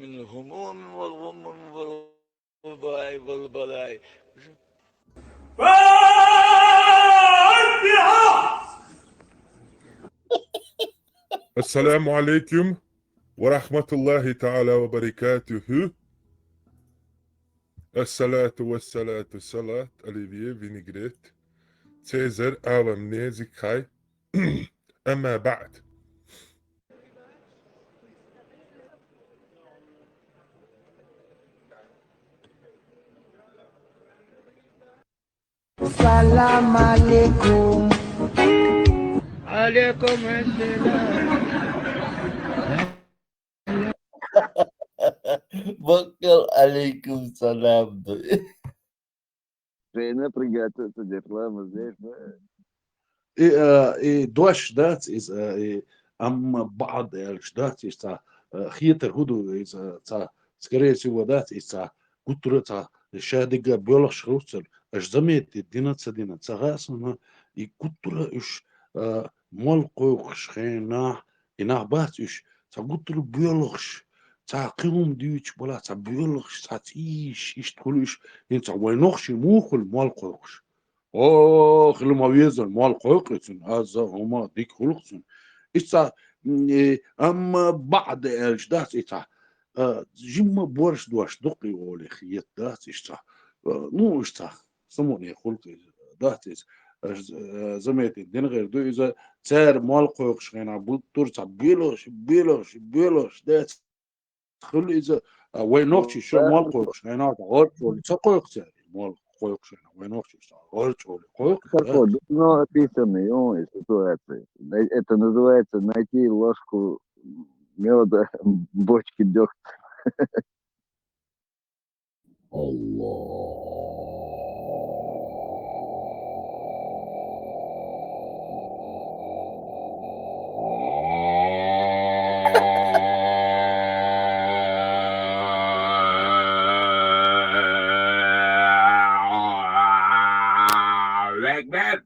من الهموم والغم والبلاء والبلاء. السلام عليكم ورحمة الله تعالى وبركاته. الصلاة والصلاة والصلاة Olivier Vinaigrette Cäsar Avamnezikai. أما بعد. Salam alaikum. عليكم السلام. Bakal Aleykümselam diyor. Treină pregătită de reclamă, zici, دوش دات is ام بعض الجدات is خيتر هدو is скорее всего дат is كتر شادقة بيولش روتسل أجزميت الدينة سدينة غاسنا كتر إش مول قوخش خينا إنا بات إش كتر بيولش قيوم ديوش بلا بيولش تيش إش تقولش إنت وينوخش موخل مول قوخش لما بيزن مال قوقتن هذا هما ديك خلقتن إسا أما بعد الجدات إسا جيم بورش دوش دقي ولي خيط دات إسا نو إسا سموني خلق دات إس زميت الدين غير دو إذا تار مال قوقش غينا بلطور بيلوش دات خلو إذا وينوكشي شو مال قوقش غينا غير شو تقوقش مال قوقش وينوكشي غير شو قوقش Какой? Ну, описанный он из ситуации. Это называется найти ложку меда в бочке дегтя. أكبر.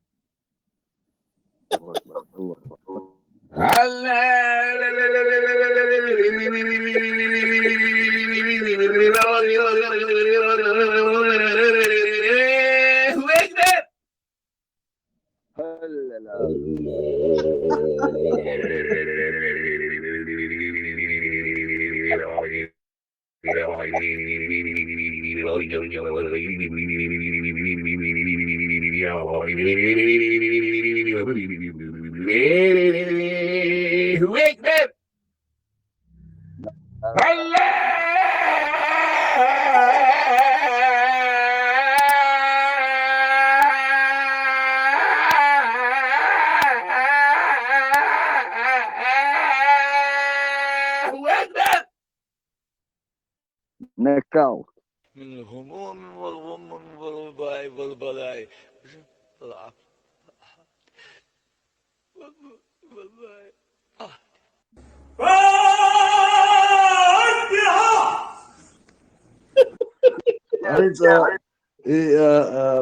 Нокаут. من الهموم والغم والبلاء والبلاء.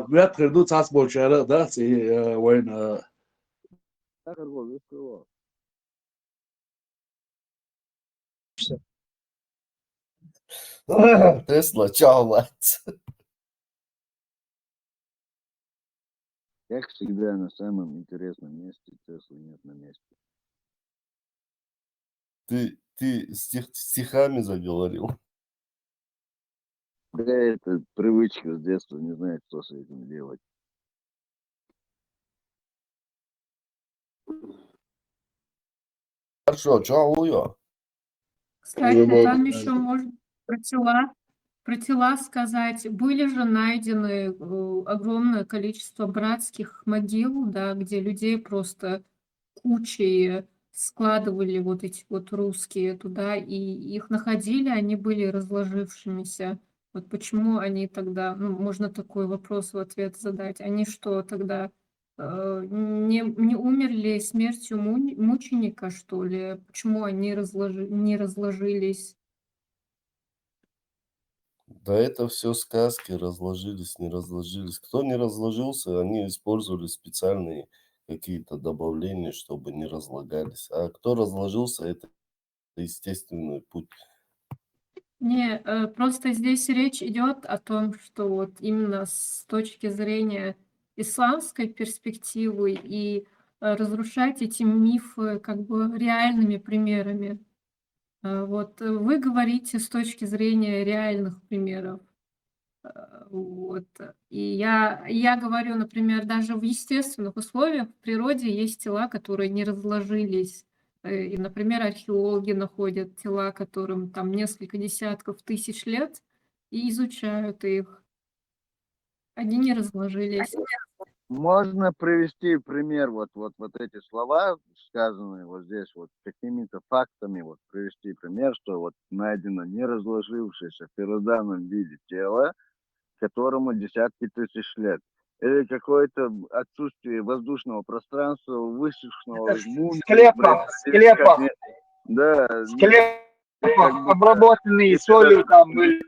بيات خردوت ساس بولشارة دات وين آخر гол открывал. Тесла, чао, мать. Как всегда, на самом интересном месте Теслы нет на месте. Ты стихами заговорил. Да, это привычка с детства, не знаю, что с этим делать. Хорошо, чао, я. Кстати, там еще можно про тела сказать. Были же найдены огромное количество братских могил, да, где людей просто кучей складывали вот эти вот русские туда, и их находили, они были разложившимися. Вот почему они тогда, ну, можно такой вопрос в ответ задать, они что тогда не умерли смертью мученика, что ли? Почему они не разложились? Да это все сказки, разложились, не разложились. Кто не разложился, они использовали специальные какие-то добавления, чтобы не разлагались. А кто разложился, это естественный путь. Не, просто здесь речь идет о том, что вот именно с точки зрения исламской перспективы и разрушать эти мифы как бы реальными примерами. Вот вы говорите с точки зрения реальных примеров. Вот. И я говорю, например, даже в естественных условиях в природе есть тела, которые не разложились. И, например, археологи находят тела, которым там несколько десятков тысяч лет, и изучают их. Они не разложились. Можно привести пример вот эти слова, сказанные вот здесь, вот какими-то фактами, вот привести пример, что вот найдено не разложившееся в первозданном виде тело, которому десятки тысяч лет. Или какое-то отсутствие воздушного пространства, высушенного Это мумии. склепов, Да, как бы, обработанные солью там были.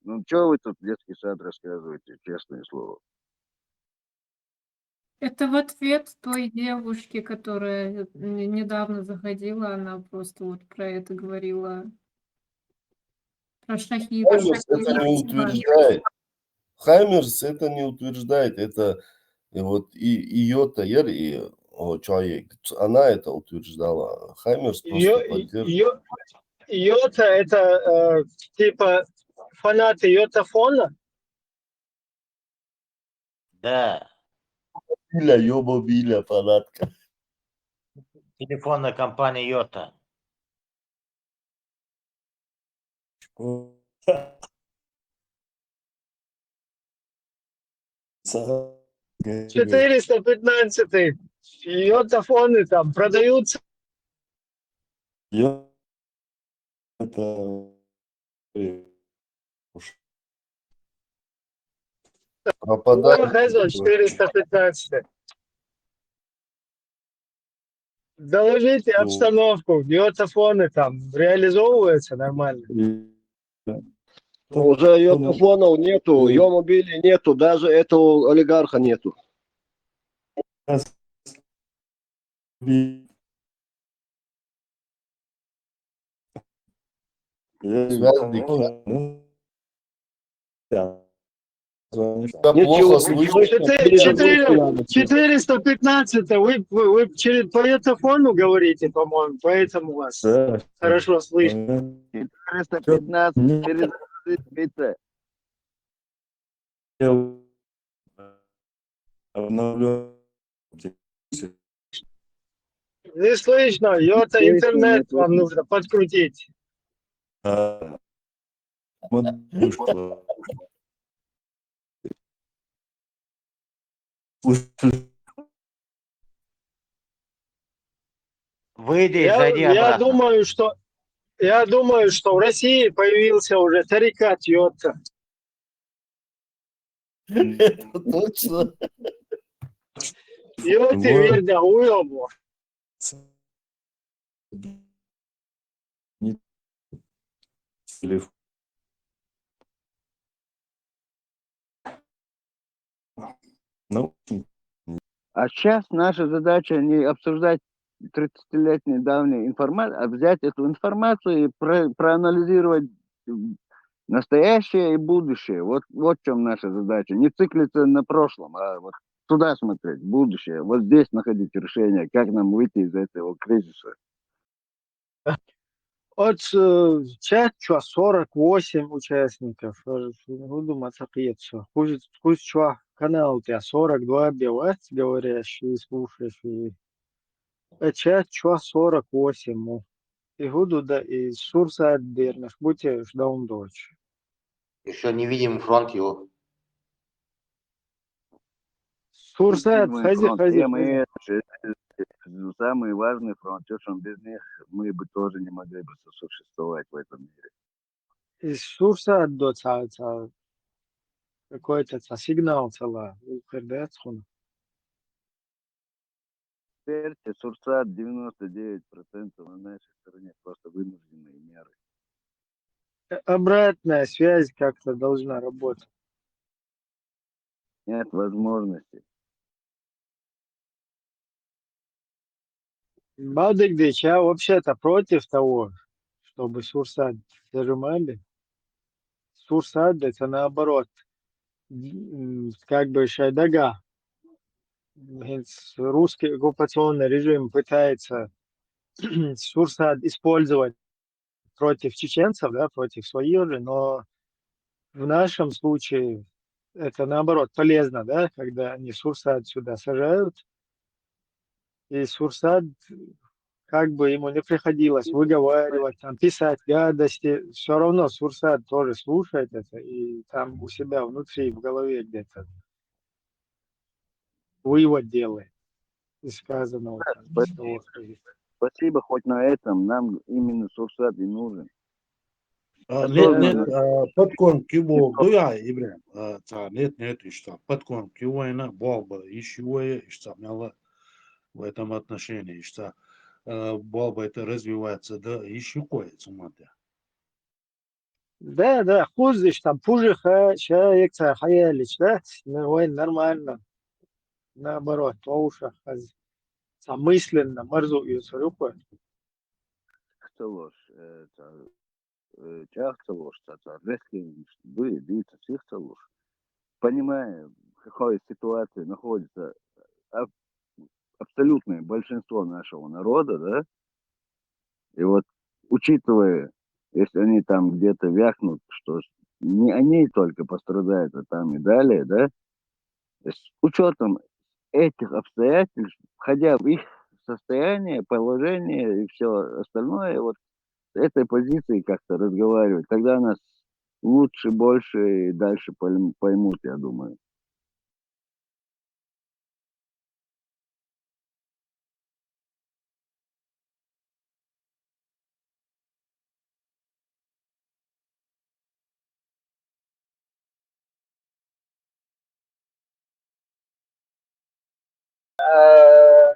ну что вы тут детский сад рассказываете, честное слово. Это в ответ той девушке, которая недавно заходила, она просто вот про это говорила. Про шахида. Хаймерс это не утверждает. Хаймерс это не утверждает. Это вот и ее-то и человек. Она это утверждала. Хаймерс просто поддерживает. Йота это типа фанаты Йотафона? Да, Биля, ёба биля, фанатка. телефонная компания Йота. Ага. 415 Йотафоны там продаются. Это пропадает. Хезон 415. Доложите обстановку. Йотафоны там реализовываются нормально. Уже йотафонов нету, йомобили нету, даже этого олигарха нету. Плохо слышно. 415 вы по йотафону говорите, по-моему, поэтому вас хорошо слышно. 415 перезагрузить. Не слышно, йота интернет вам нужно подкрутить. Выйди и зайди обратно. Я думаю, что в России появился уже тарикат йота. Это точно. Йоты верно уебу. А сейчас наша задача не обсуждать 30-летней давней информацию, а взять эту информацию и проанализировать настоящее и будущее. Вот в чем наша задача. Не циклиться на прошлом, а вот туда смотреть, в будущее. Вот здесь находить решение, как нам выйти из этого кризиса. От чат 48 участников. Буду мацакияться. Пусть канал у тебя 42 белать, говорящие, слушающие. Чат 48. И буду да и сурса отдельных. Будьте ждаун дочь. Еще не видим фронт его. Сурса, хази. Самый важный фронт, что без них мы бы тоже не могли бы существовать в этом мире. И сурса до какой-то сигнал цела. Верьте, Сурсат 99% на нашей стороне просто вынужденные меры. Обратная связь как-то должна работать. Нет возможности. Бадыгдыч, я вообще-то против того, чтобы Сурсад зажимали. Сурсад это наоборот, как бы Шайдага. Русский оккупационный режим пытается Сурсад использовать против чеченцев, да, против своих же, но в нашем случае это наоборот полезно, да, когда они Сурсад сюда сажают, и Сурсад, как бы ему не приходилось выговаривать, там, писать гадости, все равно Сурсад тоже слушает это, и там у себя внутри, в голове где-то вывод делает из сказанного. Там, из того, что есть. Спасибо, хоть на этом нам именно Сурсад и нужен. Нет, подкон киво дуя Ибрahim. Нет, и что подкон кивойна болба ищевое, и что мяла в этом отношении, и что болба это развивается, да, еще кое-что мате. Да, хузиш там пужиха, человек-то хаялич, да, нормально. Наоборот, по ушах, мысленно, марзуются рукой. Понимая, в какой ситуации находится абсолютное большинство нашего народа, да, и вот учитывая, если они там где-то вякнут, что не они только пострадают, а там и далее, да, с учетом этих обстоятельств, входя в их состояние, положение и все остальное, вот с этой позиции как-то разговаривать, тогда нас лучше, больше и дальше поймут, я думаю.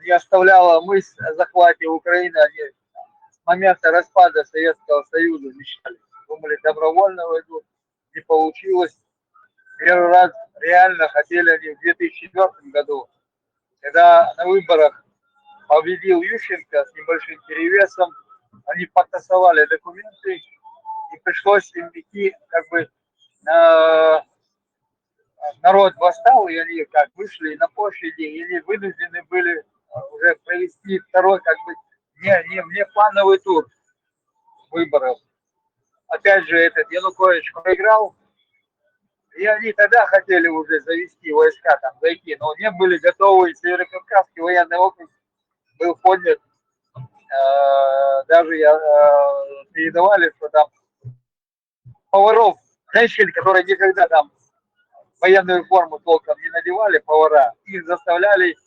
Не оставляла мысль о захвате Украины. Они с момента распада Советского Союза мечтали. Думали, добровольно войдут. Не получилось. Первый раз реально хотели они в 2004 году, когда на выборах победил Ющенко с небольшим перевесом. Они подтасовали документы, и пришлось им идти, как бы, народ восстал, и они как вышли на площади, и они вынуждены были уже провести второй, как бы, не плановый тур выборов. Опять же, этот Янукович проиграл, и они тогда хотели уже завести войска, там, зайти, но не были готовы. Северокавказский военный округ был поднят. Даже передавали, что там поваров, женщин, которые никогда там военную форму толком не надевали, повара, их заставляли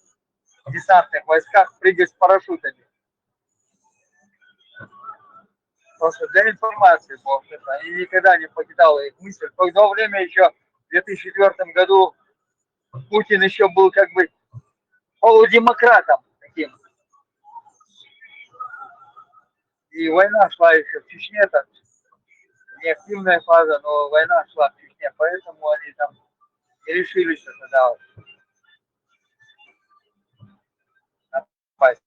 в десантных войсках прыгать с парашютами. Просто для информации, потому что они никогда не покидала их мысль. В то время еще, в 2004 году, Путин еще был как бы полудемократом таким. И война шла еще в Чечне, так, не активная фаза, но война шла в Чечне, поэтому они там и решились тогда напасть.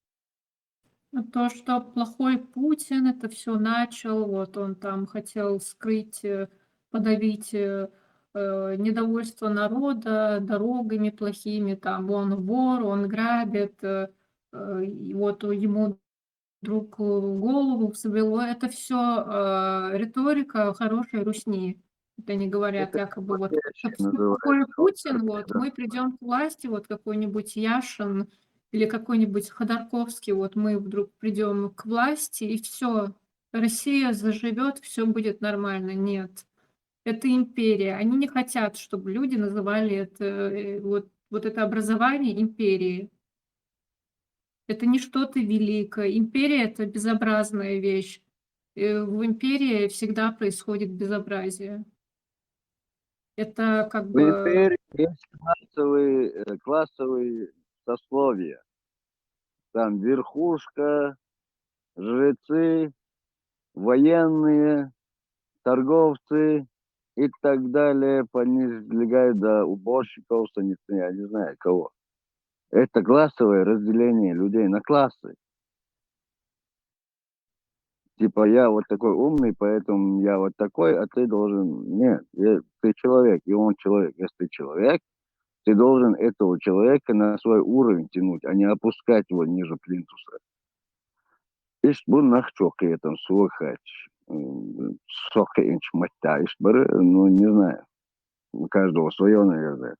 То, что плохой Путин это все начал, вот он там хотел скрыть, подавить недовольство народа дорогами плохими, там он вор, он грабит, и вот ему вдруг голову взбрело. Это все риторика хорошей русни. Это они говорят, Это якобы вот называется. плохой Путин, вот мы придем к власти, вот какой-нибудь Яшин или какой-нибудь Ходорковский, вот мы вдруг придем к власти, и все, Россия заживет, все будет нормально. Нет, это империя. Они не хотят, чтобы люди называли это, вот это образование империей. Это не что-то великое. Империя – это безобразная вещь. В империи всегда происходит безобразие. Это как В бы... империи есть классовые сословия. Там верхушка, жрецы, военные, торговцы и так далее, понизлегают до уборщиков, я не знаю кого. Это классовое разделение людей на классы. Типа, я вот такой умный, поэтому я вот такой, а ты должен... Нет, ты человек, и он человек. Если ты человек, ты должен этого человека на свой уровень тянуть, а не опускать его ниже плинтуса. Иш bu нахчокаетом слухать, сокаинч матаиш, ну, не знаю, у каждого свое, наверное.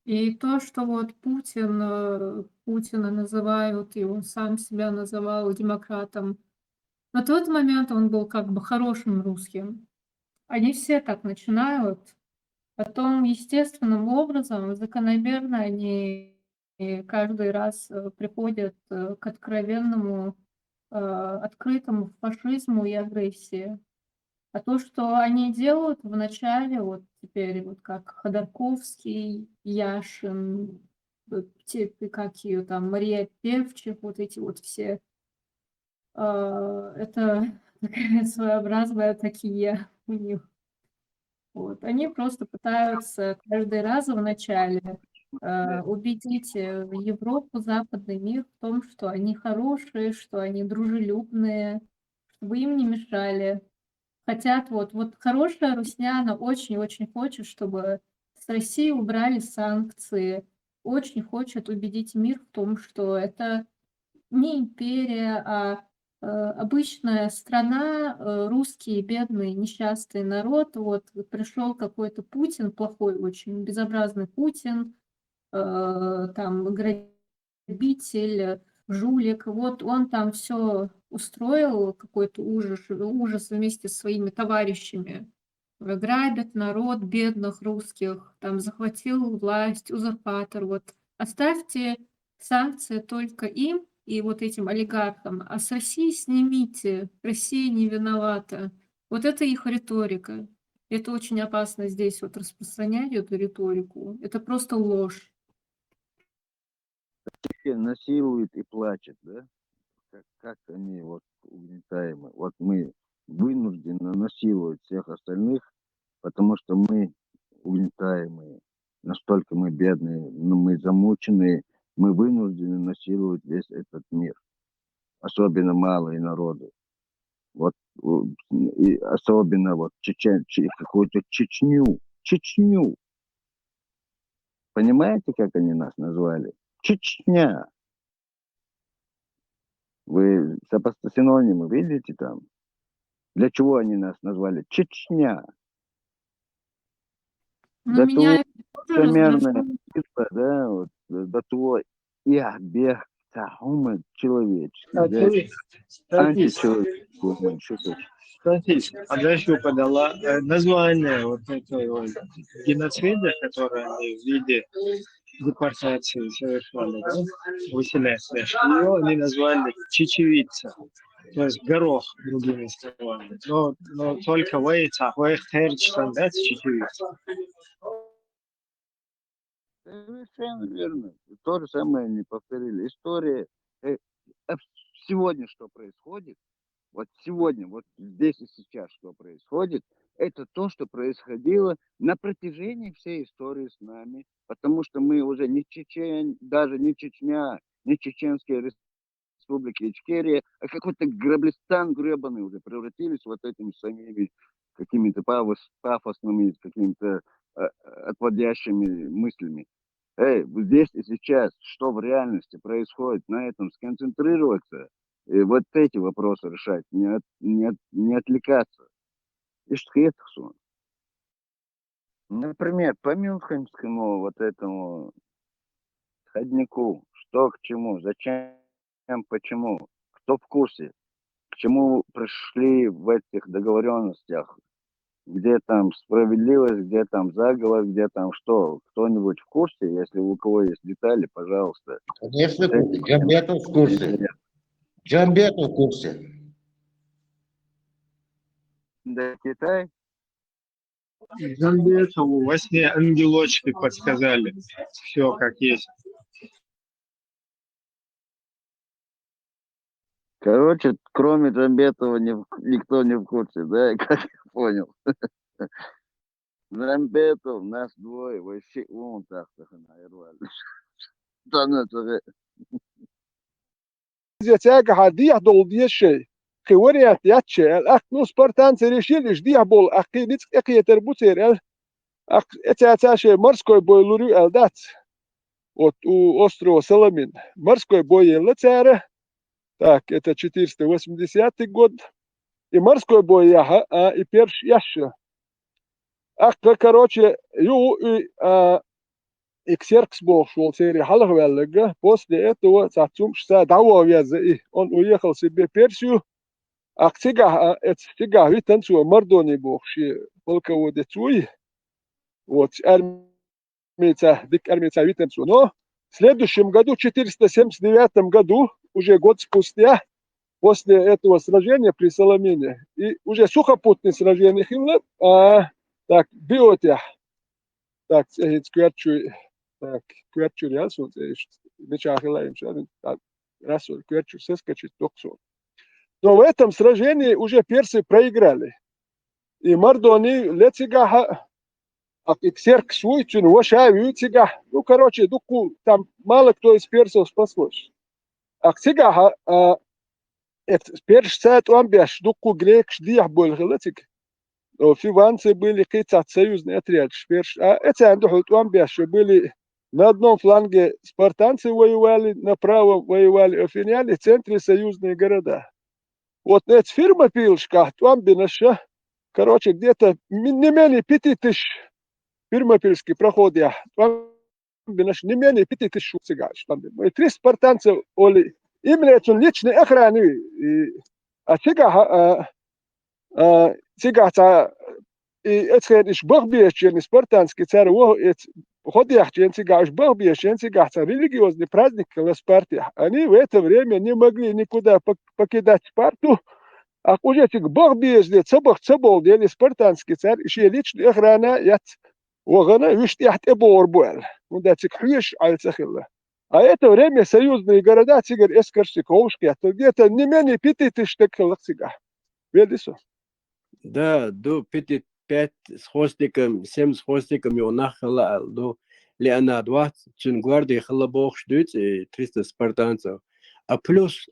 И то, что вот Путина называют, и он сам себя называл демократом, на тот момент он был как бы хорошим русским. Они все так начинают, потом естественным образом, закономерно они каждый раз приходят к откровенному, открытому фашизму и агрессии. А то, что они делают в начале, вот теперь вот как Ходорковский, Яшин, как ее там, Мария Певчих, вот эти вот все, это такая своеобразная такие у них. Вот. Они просто пытаются каждый раз в начале убедить Европу, западный мир в том, что они хорошие, что они дружелюбные, чтобы им не мешали. Хотят, вот хорошая русня, она очень-очень хочет, чтобы с России убрали санкции, очень хочет убедить мир в том, что это не империя, а обычная страна, русский бедный несчастный народ. Вот пришел какой-то Путин, плохой очень, безобразный Путин, там грабитель, жулик. Вот он там все устроил, какой-то ужас вместе со своими товарищами. Грабят народ бедных русских, там захватил власть, узурпатор. Вот оставьте санкции только им и вот этим олигархам, а с России снимите, Россия не виновата. Вот это их риторика. Это очень опасно здесь вот распространять эту риторику. Это просто ложь. Насилует и плачет, да? Как они вот угнетаемы. Вот мы вынуждены насиловать всех остальных, потому что мы угнетаемые. Настолько мы бедные, но мы замученные, мы вынуждены насиловать весь этот мир. Особенно малые народы. Вот и особенно вот какую-то Чечню. Понимаете, как они нас назвали? Чечня. Вы синонимы видите там? Для чего они нас назвали? Чечня. Но До меня того это тоже примерно, раздражает. да, вот, до того бег умы человеческий, да, античеловеческий умы, что хочешь. Франциск, а дальше подала название вот этой вот геноцида, который они в виде депортации совершали, да? Выселяться. Ее они назвали чечевица, то есть горох, другими словами. Но только в этих терчтандец чечевица. Совершенно верно. То же самое они повторили. История сегодня, что происходит, вот сегодня, вот здесь и сейчас, что происходит, это то, что происходило на протяжении всей истории с нами, потому что мы уже не даже не Чечня, не Чеченская республика Ичкерия, а какой-то граблистан гребаный уже превратились вот этими самими какими-то пафосными, какими-то отводящими мыслями. Здесь и сейчас, что в реальности происходит, на этом сконцентрироваться, и вот эти вопросы решать, не отвлекаться. И что например, по Мюнхенскому вот этому ходнику, что к чему, зачем, почему, кто в курсе, к чему пришли в этих договоренностях, где там справедливость, где там заговор, где там что, кто-нибудь в курсе, если у кого есть детали, пожалуйста. Конечно, Джамбетов в курсе. Джамбетов в курсе. Да, Китай? Джамбетову во сне ангелочки подсказали. Все как есть. Короче, кроме Джамбетова никто не в курсе, да, как я понял. Джамбетов, нас двое, вообще он так наверное. تاجه هديه دولديه شيء вариант ятче, ак ну спартанцы решили, жди был, ак ниц экиетер буцер, ак это морской бой лурю элдац. Вот у острова Соломин. Морской бой Лацера. Так, это 480 год. И морской бой Яха, и перш Яша. Ах, короче, и Ксеркс был шел серии Халахвеллега. После этого Цацумшса Давовяза. Он уехал себе Персию. А сега витанцу Мордони был, полководец Цуи. Вот, армейца витанцу. Но в следующем году, в 479 году, уже год спустя, после этого сражения при Соломине, и уже сухопутное сражение было, так, биотя, так, кверчу рясу, мечахилаем, расу, кверчу соскочить токсу. Но в этом сражении уже персы проиграли. И Мордони лецегаха, а Ксеркс уйчун, вошаю цега. Ну, короче, дуку, там мало кто из персов спаслось. А цегаха, это перш сайт амбяш, дуку грекш диах был гелецик. Фиванцы были какие-то союзные отряды. А это андухут амбяш были на одном фланге спартанцы воевали, на правом воевали афиняне, в центре союзные города. Вот эта фирма пилшка, Туамбинаша, короче, где-то не менее 5000 фирмопильские проходы. Туамбинаш не менее 5000 шуцигаш. И 3 спартанца оли. Именно это личные охраны. А сега и это иш бахбиешен спартанский царь, ходящий сега иш бахбиешен сега религиозный праздник в Спарте. Они в это время не могли никуда покидать Спарту. А уже этих бахбиешен цабах дели спартанский царь, еще личная охрана, وغنا يشتيحت ابور بوال ودا تكحيش على تخيله. А это время союзные города тигр эскерсиковшки, то где-то не менее 5000 таких сега. Видишь? Да, до 5 с хвостиком, 7 с хвостиком его нахала, до Леона 20, Чингварди, Халабох ждут, 300 спартанцев. А плюс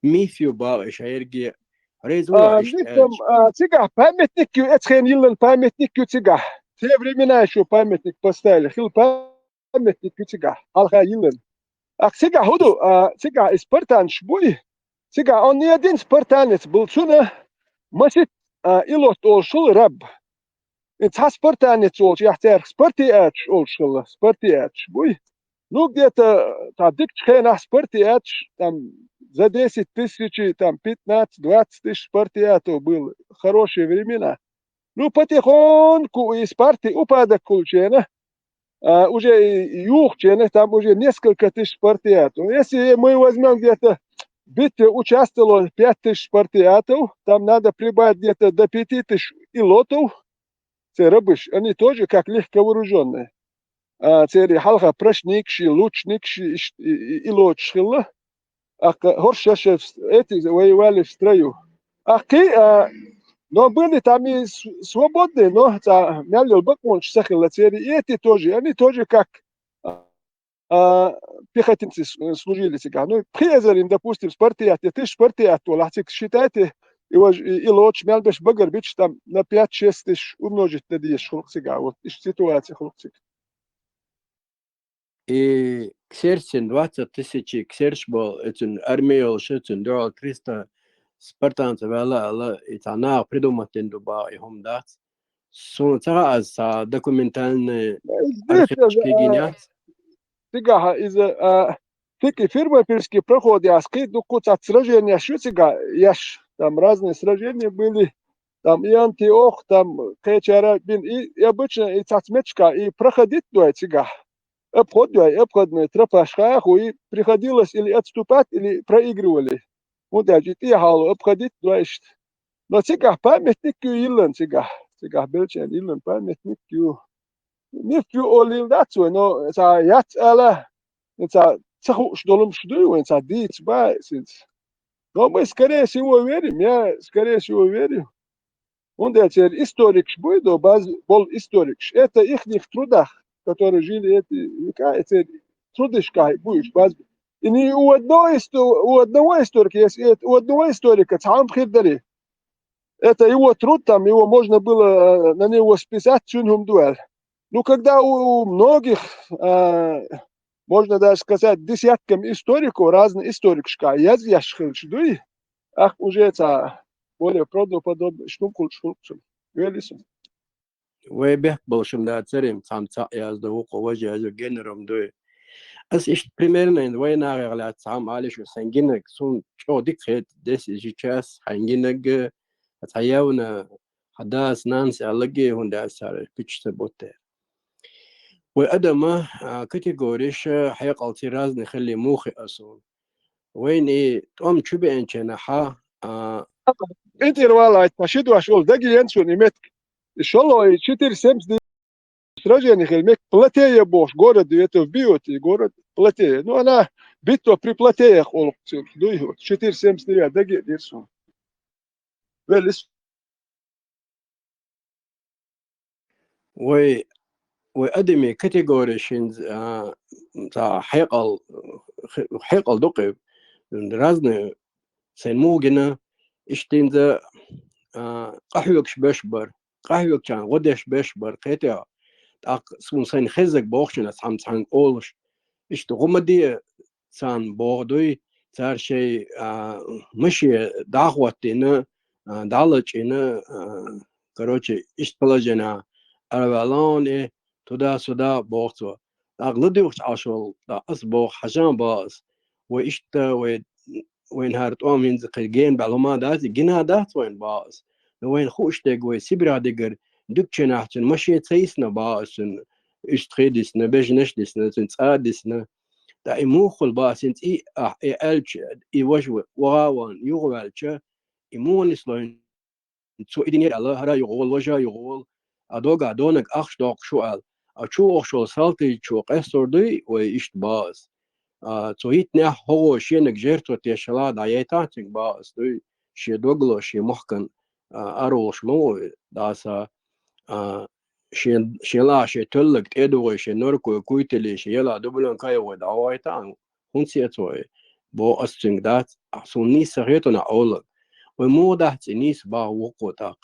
мифию бал, шаерги, Цыга, памятник, это памятник цыга. В те времена еще памятник поставили. Хил памятник цыга. Алха Илен. А цыга худу, цыга из спартан шбуй. Цыга, он не один спартанец был. Цуна масит илот олшул раб. Это спартанец олш, яхтер спартиач олшул, спартиач шбуй. Ну, где-то, дик чхена спартиач, там, за 10 тысяч, там, 15-20 тысяч спартиатов было. Хорошие времена. Ну, потихоньку из партии упадок кулчена, уже юхчена, там уже несколько тысяч спартиатов. Если мы возьмем где-то, в битве участвовало 5000 спартиатов, там надо прибавить где-то до 5000 илотов, рабыш, они тоже как легко вооруженные. Цери халха прашникши, лучникши, илотшхилла. А хоршашев эти воевали в строю. Но были там и свободные, но мяли бакмонч сахила цери. И эти тоже, они тоже как пехотинцы служили сега. Ну, Презерин, допустим, спартиаты, ты спартиат, лахтик считайте, его илоч мялбеш багарбич там на 5-6 тысяч умножить на 10 сега. Вот из ситуации хлопцик. И Ксерсин 20 тысяч Ксерш был, это армия шутен, дорал 300 спартанцев, але это она придумать дуба и хомдат. Сонца аз документальные археологические гениат. Сега из такие фирмопильские проходы, а скид докуца сражения шутига, яш там разные сражения были. Там и Антиох, там Кечарабин, и обычно и цацмечка, и проходить дует сега. Обходная тропа шаху, и приходилось или отступать, или проигрывали. Вот даже и халу обходить дует. Но сега памятник Илен сега. Сега Белчен Илен памятник не в олилдацию, но это яц ала, это цаху шдолом шдую, это диц байсинс. Но мы скорее всего верим, я скорее всего верю. Он это историк шбуйдо, был историк. Это их трудах, которые жили эти века, это трудышка будешь баз. И у одного историка, у одного историка, Цаам Хирдари, это его труд, там его можно было на него списать Цюнхум Дуэль. Ну, когда у многих, можно даже сказать, десяткам историков, разные историки, я шхилчдуй, ах, уже это более правдоподобно, шнумкульчхулчум. Велисом. ويبه بلشم دا تريم تامتا يازدو قوجي ازو جنرم دو اس ايش примерно ان وين اغلا تام عليش سنجينك سون شو ديك خيت ديس جيتشاس حنجينك تاياونا حداس نانسي allige هوندا سار بيتش بوتر وادما كاتيجوريش حيق التراز نخلي موخي اصون وين ايه توم تشبي انشنا حا انت والله تشدوا اشول دقي ينسوا نيمتك ان شاء الله 4-7 دي сражение хельмек платея бош город это в биоте город платея. Ну она бито при платеях олцил дуй 4-7 даги дерсу. Велис وادمي كاتيجوريشن تا حيقل دقب رازن سين موجنا اشتين ذا قحوك بشبر قحوك كان غدش بشبر قيتها سون سين خزك بوخشنا سام اولش اشتغل دي سان بوغدوي صار شيء مشي دعوتنا دالجنا короче اشتبلجنا أربعون تودا سودا بوغتو أغلدي وقت عشول دا أصبح حجان باز وإشت وين هارت أمين زقيجين بعلومات دات جنا دات وين باز وين خوش تجوي سبرا دقر دكتشنا حتى مشي تيسنا باز إشتخيدسنا بجنشدسنا تنتقادسنا دا إموخل باز إنت إي ألش إي وجو وغاوان يغوالش إمون إسلام تو إدينير الله هرا يغول وجا يغول أدوغا دونك أخش دوق شوال أشو أخشو سالتي شو قصر دي وإشت باز تو هيتنا هو شينك جيرتو تيشلا دايتاتك باز دي شي دوغلو شي محكن أرول شمو داسا شي لا شي تلك تيدوغي شي نوركو كويتلي شي يلا دبلن كايو دعوائتان هنسيتوي بو أستنك دات أحسن نيس غيتنا أولك ومو دهت نيس با وقوتاق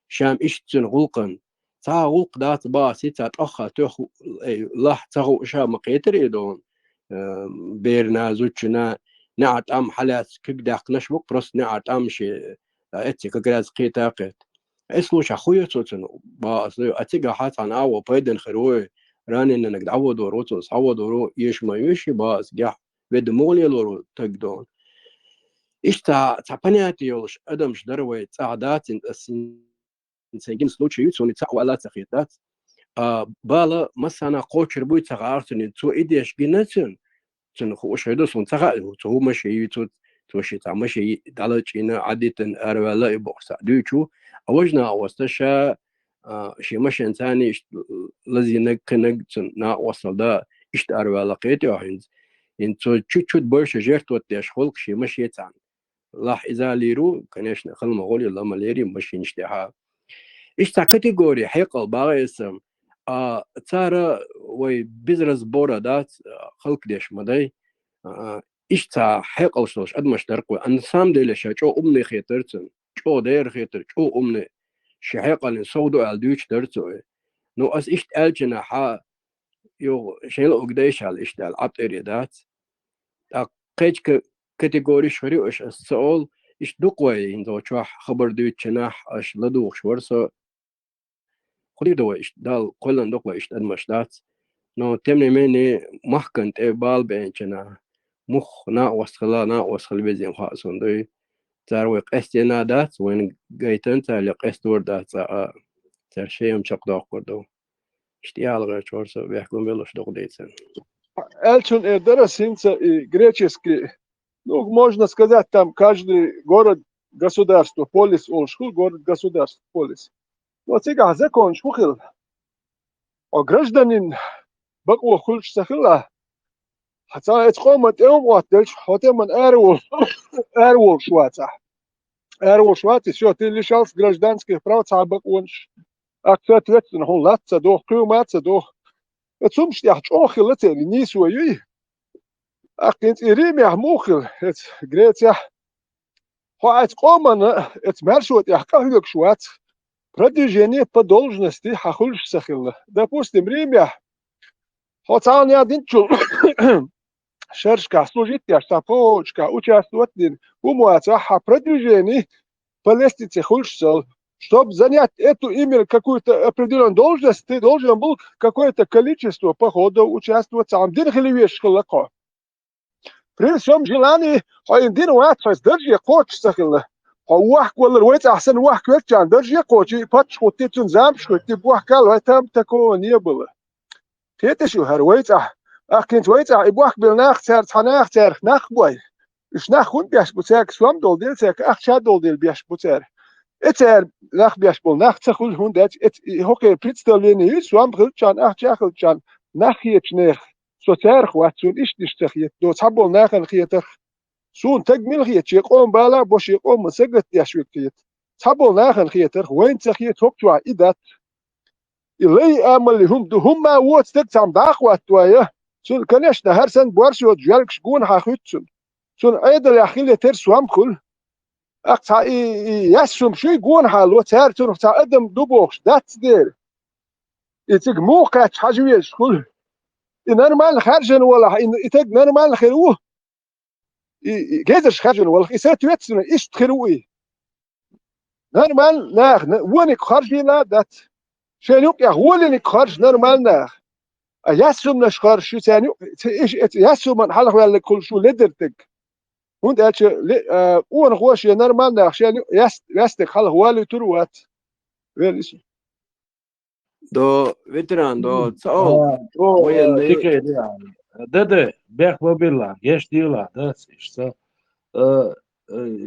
شام إشتن غلقن تا غلق دات با سيتا تأخا تخ لح تغو شام قيتر إدون بيرنا زوجنا نعت أم حالات كقداق نشبك برس نعت أم شي أتي كقراز قيتاقت اسلوش أخويا توتن با أصلي أتيقا حات عن أعوى بيدن خروي راني إنك دعوة روتوس عوض ورو يشما يشي باس جح بيد مولي لورو تقدون إشتا تعبانياتي يولش أدمش دروي تعدات سنجين случаи يتسوني تعوى تخيطات بالا مثلا قوشر بوي تغارتني تو إيديش جنتن تنخو شهدوسون تغارتو تو مشي تو شي تعمشي دالجينا عادة أرولا يبوكسا دويتشو أوجنا أوستشا شي مشي إنساني لذي نكنك نا وصل دا إشت أرولا قيتي وحينز إنتو تشوت برشا جيرتو تيش خلق شي مشي تان لاح إذا ليرو كناش نخل مغولي الله مليري مشي نشتها إشتا كاتيجوري حيقل باغي اسم تارا وي بزرز بورا دات خلق ديش مدي إشتا حيقل شلوش أدمش درقوي أنسام دي لشا جو أمني خيطرتن جو دير خيطر جو أمني شي حيقل نسودو ألدوش درتوي نو أس إشت ألجنا حا يو شيل أقديش على إشتا العطيري دات قيج كاتيجوري شوري إش السؤال إش دقوي إنزو شوح خبر دوت شناح أش لدوخ شورسو خدي دو إش دال كلن دقوي إش أدمش دات نو تمني مني محكنت بال بين شنا مخ نا وصل بزين خاصون دوي تروي قستنا دات وين جايتن تالي قستور دات تر شيء مشق داقردو اشتيال غير شورسو بيحكم بيلوش دق ديتسن Эльчун Эрдера Синца и греческий, ну, можно сказать, там каждый город, государство, полис, олшху, город, государство, полис. Вот сега закон шхухил, а гражданин баку хульш сахила, хотя это комат эумват дельш, хотя man эрвол шваца. Эрвол шваца, все, ты лишался гражданских прав, цабак онш. А соответственно, он латца дох, кюматца дох. Цумш я чохи летели, не свои. أكنت إريمي موخل Греция حوات قومنا مرشوت يحكي شوات продвижение по должности хахульш сахилла. Допустим, Риме хотел один шершка служить я штапочка участвовать в умуацах продвижении по лестнице хульшсал. Чтобы занять эту именно какую-то определенную должность, ты должен был какое-то количество походов участвовать сам. Дин хливеш хлако. При всем желании, один واحد درجة قوتش سخيلة. واحد ولا الوقت أحسن واحد كويس كان درجة قوتش باتش قوتي تنزام شوتي بواحد قال وتم تكون يبله. كيت شو هالوقت كنت وقت يبواحد بالناخ صار تناخ صار ناخ بوي. إيش ناخون بيش بتاعك سوام دول ديل ساك أخشى دول ديل بيش بتاعك. إتر ناخ بيش بول ناخ تخل هون ده هوكي بريتستليني سوام خل كان أخشى خل كان ناخية ناخ. سوتر خواتون إيش نشتخيت دو تحبول ناخن خيتر سون تجمل خيت يقوم بالا بوش يقوم من سجت يشوكيت تحبول ناخن خيتر وين تخيت هوكتوا إدات اللي أمل هم دو هم ما وات تكتم داخوات تويا سون كناش نهارسن بورشوت جالك شجون حاخوتسون سون أيضا الأخيل ترسوام كل أقطع يسوم شو يقون حالو تارتون تاع أدم دوبوش دات دير يتجمو قاتش حاجويش كل نورمال خارجن ولا يتق نورمال خيروه جيزش خارجن ولا يسات يتسن إيش تخيروه نورمال ناخ وينك خارجينا دات شنو يا هو اللي خارج نورمال ناخ ياسوم نش خارج شو ثاني إيش ياسوم من حلق ولا كل شو لدرتك هون أتش وين خوش نورمال ناخ شنو ياستك حلق هو اللي تروات ويلس دو فيتران دو تسأل وين تكي ده بيخ بابيلا يش ديلا ده إشتا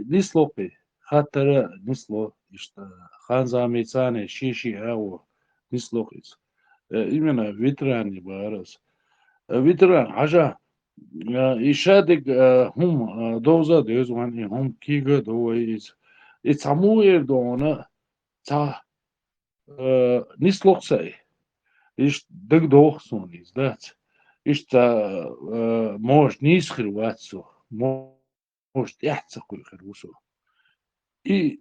نسلوقي خاطر نسلو إشتا خانزا ميتاني شيشي أو نسلوقيس إمنا فيتران يبارس فيتران عجا إشادك هم دوزا دوزوان هم كيغا دويس إتساموير دونا تا نسلوقسي إيش دق دوخسون إز دات إيش تا موش نيسخر واتسو موش تحتسقل خروسو и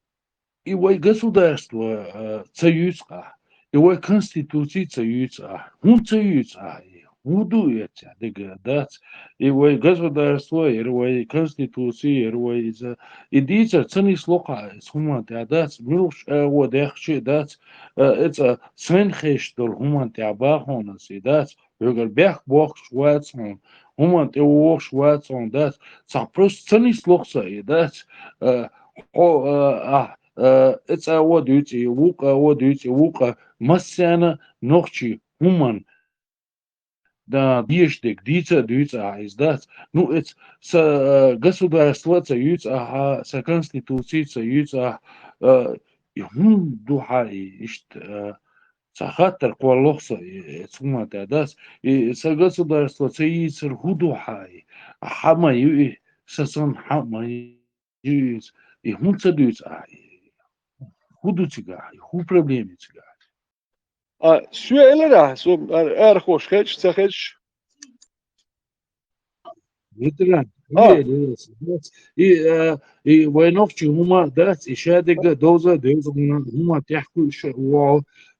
вой государство цаюцка и вой конституции цаюцка хун цаюцка буду это дегадать и вой государство и вой конституции и вой за идите цени слока суман тядать милш водехчи дать это сенхеш дол хуман тябахона сидать Ögel Berg boch Schwarzen, Humant Ewoch Schwarzen, das, sag просто цени слоxa, das, it's a what duty, what duty, Massana, Nochi, Human, da Bierstick, Dieter, is that. Nu, it's государство, sa Konstitutie, Hum duha ist, خاطر قوالوخصة ثم تعداس سجاسو دارستو تيسر هدو حاي حما يوي سسن حما يويس هون تدويس هدو تيجاي هو بروبليم تيجاي سؤال ده سو خوش خش تخش مثلا وينوفشي هما داس إشادك دوزا هما تحكوا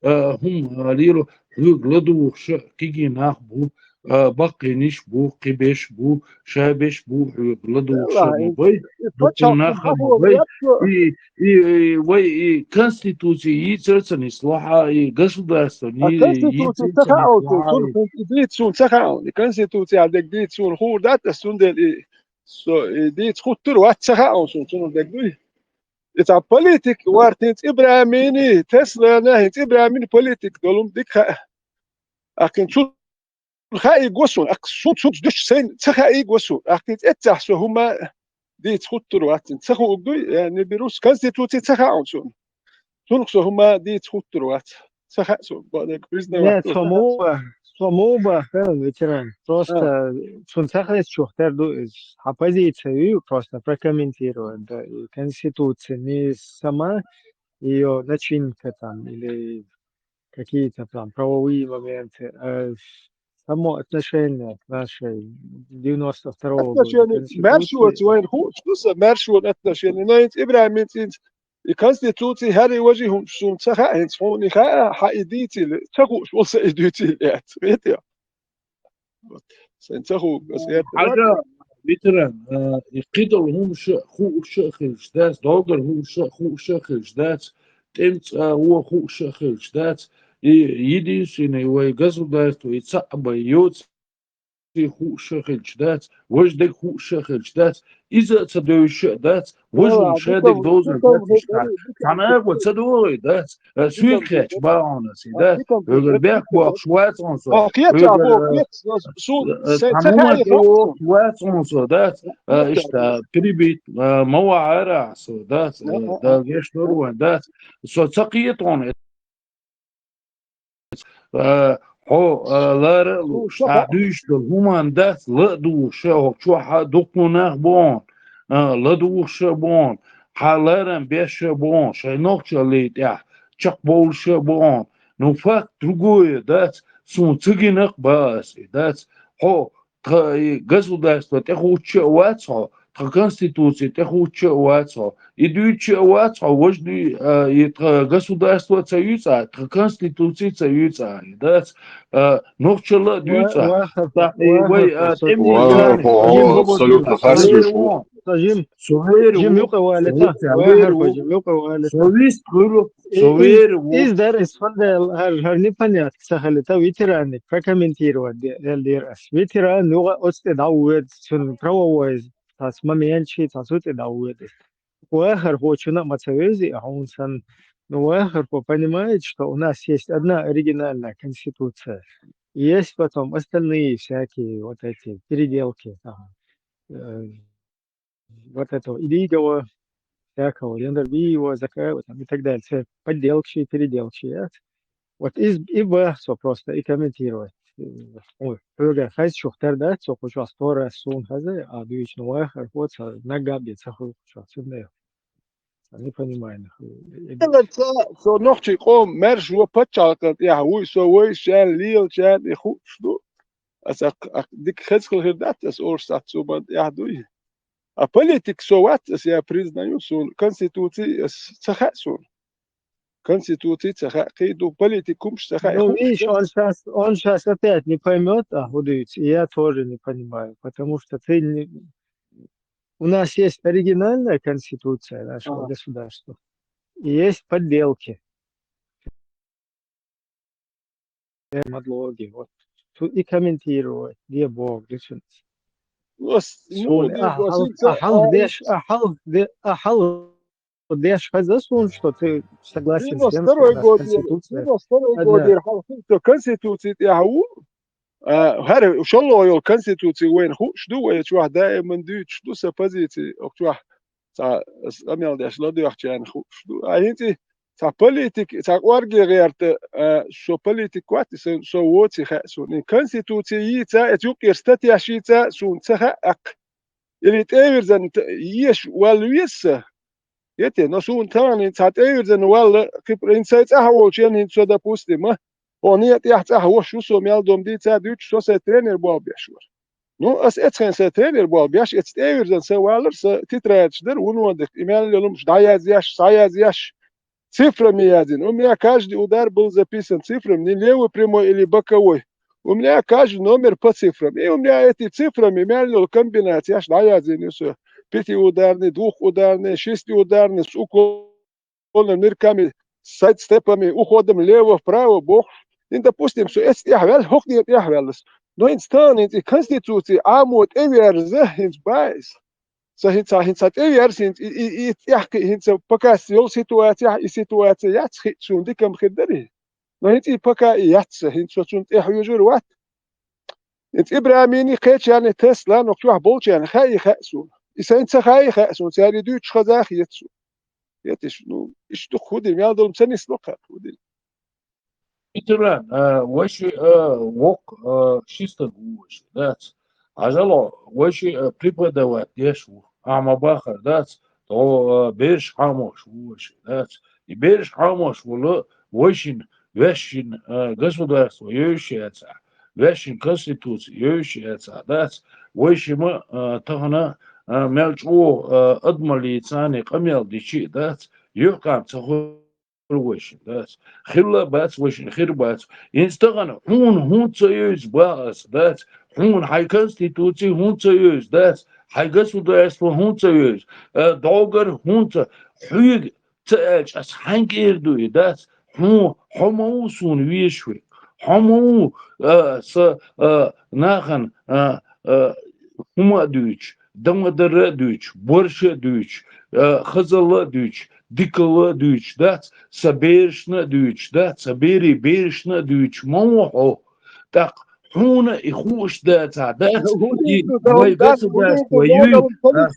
هم ليرو غلدو كيجي ناخبو باقي نيش بو قبيش بو شابش بو غلدو شابوي بكو ناخبو وي كونستитуции يترسن إصلاحا государственный Konstitutie عندك ديت سون خور دات سون ديت خطر واتسخاون سون دك إذا politik وارتنت إبراهيمي تسلا نهت إبراهيمي politik دولم دك أكن شو خاي جوسون أكسون شو دش سين تخاي جوسون أكن إتحسوا هما ديت خطر واتنت تخو أقدوي يعني بروس Konstitutie تخاون سون شو هما ديت خطر وات تخاون بعدك Нет, Сомова, ветеран. Просто Сунцахалец Чухтерду оппозицию просто прокомментировать. Да, и Конституция не сама ее начинка там или какие-то там правовые моменты, а само отношение к нашей 92-го года отношения مرشوت Конституции. وين هو شو مرشوت отношения но انت ابراهيم انت الكونستيتوتي هاري وجههم شون تخا انت فوني خا حايديتي تخو شو سيديتي يات فيتيا سنتخو بس يات حاجة مثلا يقيدوا هم خو شخص داس دوغر هو خو شخص داس تمت هو خو شخص داس единственный way государство и цабайот ху шахич дат вождек ху шахич дат иза цадович дат вожу шадек доза дат ишта танагу цадой дат суикач баонас дат ögerbek bu şuat onso tanuma bu şuat onso dат ишта прибит мавара so dат da geshtorwan dат so tsaqiyton هو لا تعديش الهمان ده لا دوش هو شو دكتور بون لا دوش بون حالرم بيش بون شيء نقطة ليه чак больше бон но факт другое да сун цыгинах бас да хо государство те хочется конституции те хочется идущего вожди государство союза конституции союза да но вчера дюца абсолютно хорошо Jim is van her непонятно сахалита ветераны прокомментировать ЛДРС ветеран ну отсюда даует сон правовой тас моментчи тасуте даует уахар хочуна мацавези а он сан ну уахар понимает что у нас есть одна оригинальная конституция есть потом остальные всякие вот эти переделки вот этого Илигова, всякого, Лендарбиева, Закаева там, и так далее. Все подделки, переделки. Вот и все просто, и комментировать. Ой, öyle hayır çoktur da çok uçak sonra son hazır, а büyük новая вот нагабит саху çatsında. Не понимаю. so noch chi qom mersh wo patchalqat ya hu so way shan lil chan ikhu shdo asak dik khazkhul hirdat as orsat so bad ya duy a politik so what as ya признаю сон конституции цахасун конституции цаха қиду политикум цаха. Ну, видишь, он сейчас опять не поймет, Гудович, и я тоже не понимаю, потому что у нас есть оригинальная конституция нашего государства, и есть подделки. Подлоги, вот. Тут и комментировать, где Бог, где что. Деш Хазасун, что ты согласен с тем, что у нас конституция. Конституция, هذا وش الله يقول كونستيتوتي وين هو شدو ويش واحد دائما ديت شدو سبازيتي أكتوه تا أميال داش لا ديوخ يعني هو شدو أنتي تا بوليتيك تا وارجي غيرت شو بوليتيك وات سو واتي خاسون كونستيتوتي يتا اتوقع يستطيع شيء تا سون تخا أق اللي تأمرزن يش والويس يتي نسون تاني تا تأمرزن وال كبر إنسان أهول شيء هنسو دا بوستي ما oni ja hoš usomjal dom dica duč što se trener bol bešur. Nu, as etchen se trener bol beš, et stevirzen se waler se titračder unodik imelilum štajazjaš, sajazjaš, цифрами один. У меня каждый удар был записан цифрами, не левый прямой или боковой. У меня каждый номер по цифрам. И у меня эти цифрами мелил комбинация, шtajazin, все. Пятиударный, двухударный, шестиударный, с уклоном, нырками, сайдстепами, уходом лево-вправо, бог. И, допустим, что это яхвел, хок нет яхвелес. Но инстан, in конституции, амут эверзе, инс байс. So hinzat эверз, и hinza пока сел ситуация, и ситуация ятс, шун дикам хиддери. Но hinzi пока ятс, hinza шун эхюжур ват. Инц Ибрахимини خيش يعني تسلا نقطع بولش يعني خاي خاسون. إذا أنت خاي خاسون ساري دوتش خزاخ يتسو. يتش نو إيش تخودي ميادول مسني سلوكها خودي. Итра, ваши вок чисто гуш, да. Ажало, ваши преподавать дешу, амабахар, да. То берешь хамош, ваш, да. И берешь хамош, воло, вашин, вашин государство, ющается. вешин конституция ёшица дац вешима тахана мелчу адмалицани камел дичи дац ёкам цаху وش بس خلا بس وش خير بس ينستغنى هون تسيوز بس هون هاي كونستيتوتي هون تسيوز هاي قصد هون تسيوز دوغر هون حيق تأج أس هنگ إردوي هون همو سون ويشوي همو س ناخن هما دوش دمدر دوش برش دوش خزل دوش ديكلا دوش سبيرشنا دوش سبيري بيرشنا دوش موحو تاق هونا إخوش واي قصد ويوي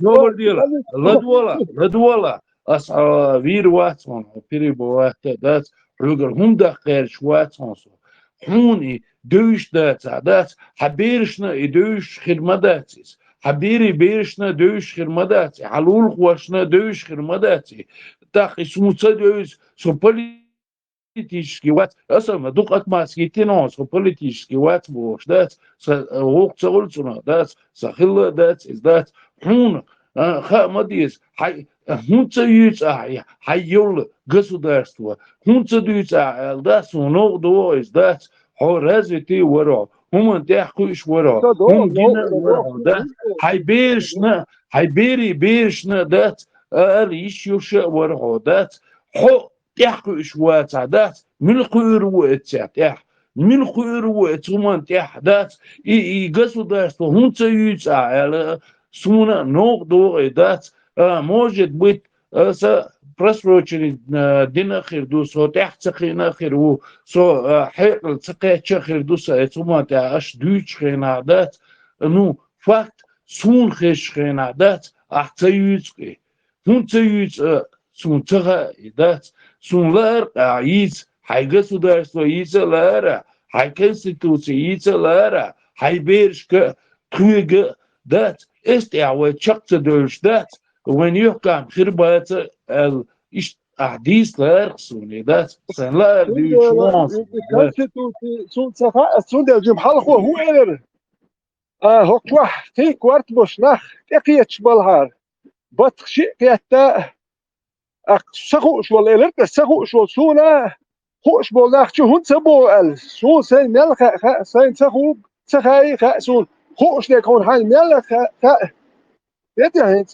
نور ديلا لدولا أس وير واتسون بيري بوات روغر هم خير شواتسون هوني دوش حبيرشنا دوش خدماتيس حبيري بيرشنا دوش خدماتي حلول خوشنا دوش خدماتي так и смуцадёюсь, что политический ват, особенно дукат маскитино, что политический ват вош, да, вокца ульцуна, да, сахилла, да, издат, хун, хамадис, хай, хунца юца, хайёл государство, хунца юца, да, суно до издат, хо развитый воро, хуман тяхкуш воро, хум гина воро, да, хайбери бешна, да, ريشيوش ورهودات حو تحكو إشوات عدات من خير واتسات من خير واتسومان تحدات يقصوا داست وهم تيوز على سونا نوغدو إدات может быть просроченный день ахирду со тахцахин ахиру со хекл цакачахирду со этумата аш дючхенадат ну факт сун хешхенадат ахцаюцки هونتيوز سونتها إدات سونلار عيز هاي государство يزلارا هاي конституция يزلارا هاي بيرشك كويجا دات استعوى تشقت دولش دات وين يحكم خربات إيش أحديث لارسوني دات سنلار ديوشوانس constitutie سون del jim halcho hoe er hokwa te kwart bosnach tekiyach balhar بطخشي كيتا سخوش ولا إلرك سخوش ولا سونا خوش بولناخ شو هون سبو ال سو سين ملخ سين سخوب سخاي خاسون خوش ليكون هاي ملخ يتي هين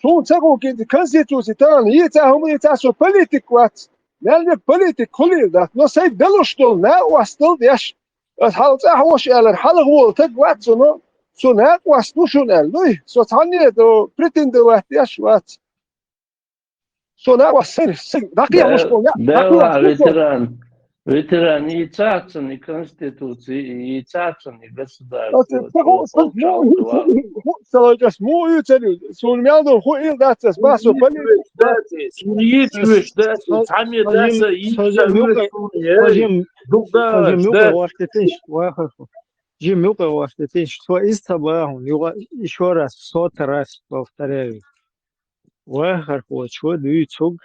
سون سخو كي كونستيتوسي تان يتاهم يتاسو بوليتيك وات مال بوليتيك كل ده نو سي دلوشتول نا واستل ديش الحال تاعوش ال حال هو تقوات سو سونات واسنوشون الوي سو تاني دو بريتند واتياش وات سونات واسر دقيقة مش بقول Да, ветеран и царственной конституции, и царственной государства. Салочас мою целью, сон мялду хуил даться спасу поли. Суниечвеш, да, сами даться и что из того, еще раз, в сотый раз повторяю. Вахарху, что дюйцуг,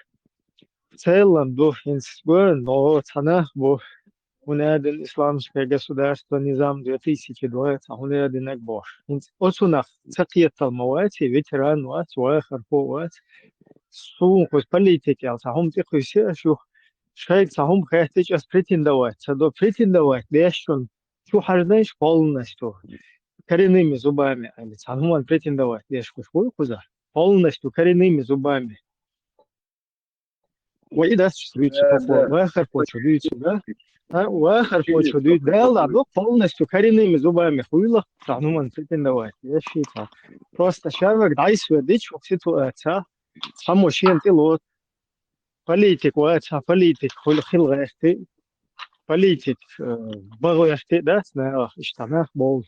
в целом, до финского, но цена, бо у один исламское государство, низам 2020, а у один акбош. Отсюда, цакиет талмавати, ветеран ват, вахарху ват, сумку политики, а сахум тихуся, что шайк сахум хайтич ас претендовать, садо претендовать, лещун, что хаждаешь полностью, коренными зубами, а ведь сахум претендовать, лещун, куза. Полностью коренными зубами. Ой, да, вахар почудуется, да? Вахар почудуется, да, ладно, полностью коренными зубами. Хуйло, сануман претендовать. Я считаю. Просто шавак, дай свой дичь, ситуация. Самошин тилот. Политик, ваца, политик, хилгашти. Политик, багояшти, да, знаю, иштамах бол.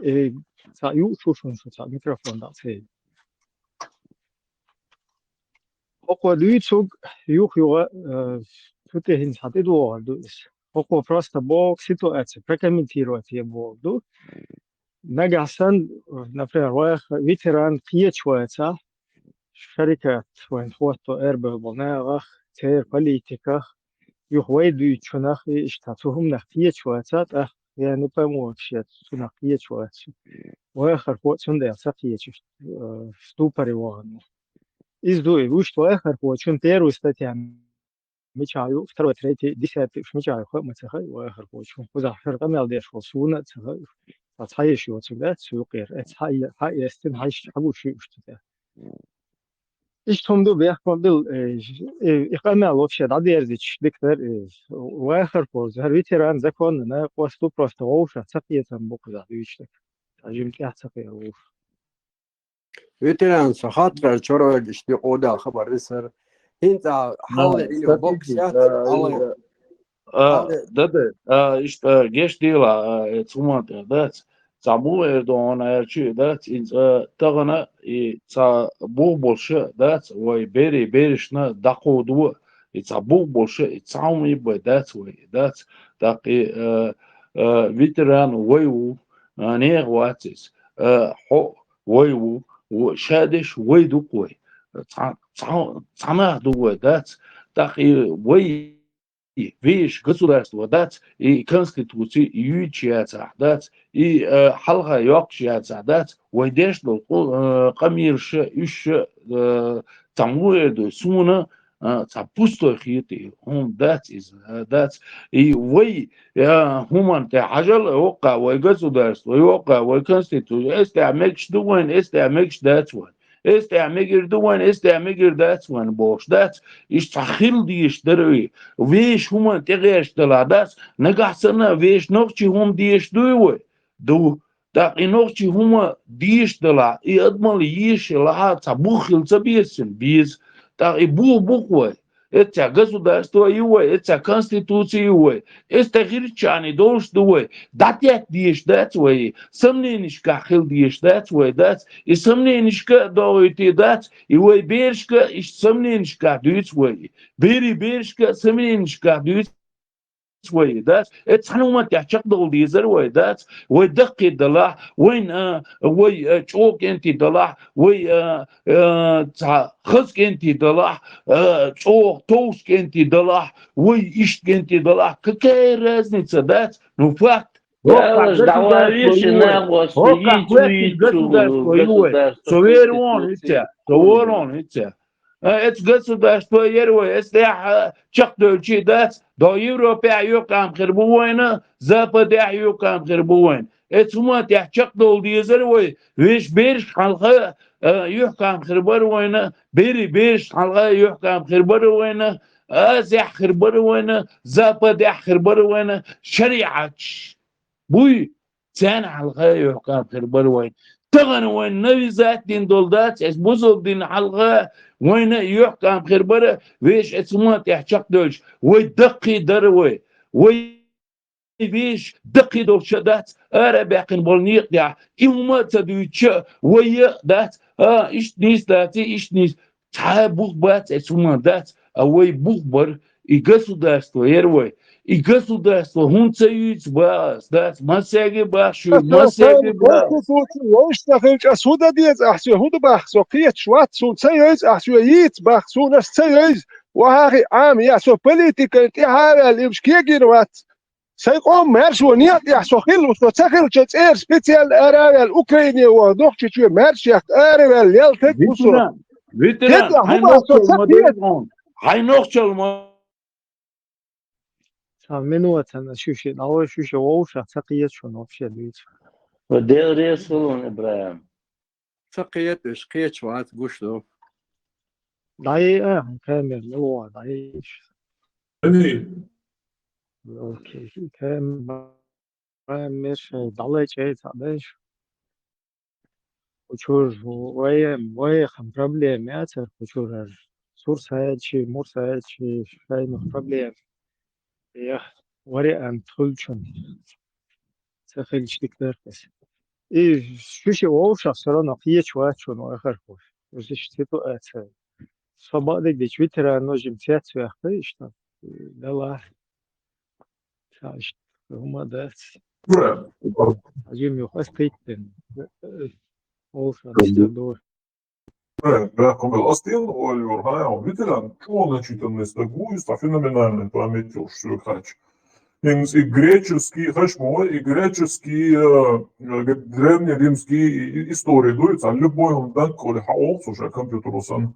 И саю, шушун, микрофон, да, сей. Oko duitsug juhjuga tutehin sati duoldus. Oko prosta bog ситуация прокомментировать я буду. Нагасан, например, ветеран пьечвается, шарикат, военфото эрбе болнагах, тер политиках, юхвей дуичунах и штатухум нах пьечвается, Я не пойму вообще, сунак ечу. Уэхар почун да сакьечу в ступоре вогну. Издуй, уж уэхар почун первую статья мечаю, второй, третий, 10 мечаю, мы цехай уэхар почун. Куда феркамел деш суна цехай. Ацхаешь его всегда цукер. Ацхай эстен хайш хабуши уштя. Ich tom du weg von Bill. Ich kann mir вообще да дерзить, диктор. Уэхар поз. Veteran закон, на посту просто уша, цапьетам бог за вичтек. Ажим тяцапе уш. Veteran خاطر شرور اشتي قودا خبر رسر انت حاول انه بوكسات Dede, işte geç değil çumat da Samu Erdoğan erçi da tağına ça bu bolşa da vay berişna dakodu ça bu bolşa çaumi bu da vay da veteran vayu ne vatis ho vayu şadeş vaydu koy çana du da vay видишь, государство, дать, и конституции, и ючиятся, дать, и халха йокчиятся, дать, войдешь, камирше, еще тому это сумна, пустой хиты, он дать, и вы, хуман, те ажал, ока, вы государство, ока, вы конституция, если амекш дуэн, если амекш дать, este amigir duan, este amigir that's one bosh. That's is tahil dish derui. Vesh human tegesh deladas. Nagasana vesh nochi hum dish duwe. Do that inochi huma dish dela. I admal yish la tabuchil tabisin. Biz that ibu bukwe. Это государство его, это конституция его, это гречане должны дать диешь дать свои, сомненишка хил диешь дать свои дать, и сомненишка дойти дать, и вой бережка и сомненишка дуть свои, бережка сомненишка дуть свои, да, это санумат я чак дол дизер вой, да, вой дакки дала, вой чок энти дала, вой хызк энти дала, чок тоуск энти дала, вой ишт энти дала. Какая разница, да? Ну факт. Государство это государство ервой, это чакточи дать, до Европы юкам хербуйна, Запад юкам хербуйн. Это мат я чактол дизервой, веш берш халха юкам хербуйна, берш халха юкам хербуйна, Азия хербуйна, Запад хербуйна, шариач. Буй цен халха юкам хербуйна. تغن وين نبي ذات دين دولدات اس بوزل دين حلقة وين يحكم خربرة ويش اسمات يحشق دوش ويدقي دروي ويش دقي دوشدات أربعين بالنيق يا إما تدويش ويا دات إيش نيس داتي إيش نيس تعبوك بات اسمات دات أوي بوخبر يقصداستو يروي и государство, он цаюет вас, да, масяги бахшу, масяги бахшу. Отсюда дец, ахсю, худу бахсу, киет шват, сун цаюет, ахсю, яиц бахсу, нас цаюет, вахари ам, я со политика, ти хавя, лимш кегирват. Сайком мершу, нет, я со хилу, со цахил, чец специал аравел, Украине, wadох, чечу, мершях, аравел, ялтек, усу. Ветеран, хайнохчал, минут она шуши, на ой шуши оуша, цакиет шон вообще дуть. ودير ريسلون إبراهيم. سقيت قيت شوات قشلو. داي كامل لو داي. اوكي كامل مش ضليت شيء تعبش. وشور وي خم проблем ياتر وشور سور ساعد شي مور ساعد شي فاين проблем. يا وريان تخلشون تخلش دكتور بس إيه شو شيء واوش أصلا نقية شوات شون وآخر خوش وزش تيتو أتسال صباح ديك فيترا نجم تيات سويخته إشتا لا تعيش هما دات عجيم يخص تيتن واوش أستدور Välkommen Sten och Jorhan, veteran, 14 nästa god, fenomenalment på Ametjos, И греческие, хашмо, и греческие, древнеримские истории дуются, любой он дан, коли хаос уже компьютерусан.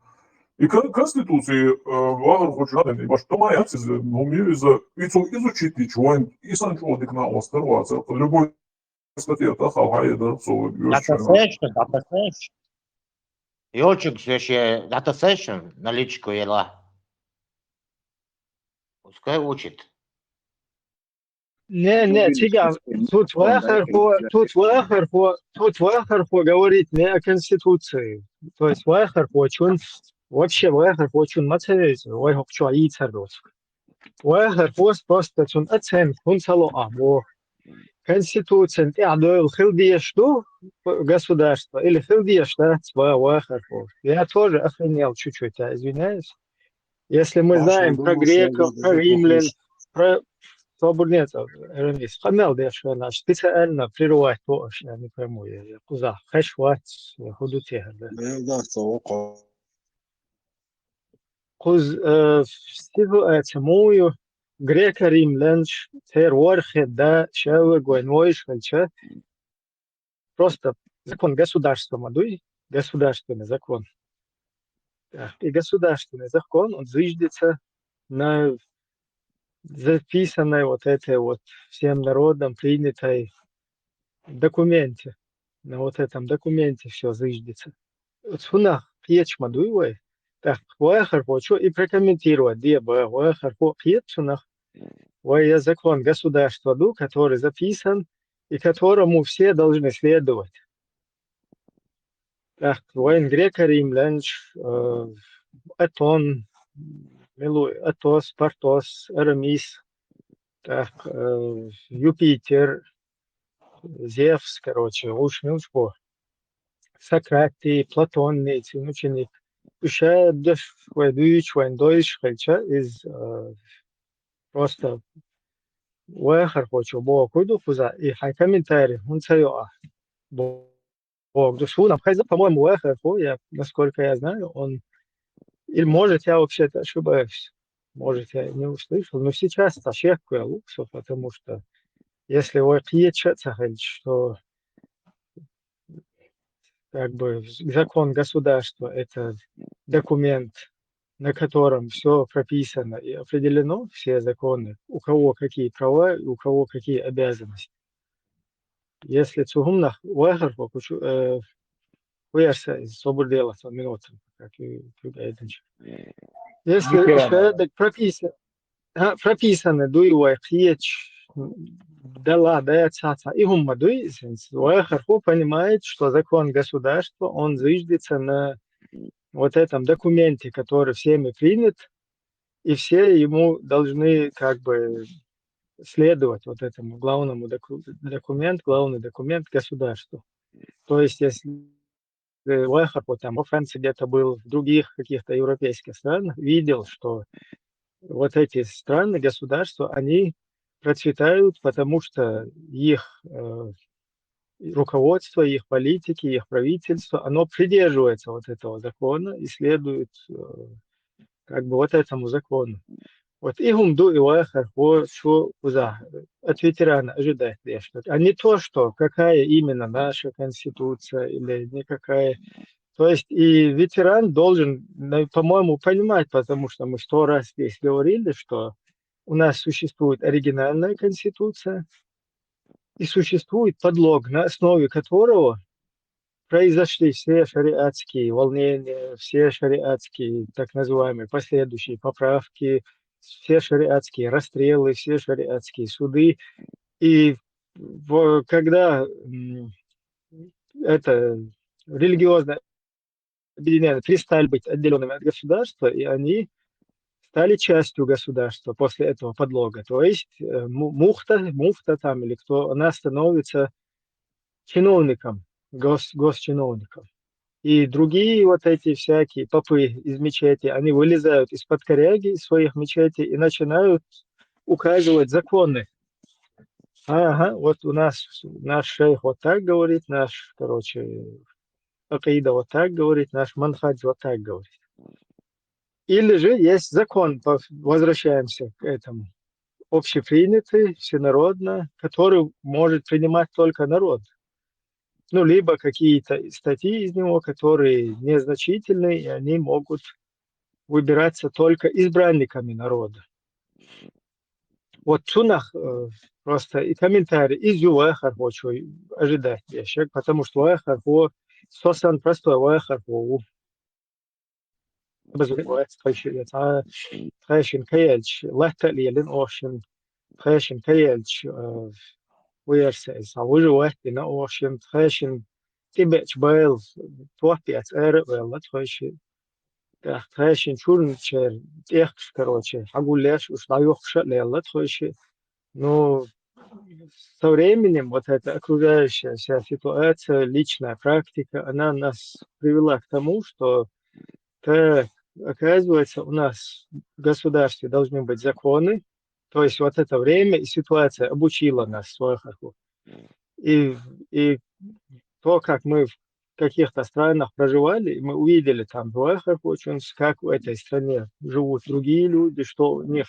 И конституции вагар хочет надо, ибо что моя цизы, но мне изучить ничего, и сам человек на островаться, любой статья, та хавая, да, совы, Data session. Jočuk ще data session наличку ела. Пускай учит. Не, Тига, тут Вахархо говорит не о Конституции. То есть Вахархо, вообще Вахархо, мацевец, Вахархо, Ицардоск. Вахархо просто оценка, сало або Конституция, я хилдиеш государство или хилдиеш, да, Вахархо. Я тоже охренел чуть-чуть, извиняюсь. Если мы знаем про греков, про римлян, про свободнецов, Ремис, хамел дешево наш, специально прерывать то, что я не пойму, я куда, хэшват, худу тегр, да. Куз, ситуация мою, грека, римлян, терворхе, да, шевы, гойнвойш, хальча, просто закон государства, мадуй, государственный закон. И государственный закон, он зыждется на записанной вот этой вот всем народам принятой документе. На вот этом документе все зыждется. Вот сунах пьеч мадуевой, так, вахар хочу и прокомментировать, где бы вахар пьеч сунах, вая закон государства, который записан и которому все должны следовать. Так, воин грека, римлянш, Атон, Милуй, Атос, Партос, Арамис, так, Юпитер, Зевс, короче, уж милчко, Сократий, Платон, эти ученик. Еще деш вайдуич, вайндойш, хальча из просто вахар хочу, бо куду куза, и хай комментарий, он цайоа. Бог, душу нам хайза, по-моему, вахар, я, насколько я знаю, он или может, я вообще-то ошибаюсь, может, я не услышал, но сейчас это щекаю луксу, потому что если вы пьечется, что как бы закон государства – это документ, на котором все прописано и определено, все законы, у кого какие права и у кого какие обязанности. Если цугумнах вахар, хуярся из свободела, то минуту, как и если человек прописано, дуевой хьеч, дала, да, цаца, и гумма дуизенс, вахарху понимает, что закон государства, он зыждется на вот этом документе, который всеми принят, и все ему должны как бы следовать вот этому главный документ государства. То есть, если Вахар там во Франции где-то был, в других каких-то европейских странах, видел, что вот эти страны, государства, они процветают, потому что их руководство, их политики, их правительство, оно придерживается вот этого закона и следует как бы вот этому закону. Вот и гумду и вахар, что от ветерана ожидать, а не то, что какая именно наша конституция или никакая. То есть и ветеран должен, по-моему, понимать, потому что мы 100 раз здесь говорили, что у нас существует оригинальная конституция и существует подлог, на основе которого произошли все шариатские волнения, все шариатские так называемые последующие поправки, все шариатские расстрелы, все шариатские суды. И когда это религиозное объединение перестали быть отделенными от государства, и они стали частью государства после этого подлога. То есть муфта там или кто, она становится чиновником, госчиновником. И другие вот эти всякие попы из мечети, они вылезают из-под коряги из своих мечетей и начинают указывать законы. Ага, вот у нас наш шейх вот так говорит, наш, короче, акида вот так говорит, наш манхадж вот так говорит. Или же есть закон, возвращаемся к этому. общепринятый, всенародно, который может принимать только народ. Ну, либо какие-то статьи из него, которые незначительные, и они могут выбираться только избранниками народа. Вот Цунах просто и комментарий из Юэхар хочу ожидать вещи, потому что Уэхар по сосан простой Уэхар по Трэшин Каэльч, Лэттэ Лелин Ошин, Трэшин Каэльч, Уэрсэс, а выживать на Ошин, Трэшин Тибеч Бэл, Туапец Эрвэлла, Трэшин, Трэшин Чурнчер, Эхш, короче, Агуляш, Ушлаёхша Лелла, Трэшин. Но со временем вот эта окружающая вся ситуация, личная практика, она нас привела к тому, что оказывается, у нас в государстве должны быть законы, то есть вот это время и ситуация обучила нас в Уэхарху. И то, как мы в каких-то странах проживали, мы увидели там в Уэхарху, как в этой стране живут другие люди, что у них,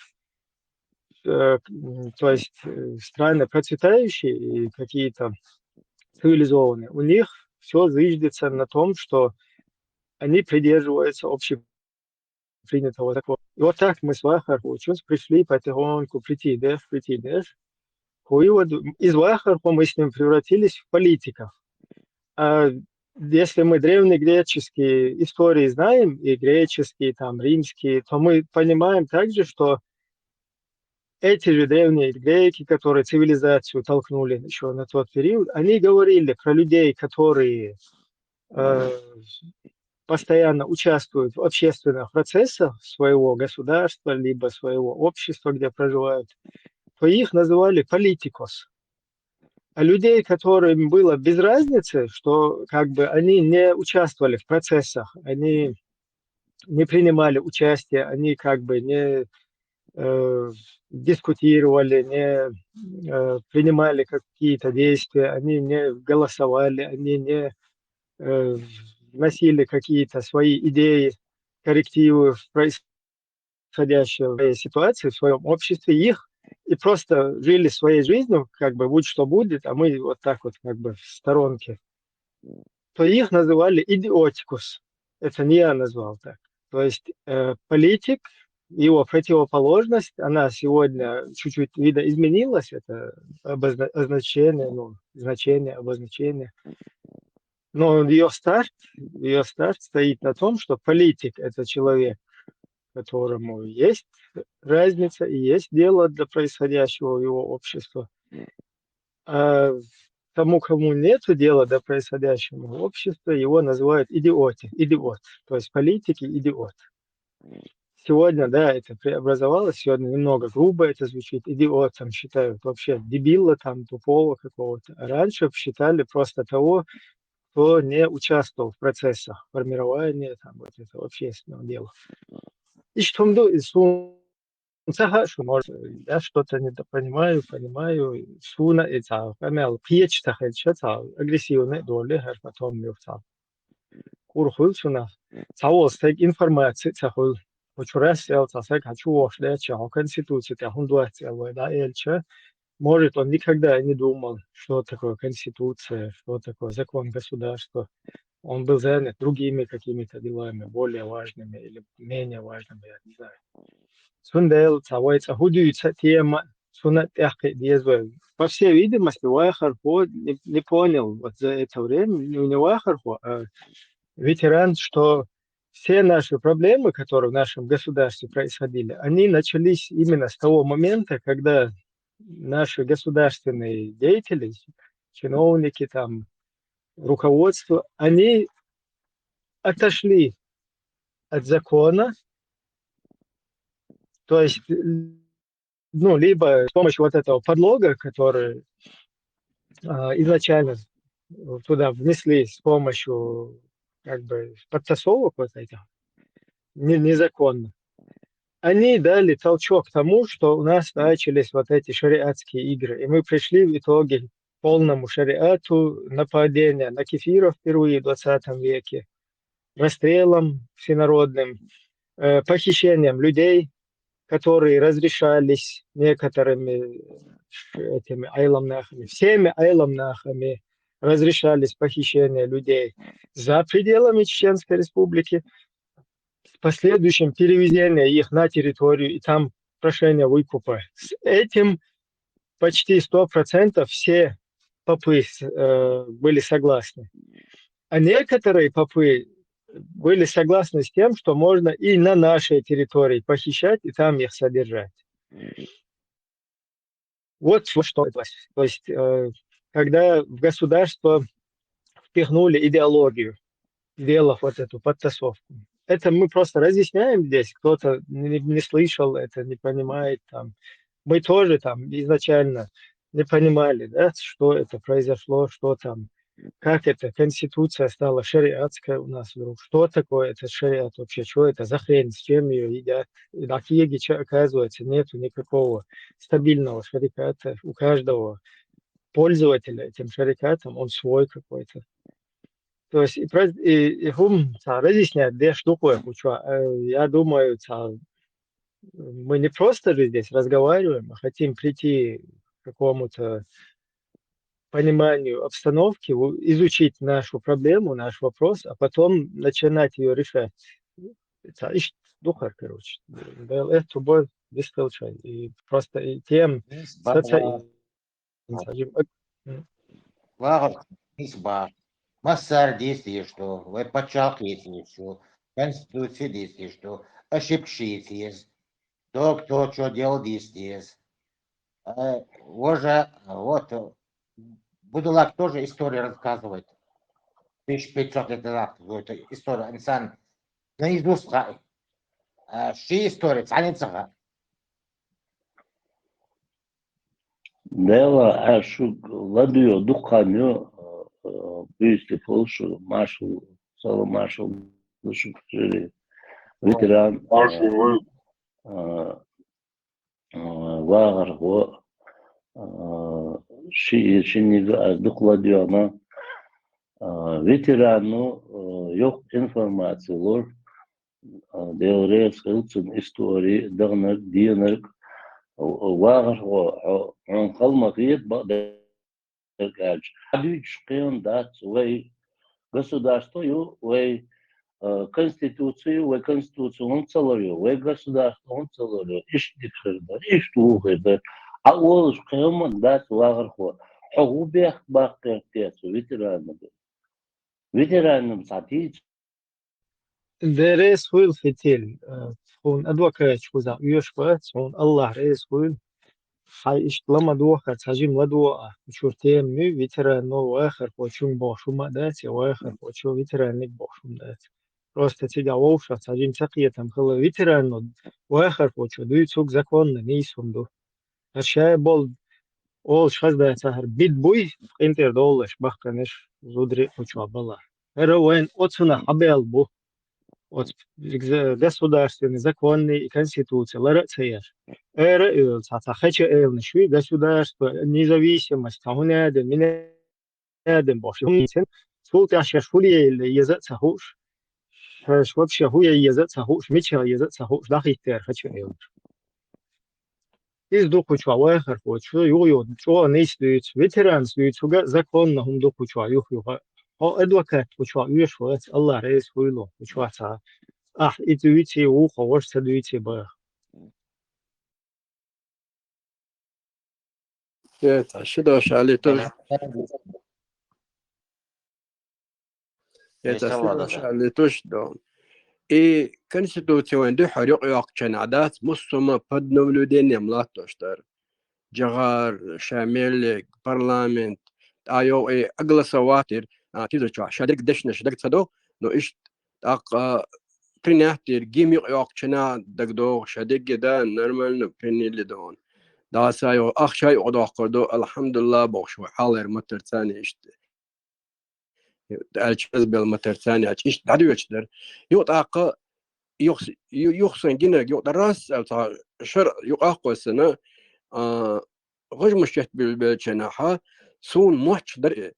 то есть страны процветающие и какие-то цивилизованные, у них все зыждется на том, что они придерживаются общепринятого закона. И вот так мы с Уэхарху пришли потихоньку, прийти, По выводу, из Уэхарху мы с ним превратились в политиков. А если мы древнегреческие истории знаем, и греческие, там, римские, то мы понимаем также, что эти же древние греки, которые цивилизацию толкнули еще на тот период, они говорили про людей, которые постоянно участвуют в общественных процессах своего государства, либо своего общества, где проживают, то их называли политикос. А людей, которым было без разницы, что как бы они не участвовали в процессах, они не принимали участие, они как бы не дискутировали, не принимали какие-то действия, они не голосовали, они не вносили какие-то свои идеи, коррективы в происходящую ситуацию в своем обществе, их и просто жили своей жизнью, как бы будь что будет, а мы вот так вот как бы в сторонке, то их называли идиотикус. Это не я назвал так. То есть политик, его противоположность, она сегодня чуть-чуть видоизменилась, это обозначение, значение, обозначение. Но ее старт стоит на том, что политик – это человек, которому есть разница и есть дело для происходящего в его обществе. А тому, кому нет дела до происходящего в обществе, его называют идиот. То есть политики – идиот. Сегодня, да, это преобразовалось, сегодня немного грубо это звучит, идиотом считают вообще дебила, там, тупого какого-то. А раньше считали просто того, кто не участвовал в процессах формирования там, вот этого общественного дела. И что я что-то недопонимаю, суна и агрессивные доли, потом Курхульсуна, цаостек информации, цахул, учурасел, цасек, хочу ошле, чао, конституция, да, эльча. Может, он никогда не думал, что такое конституция, что такое закон государства. Он был занят другими какими-то делами, более важными или менее важными, я не знаю. Сундел, цавайца, худуется тема, сунатяхка, диезвэ. По всей видимости, Уэхарху не понял вот за это время, не Уэхарху, а ветеран, что все наши проблемы, которые в нашем государстве происходили, они начались именно с того момента, когда наши государственные деятели, чиновники, там, руководство, они отошли от закона, то есть, либо с помощью вот этого подлога, который изначально туда внесли с помощью как бы подтасовок вот этих, незаконно, они дали толчок к тому, что у нас начались вот эти шариатские игры. И мы пришли в итоге к полному шариату, нападения на кефиров впервые в 20 веке, расстрелом всенародным, похищением людей которые разрешались некоторыми этими айламнахами, всеми айламнахами разрешались похищения людей за пределами Чеченской Республики, с последующим перевезение их на территорию и там прошение выкупа. С этим почти 100% все попы были согласны. А некоторые попы были согласны с тем, что можно и на нашей территории похищать и там их содержать. Вот что это. То есть, когда в государство впихнули идеологию, сделав вот эту подтасовку. Это мы просто разъясняем здесь, кто-то не слышал это, не понимает. Там. Мы тоже там изначально не понимали, да, что это произошло, что там, как эта конституция стала шариатской у нас вдруг, что такое это шариат вообще, что это за хрень, с чем ее едят. И на книге, оказывается, нету никакого стабильного шариата. У каждого пользователя этим шарикатом он свой какой-то. То есть разъяснять, где что такое. Я думаю, мы не просто же здесь разговариваем, а хотим прийти к какому-то пониманию обстановки, изучить нашу проблему, наш вопрос, а потом начинать ее решать. Это духар, короче. Это бой бестолчай. И просто тем Массар действие, что вы подчеркиваете, что Конституция действие, что ошибки есть, кто что делал действие. Уже вот Будулак тоже историю рассказывает. 1500 лет назад какую-то историю. Инсан наизусть ши история, цаница. Дела ашук ладуё духанё бюсти фолшу маршал сало маршал душук ветеран вагар го шинига духладиона ветерану yok информации лор делре сылцын истории дагнар диенер вагар го он халмакиет бада Гальч. Адвичкин дат вей государство, вей конституцию, вей конституцию он целую, вей государство он целую. Иш дикшерда, иш тугеда. А ол шкем дат лагерхо. Агубех бахтертец ветеранам. Ветеранам сатить. Дерес хуил фитил. Он адвокат шуза юшпат, он Аллах рес хуил. حيش لما دوخة تهاجم لدوقة شورتين مي فيتران نو واخر بوشون بوشو ما داتي واخر بوشو فيتران نيك بوشو داتي просто تيجا ووشة تهاجم تقية تمخلة فيتران نو واخر بوشو دوي تسوق زكون نيسون دو هالشاي بول أول شخص ده سهر بيت بوي انتر دولش بخكنش زودري بوشو بالله هرو وين أتسونا حبيل بو от государственный, законный конституция, ларацияш. ЭР, хочу элнишви, государство, независимость, тауняден, миняден, боши. Султ ашаш хулия или язык сахуш. Вообще хуя язык сахуш, меча язык сахуш, дахитер, хочу элниш. Из духу чуа, эхар, хочу, юю, чуа, нейстует, ветеран стует, законно, хум духу чуа, юхю, адвокат, учва, юшва, Аллах рейс хуйло, учва та. Ах, идуите ухо, ваш садуите ба. Это что шали тоже. Это что шали тоже да. И конституция عنده حريق يقشن عادات مصمم подновлюден ملاتوشتر. جغار شامل парламент آيو إيه أغلى سواتر تيجي شو شادك دشنا شادك صدو نو إيش أق بريناتير جيمي يقشنا دكدو شادك جدا نورمال نبريني لدون دا سايو أخ شاي أضاع كردو الحمد لله بوشوا حالر متر ثاني إيش الجزء بالمتر ثاني إيش دعدو يشتر يوتاق يخسن جينا يوتراس أو شر يقاقو سنة غج مشيت بالجناحة سون موش در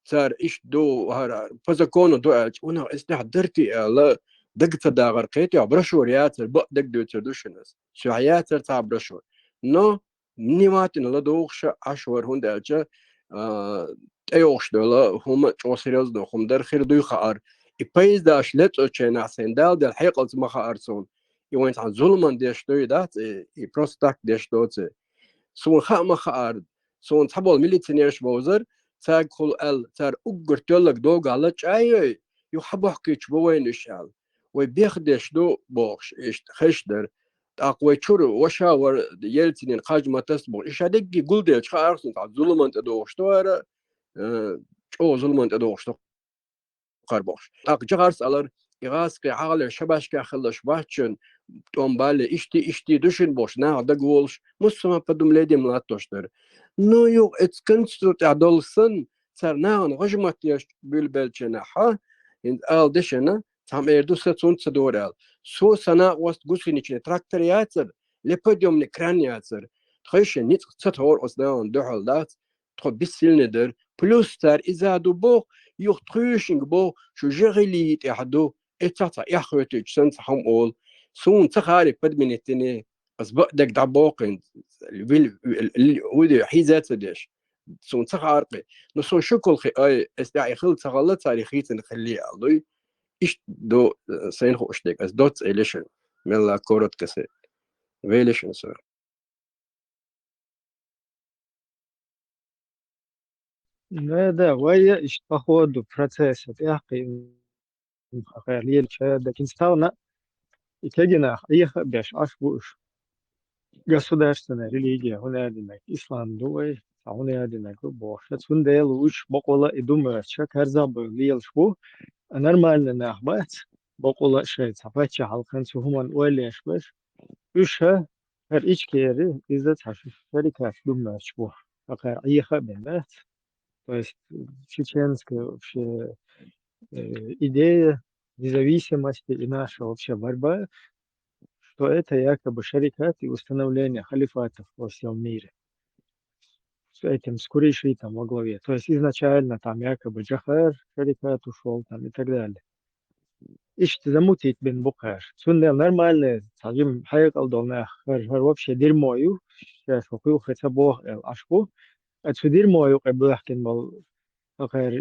صار إيش دو هذا فزكونو دو أنا استحضرتي على دقت داغر قيت يا برشور ياتر بق دق دوتر دوشنس شو ياتر تاع برشور نو نيماتن لا دوخش اشور هونداجا ايوش دولا هم توسيرز دو هم در خير دو خار يبيز داش لت اوتشنا سندال دل حقل ما خارسون يوين عن ظلمان ديش دو دات يبروستاك ديش دوت سون خا خار سون تحبول ميليتينيرش بوزر تاج خل ال تار اوغرتلك دوغ على اي يحبوا حكيش بوين الشال وبيخدش دو بوخش ايش خشدر اقوى شرو وشاور يلتنين قاجمة تسبق ايش هدقي قول ديش خارسون تاع ظلمان تدوغش توارا او ظلمان تدوغش قربوش اق جغارس alır İğaskı ağalı şabaşka xılış bahçın tombali işti düşün boş na da golş muslima padumledim lattoşlar no yok etskınstut adolsun sarnaın hojmat yaş bülbelçena ha in al dişena tam erdu satun sadoral so sana wast gusin içine traktör yatır lepodium ne kran yatır txeşe nit sator osdan duhaldat txo bisilnedir plus tar izadu bo yok txeşing bo şu jerilit yahdu اتسع ياخوتي سنت هم اول سون تخاري بد من التني اسبق دك دبوقن ودي حيزات ديش سون تخارقي نسون شكل خي اي استعي خل تغلط تاريخيت نخليه الله ايش دو سين خوش ديك اس دوت اليشن من لا كورت كسي ويليشن سر Да, وهي по ходу процесса تحقيق خيالية لكن стало и тегина их беш аж буш государственная религия гунадинак ислам дуй гунадинак бош цундел уж бокола и думаю что карзабы лилшбу нормально нахбат бокола шей цапача халкан сухуман ойлеш беш уша her iç kere izzet hafif şerikat думаю что пока их бенат то есть чеченская вообще идея независимости и наша вообще борьба, что это якобы шарикат и установление халифатов во всем мире. С этим скурейшитом во главе. То есть изначально там якобы Джахар шарикат ушел там и так далее. Ишти замутить бен бухар. Суннел нормальный, сажим хайкал долна вообще дерьмою. Сейчас хукил хотя бог эл ашку. Отсюда дерьмою кабахкин был غير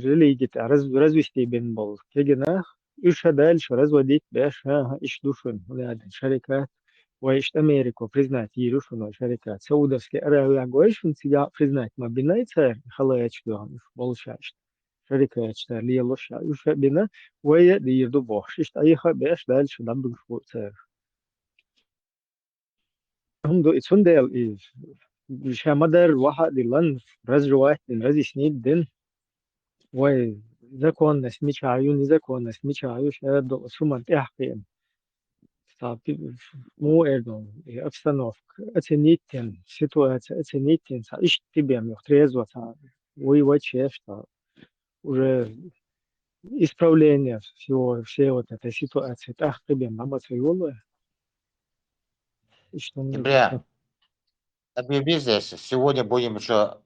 ريليجي развести بين بول كجنا إيش هذا الشيء разводить بيش ها إيش دوشون هذا شركات وإيش أمريكا признать يروشون شركات سعودية أراضي عقويش من سيا признать ما بينايتها خلاص دوهم بولشاش شركات اللي يلوش إيش بينا ويا دي يردو بوش إيش أي خا بيش ده الشيء ده بنشوفه صار هم دو إتسوندل إيش مش مدر واحد لان رزروات رزي سنيد دين وي законность мечаю, незаконность мечаю, что сумма тяхкин. Му эрдон и обстановка, оценить ситуацию, оценить ищ тебе мог трезво воевать что уже исправление всей вот этой ситуации. Так тебе мама своего. И что Бля, объяви здесь. Сегодня будем еще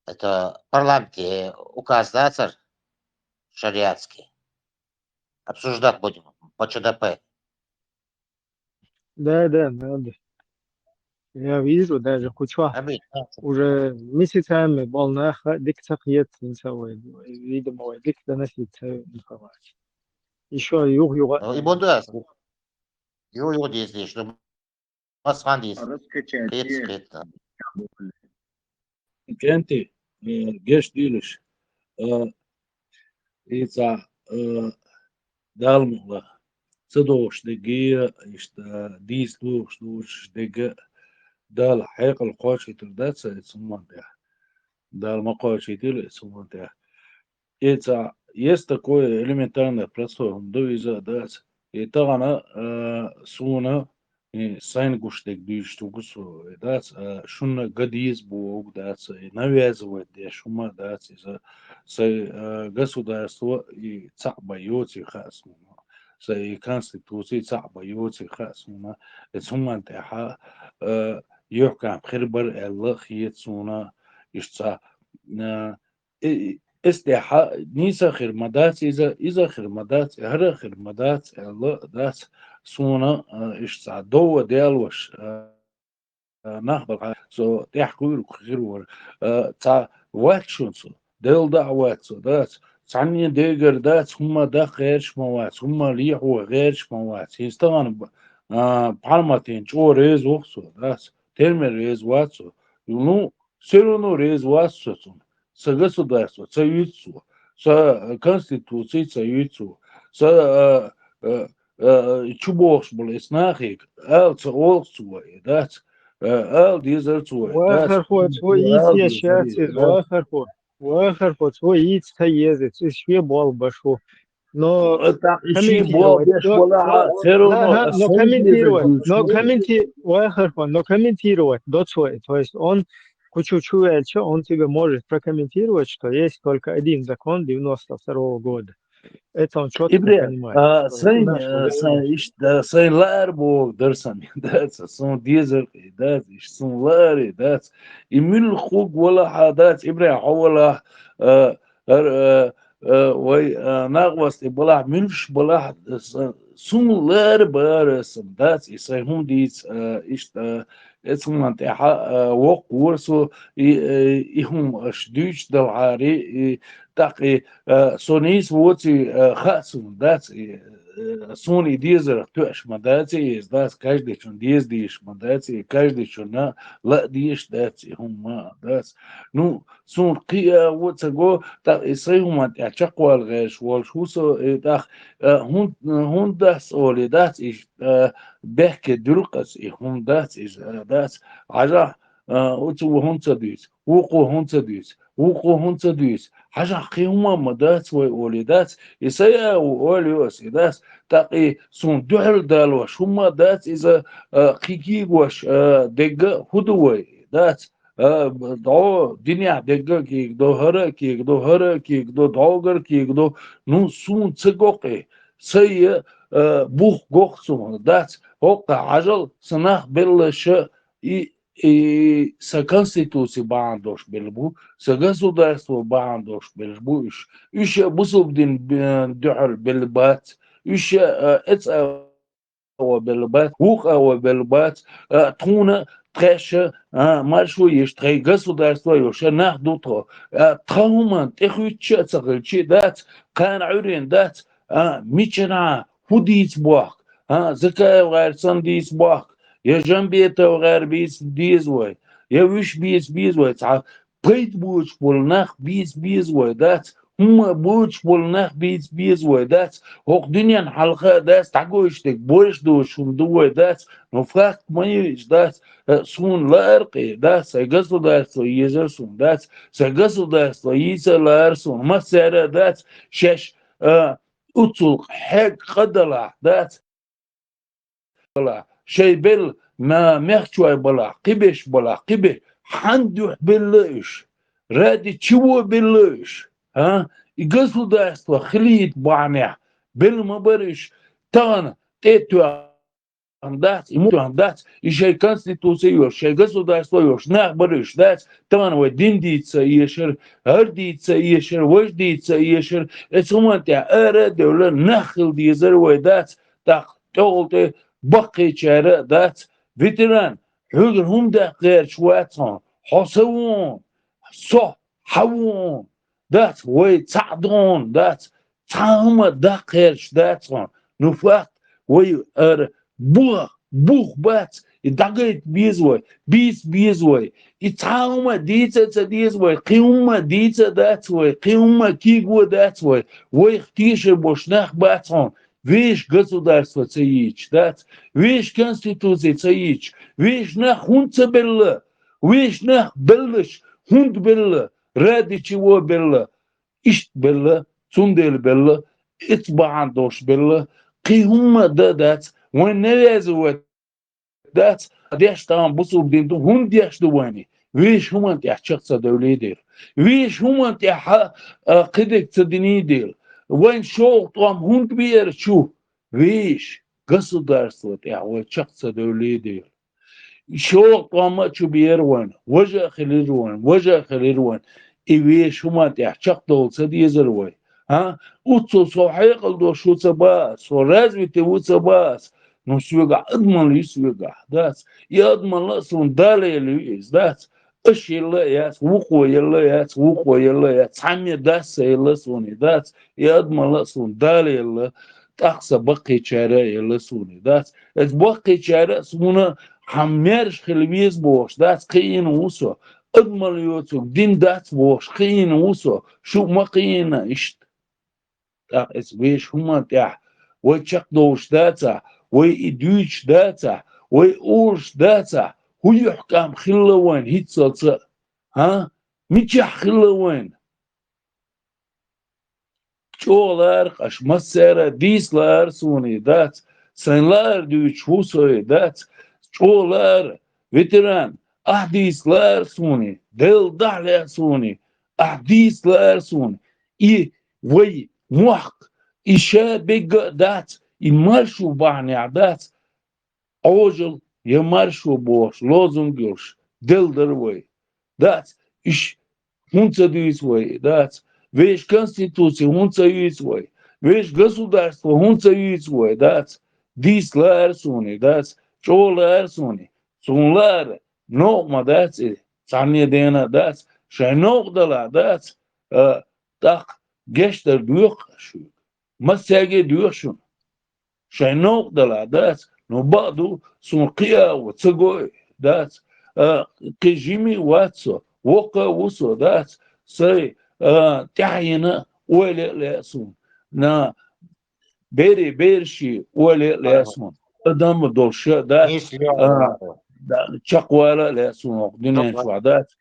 это в парламенте указ, да, царь шариатский. Обсуждать будем по ЧДП. Да, надо. Я вижу даже куча. Уже месяцами волна диктахет инсауэ. Видимо, дик доносит информацию. Еще юг. И буду юг здесь, что Масхан здесь. كانتي جيش ديلش إذا دالمغلا صدوش دقيقة إشتا ديس دوش دقيقة دال حيق القواشي تردات سيتسمان ده دال مقواشي تيل سمان ده إذا есть такое элементарное простое дуиза дать и тогда суна сайн гуштек дүйштугусу дать шуна гадиз бог дать навязывать де шума дать из государство и цабайоти хасмуна и конституции цабайоти хасмуна суман теха يحكم خربر الله خيتسونا إشتا استحا نيسا خرمدات إذا خرمدات هر خرمدات الله دات سونا إشتع دو ديالوش نخبر سو تحكوا خيرور تا واتشونسو دل دعواتسو دات عني ديجر دات هما دا غيرش موات هما ليحو غيرش موات هيستان بالماتين جو ريز وخسو دات ترمي ريز واتسو يونو سيرونو ريز واتسو سغسودارство цаюцу са конституции цаюцу са чубош блес нахик алца олцу дат ал дизерцу واخر خود سويت شاتي واخر خود سويت تيزت شوي بول بشو но комментировать, но комментировать, то есть он Кучу-Чуэльча, он тебе может прокомментировать, что есть только один закон 92 года. Это он четко понимает. Сайн ларбо дерсан, that's сон дизер, that's сон лари, that's имил хуг вала хадат ибра хавала وي ناقوس بلا منش بلا سون لار بارسم دات يسهم ديت إشت اسم منطقة وق ورسو يهم شدوش دلعاري تاقي سونيس ووتي خاصم دات سوني ديزر توش مداتي دات каждый чон диз диш мадати каждый чона لا ديش داتي هم دات نو سون قيا وتسغو تا يسيهم اتشقوا الغيش والشوسو تاخ هون داس اولي دات بحكي دلقس هم دات دات عجا وتو هون تديس وقو هون تديس وقو هون تديس حاجة قيمة مدات وولدات يسيا ووليوس دات تاقي سون دحل دالوش هما دات إذا قيكي وش دقة هدوي دات دو دنيا دقة كيك دو هرا كيك دو هرا كيك دو دوغر كيك دو نو سون تسقوقي سيا بوخ قوخسون دات هوقا عجل سناخ بلش sa Конституции бандош белбу, sa государство бандош белбу, еще бусубдин духр белбат, еще это белбат, уха белбат, туна трэша, маршу есть трей государство, еще нахдутро, трауман, техуча цахальчи дат, кан урин дат, мичена, худиц бах, закая варсан дис бах. يا جنبيته وغير بيس بيزوي يا وش بيس بيزوي تعال بيت بوش بولناخ بيس وي ذات هم بوش بولناخ بيس وي ذات هوق دنيا حلقة ذات تعقوشتك بوش دوش هم دوي ذات نفاق ما يش ذات سون لا أرقي ذات سيقصو ذات سيجر سون ذات سيقصو ذات سيجر لا أرسون ما سير ذات شش أطلق حق قدلا ذات شيء بل ما مخشوي بلا قبش بلا قبه حندوح بالليش رادي تشوى بالليش يقصوا داستوا خليت بعناه بالمبرش تانا تيتو عندات يموتوا عندات يشي كونستيتوسيو شي قصوا داستوا ناخ برش دات تانا ودين ديت سيشر هرديت سيشر وجديت سيشر اسمه تاع ارى دولة نخل ديزر ودات تاق تولت بقي شارع دات فيتران هجر هم ده غير شواتهم حسوون صح حوون دات وي تعدون دات تعهم ده غير داتهم نفاق وي بوخ بات يدقيت بيزوي بيزوي يتعهم ديتا ديزوي قيوم ديتا داتوي قيوم كيغو داتوي وي اختيش بوشناخ باتهم Вещь государства цеич, дат, вещь конституции цеич, вещь на хунца белла, вещь на беллаш, хунт белла, ради чего белла, ишт белла, цундел белла, итбаандош белла, قيهم دات وين نلازوت دات ديش طبعا بصوا بدينتو هم ديش دواني ويش هم انت شخص دولي دير ويش هم انت قدك تدني دير وين شو طعم هون كبير شو ويش государство تاع شخص دولي دير شو طعم شو بير وين وجه خلير وين и вещь умат я чактолца дизервой. А? Уцу сохайкал до шуцаба, со развитый уцабас. Ну свега, адмали свега, дац. И адмала сон далее люис, дац. Ашилла яц, вухойла яц, вухойла яц. Сами дац сейла сони, дац. И адмала сон далее ла. تقصى بقي شارع يلا سوني داس از بقي شارع سونا هميرش خلويز بوش داس قين وسو ادمر يوتو دين داس بوش قين وسو شو ما قين اشت اس ويش هما تاع وي تشق دوش داتا وي ادوش داتا وي اوش داتا هو يحكم خلوين هيتصل ها ميتش خلوين Çoğular kaşmasera disler suni dat senler düç husoy dat çoğular veteran ahdisler suni del dahle suni ahdisler suni i vay muhk işe big dat imarşu bahne dat awjul yamarşu boş lozungurs delder way dat iş hunza düz way dat Вещь Конституции, он союз свой. Вещь государства, он союз свой. Дать дислар суни, дать чолар суни. Сунлар, но мадать, сани дена дать, шайнок дала дать, так гештер дюхшу. Масяге дюхшун. Шайнок дала дать, но баду сункия вот цагой дать. Кежими ватсо, вока усо дать, сей تعينا ولا لاسون نا بيري بيرشي ولا لاسون قدام دولشة ده تشقوالا لاسون دينين شوعدات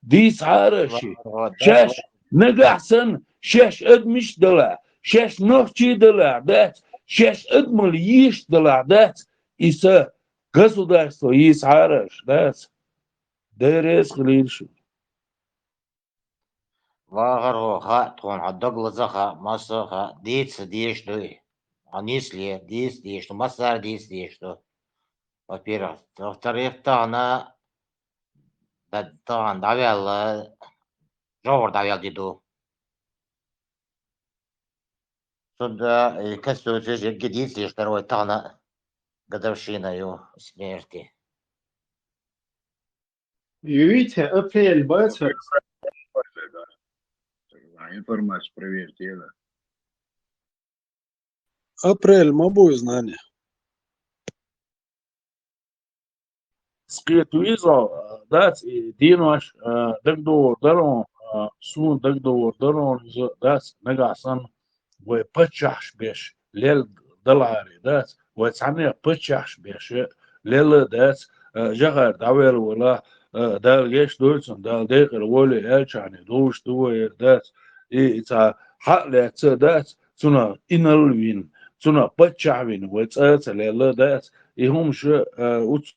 ديس عارشي شاش نقحسن شاش ادمش دلع شاش نوحشي دلع دات شاش ادمل يش دلع دات إسا государство есть عارش دات ديريس خليل شو Вагароха, тон адоглазаха, масаха, диц, диешту, анисле, диц, диешту, масар, диц, диешту. Во-первых. Во-вторых, тана, тан, давял, жовр давял диду. Сюда, Конституция, гедицы, второй, тана, годовщина ее смерти. Видите, апрель, бачите? Информацию проверьте, да. Апрель, мабуть, знання. Скритуизо, дать динваш, дагдор дарон, сун дагдор дарон, дать нагасан, вой пачаш беш, лел далари, дать, вой цане пачаш беш, лел дать, жагар давер вала, дал геш дольцон, дал декер воли элчани, душ дуэ, дать, и ца хатле дать, цуна иналвин, цуна пачавин, вой ца лел дать, и хумш уц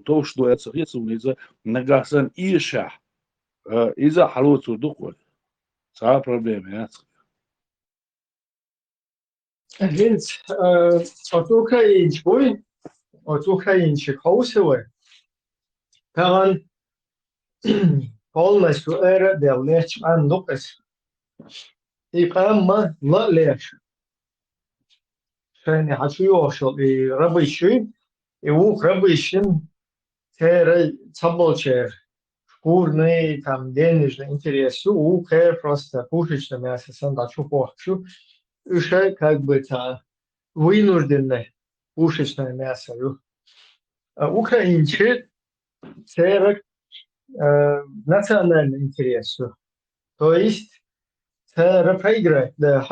то, что это из-за нагасан иша, из-за халуцу духовь. Це проблема. Więc od Ukraińczej, od Ukraińczyk houseły, pełen полностью era del lech an nukes. I kama la lech. Шайне хочу йошел и рабыщи, и ух рабыщин, терей цаблчер, шкурный, там, денежный интерес, ух просто пушечное мясо, сандачу похчу, еще как бы это вынужденное пушечное мясо. Украинцы терек национальный интерес. То есть терек проиграть, да,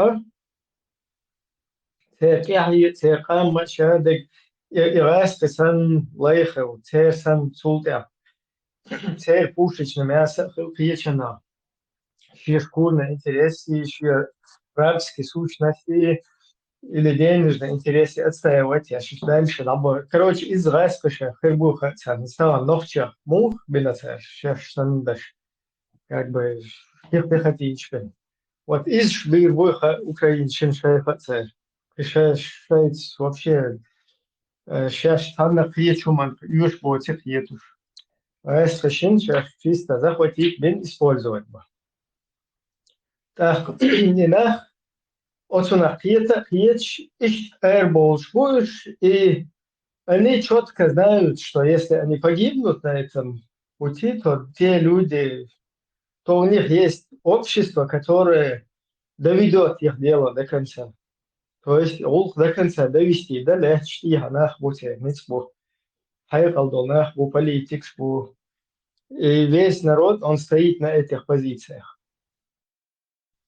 تقام شادك إغاس تسن لايخة وتسن سلطة تسير пушечное мясо خلقيتنا شيء шкурные интересы, شيء рабские сущности или денежные интересы отстаивать, я считаю, дальше. Короче, из распыша хербуха стало ногча мух бинацер, шештандаш, как бы их прихотичка. Вот из шбирбуха украинчин шейхацер. Шейц вообще сейчас там на приечу ман юж боцет едуш. Es хочу чисто захватить, блин, использовать. Так, инах, отсюда хиета, их больше будешь, и они четко знают, что если они погибнут на этом пути, то те люди, то у них есть общество, которое доведет их дело до конца. То есть ол до конца довести, да, лечь, и анах будет, митсбу, хайкалдонах, бу политикс, бу. И весь народ, он стоит на этих позициях.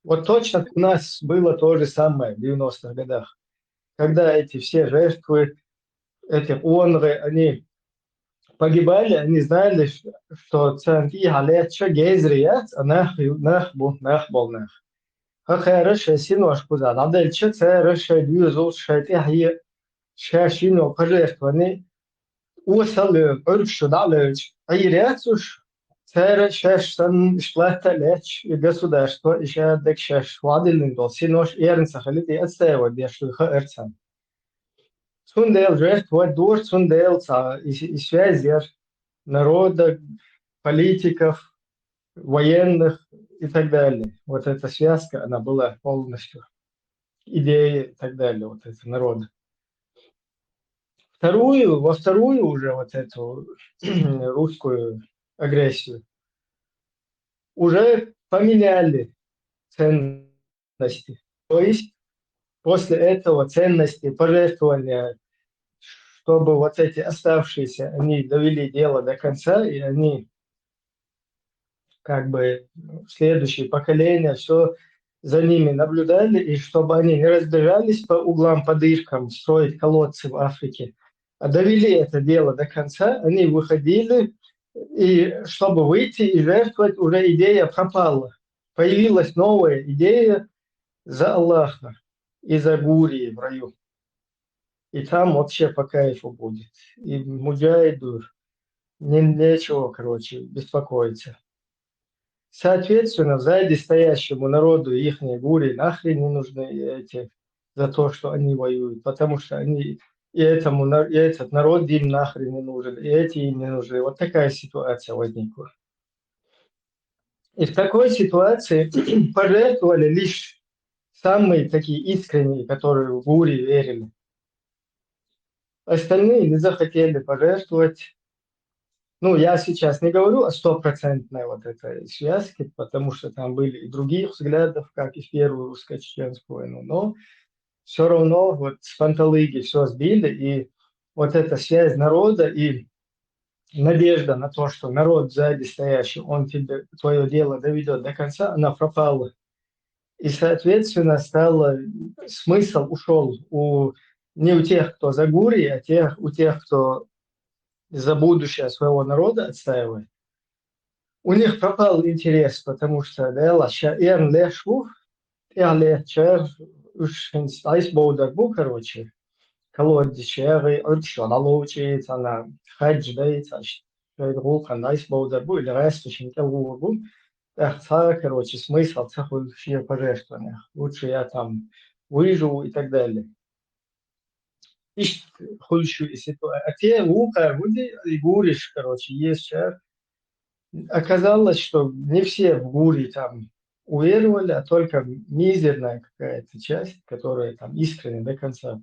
Вот точно у нас было то же самое в 90-х годах, когда эти все жертвы, эти ОНРы, они погибали, они знали, что ценки галеча гейзрият, анах бол. خيرش سينو أشكوزا عدل شت سيرش ديوزو شتى هي شاشينو قررت وني وصل عرف شو دعلش أي رأسوش سيرش شاش سن شلات لاتش يجسو داشتو إشادك شاش وعدل من دول سينوش إيرن سخلتي أستوى ديشتو خيرتسان سونديل جرت ودور سونديل تا إسвязер народа, политиков, военных и так далее. Вот эта связка, она была полностью идеей и так далее, вот это народа. Во вторую уже вот эту русскую агрессию уже поменяли ценности. То есть после этого ценности, пожертвования, чтобы вот эти оставшиеся, они довели дело до конца, и они как бы следующие поколения все за ними наблюдали, и чтобы они не разбежались по углам, по дыркам, строить колодцы в Африке, а довели это дело до конца, они выходили, и чтобы выйти и жертвовать, уже идея пропала. Появилась новая идея за Аллаха и за Гурии в раю. И там вообще по кайфу будет. И муджаиду нечего, короче, беспокоиться. Соответственно, сзади стоящему народу их гури нахрен не нужны эти за то, что они воюют, потому что они и этот народ им нахрен не нужен, и эти им не нужны. Вот такая ситуация возникла. И в такой ситуации пожертвовали лишь самые такие искренние, которые в гури верили. Остальные не захотели пожертвовать. Ну, я сейчас не говорю о стопроцентной вот этой связке, потому что там были и другие взгляды, как и в Первую русско-чеченскую войну, но все равно вот с панталыги все сбили, и вот эта связь народа и надежда на то, что народ сзади стоящий, он тебе твое дело доведет до конца, она пропала. И, соответственно, смысл ушел не у тех, кто за гури, а у тех, кто за будущее своего народа отстаивает. У них пропал интерес, потому что короче, колодичеры, учит, она хадж дает, или растущим короче, смысл в пожертвованиях. Лучше я там выживу и так далее. Худшую ситуацию. А те и гуриш, короче, есть сейчас. Оказалось, что не все в гури там уверовали, а только мизерная какая-то часть, которая там искренне до конца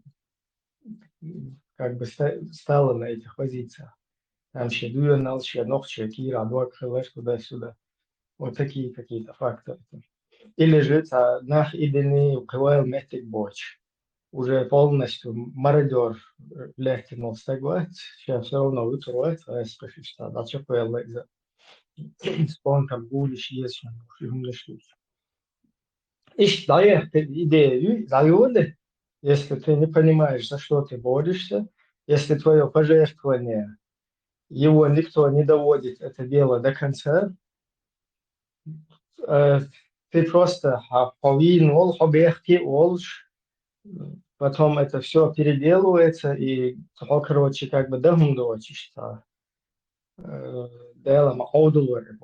как бы стала на этих позициях. Там Шедуя, Нохча, Кира, Дуакхелеш, туда-сюда. Вот такие какие-то факторы. Или же нах идени укрывал метик боч. Уже полностью мародер легкий стагвать, сейчас все равно вытруать, а я скажу, что дальше появляется спонтан будешь есть, Ich daher идею заводы, если ты не понимаешь, за что ты борешься, если твое пожертвование, его никто не доводит это дело до конца, ты просто повинул, объехти, олж, потом это все переделывается, и, короче, как бы догумдочишься. Дело маудулы,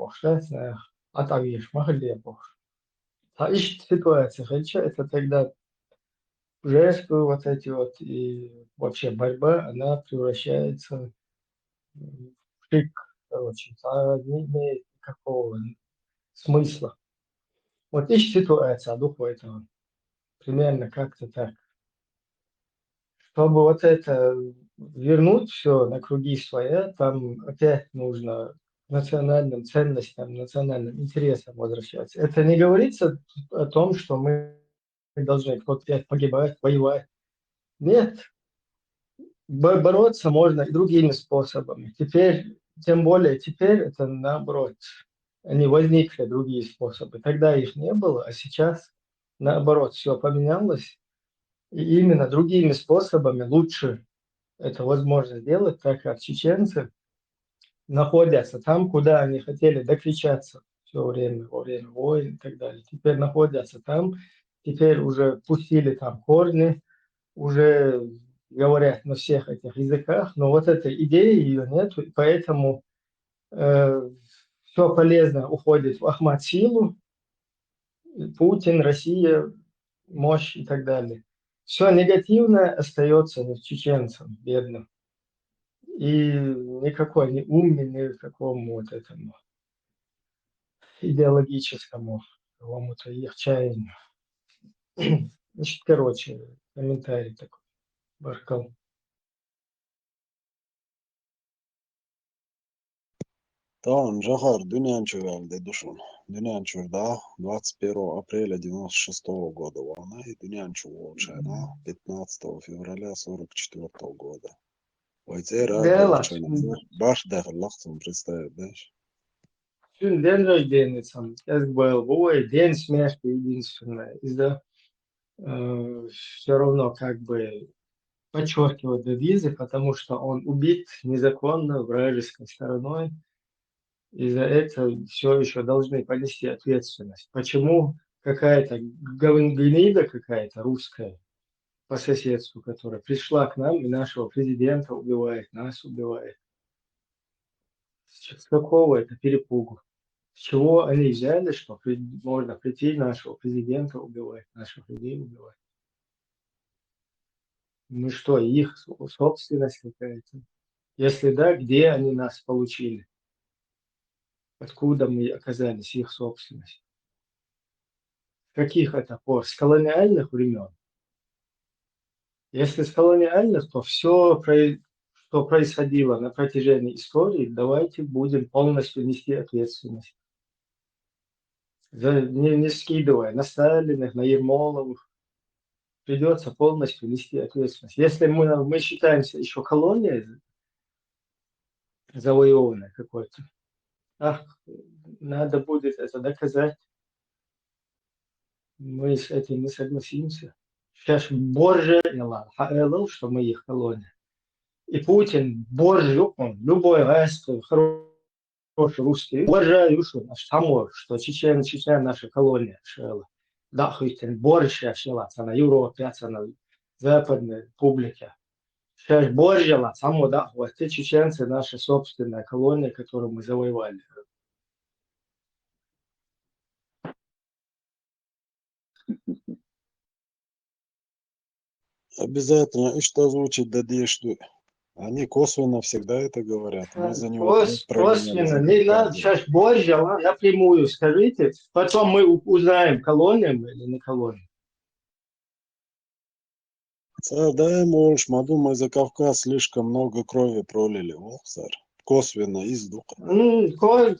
атавиш, махалепох. А ищет ситуация, это тогда жертвы вот эти вот, и вообще борьба, она превращается в шик, короче, не имеет никакого смысла. Вот и ситуация духу этого. Примерно как-то так. Чтобы вот это вернуть все на круги своя, там опять нужно к национальным ценностям, национальным интересам возвращаться. Это не говорится о том, что мы должны кто-то опять погибать, воевать. Нет. Бороться можно и другими способами. Теперь, тем более теперь это наоборот. Они возникли, другие способы. Тогда их не было, а сейчас наоборот все поменялось. И именно другими способами лучше это возможно сделать, так как чеченцы находятся там, куда они хотели докричаться все время, во время войн и так далее. Теперь находятся там, теперь уже пустили там корни, уже говорят на всех этих языках, но вот этой идеи ее нет, и поэтому все полезное уходит в Ахмад-Силу, Путин, Россия, мощь и так далее. Все негативное остается чеченцам, бедным. И никакой ни уме, ни какому вот этому идеологическому какому-то их чаянию. Значит, короче, комментарий такой. Баркал. Tamam Жахар, Дунянчу geldi düşün. Дунянчу'da 21 апреля 96 года война и Дунянчу Волчана 15 февраля 44 года. Войцера Дело, Волчана. Баш дахлахтун, представляешь? день рождения сам, как был, бывает день смерти единственное. Из-за все равно как бы подчеркивать девизы, потому что он убит незаконно вражеской стороной. И за это все еще должны понести ответственность. Почему какая-то гнида какая-то русская по соседству, которая пришла к нам и нашего президента убивает, нас убивает? С какого это перепугу? С чего они взяли, что можно прийти нашего президента убивать, наших людей убивать? Мы что, их собственность какая-то? Если да, где они нас получили? Откуда мы оказались их собственностью? Каких это пор? С колониальных времен? Если с колониальных, то все, что происходило на протяжении истории, давайте будем полностью нести ответственность. Не скидывая на Сталиных, на Ермоловых. Придется полностью нести ответственность. Если мы считаемся еще колонией завоеванной какой-то, надо будет это доказать. Мы с этим не согласимся. Сейчас Боржа что мы их колония. И Путин, Боржу, он любой раз, хороший русский, уважаю, что само, что Чечня наша колония. Да, хоть Боржа, на Европе, на Западной Республике. Сейчас Боржа, само, да, вот эти чеченцы наша собственная колония, которую мы завоевали. Обязательно. И что звучит что они косвенно всегда это говорят. Мы за него Косвенно. Не надо сейчас Боржа, напрямую скажите. Потом мы узнаем, колония мы или не колония. Царь, дай можешь, мы за Кавказ слишком много крови пролили, царь. Косвенно, из духа.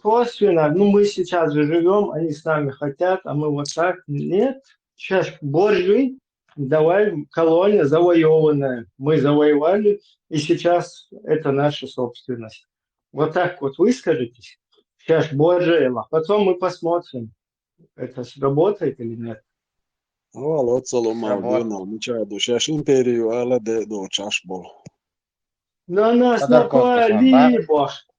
Косвенно. Мы сейчас же живем, они с нами хотят, а мы вот так. Нет. Сейчас Боржи, давай, колония завоеванная. Мы завоевали, и сейчас это наша собственность. Вот так вот выскажитесь. Сейчас Боржи, потом мы посмотрим, это сработает или нет. Вала Соломал, Генал, Мичаду, сейчас империю, але до чашбол. На нас напали,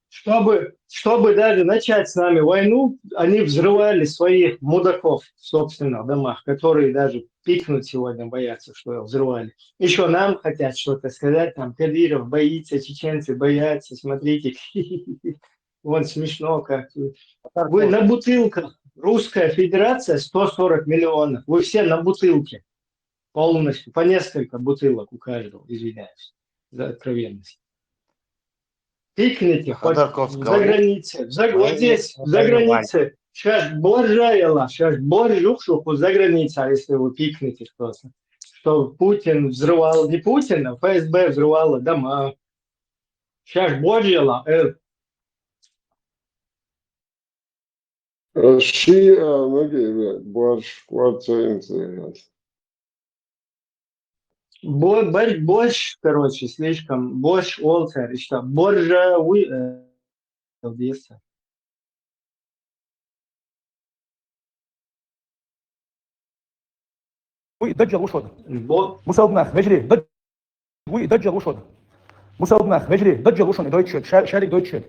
чтобы даже начать с нами войну, они взрывали своих мудаков в собственных домах, которые даже пикнуть сегодня боятся, что взрывали. Еще нам хотят что-то сказать, там, Кадыров боится, чеченцы боятся, смотрите, вон смешно как. Вы на бутылках, Русская Федерация 140 миллионов, вы все на бутылке, полностью, по несколько бутылок у каждого, извиняюсь за откровенность. пикните хоть за Ходорковского. границей. Вот здесь, за границей. Сейчас боржаела, сейчас боржухшуху за границей, если вы пикнете что-то. Что Путин взрывал, не Путин, а ФСБ взрывало дома. Сейчас боржаела. Ши, многие, борщ, квартиры. Борщ, короче, слишком. Борщ, олцер, что боржа, здесь. دجل وشود مساوبناخ مجري دجل وشود مساوبناخ مجري دجل وشون دويتشد شارك دويتشد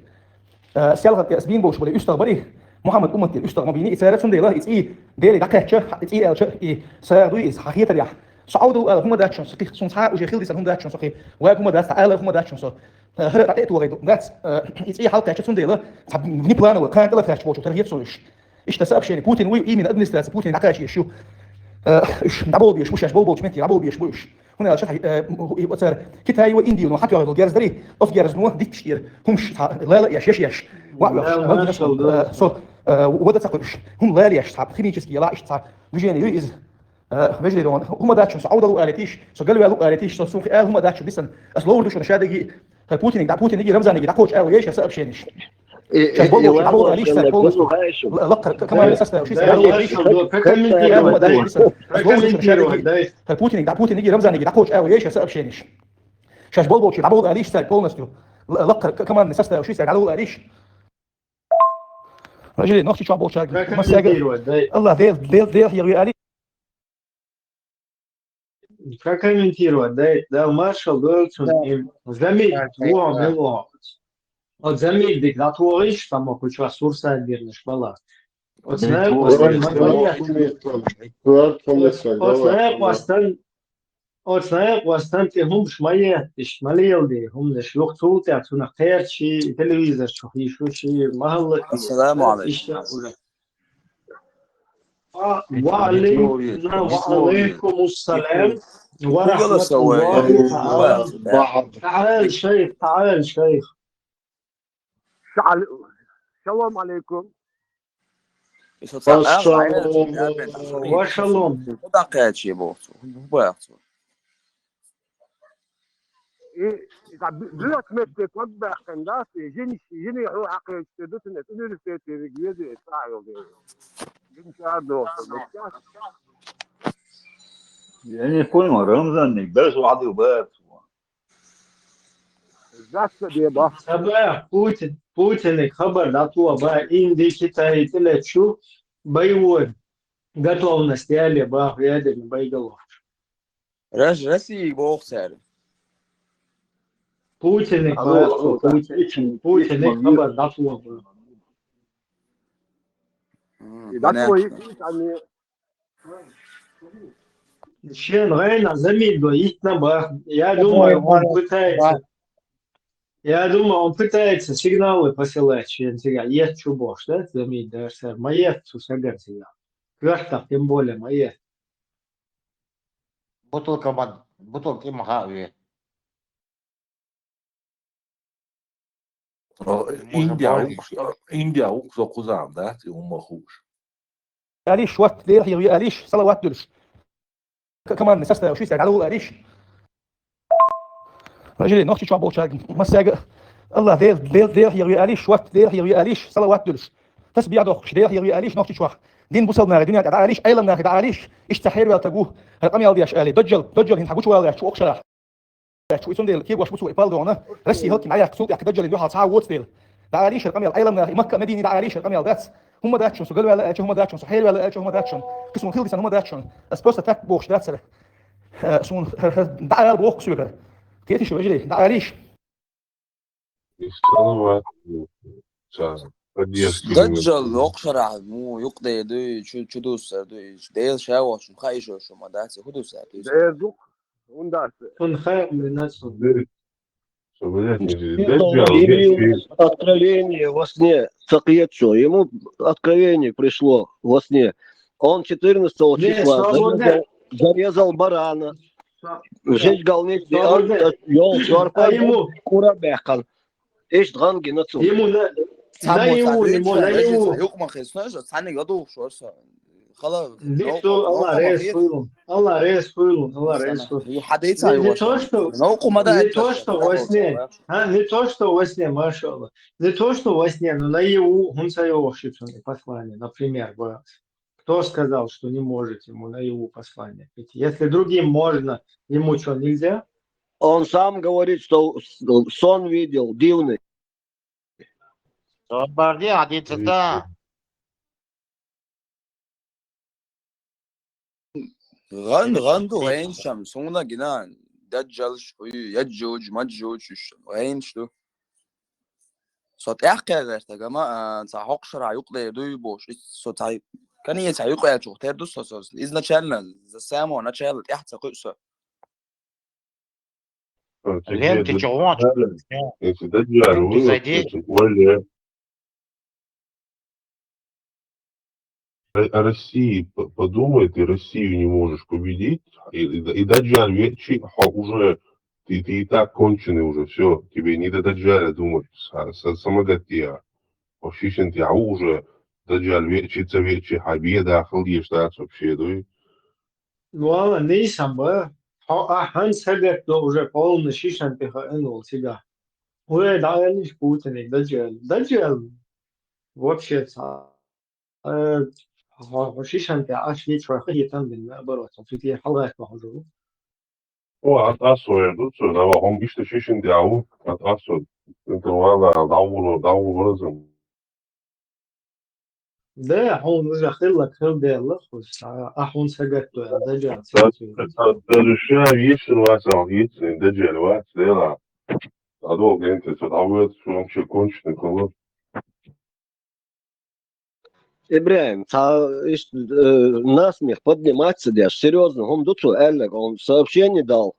سيالغت اسبين بوش بلي استغبري محمد امتي استغمبيني اسارت سنديلا اي ديري دكاتش اي الش اي سادوي اس حقيقه ريح سعودو هم داتشن سقي سنصا وجي خيلدي هم داتشن سقي وهم دات اله هم داتشن سو هر رأيت وغيدو ذات اي حلقه سنديلا ني بلان وكان كلا فاش بوش ترهيب سولش اشتساب شيء بوتين وي من ادمنستراسيون بوتين دكاشي شو دابو بيش مش بول بوش منتي دابو بيش بوش هنا شرح وصار كتاي واندي انه حتى هذا جارز دري اوف جارز نو ديك شير همش لا لا ياش سو ودا تقولش هم لا ياش صعب خيميتسكي لا ايش صعب بيجيني از بيجري دون هم داتش سعودوا قالتيش سو قالوا له قالتيش سو سوق هم داتش بيسن اسلو دوش نشادي بوتين دا بوتين يجي رمزان يجي دا كوتش او ايش سبب شينش كمان Путин يجي رمزان يجي داكوش او ايش سبب شينش شاش بولبوش يلعبوا قاليش سال بولنستو لقر كمان نسست او شيء يلعبوا قاليش رجلي نختي شو بوش الله ديل يا علي Прокомментировать, да, маршал Гольцун, заметь, вот заметь, диктаториш, там хоть ресурсы отдельно шпала. Вот знаешь, постан те хум шмае, шмалелди, хум не шлюх цулте, а цунах терчи, телевизор, шухи, шуши, махалла. Ассаламу алейкум. وعليكم السلام ورحمة الله تعالى. تعال شيخ تعال شيخ. Shalom alaikum. وشالوم. Blöd mit der Konbergen, das ist jene Hochschule, das ist Universität, die ist Я не понял, Рамзан, даже вады убавят. Путин хабар датуа ба инди Китай телечу боевой готовности али ба ядерный боеголов. Россия боксер. Путин хабар датуа ба. Чен Рейна замедлил на бах. Я думаю, он пытается сигналы посылать, чем сега. Есть чубош, да? Замедлил, сэр. Моет сусагар сега. Квартав, тем более моет. Бутылки Махави. Индия уксо кузам, да? Ты умахуш. قاليش وقت ليه هي قاليش صلوات دلش كمان نسست شو يسال على قاليش رجلي نختي شو بوش مساج الله ديل هي قاليش وقت ليه هي قاليش صلوات دلش تسبيح دوخ ديل هي قاليش نختي شو دين بوصلنا الدنيا قاليش ايلا ناخد قاليش اشتحير ولا تجوه القمي يالدي اشالي دجل هن حقوش ولا شو اكشرا شو يسون ديل كيف واش بوسو بالدونا رسي هلكي معايا سوق يا دجل يروح على واتس ديل قاليش القمي ايلا مكه مدينه قاليش القمي ذاتس هم داتشون سو قالوا لا هم داتشون صحيح ولا هم داتشون قسم خيل هم داتشون اسبوس تاك بوخش داتسر سون دعال بوخ سوغر كيتي شو اجري دعاليش دجل وقشرع مو يقضي دو شو دوسر دو ديل شاوش مخايشو شو ما داتس هدوسر ديل ونداس خير من الناس Откровение во сне. Цакиетшо. Ему откровение пришло во сне. Он 14 числа зарезал барана. Жечь галнет. Йол чорпа курабехан. ايش غنجي نتسو Ему наяву, ему наяву. يقمع خيسناش ثاني يدو شو خلاص Дикто, Allah рез хуйлун. Allah рез хуйлун. Allah рез хуйлун. Не то, что... Не то, что во сне. Не то, что во сне, машалла. Не то, что во сне, но наяву он сообщит послание. Например, кто сказал, что не может ему наяву послание? Ведь если другим можно, ему что, нельзя? Он сам говорит, что сон видел, дивный. غندو عين شمس هنا جنان دجال شوي يجوج مجوج عين شو صوت احكي غير يا جماعه صح شرع يقضي دوي بوش صوت هاي كان يتعيق يا جو تردو صوص اذا شالنا سامو انا شالت احسن قصه Лента чего? Если Даджаль выносит, более о России подумает, и Россию не можешь победить, и Даджаль вечи уже, ты и так конченый уже, все, тебе не до Даджаля думать, самогатия. Вообще, ты уже Даджаль вечи, победа, ахалдиш, так вообще, да? Ну, ладно, не сам бы. Хан сагат, но уже полный шишан пиханул себя. Уже дали Путин, Даджал. Вообще, шишан пихаш вечер, ходит там, наоборот, он все-таки халат похожу. Атасо, тут на вагон биште шишин диау, атасо, это вала дау разум. Да, он уже хилак, хил делах, ахун сагат, Даджал. Дальше вечер вас алгитный, Даджаль вас, да, а долго это садовый, что вообще конченый колод. Ибраим, насмех подниматься, да, серьезно, он дуцу элек, он сообщение дал.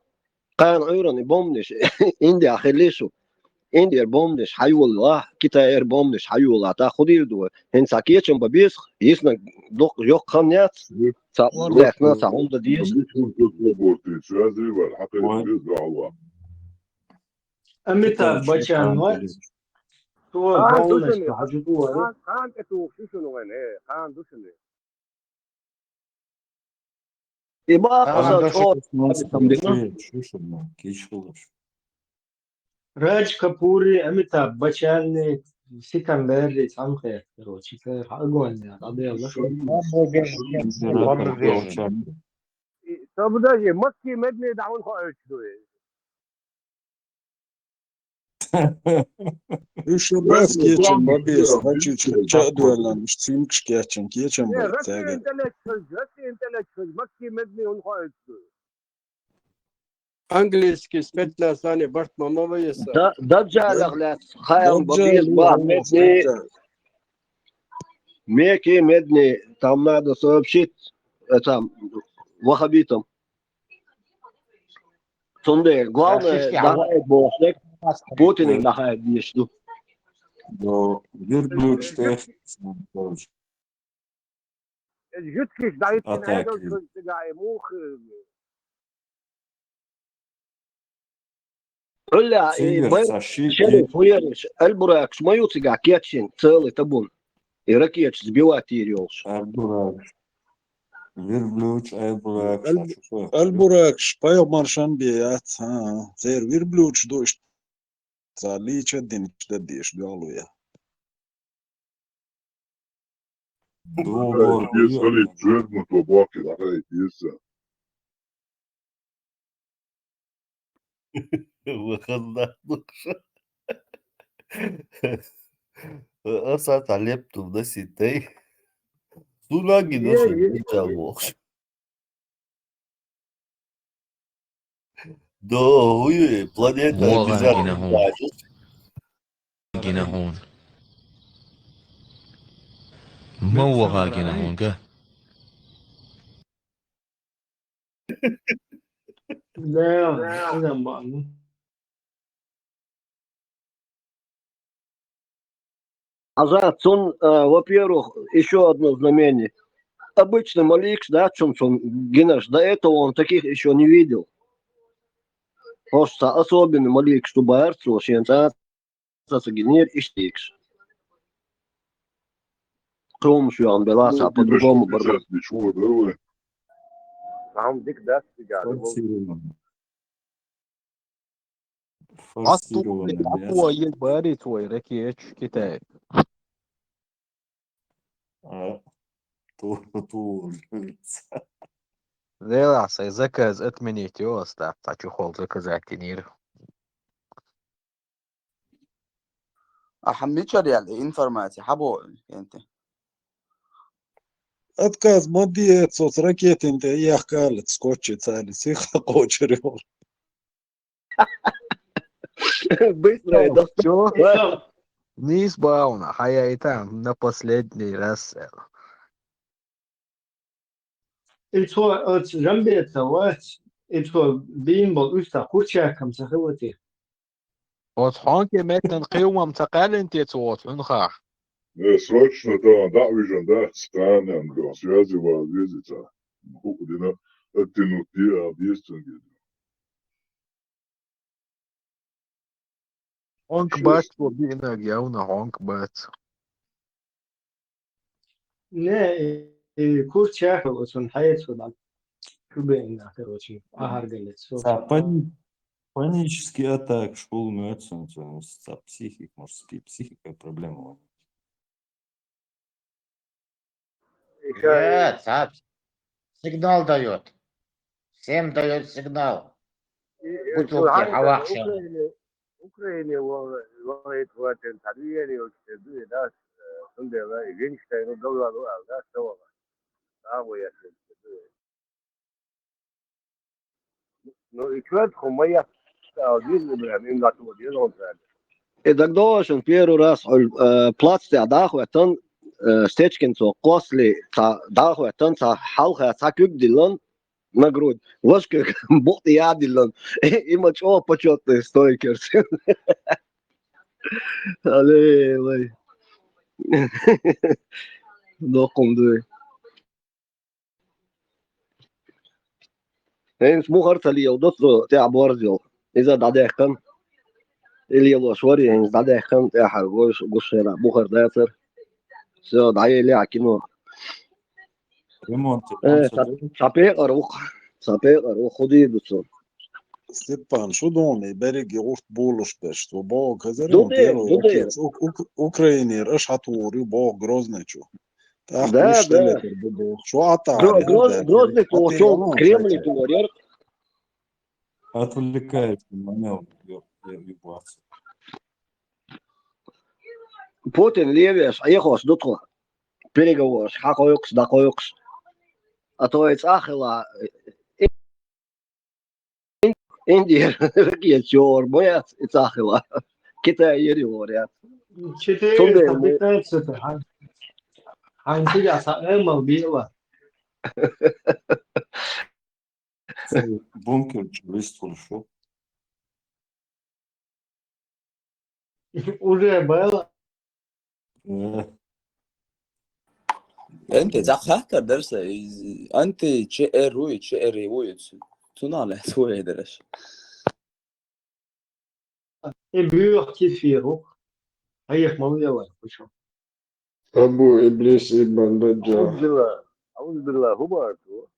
Кан Юран и помнишь, Индия Хелишу, Индия помнишь, Хайула, Китай помнишь, Хайула, та ходил дуэ, ин сакечем бабис, ясно, yok kanят, блядь, нас он да диес. Амитаб Бачан, خان اتوق شنو وين ايه خان دوشني يبقى Радж Капури, Амитаб Бачан, Сикандер, Самхе, короче, огонь, طب ده مكي مدني دعون خالص Еще бас geçen babes, значит, çadularla çimkş geçen bak taga. Английский спетля сани барт мама веса. Даджал глаз, хаям бабис ба медни. Меки медни, там надо сообщить это вахабитам. Сонде, главное, давай бошек. Путин дахает дешду. Но верблюд что Жутких дает Оля, и Эльбурак, смеются, кетчин, целый табун. И ракет сбивать ерёлш. Верблюд, Эльбурак, шпайл маршан бият, зер верблюд дождь. Залича дин деш галуя. Если джерну то баки, да, есть. Выходная душа. Аса талепту да ситей. Сунаги душа дичалмош. Да, хуй, планета обязательно. جينا هون موغا جينا هون كه Да, нормально. Азат, он, во-первых, еще одно знамение. Обычный Маликс, да, Чунцун Гинаш, до этого он таких еще не видел. Просто особенный Маликс, что боярство, جنيه اشتيكس قوم شو عم بلاسع по-другому برضه Там всегда Форсированное عطوة мясо. يباري توي ركيتش كتاب Тур. Lielāsai zakaz atminīt jostā, taču holdzaka zakinīru. أحميتشر يعني إنفورماتي حبو أنت Отказ модиет соц ракетин те яхкалет скотчи цали сиха кочерёл. Быстро и доступно. Чё? Не избавно, а я и там на последний раз. Ich tror, at Rambet og jeg tror, Beanball Usta, Kurchakam, Sahawati. Вот хонки метнен қиумам тақален тецуот унхар. Срочно, да, да, вижен, да, странен, да, связи вас, видите, худина, оттянутые объяснения. Хонк бац бинаг яуна хонк бац. Ne, Kurchakam was on Hayat Sudan. Kubena, короче, Агаргалет. Панический атак, школ мёцен, психик, может, психика проблема. Нет, сигнал дает. Всем дает сигнал. Бутылки, хавахша. Украине говорит в этом карьере, да, Сундела, и Винштейн, да, что там я ну и что моя один блин им готов делать. إذا قدوش первый раз плац تاع داخوتن стечкин то косли та داخوتن та халха та кюгдилон нагруд ложка бот ядилон има чё почётный стойкер. Але лай докумды Eens moeder liel dat te abordio. Is dat dadekan? Liel شواري eens dadekan te hargoos gusera moeder dater. Zo daai li akino. Ремонт. Сапе арух ходи дуцо. Степан, что думай, береги урт булуш пеш, то бог казарем первый ракет. Украинер, аж хатури, бог грозничу. Да. Что атари? Грозный получил Кремль говорят. Отвлекает момент, ебаться. Путин левеш, а ехос дутко. Переговор, хакоюкс, дакоюкс. А то это ахила. Индия, ракет, чёр, боят, это ахила. Китай ери говорят. 415 Антига Эмал Била. Бункер чувствовал, что Уже было. أنت زخها درس أنت شئروي شئروي تنال توي درس Бюр Кефиру. А их мало почему. Абу Иблис и Бандаджа. أعوذ بالله هو بارتو.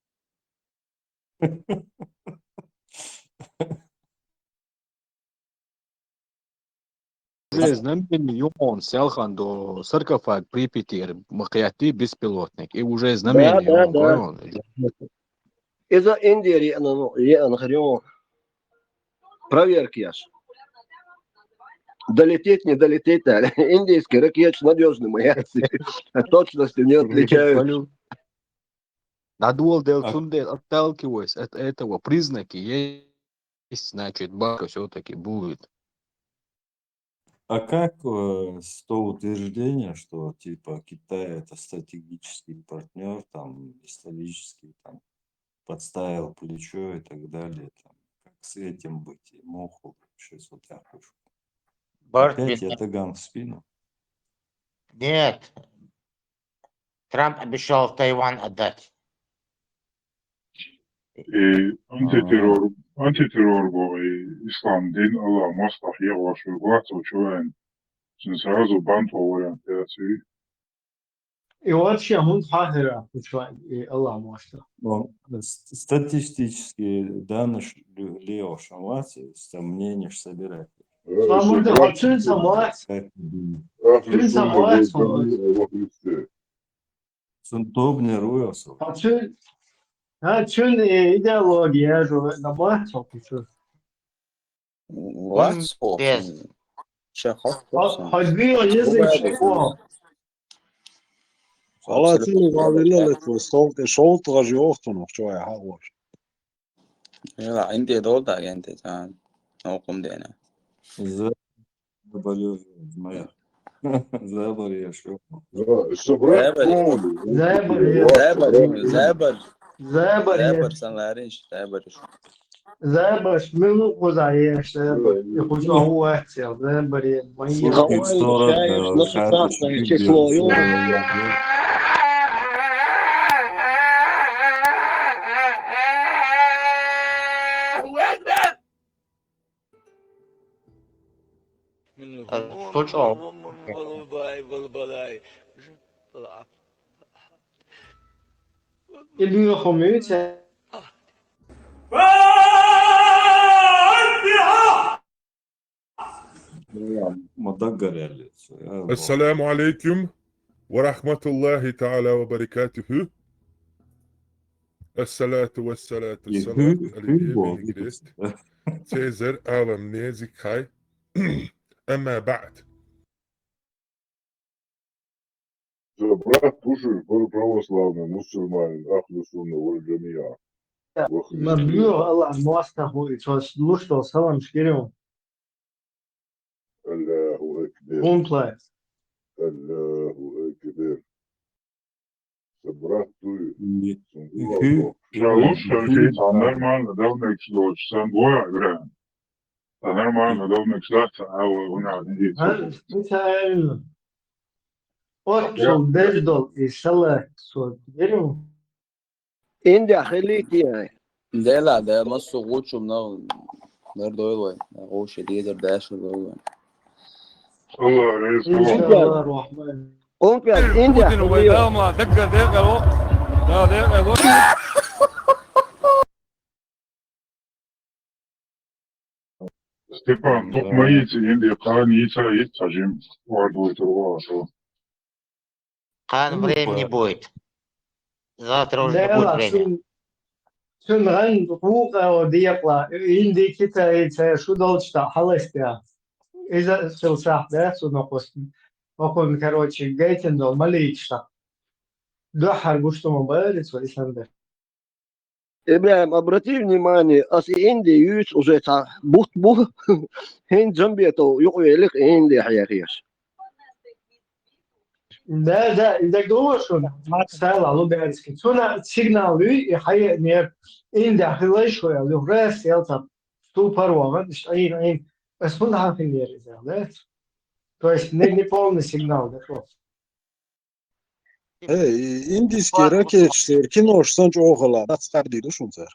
Уже знамени Юмон Селхан до саркофаг Припятир, Махаяти беспилотник. И уже знамени он. إذا إنديا أنا خريون проверки яш. Долететь, не долететь, индийский ракет надежный, моя точностью не отличаются. Надул дел сунде отталкиваясь от этого признаки есть, значит, бака все-таки будет. А как то утверждение, что типа Китай это стратегический партнер, там исторический, там подставил плечо и так далее, там, как с этим быть? Моху сейчас вот я пишу. Опять ятаган в спину. Нет. Трамп обещал Тайвань отдать. антитеррор и ислам дин Allah мастах его шугат учуэн сразу бантовый вариант, я себе. И вообще, он хахера, и Аллах может. Статистические данные Лео Шамати, сомнения собирать. Самурда, очень самость. Очень самость. Сунтобне руялся. Очень идеология, же на мать, Ходил язык, Халатini قابلة شوط غجي أختنا شوية حاول. لا عندي دول ده أنت كان نوقم دينا. Заболел моя. Заболел что? Забор سنلاريش Забор منو قضايا يخش هو أحسن забор ابن خميس السلام عليكم ورحمة الله تعالى وبركاته. الصلاة والصلاة Цезарь Алам Незикхай. أما بعد. Брат Пушер, православный, мусульманин, Ахлю Сунна, Вальджамия. مبلوغ الله موثق ويتوصلوش توصلهم شكرهم الله أكبر. كومبليت الله أكبر. Брат Туй. Нормально, давно эксплуатируешь. Сам двое играем. Нормально, давно эксплуатируешь. А у нас здесь. مثلا أحصل دجدل يسلك صوت يرم إندي أخليتي يعني. ده مصر غوتشو منو نردو وين غوش ديدر داش وين الله رئيس إن شاء الله الرحمن قوم يا إندي أخليتي ما دقة دقة لا دقة Степан, тут моите, Индия, Ханица, есть, сажим. Вардует рва, что. Хан, времени не будет. Завтра уже не будет времени. سنغن فوق وديقلا إندي كتا يتا شو دولشتا حلشتا إذا سلساح ده سنقص وقل كروتشي جايتن دول مليكشتا دوحر гушту мобайлец وإسلام Ибрahim, обрати внимание, если Индия юз уже та бут хин джамбието юқвелик Индия хаяхияш. Да, إذا دوشون ما تسأل على بيرسكي سونا سيجنالي يحيي نير إن داخلي شوية لغراس يلتا سوبر وغن إن بس من هاف نير إذا لا то есть не полный сигнал да Индийский ракетчик кино что-нибудь около отставили душунцер.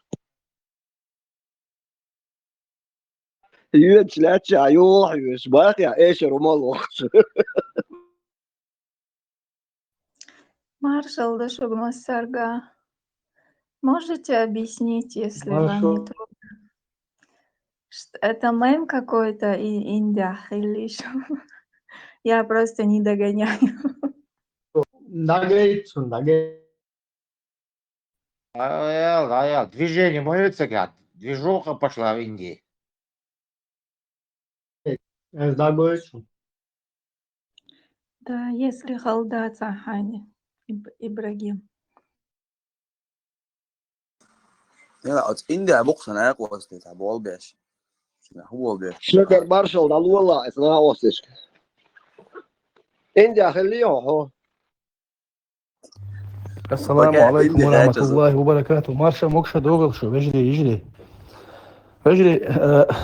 Юэчлячи аюх юэс бахя эшер умалохс. Маршал Дашогмасарга, можете объяснить, если вам не трудно? Это мем какой-то и Индия или что? Я просто не догоняю. Движение мое цыган. Движуха пошла в Индии. Да, если халда Цахани, Ибрагим. لا إنديا بوكسنا أقوى استيتا بول بيش هو بيش شكر مارشال ده والله إثناء وسش. إنديا خليه هو. السلام عليكم ورحمة الله وبركاته. مارشا موكشا دوغل شو يجري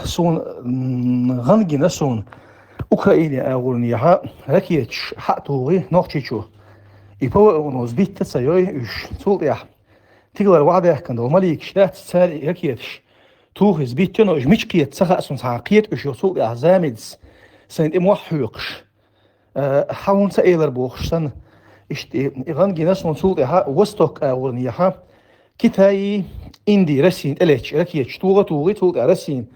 سون غنجي نسون أوكرانيا أغنيها ركيتش حقتوغي نوختشو يبوا ونوزبيت تسايوي إيش سولتيح تقدر وعده كان دو ماليك شات ساري ركيتش توغ زبيت تنو إيش مشكيت سخا سون ساقيت إيش يسولتيح زامدز سند إموحيقش حاون سائلر بوخشتن إغان جناس منصول إها وستوك أورنيها كتاي إندي رسين إليتش ركيتش توغي رسين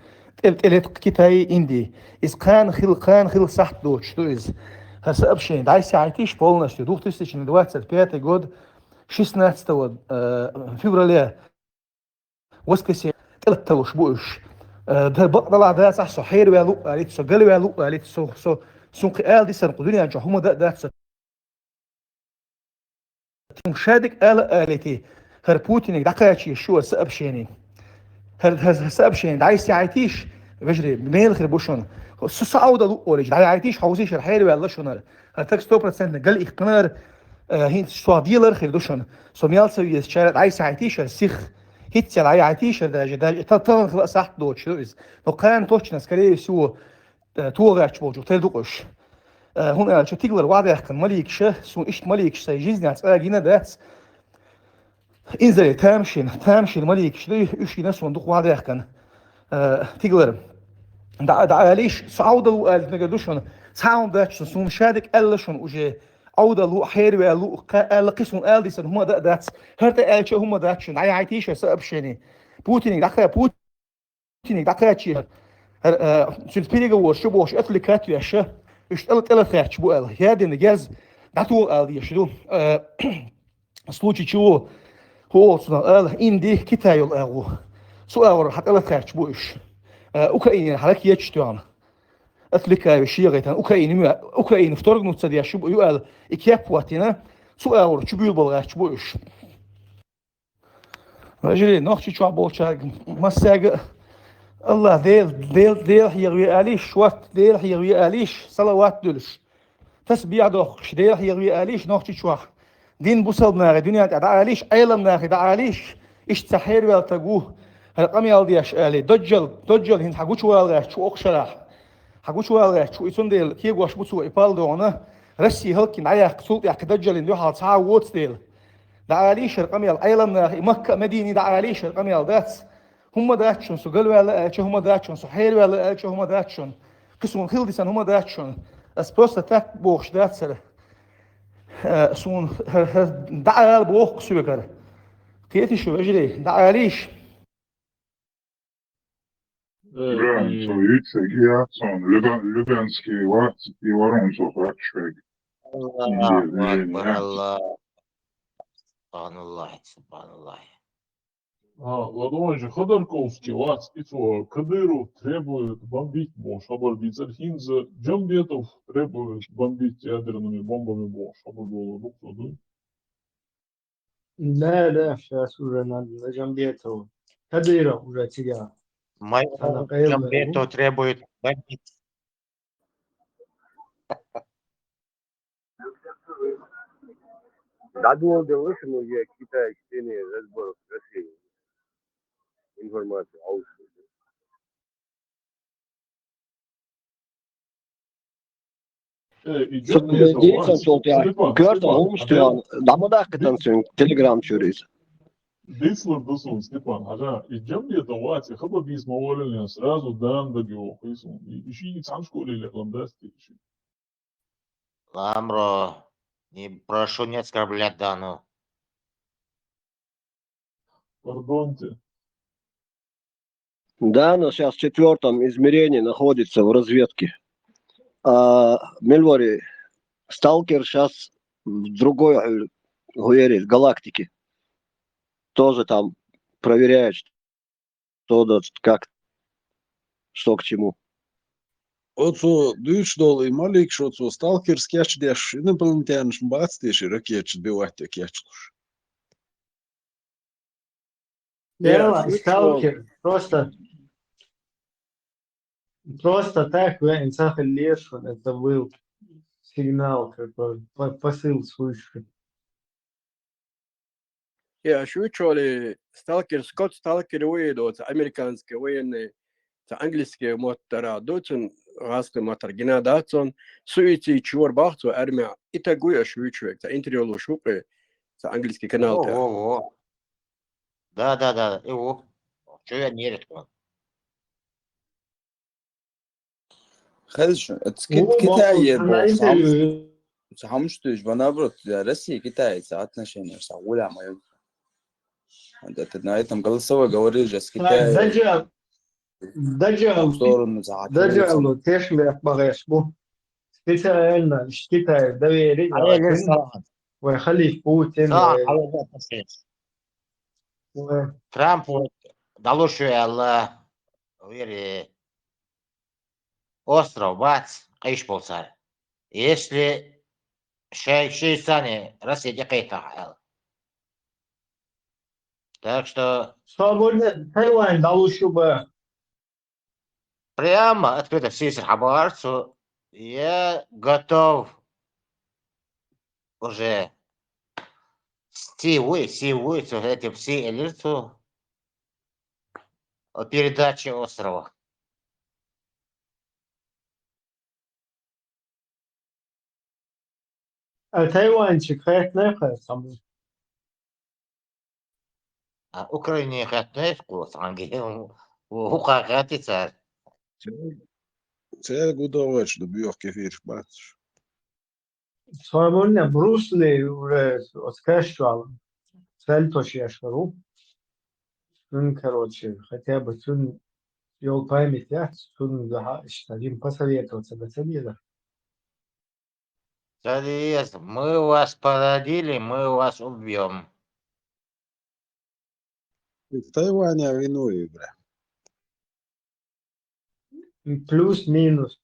إلت كتاي إندي إز قان خل صح دوتش تو إز هسا أبشين داي ساعتيش بولناش دوخ تستيش ندوات سالبيات جود 16 فبراير وسكسي تلتوش بوش ده بقى ده صح صحير ويا لو قالت سجل ويا لو قالت سوق قال دي سن قدنيا جو هم ده مشادك قالتي هر بوتين دقاچي شو سابشيني هر سابشين داي ساعتيش بجري ميل خربوشون سعوده لو اوريج داي عايتيش حوزيش الحير ولا شنو هتك 100% قال اقنار هين سوا ديلر خردوشون سوميال سوي شارع داي ساعتيش سيخ هيت داي عايتيش ده تطن خلاص صح دوتش لو كان توشنا سكري سو توغاش بوجو تدقش هون شو تقدر واحد يحكي مليك شه سو إيش مليك شيء جيزني أتلاقينا ده إنزل تامشين مليك شيء إيش ناس وندق واحد يحكي تقدر دا ليش سعودة لو قال نقدوشون ساوند داتش سو مشادك ألشون وجه عودة لو حير ولو قال قسم قال دي سن هم ده هرت قال شو هم داتشون عايتيش سأبشيني بوتين دقيقة سلبيريجا وشو بوش أتلكات يا شه اشتغلت خيرش بو ال هذا نجاز داتو ال يشدو случай чего هو ال индي كتايل ال سؤال حتى خيرش بوش اوكرانيا حركه يشتوان اتلكا شيغيتان اوكرانيا فتورغ نوتسديا شو يقال اكيابواتينا سؤال تشبيل بلغاش بوش رجلي نوختي شو بولشاغ مساغ الله ديل هيغوي آليش شوات ديل هيغوي آليش صلوات دلش تسبيع دوخش ديل هيغوي آليش نوختي شوح دين بوصل ناغي دنيا دا آليش عيلم ناغي دا آليش إش تحير والتقوه هرقم يالديش آلي دجل هين حقوش والغاش شو أقشراح حقوش والغاش شو إسون ديل كيغوش بوصو إبال دونا رسي هلكين عياق سلط يحك دجل إن يوحال تعاوت ديل دا آليش هرقم يال عيلم ناغي مكة مديني دا آليش هرقم يال داتس هم داتشون سو قال ولا هم داتشون سو حير ولا هم داتشون قسم خلدي سن هم داتشون اس بروست تاك بوخش داتسر سون دعال بوخ سوغر كيتي شو اجري دعاليش Brand, så utsäger som Luganski vart i Varonsov världsväg. Субханаллах. Ладон же Ходорковский ват итво Кадыров требует бомбить Мош, Абарбицер Хинза, Джамбетов требует бомбить ядерными бомбами Мош, Абарбола Руктоду. لا сейчас уже на Джамбетова. Кадыров уже тебя. Джамбетов требует бомбить. Дадул делышну я Китай чтение разборов России. Информация Diyeceksin çok ya. Gördün olmuştu ya. Damada hakikaten sen Telegram çürüyüz. Дислар досун Степан, ага, и Джамбетов вати хаба бис маволен сразу дан да био хисун. Иши не сам школе леклам дасти. Ламро, не прошу не оскорблять Дану. Пардонте. Дана сейчас в 4 измерении находится в разведке. А Мельвори, сталкер сейчас в другой говорит, галактике. Тоже там проверяет, что к чему. Oco düş dolu malik şoco stalker sketch diye ne planetянш бацтеш ракет сбивать кечлуш. Дело, сталкер, просто так, блин, Сахалеш, это был сигнал, какой посыл свыше. يا شو تشولي ستالكر سكوت ستالكر ويدو امريكانسكي وين انجلسكي موتر دوتن غاسك موتر جنا داتون سويتي تشور باختو ارمع اتاغويا شو تشوك تا انتريولو شوبي تا انجلسكي канал та. Ого. Да. Его. Что я не редко. خلش هو كتاير أنا بو انترفيو سامشتوش بنابرت رسي كتاير ساعتنا شيء ساولا ما يو انت تنايتم قال سوا قوري جس كتاير دجال دجال تشمي بغيش بو специально из Китая доверить عليه لكن صراحة ويخلي Путин صراحة على التخصيص ترامب دالوشو الله ويري остров бац قيش بولسار если شيء ثاني Россия دقيقة так что свободно Тайвань дальше бы прямо открыто все хабарцу я готов уже сетевой этим все элиту о передаче острова. Тайвань чекает нехай саму. Украине хотят курс, ангел, ухакати царь. Царь гудовач, да бьёх кефир бац. Свободно Брусли уже скачал. Цель то шешеру. Короче, хотя бы сун ёл память я, сун штадим посоветоваться до цели. Царь, мы вас породили, мы вас убьем. В Тайване войну игра. Плюс-минус.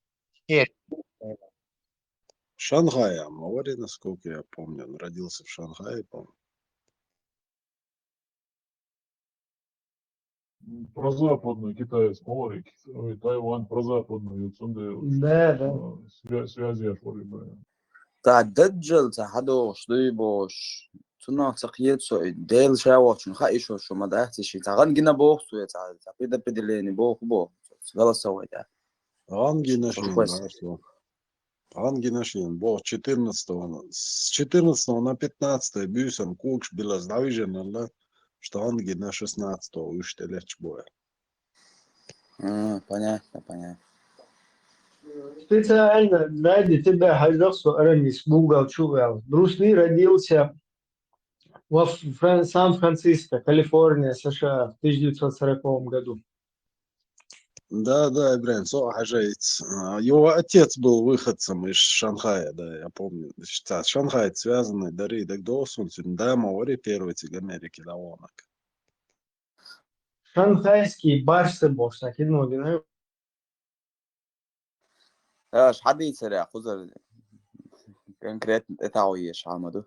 Шанхай, Амавари, насколько я помню, он родился в Шанхае, по-моему. Про западную Китай смотри, Тайвань про западную, Да. Связи оформили. تاع الدجل تاع حدوش ديبوش تنا تقييد سو ديل شاوش نخايشو شو ما داحتش تاع غنجنا بوخ سو تاع بيدا بيدليني بوخ غلا سوى تاع Анги нашли, Анги нашли, бо 14 с 14 на 15 бюсом кукш была сдавижена, что Анги на 16 уштелеч боя. Понятно. Специально ради тебя хотел Арамис Google чувал. Брус Ли родился в Сан-Франциско, Калифорния, США в 1940 году. Да, Ибрahim, хажаец. Его отец был выходцем из Шанхая, да, я помню. Шанхай связанный, дари, так доsun, да, мавари первый тиг Америки, да, онак. Шанхайский барсы бош, накинул, да? ايش حد يسرع خذ كونكريت تاعويش عمدو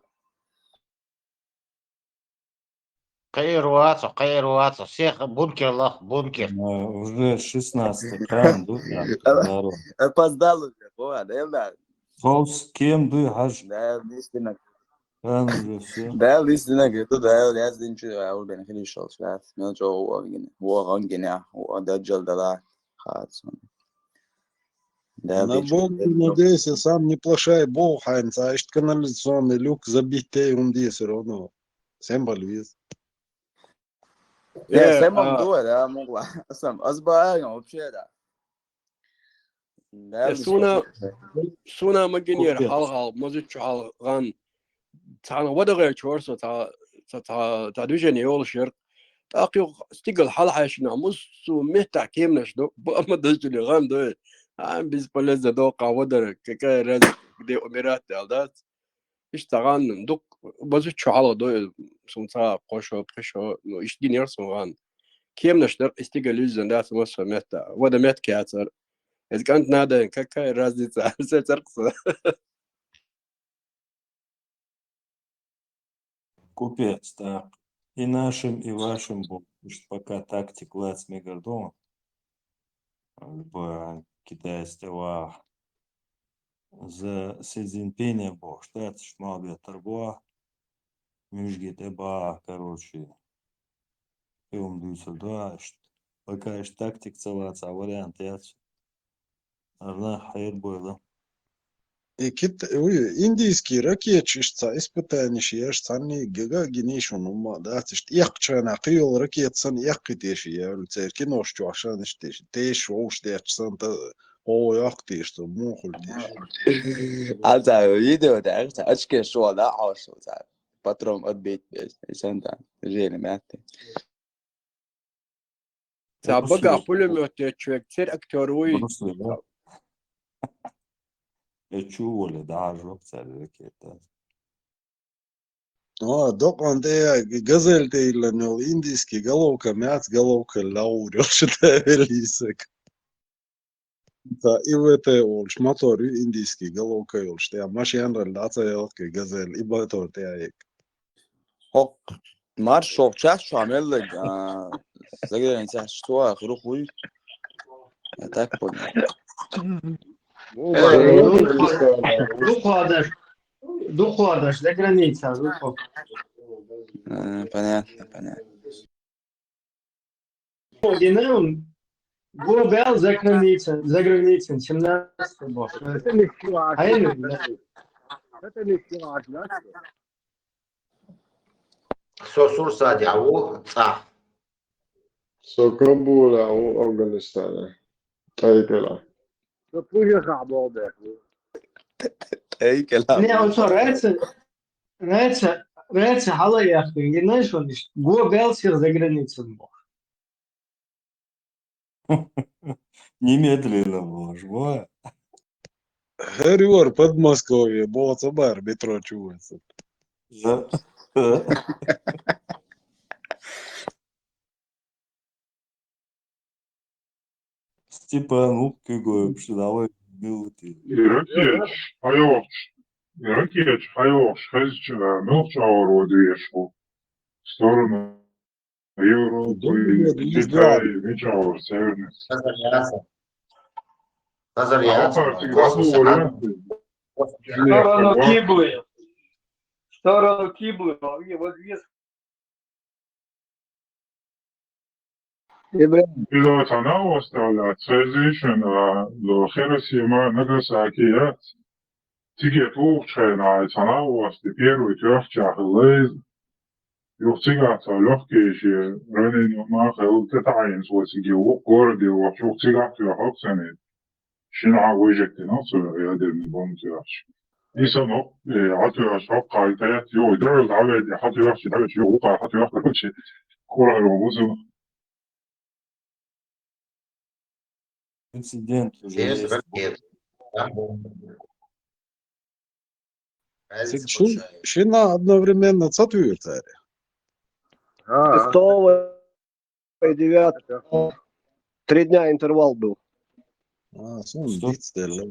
Кайруацу, всех бункер лох, бункер. Уже 16-й храм, да? опоздал уже, да? Холс кем ты хаш? Да, листинок. Уже все. Да, листинок, это да, لازم نشوف أول بين خلي الشغل شوية ما جو هو غنجنا هو دجال ده خلاص На бог надейся, сам не плашай бог, хайнца, а есть канализационный люк забитый, он здесь все равно. Всем болвиз. يا سامع دوا ده مغلا أصلا أصبح вообще ده سونا مجنير حال مزج حال غان تانا ودغير شورس تا دوجن يول شرق تاقيو استقل حال حاشنا مسو مهتا كيمنش دو بأما دجل غان دو عم بيسبلز دو قاودر كاكا راز دي أميرات دالدات اشتغان دوك مزج حال دو سمتا قوشو بخشو نو اشتغنير سوغان كيمنش در استقل يزن دات مسو مهتا ودا مهت كاتر إذا كانت نادا كاكا разница ترقص Купец, так. И нашим, и вашим был. Пока тактик лац мегардон. Китайского за Си Цзиньпиня был. Штат шмалбе торгуа. Мюжги теба, короче. И умдуется, да. Пока иш тактик целаться, а вариант яц. Арна хайр бойла. И индийский ракетчица испытание шьяш цанни гига генишун ума да тишт яқчана қиол ракет сан яқи теши я улцер кинош чуашан штеш теш ош теш сан та Ой, ах ты, что мохуль ты. Отца видео, да, очки шо, да, аж, патрон отбить, санда, жили мяты. بقى пулемет человек царь актер وي Чували, да, жопца, это. Док он те газель те или не индийский головка мяц головка лаурил что-то велисек. Да, и в это олш мотор индийский головка олш. Те машин релация елки газель и мотор те аек. Хок, мар шок час шо عمل لك زي انت شو خروج خوي так понял. Духладаш, за граница, духов. Понятно, понятно. Генерал, был за границей, 17 год. Это не силаш. А я Это не силаш, да? سوسور سادي عو صح Sokobula u Afganistana. Taitela. Ну, пусть хабал, да. اي كلام. Не, он что, нравится, хала яхты. Не знаешь, он го белсир за границей был. Немедленно боже. Херивор Подмосковье, Болоцабар, метро чувается. Степан, какой давай был ты. Иракеч, Хайовч, Хазича, Мелчаур, Водвешу. В сторону Европы, Китай, Мечаур, Северный. Сторону Киблы. Сторону Киблы. Вот вес. إذا تناوشت على transition لخيرسيما ناغاساكيات تيجي توقعنا تناوشت первый трёхчах лез يوتيغاتا لوكيشي راني ما خلت تعين سوسيجي وقوردي وشوتيغاتا يوكسني شنع ويجكتي نصر يا دير نبومتياش إيسانو عطياش وقع تيات يو درز عبيدي حطياش دعوش يو وقع حطياش دعوش كورا الوموزو Инцидент уже есть. Шина одновременно цатвюртаре. 6 и 9. 3 дня интервал был. Сон битстель уже.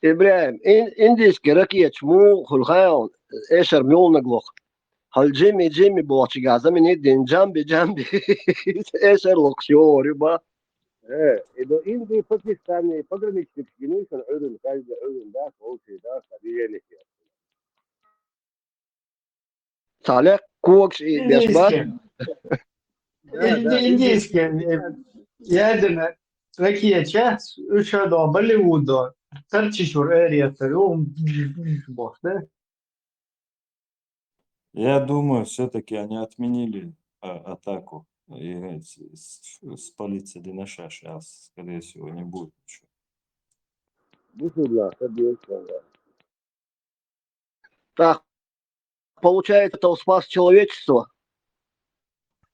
إبراهيم إنديسكي ركيتش مو خلخاون إيشر ميول نقلق هل جيمي بواتش غازا من يدين جنبي إيشر لوكسيوري با إذا إندي باكستاني пограничник генуйсан örün, kayda örün da, olçay da, tabiyelik ya. صالح كوكس بيسبات Индийский. Ядерно. Ракетча, еще до Болливуда. Торчишур, да? Я думаю, все-таки они отменили атаку и спалиться Динаша. Сейчас, скорее всего, не будет ничего. Так, получается, это спас человечество.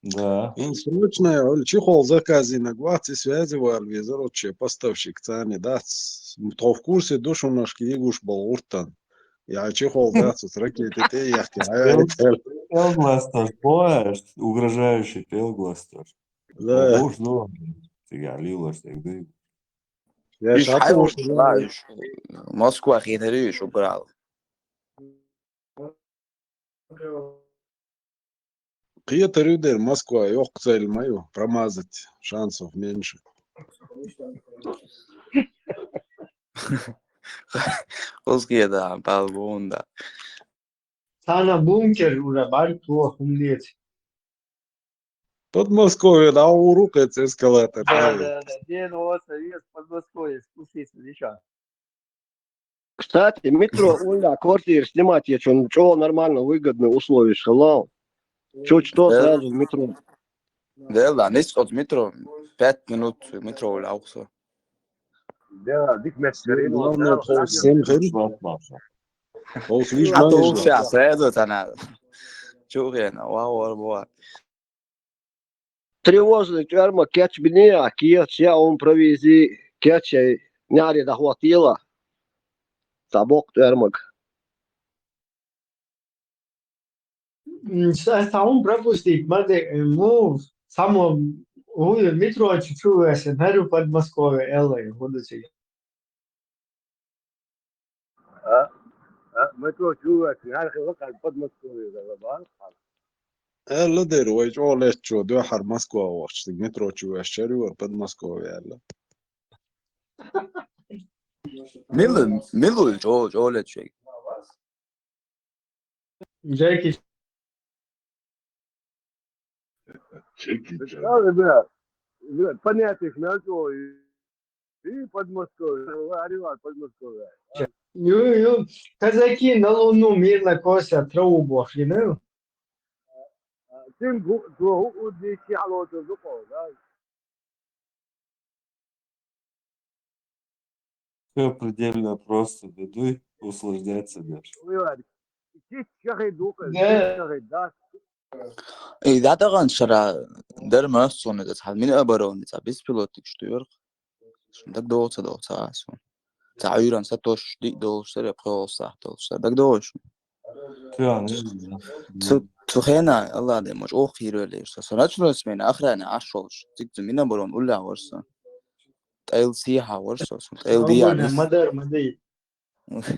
Да. Срочно чехол заказы на гвардии связи варви, зароче поставщик цены, да, то в курсе душу наш кигуш был уртан. Я чехол да, с ракеты те яхки. Пелглас тоже, понимаешь, угрожающий пелглас тоже. Да. Уж, ну, ты галилась, тогда. Я шапу, Москва хитрюешь, убрал. Приятно, Рюдер, Москва, ёк цель мою, промазать шансов меньше. Русские, да, балбун, да. Sana бункер уже большой умлет. Подмосковье, да, урукается эскалатор. Да. Где новый совет Подмосковье спуститься еще. Кстати, метро, квартиры снимать, если он нормально, выгодные условия сказал. Чуть что, сразу в метро. Да, несколько от метро, 5 минут метро или ауксо. Главное, по всем хим. حتى هو في عساد انا شو غينا واو Тревожный тюрьма, кетч бния, кетч, я он провези, кетч, няри дохватила. Табок тюрьмак. Asta un propustit, nu, samo uju Mitroviću čuje se, meru pod Moskove, elej, budući. مترو شو هذا وقع قد مسكوري ده لا دير ويج أولش شو دو حر مسكو وقت المترو شو أشتري وربد مسكو يلا ميلو جو شيء Джеки. понятие смелко и под Москвой, под Москвой. Ю, казаки на Луну мирно косят трубу, you know? Тем го удержи халото зуко, да. Все предельно просто, дадуй услаждаться даже. إذا تغن شرع در ما صونه تحل من أبرون تبيس بلوتك شتير دك دوت عسون تعيران ستوش دي دوش سر بخوص تحتوش دك دوش تخينا الله ده مش أخير ليش سنتش اسمنا آخرنا عشوش تكتب من أبرون ولا ورسا تايل سيها ورسا تايل دي يعني مدير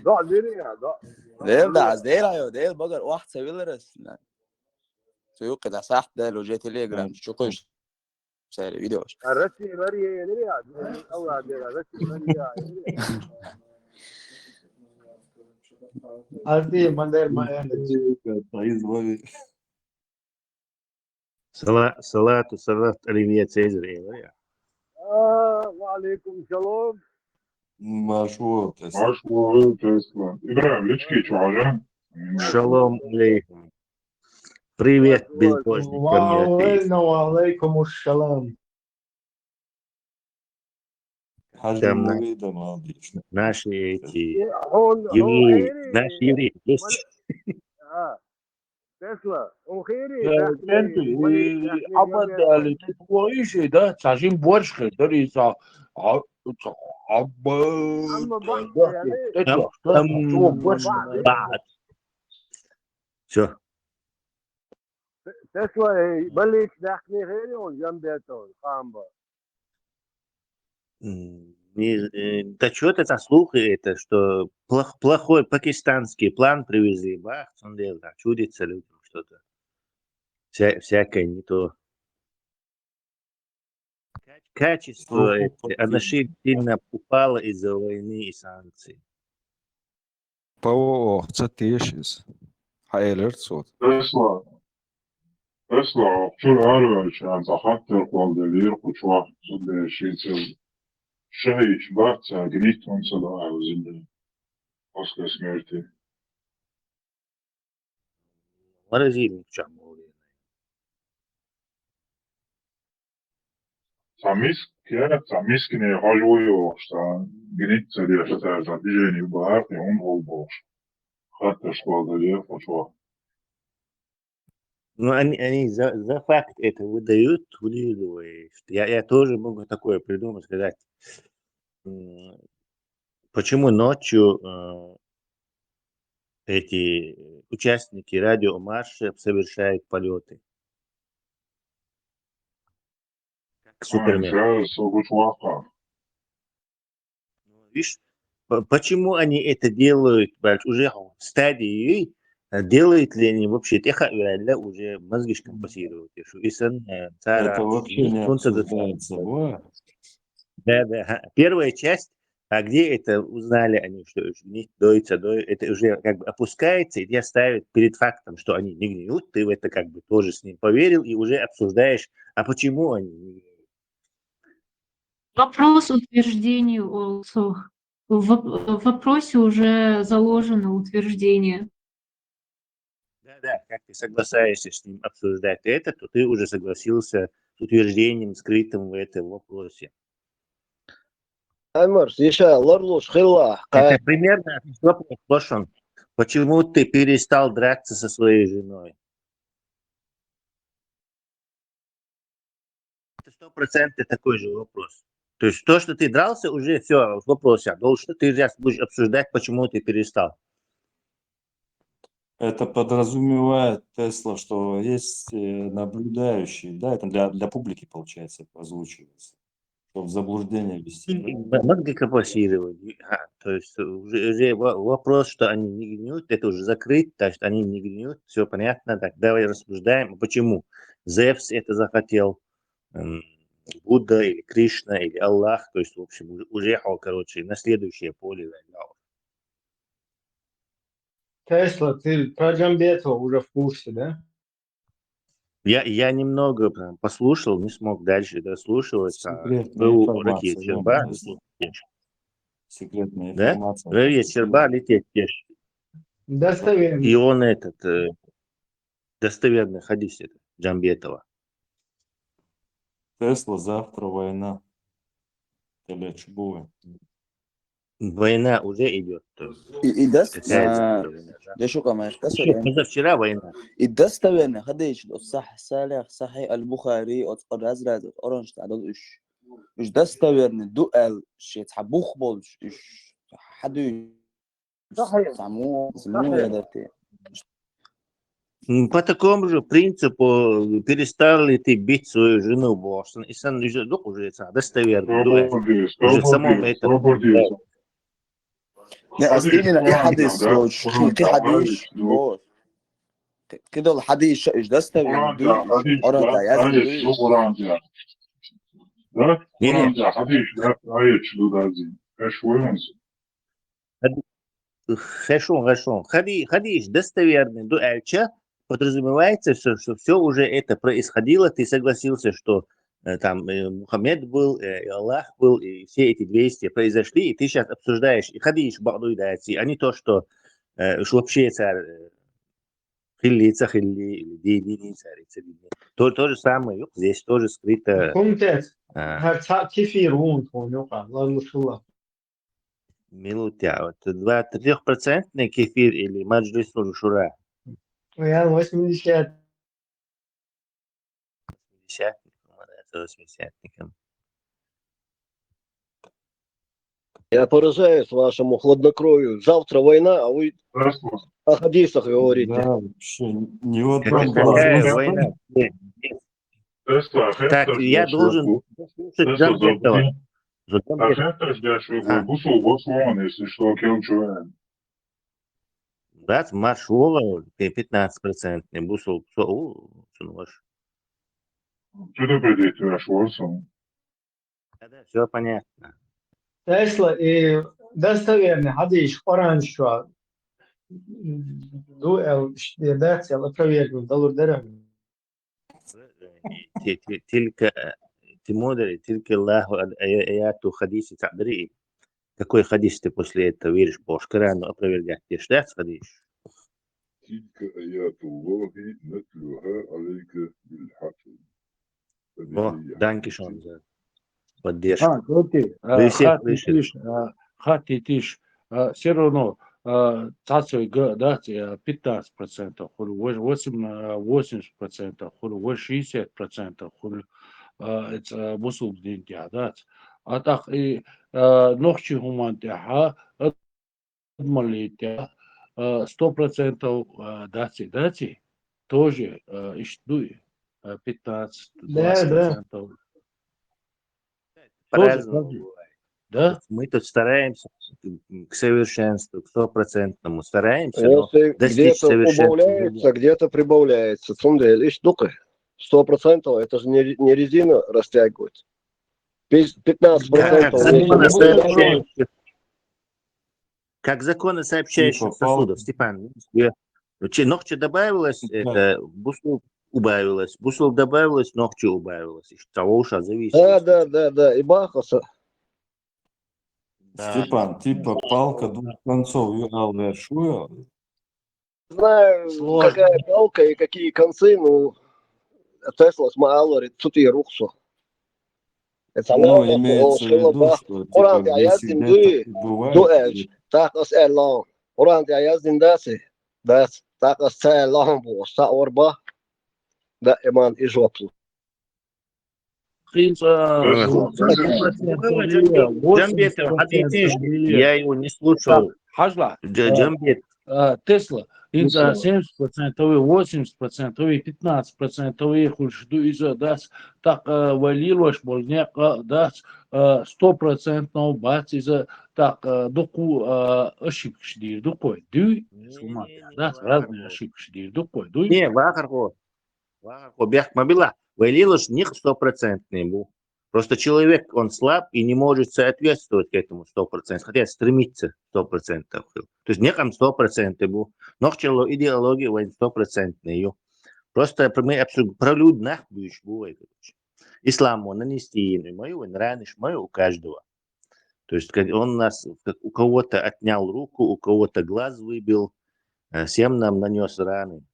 ضاع ديريا ضاع ديل ده عز ديل أيوة ديل بقر واحد سبيل رسنا سيوقد عساح ده لو جيت تليجرام شوكوش ساري فيديوش الرسي مريه نريا أول ديريا الرسي مريه أرضي مدير صلاة أليمية سيزر وعليكم السلام مشهور Тесла. Играем в лички, чувак. Шалом алейкум. Привет, безбожник. Алейкум шалом. Там наши эти евреи, наши евреи есть. تسلا وخيري عبد اللي كويس ده تعجين بورش خير يسا بعد شو تسلا بلش داخلي غيري وجنبيته قامبا Да что это за слухи, это, что плохой пакистанский план привезли, бах, да, чудится людям что-то. Всякое не то. Качество отношений сильно упало из-за войны и санкций. ПВО, це ти щось. Хайлер цот. Тесла, вчора арвач, а захаттер квалделір, кучва, зуде шийцел. Шейч, бахца, грит, он садал землю. После смерти. Морозильник чем уверен. Самиски не хожу, что грит садишься за движение в бар, и он волбош. Хаттер квалделір, кучва. Ну, они за факт это выдают, я тоже могу такое придумать, сказать, почему ночью эти участники радиомарша совершают полеты. Как Супермен. Видишь, почему они это делают уже в стадии, делают ли они вообще теха или уже мозги компенсируют? Это вообще не обсуждается. Да. Первая часть, а где это узнали они, что не доится, это уже как бы опускается, и тебя ставят перед фактом, что они не гниют, ты в это как бы тоже с ним поверил, и уже обсуждаешь, а почему они не гниют. Вопрос утверждения also. В вопросе уже заложено утверждение. Да, как ты соглашаешься с ним обсуждать это, то ты уже согласился с утверждением, скрытым в этом вопросе. Аймар, еще ларлуш хилла. Это примерно вопрос, Лошон. Почему ты перестал драться со своей женой? Это 100% такой же вопрос. То есть то, что ты дрался, уже все, вопрос я должен. Ты сейчас будешь обсуждать, почему ты перестал. Это подразумевает, Тесла, что есть наблюдающие, да, это для публики, получается, озвучивается, чтобы в заблуждение ввести. Можно капассировать. То есть уже вопрос, что они не гнют, это уже закрыт, то есть они не гнют, все понятно. Так, давай рассуждаем, почему Зевс это захотел, Будда или Кришна или Аллах, то есть, в общем, уехал, короче, на следующее поле. Тесла, ты про Джамбетова уже в курсе, да? Я немного прям послушал, не смог дальше дослушивать. Секретная Был Ракет информация. Щерба, Секретная да? информация. Ракет Щерба летит тешь. Достоверно. И он этот достоверный хадис это, Джамбетова. Тесла, завтра война. Война уже идет. Какая завтра война? ده شو كمان كسر Позавчера война. الدستوين خديش الصح صالح صحيح البخاري قد أزرع أورنج تعداد إيش دستوين الدقل شيء تحبوخ بولش إيش حد سموه يا دتي По такому же принципу перестал ли ты бить свою жену Бостон, и сам уже достоверно. Уже в самом этом. لا أستيني إيه حديث لو شو حديث بوس كده الحديث إيش دستوين دوي أورنج تعيز Хорошо. Хадиш достоверный дуэльча подразумевается, что все уже это происходило, ты согласился, что там Мухаммед был, и Аллах был, и все эти действия произошли, и ты сейчас обсуждаешь, и хадиш ба'ду дайти, а не то, что вообще царь хилли, или дини царь. То же самое, здесь тоже скрыто. كنت كيفير هون يقع الله المشهور Минутя, 3% кефир или маджлис шура. ويا 80 80-ником. Я поражаюсь вашему хладнокровию. Завтра война, а вы о хадисах говорите. Да, вообще, ни в одном Какая глазу. война? Так, я должен слушать Джамбетова. Да, маршула 15%, бусул, да, все понятно. Тесла и достоверный حديث قرآن شو дуэль дать я проверю доллар дерем Только Тимодер, только Аллаху аяту хадиси ta'дри. Какой хадис ты после этого веришь по Шкорану опровергать? Ты штат хадис? تلك آيات الله نتلوها عليك بالحق. О, данкишон за поддержку. Окей. Вы все слышали. Хатитиш, все равно цацой да, 15%, 80%, 60%, это бусул деньги, да. А так и ночи хумантеха, отмолите, 100% дати, тоже иштуй, 15-20%. По-разному. Да? Мы тут стараемся к совершенству, к 100%, стараемся, но Если достичь где-то совершенства. убавляется, где-то прибавляется. 100% это же не резина растягивается. 15% Как законы сообщающих сосудов, Степан. Ногче добавилось, это бусул убавилось. Бусул добавилось, ногче убавилось. От того уж зависит. Да. И бахаса. Степан, типа палка двух концов юрал вершуя. знаю, Сложно. какая палка и какие концы, ну, Тесла с Маалори, цути рухсу. Это Ну, лома, имеется в виду, шилаба. что типа Уран я где яздим всегда так дуи, и бывает. дуэч, так ас эллон. Уран я яздим даси, дас, так ас цэллон бу, са орба, да эман и жоплу. Джамбет, хотите, я его не слушал. Хажла. Джамбет. Тесла. Инца 70%, 80%, 15%, хульшду изо дас так валилош болняк дас 100% бац изо так доку ошибки дир дукой. Дуй сума дас разные ошибки дир дукой. Дуй. Не, вахархо. Вахархо бях мобила. Валилош них 100% был. Просто человек, он слаб и не может соответствовать к этому 100%, хотя стремится 100%. То есть неком 100% был. Но чело идеология войн 100% ее. Просто мы про людях будешь бывает. Ислам он нанести мою, он ранишь мою у каждого. То есть он нас у кого-то отнял руку, у кого-то глаз выбил, всем нам нанес раны.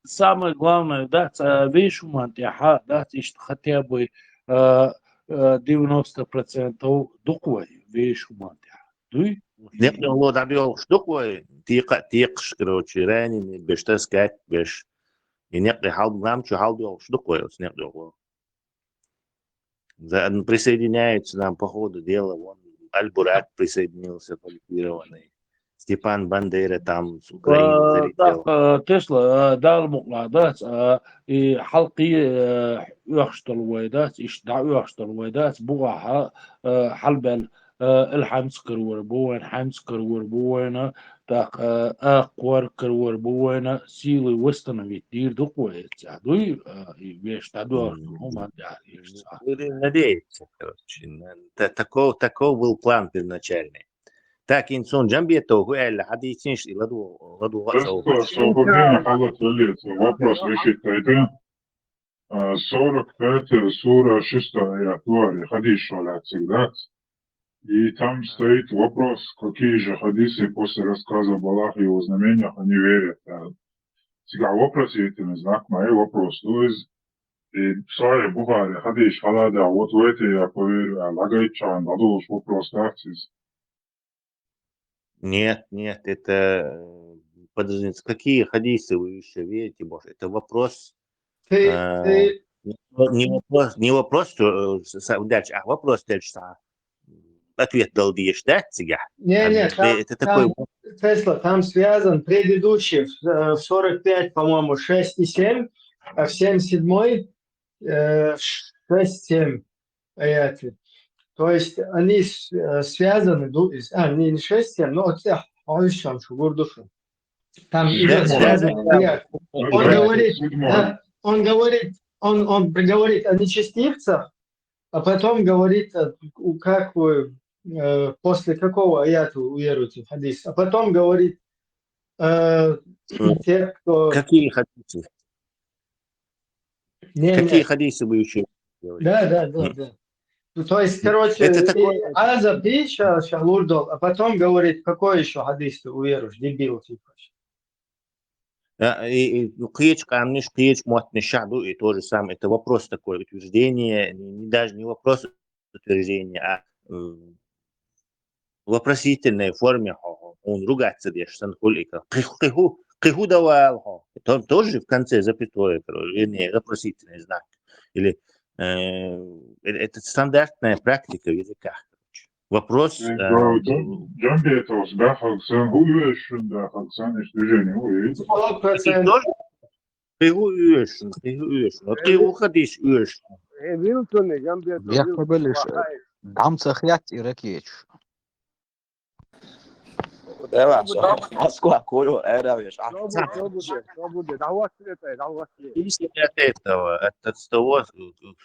Самое главное, да, видишь, мантиха, да, хотя бы 90% дуквой, видишь, мантиха. Дуй. Нет, он вот объел штуку, тикш, короче, раненый, без таскать, без. И нет, нам что халдил штуку, нет, присоединяются нам по ходу дела, вон Аль-Бурак присоединился, квалифицированный. Степан Бандера там с Украины залетел. Так, Тесла дал мукладат и халки يخشطل ويدات يشدع يخشطل ويدات بوها حلبل الحمس كرور بوين حمس كرور بوين تاق أقوار كرور بوين سيلي وستنا بيدير دقوة تعدوي بيشتعدوا هم Надеется, короче. Таков был план первоначальный. Так, инсон Джамбетов, гуэль, хадисинш, и ладу Освобождение халат лилица. Вопрос решить это. 45 сура 6 аят Туари, хадис шалят всегда. И там стоит вопрос, какие же хадисы после рассказа об Аллахе и его знамениях они верят. Сега вопрос этим знак мой вопрос. То есть, Сахih Бухари, хадис халада, вот в эти я поверю, лагайчан, дадул вопрос таксис. Нет, это подождите, какие хадисы вы еще верите, Боже? Это вопрос. Не вопрос, что дальше, а вопрос дальше. Ответ дал Диеш, да, Цига? Это такой... Тесла, там связан предыдущий в 45, по-моему, 6,7, а в 77 6,7 аяты. То есть они связаны, не 6,7, но от всех, там идет связанный. Он говорит о нечестивцах, а потом говорит, как вы после какого аята уверуете в хадис, а потом говорит те, кто... Какие хадисы? Какие хадисы вы еще говорите? Да. То есть, короче, Аза пища шалурдол, а потом говорит, какой еще хадис ты уверуешь, дебил типа. И клич камниш, клич мотный шаду, и то же самое. Это вопрос такой, утверждение, даже не вопрос утверждения, а в вопросительной форме. Он ругается, дешсан хулика. Киху давал. Это тоже в конце запятое, вернее, вопросительный знак. Или это стандартная практика в языках. Вопрос... Джамбетов, да, Хаксан, уешен, да, Хаксан, и движение, уешен. Киху уешен. Вот киху хадиш уешен. Я побелиш. Дам цахят и ракеч. Да, сколько era вещь. Если от этого, от того,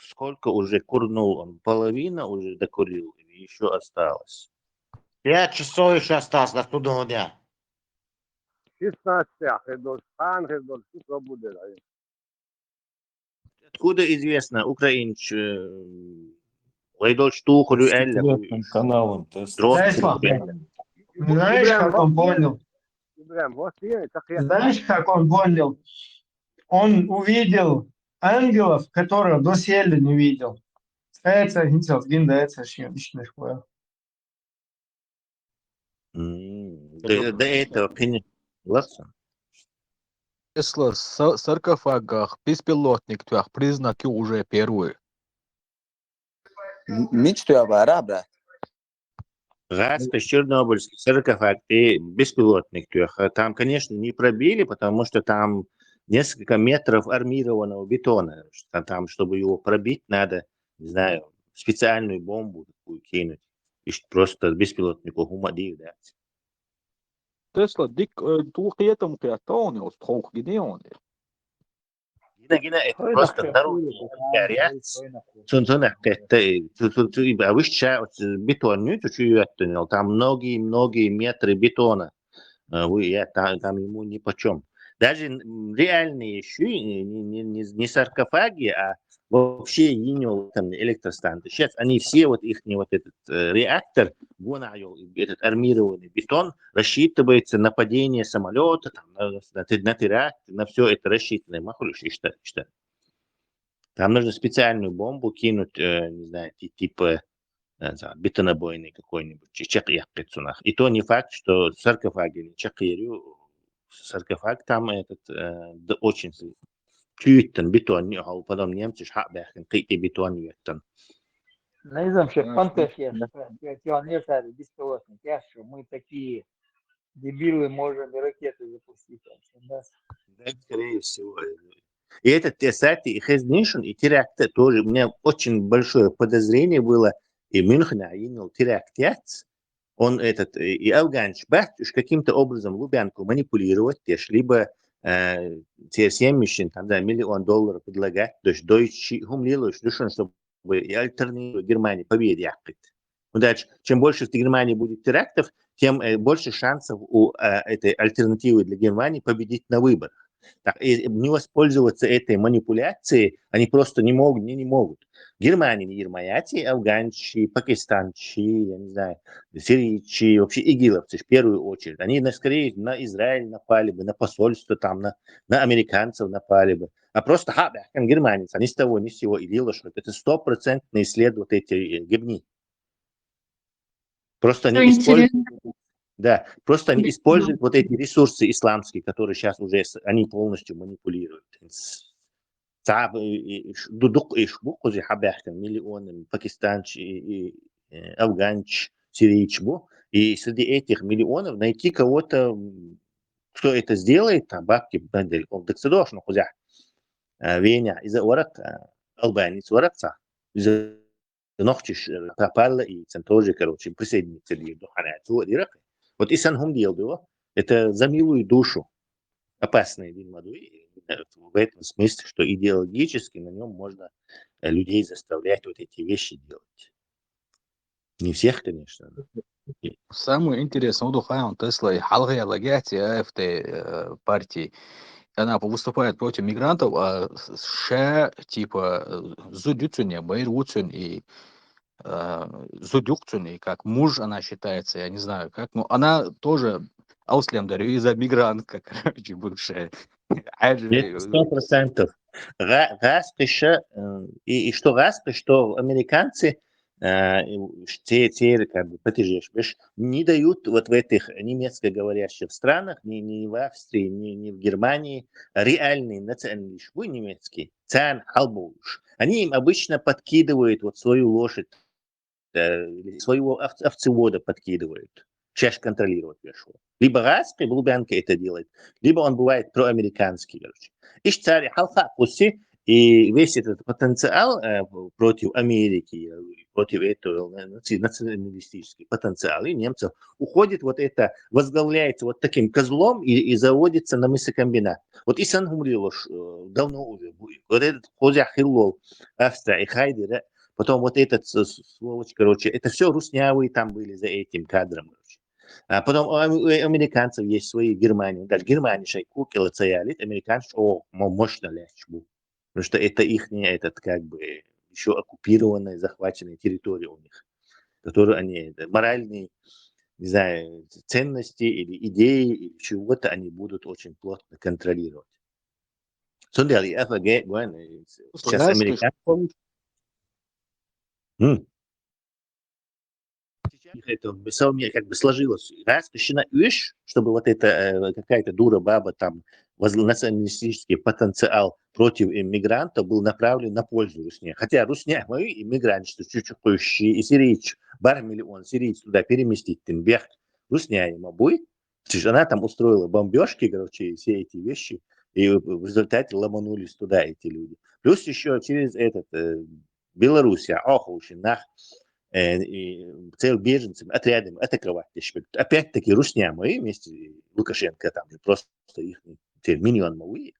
сколько уже курнул он, половина уже докурил, или еще осталось? 5 часов еще осталось до судного дня. 16 Откуда известно, украинч, Лайдол штуху, каналом. Знаешь, как он понял? Знаешь, как он понял? Он увидел ангелов, которых доселе не видел. Это hinter Winter, это nicht mehr. До этого, конечно, согласен. Тесла в саркофагах, беспилотник, твоих признаки уже первые. Мечту я бара, брат. Раз чернобыльский саркофаг и беспилотник, там, конечно, не пробили, потому что там несколько метров армированного бетона. Там, чтобы его пробить, надо, не знаю, специальную бомбу такую кинуть. И просто беспилотнику гумадию дать. Тесла, дик, тухетом кятоне, устрох гидеоне. Гина, это просто дорога горят. Сунцунах, а выше бетон, там многие метры бетона. Там ему ни почем. Даже реальные еще не саркофаги, а вообще там электростанции. Сейчас они все вот их вот этот реактор, этот армированный бетон рассчитывается на падение самолета, там, на теракт, на все это рассчитано. Что? Там нужно специальную бомбу кинуть, не знаю, типа бетонобойный какой-нибудь, и то не факт, что саркофаг или саркофаг там этот очень тюйтен бетон, а потом немцы шабахен какие бетон юттен. Не знаю, что фантазия, пионер беспилотник, что мы такие дебилы можем и ракеты запустить. Да, скорее всего. И этот, кстати, и Хезнишн, и теракт тоже, у меня очень большое подозрение было, и Мюнхен принял теракт, он этот, и афганец, каким-то образом Лубянку манипулировать, либо там, да, $1 миллион предлагать, то есть Deutsche Umlilus, чтобы и альтернативу Германии победе якать. Дальше, чем больше в Германии будет терактов, тем больше шансов у этой альтернативы для Германии победить на выборах. Так, и не воспользоваться этой манипуляцией они просто не могут. Германия, германцы, афганцы, пакистанцы, я не знаю, сирийцы, вообще игиловцы в первую очередь. Они скорее на Израиль напали бы, на посольство там, на американцев напали бы. А просто германец, они с того ни с сего игило, что это 100% исследуют эти гибни. Просто они используют... Да, просто они используют вот эти ресурсы исламские, которые сейчас уже они полностью манипулируют. Миллионы пакистанцев, афганцев, сирийцев. И среди этих миллионов найти кого-то, кто это сделает, там бабки, дексидошно, хузя, Веня, из-за орак, албанец, оракца, из-за ногтиш, пропала, и там тоже, короче, присоединиться к Духанату, Ирака. Вот Исанхум делал, это за милую душу опасные динмадуи, в этом смысле, что идеологически на нем можно людей заставлять вот эти вещи делать. Не всех, конечно. Самое интересное, у Духайон Тесла и Халгая Лагяти АФТ партии, она выступает против мигрантов, а типа Зудюцуня, Байрвуцун и Зудюкцуни, как муж она считается, я не знаю как, но она тоже ауслендер, из-за мигрантка, короче, бывшая. 100%. И что Раска, что американцы, те как бы, не дают вот в этих немецкоговорящих странах, ни в Австрии, ни в Германии, реальный национальный швы немецкий, цан халбуш. Они им обычно подкидывают вот свою лошадь, своего овцевода подкидывают. Чаще контролировать вешал. Либо Раска, Лубянка это делает, либо он бывает проамериканский. И царь халха пуси, и весь этот потенциал против Америки, против этого националистический потенциал и немцев уходит вот это, возглавляется вот таким козлом и заводится на мясокомбинат. Вот Исан Гумрилош давно уже, вот этот Хозя Хиллол, Австрия и Хайдер, потом вот этот сволочь, короче, это все руснявые там были за этим кадром, короче. А потом у американцев есть свои Германии. Даже Германия шайку килоцаялит, американцы, мощно лячбу. Потому что это их, этот как бы еще оккупированная, захваченная территория у них, которую они, моральный не знаю, ценности или идеи или чего-то они будут очень плотно контролировать. Судя и ФГ, сейчас американцы. Это как бы сложилось. Раз решена вещь, чтобы вот эта какая-то дура баба там националистический потенциал против иммигрантов был направлен на пользу Русне. Хотя Русня, мы иммигранты, что чуть-чуть и сирийцы, бар миллион сирийцев туда переместить, тем бег. Русня ему будет. Она там устроила бомбежки, короче, все эти вещи, и в результате ломанулись туда эти люди. Плюс еще через этот Белоруссия, Охушинах, цель беженцам, отрядами атаковать. Опять-таки Русня мы вместе Лукашенко там просто их миллион мы.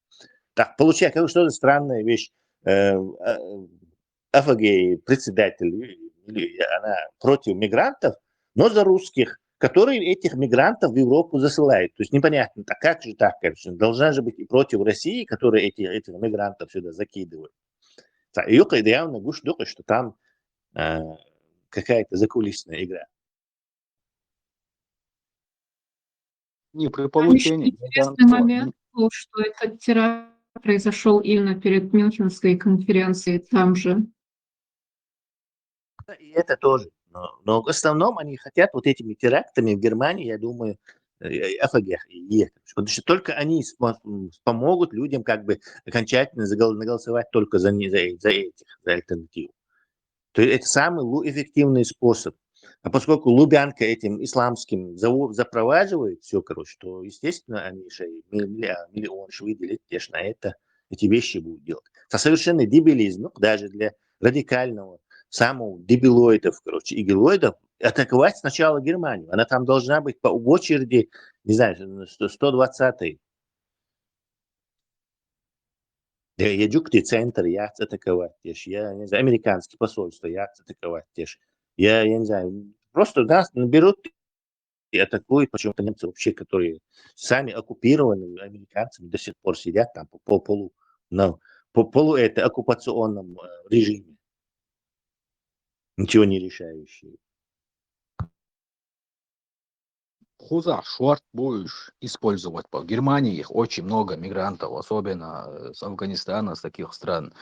Так, получается, что-то странная вещь. АФГ председатель, она против мигрантов, но за русских, которые этих мигрантов в Европу засылают. То есть непонятно, так как же так, конечно, должна же быть и против России, которые этих мигрантов сюда закидывают. И явно гуш думает, что там какая-то закулисная игра. Не при Там еще получении интересный момент был, что этот теракт произошел именно перед Мюнхенской конференцией там же. И это тоже. Но в основном они хотят вот этими терактами в Германии, я думаю, АФГ, потому что только они помогут людям как бы окончательно заголосовать только за альтернативу. То есть это самый эффективный способ. А поскольку Лубянка этим исламским запроваживает все, короче, то, естественно, они же миллион выделят, конечно, это, эти вещи будут делать. Это совершенно дебилизм, даже для радикального, самого дебилоидов, короче, и гилоидов, атаковать сначала Германию. Она там должна быть по очереди, не знаю, 120-й. Я джукти центр, я атаковать теж. Я не знаю, американские посольства, я атаковать теж. Я не знаю, просто нас наберут и атакуют почему-то немцы вообще, которые сами оккупированы американцами, до сих пор сидят там по полу это оккупационном режиме. Ничего не решающие. Хуза, шорт будешь использовать. В Германии их очень много мигрантов, особенно с Афганистана, с таких стран.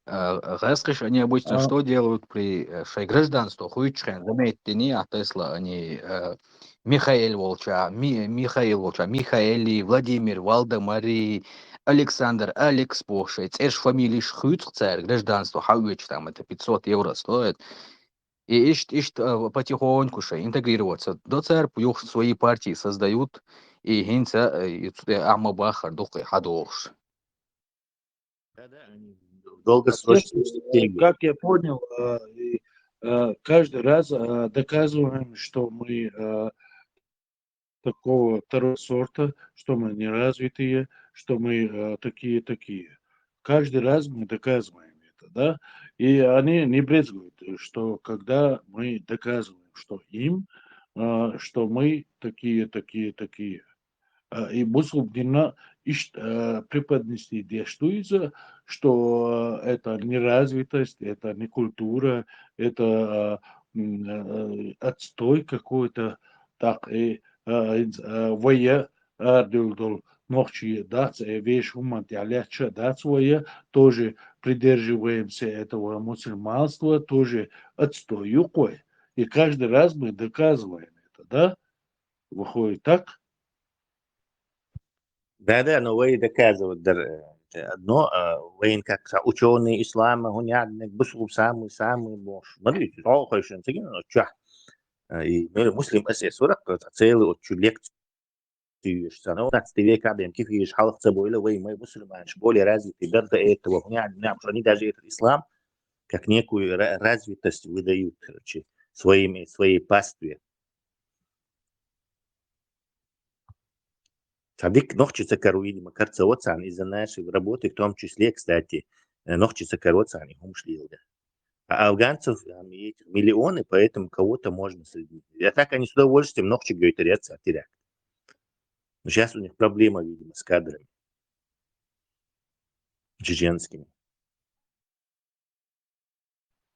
Расскажи, они обычно что делают при гражданстве? Хуйчхен, заметьте, не от Тесла, они Михаил Волча, Михаили, Владимир, Валдемари, Александр, Алекс Пошец, эш фамилии Шхюццер, гражданство, хауич, там это 500 евро стоит. И потихоньку интегрироваться. До ЦР свои партии создают, и гинца Амабахар духай хадош. Долгосрочные Как я понял, каждый раз доказываем, что мы такого второго сорта, что мы неразвитые, что мы такие. Каждый раз мы доказываем это, да? И они не брезгуют, что когда мы доказываем, что им, что мы такие. И Бусубдина преподнести дештуется, что это неразвитость, это не культура, это отстой какой-то, так и воя ардюлдул ночи дац, вещь умант яляча дац воя, тоже придерживаемся этого мусульманства, тоже отстой юкой. И каждый раз мы доказываем это, да? Выходит так? Да, но вы доказывают одно, вы как ученые ислама, гонят, бусул самый бош. Смотрите, толкающий, но чё? И мы муслим асесурак, целый от лекцию. 19 век объем киф еш халк цабойла вы мы мусульмане более развитый даже этого они даже этот ислам как некую развитость выдают, короче, своей пастве. Садик нохчица кору, видимо, карцеоцан из-за нашей работы, в том числе, кстати, нохчица короцан их умшлил. А афганцев там миллионы, поэтому кого-то можно следить. А так они с удовольствием нохчи гёйтерятся от Ирака. Но сейчас у них проблема, видимо, с кадрами чеченскими.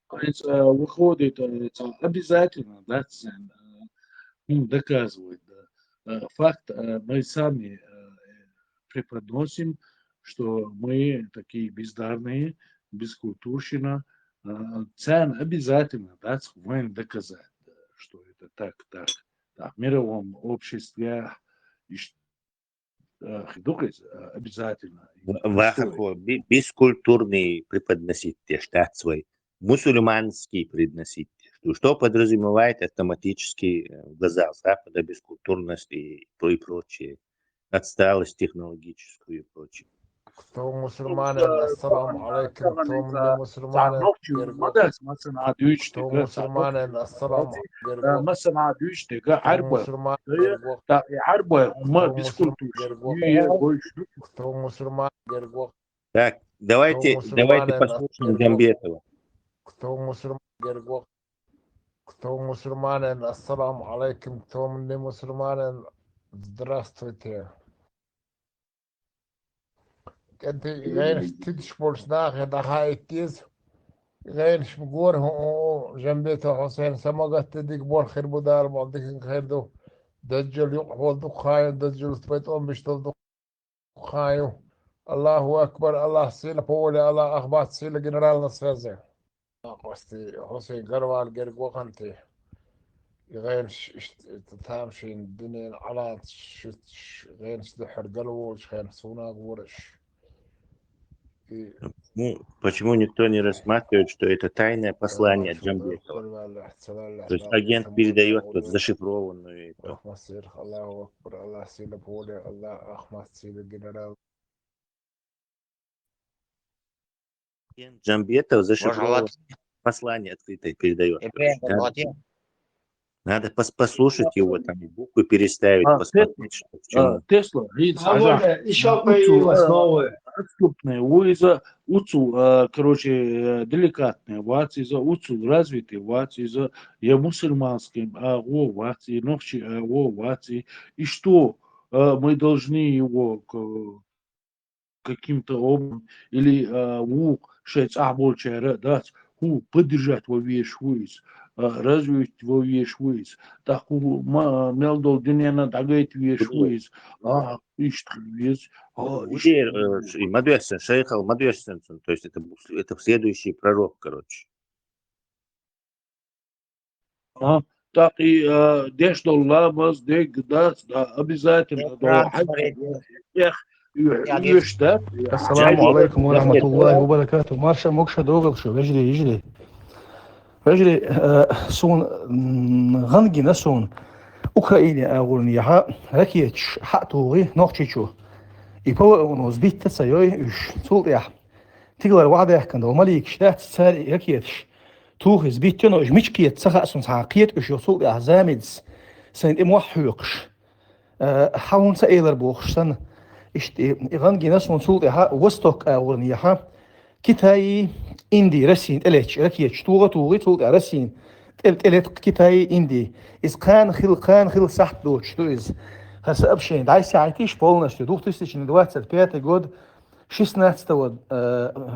Выходит обязательно, да, доказывает. Факт, мы сами преподносим, что мы такие бездарные, бескультурщина. Цен обязательно дать, доказать, что это так. В мировом обществе обязательно. Вахахо, бескультурный преподносить штат свой, мусульманский предносить. Что подразумевает автоматически в глазах Запада бескультурность и прочее, отсталость технологическую и прочее. Кто мусульманин, ассаламу алейкум, кто не мусульманин, кто мусульманин, ассаламу алейкум, مثلا دقيقة عربة ما بيسكتوا кто мусульман, Так, давайте послушаем Джамбетова. кто мусульманин, ассаламу алейкум, кто не мусульманин, здравствуйте. انت غير تدشبولش ناخي ضحاي تيز غير شمقور هو جنبيته حسين سمقت تديك بور خير بدار بعضك خير دو دجل يقبل دو خايو دجل تبيتون بيشتل دو خايو الله اكبر الله سيلا بولي الله اخبات سيلا جنرال نصفزي قوستي حسين قروال قرق وقنتي غير تتامشين الدنيا على غير سدحر قلوش غير سوناق ورش. Ну, почему никто не рассматривает, что это тайное послание от Джамбетова? То есть агент передает вот зашифрованную. Джамбетов зашифрованное послание открытое передает. Надо послушать его, там буквы переставить, посмотреть, что в чем. Тесла, еще появилась новая. Отступные короче, деликатные вации, развитые вации, я мусульманским, вации, новчи, вации. И что мы должны его каким-то образом или дать, поддержать во весь войс. Развить во весь войс. Так мелдол дюнена дагает весь войс. Ишт весь. И Мадуэсен, Шейхал Мадуэсен, то есть это следующий пророк, короче. Так и Дешдолламас, Дегдас, обязательно. Ассаламу алейкум ва рахматуллахи ва баракату. Марша мокша довел, что вежли. سون غنجي نسون أوكرانيا أغنيها ركيتش حقتوغي نوختشو يبوا ونوزبيت تسايوي إيش سوليا تقدر وعده كان دو مالك شتات ساري ركيتش توغ زبيتونو إيش مشكيت سخاء ساقيت إيش سوليا زامدز سند إموحوقش حاون سائلر بوخشتن إيش غنجي نسون سوليا وستوك أغنيها كتاي إندي رسين إليش ركيتش توغي رسين إليت كتاي إندي إز كان خل سحت دوتش تو إز هسا أبشين داي ساعتيش بولناش دوغ تستيش إن دوات سالبيات جود 16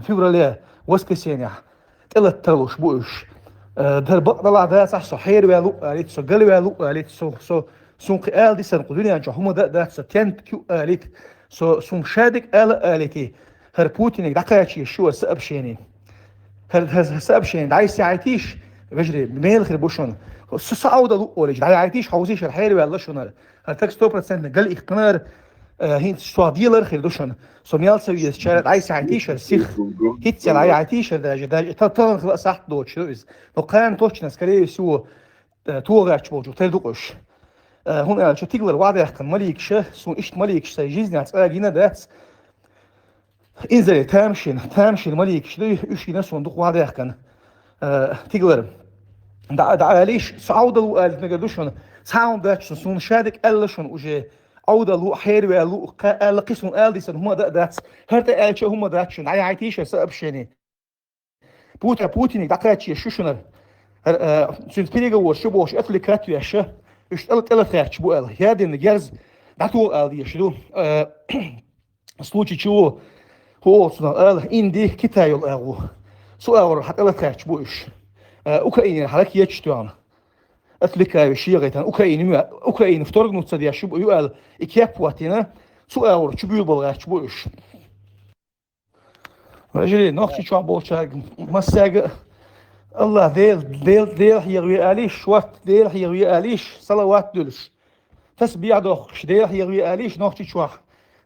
فبراير воскресенья إلت تلوش بوش در بقدر ده صح حير ويالو قالت سو قال ويالو قالت سو سونق قال دي سن قدرين يعني هم ده ستين كيو قالت سو سون شادك قالتي هر بوتين دقايتش شو سأبشيني هر سأبشين داي ساعتيش بجري ميل خير بوشون سعودة لورج داي عايتيش حوزيش الحير ولا شنو هر تكس 2% قال اختنار هين سواديلر خير دوشون سوميال سوي الشارع داي ساعتيش السيخ هيت داي عايتيش ده تطلع خلاص صح دوتش لوز لو كان توتشنا سكري سو توغاش بوجو تدوقش هون شو تقدر وعده كان مليكش سون إيش مليكش سيجيزني هتلاقينا ده إنزل تامشين مليك شلي إيش ناس وندق وعده كان تقدر دا ليش سعودة لو قال نقدوشون ساوند داتش سون شادك ألشون وجه عودة لو حير ولو قال قسم قال دي سن هم دات هرت قال شو هم داتشون عي عيتيش سأبشيني بوتين دقاتش يشوشون سنت بيجا وشبوش أتلكات يش إيش قلت خيرش بو قال هذا النجاز داتو قال دي شدو случай чего إندي كتايل أغو سؤال حتى لا تخرج بوش أوكرانيا حركة يجتوان отвлекающий يغيتان أوكرانيا вторгнуться دي شو يقال إكياب واتينا سؤال شو بيقول شو بيش رجلي نخشي شو بوشاق مساق الله ديل يغوي آليش وات ديل يغوي آليش صلوات دلش تسبيع دوخش ديل يغوي آليش نخشي شو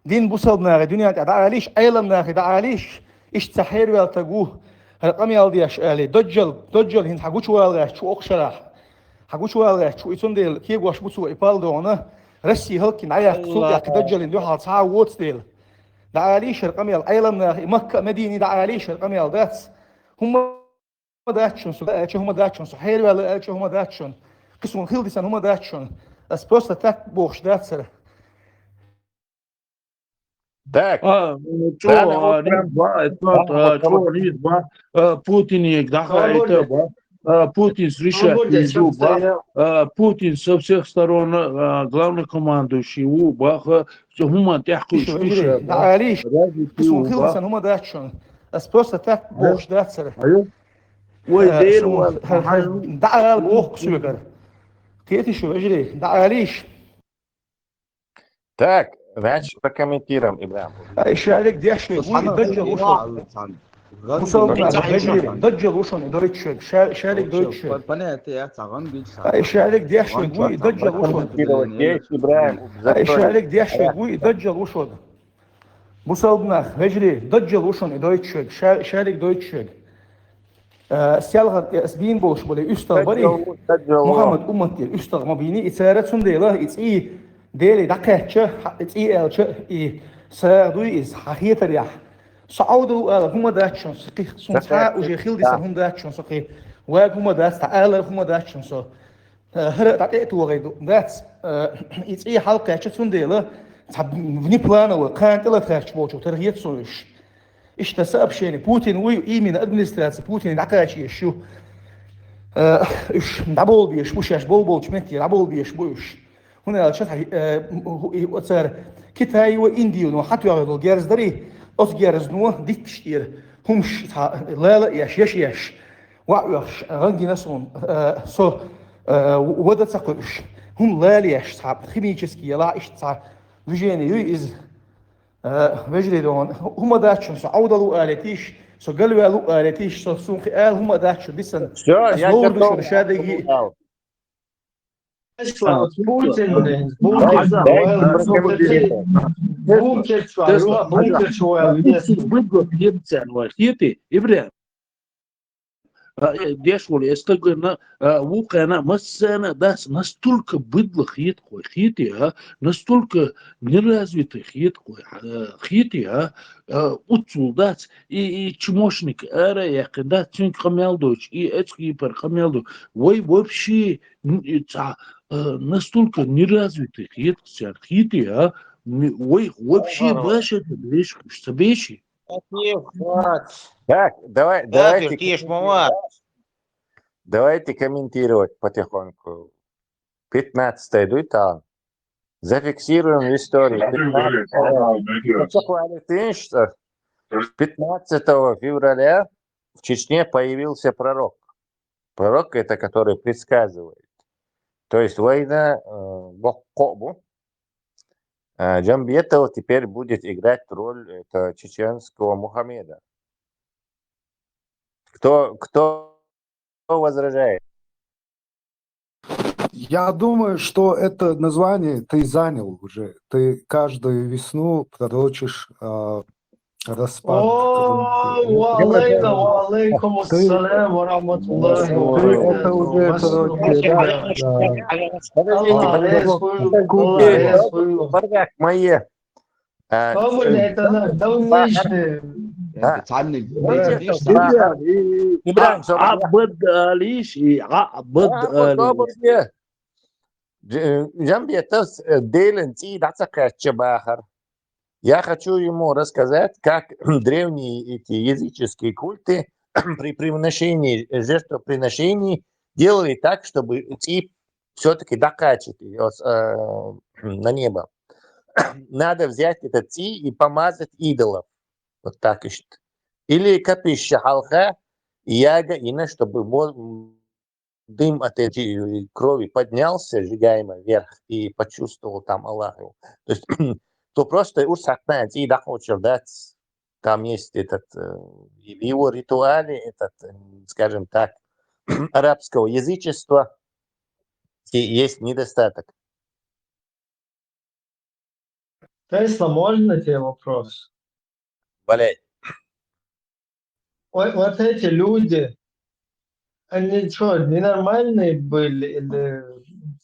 دين بوصل ناغي دنيا دع آليش أيلم ناغي دع آليش إيش تحير والتقوه هالقمي الدياش آلي دجل هين حقوش والغاش شو أقشراح حقوش والغاش شو يسون ديل كيف واش بوصو إبال دونا رسي هلكي نعيا صوت يا دجل إن يحال ساعة ووتس ديل دع آليش هالقمي الأيلم ناغي مكة مدينة دع آليش هالقمي الداتس هم داتشون هم داتشون حير ولا هم داتشون قسم خيلدسان هم داتشون بس просто так بوش داتسر Так, что Путин Путин решает, Путин со всех сторон главнокомандующий Уба, هم تحكوا عاليش قسم خيلدسان هم داتشون بس просто так بوش داتسر دع بوخ سوغر كيتي شو اجري دع عاليش Так, значит, прокомментируем, Ибрам. شارك ديش دجل وشون مصاب دجل وشون دويتش شارك دويتش شارك ديش دجل وشون شارك ديش دجل وشون مصابنا هجري دجل وشون دويتش شارك دويتش سيالغ اسبين بوش بولي استغ بري محمد امتي استغ ما بيني اتسارت سنديلا اتسي ديلي دقاتش اتسي الش اي سادوي از حقيقه ريح صعودوا هم داتشون سقي سمسا وجي خيلدي هم داتشون سقي واق هم داس تعال هم داتشون سو هر دقيقه وغيدو داتس اتسي حلقه سنديلا بني بلان وكانت لا تخش بوشو ترهيت سويش إيش تسأب شيء بوتين ويمين أدمنستراتس بوتين دعكاشي شو إيش دبول بيش بوشاش بول شمتي دبول بيش بوش هنا شرح وصار كتاي وإنديون وحتى يعرضوا جارز دري أس جارز نوع ديك تشتير همش لا يش وعيش غنجي نسون سو وده تقولش هم لا يش صعب خميجسكي لا إيش صعب وجيني يز وجري دون هم داتشون عودوا آلتيش سو قالوا آلتيش سو سونخ هم داتشون بيسن زور شو رشادي дешевле, если говорить, вукана, массана, да, настолько быдло хити, настолько неразвитый хити, утсулдать и чмошник, я когда цинк хамелдуч и эцкипер хамелду, вы вообще настолько неразвитый хити, вы вообще ваши вещи. Так, давайте комментировать потихоньку. 15-й, дуй там. Зафиксируем историю. 15 февраля в Чечне появился пророк. Пророк это, который предсказывает. То есть война Боккобу. Джамбетов теперь будет играть роль чеченского Мухаммеда. Кто возражает? Я думаю, что это название ты занял уже. Ты каждую весну пророчишь распад. Алейкум ассалям ва рахматуллахи ва баракатуху. Мои. Я хочу ему рассказать, как древние эти языческие культы при приношении жертвоприношений делали так, чтобы идти все-таки докачать на небо. Надо взять этот ти и помазать идолов. Вот так ищет. Или капища халха, яга, иначе, чтобы дым от этой крови поднялся, сжигаемый вверх, и почувствовал там Аллаха, то есть, то просто уж сакнать и хочешь дать, там есть этот, в его ритуале, этот, скажем так, арабского язычества, и есть недостаток. Тесла, можно тебе вопрос? Валяй. Вот эти люди, они что, ненормальные были, или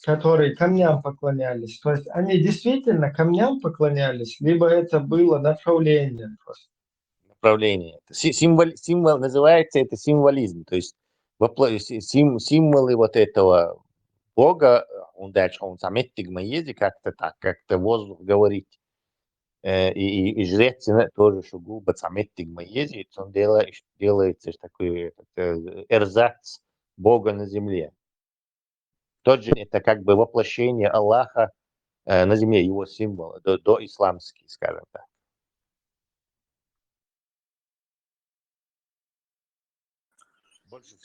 которые камням поклонялись? То есть они действительно камням поклонялись, либо это было направление просто? Направление. Символ называется это символизм, то есть символы вот этого Бога, он дальше, он заметит язык как-то так, как-то воздух говорит. И жрец тоже шугуба заметит язык, он делается такой эрзац Бога на земле. Тот же это как бы воплощение Аллаха на земле, его символа, до исламский, скажем так.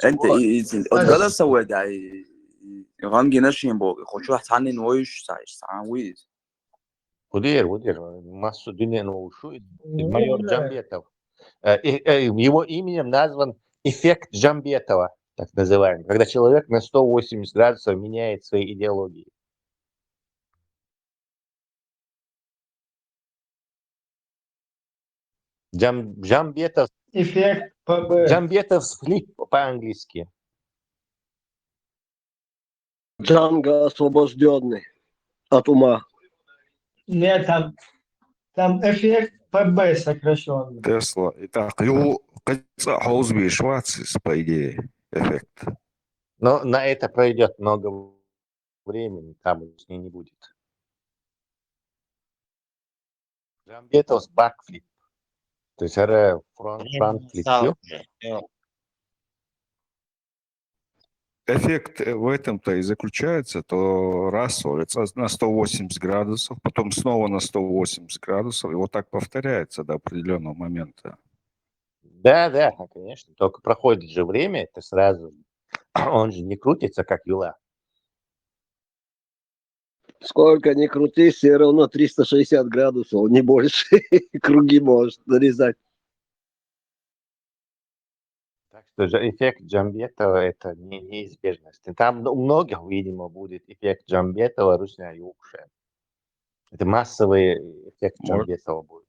انت اتقدر سوى داي غانجي ناشين بوغ خوشو حتعني نويش ساعويز Удир, массу дней ушу, майор Джамбетов. Его именем назван эффект Джамбетова, так называемый, когда человек на 180 градусов меняет свои идеологии. Джамбетов. Эффект ПБ. Джамбетов флип по-английски. Джанго освобожденный от ума. Нет, там эффект ПБ сокращенный. Тесла. Итак, его Хоузби Шварцис, по идее, эффект. Но на это пройдет много времени, там с ней не будет. Джамбетов бакфлип. То есть фронт-флип. Эффект в этом-то и заключается, то раз на 180 градусов, потом снова на 180 градусов, и вот так повторяется до определенного момента. Да, конечно. Только проходит же время, это сразу. Он же не крутится, как юла. Сколько ни крути, все равно 360 градусов, не больше. Круги может нарезать. Так что же эффект Джамбетова это неизбежность. Там у многих, видимо, будет эффект Джамбетова, русня юкша. Это массовый эффект Джамбетова будет.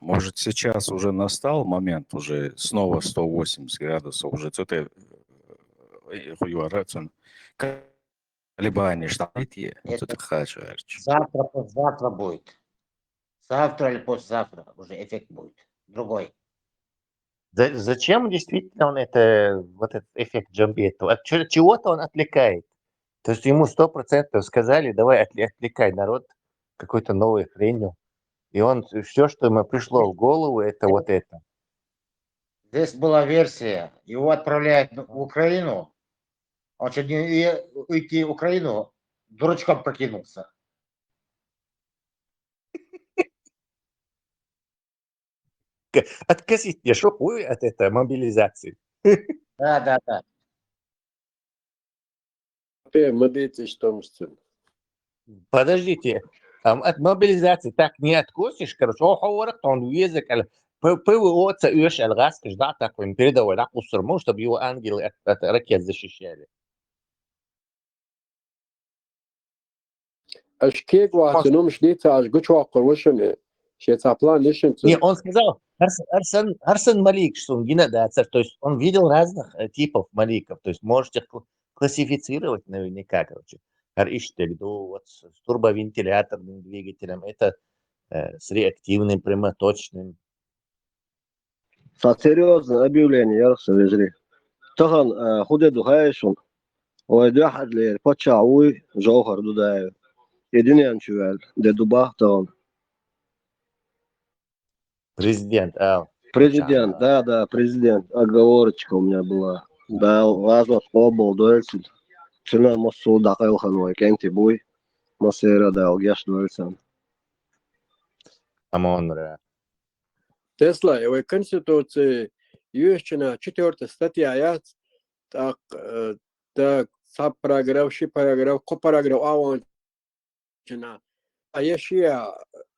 Может, сейчас уже настал момент, уже снова 180 градусов, уже это колебания штатите, это хочу. Завтра будет. Завтра или послезавтра уже эффект будет. Другой. Зачем действительно он вот этот эффект Джамбетова? От чего-то он отвлекает. То есть ему 100% сказали, давай отвлекай народ какой-то новой хренью. И он, все, что ему пришло в голову, это вот это. Здесь была версия, его отправляют в Украину, он чуть не уйти в Украину, дурачком прокинулся. Откосить мне шопу от этой мобилизации. Да. Подождите, от мобилизации так не откосишь, короче, он язык, ПВО цаюш алгаз, ждать такой передовой ракусурму, чтобы его ангелы от ракет защищали. Не, он сказал, Арсен Малик, что он генодацер, то есть он видел разных типов маликов, то есть можете классифицировать наверняка, короче. Вот с турбовентиляторным двигателем, это с реактивным прямоточным. Серьезное объявление, я расскажу. Тахан худеду хайшун, واحد لبتشعوي جوهر دودايو. Единый чувак, де дубах он. Президент, Президент, да, президент. Оговорочка у меня была. Да, важно спобол, дуэльцин. Цена массу дакал ханвай, кенти буй. Массера да, алгяш дуэльцин. Амонра. Tesla, в Конституции Юрьевичина 4 статья, так, параграф, ши параграф, ко параграф, аванчина. А еще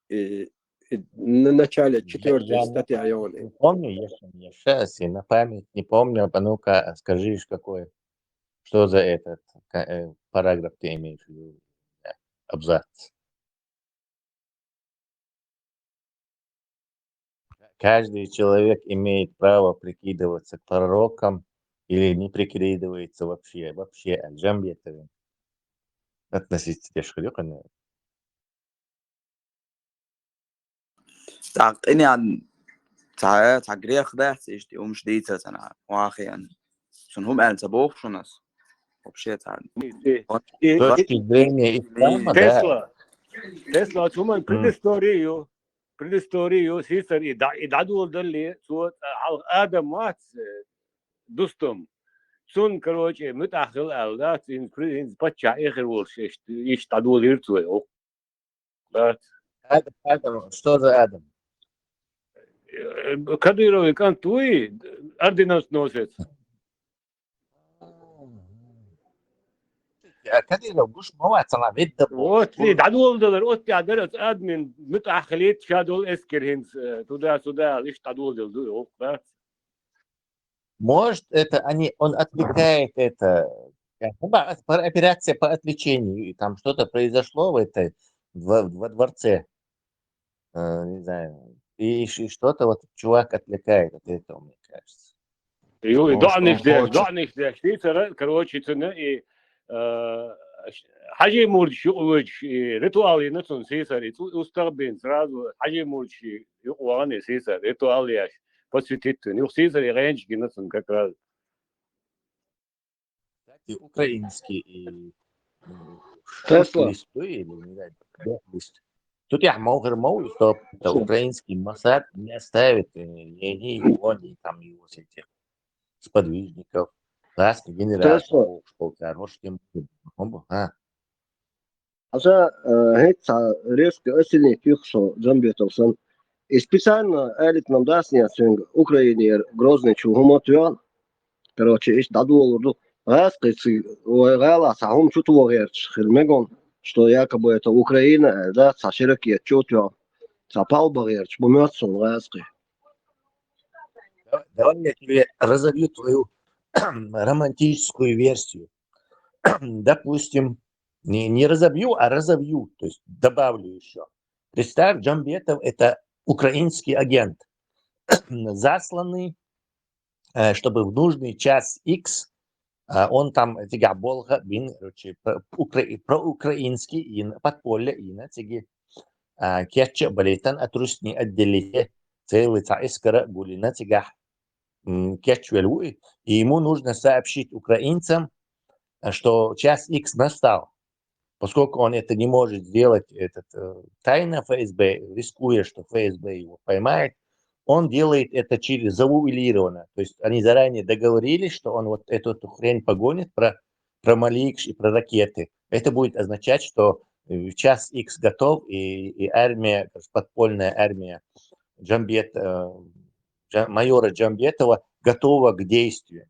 на начале четвертой Я статьи не Ионы. помню, если мне сейчас и на память не помню. А ну-ка, скажи, какой, что за этот параграф ты имеешь в виду? Абзац. Каждый человек имеет право прикидываться пророком или не прикидывается вообще. Вообще, Джамбетовым. Относительно шхрёкана. تعقيني عن تعجريخ ده ist die Umstehung seiner Wachen. Schon an Zabuch schon das. Вообще там. С точки зрения ислама, да. Тесла чуман предысторию сисар и дадул дали суот Адам мат дустом. Сон, короче, мутахил алда in пача эхер волш иш дадул ирцу. Адам, что за Адам? Кадыровый кантуи ординанс носит. Кадыров, гуш моваться на вид да Вот ли дадул доллар от я дарат админ мутахилит шадул эскерхинс туда иш дадул дол да. Может, это он отвлекает это. Операция по отвлечению. И там что-то произошло во дворце. Не знаю. И что-то вот чувак отвлекает от этого, мне кажется. Данных швейцара, короче, цена и حاجة مرشي وش ريتوالي نفسه سيسر استقبل سرازو حاجة مرشي يقواني سيسر ريتوالي посвятительный у сизар и раньше генацин как раз. Кстати, украинский и Тесла. Тут я могу, что украинский Моссад не оставит ни его, ни там его этих сподвижников. Ласки генерал хорошим. عشان هيك ريسك أصلي فيخشوا جنبيتوسن и специально قالت нам дасния синг Украине грозный чугумотуян короче иш дадулурду раскрыцы ойгала сахум чутуогерч хилмегон что якобы это Украина да сашироки чутуя сапал багерч бумётсон раскры. Давай я тебе разовью твою романтическую версию. Допустим, не разобью, а разовью, то есть добавлю еще. Представь, Джамбетов – это украинский агент, засланный, чтобы в нужный час X он там болга бин про-украинский и подполье и на теги кетче балетан отрусни отделите целый цаискара гулина тигах кетчвелуи, и ему нужно сообщить украинцам, что час X настал. Поскольку он это не может сделать тайно ФСБ, рискуя, что ФСБ его поймает, он делает это через завуалированно. То есть они заранее договорились, что он вот эту хрень погонит про Маликш и про ракеты. Это будет означать, что в час X готов, и армия, подпольная армия майора Джамбетова готова к действию.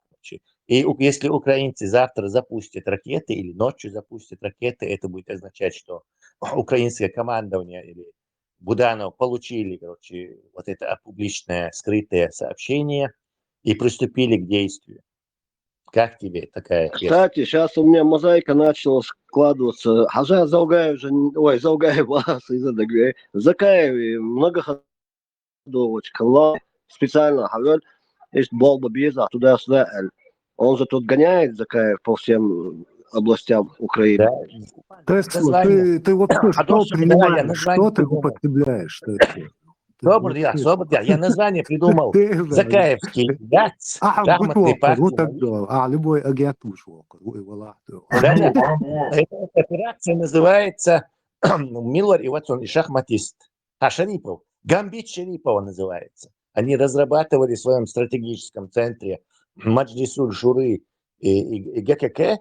И если украинцы завтра запустят ракеты или ночью запустят ракеты, это будет означать, что украинское командование или Буданов получили, вот это публичное скрытое сообщение и приступили к действию. Как тебе такая версия? Кстати, сейчас у меня мозаика начала складываться. Хажа Заугаев же, ой, Заугаев, Закаев, многоходовочка, специально говорят, есть болба беза туда-сюда. Он же тут гоняет Закаев по всем областям Украины. Тесла, ты вообще что принимаешь? Что ты употребляешь? Свободя, я название придумал. Закаевский яц, шахматный партий. Любой агент ушел. Эта операция называется Миллер и Ватсон и шахматист. Шарипов. Гамбит Шарипова называется. Они разрабатывали в своем стратегическом центре Маджлисуль Шуры и ГКК,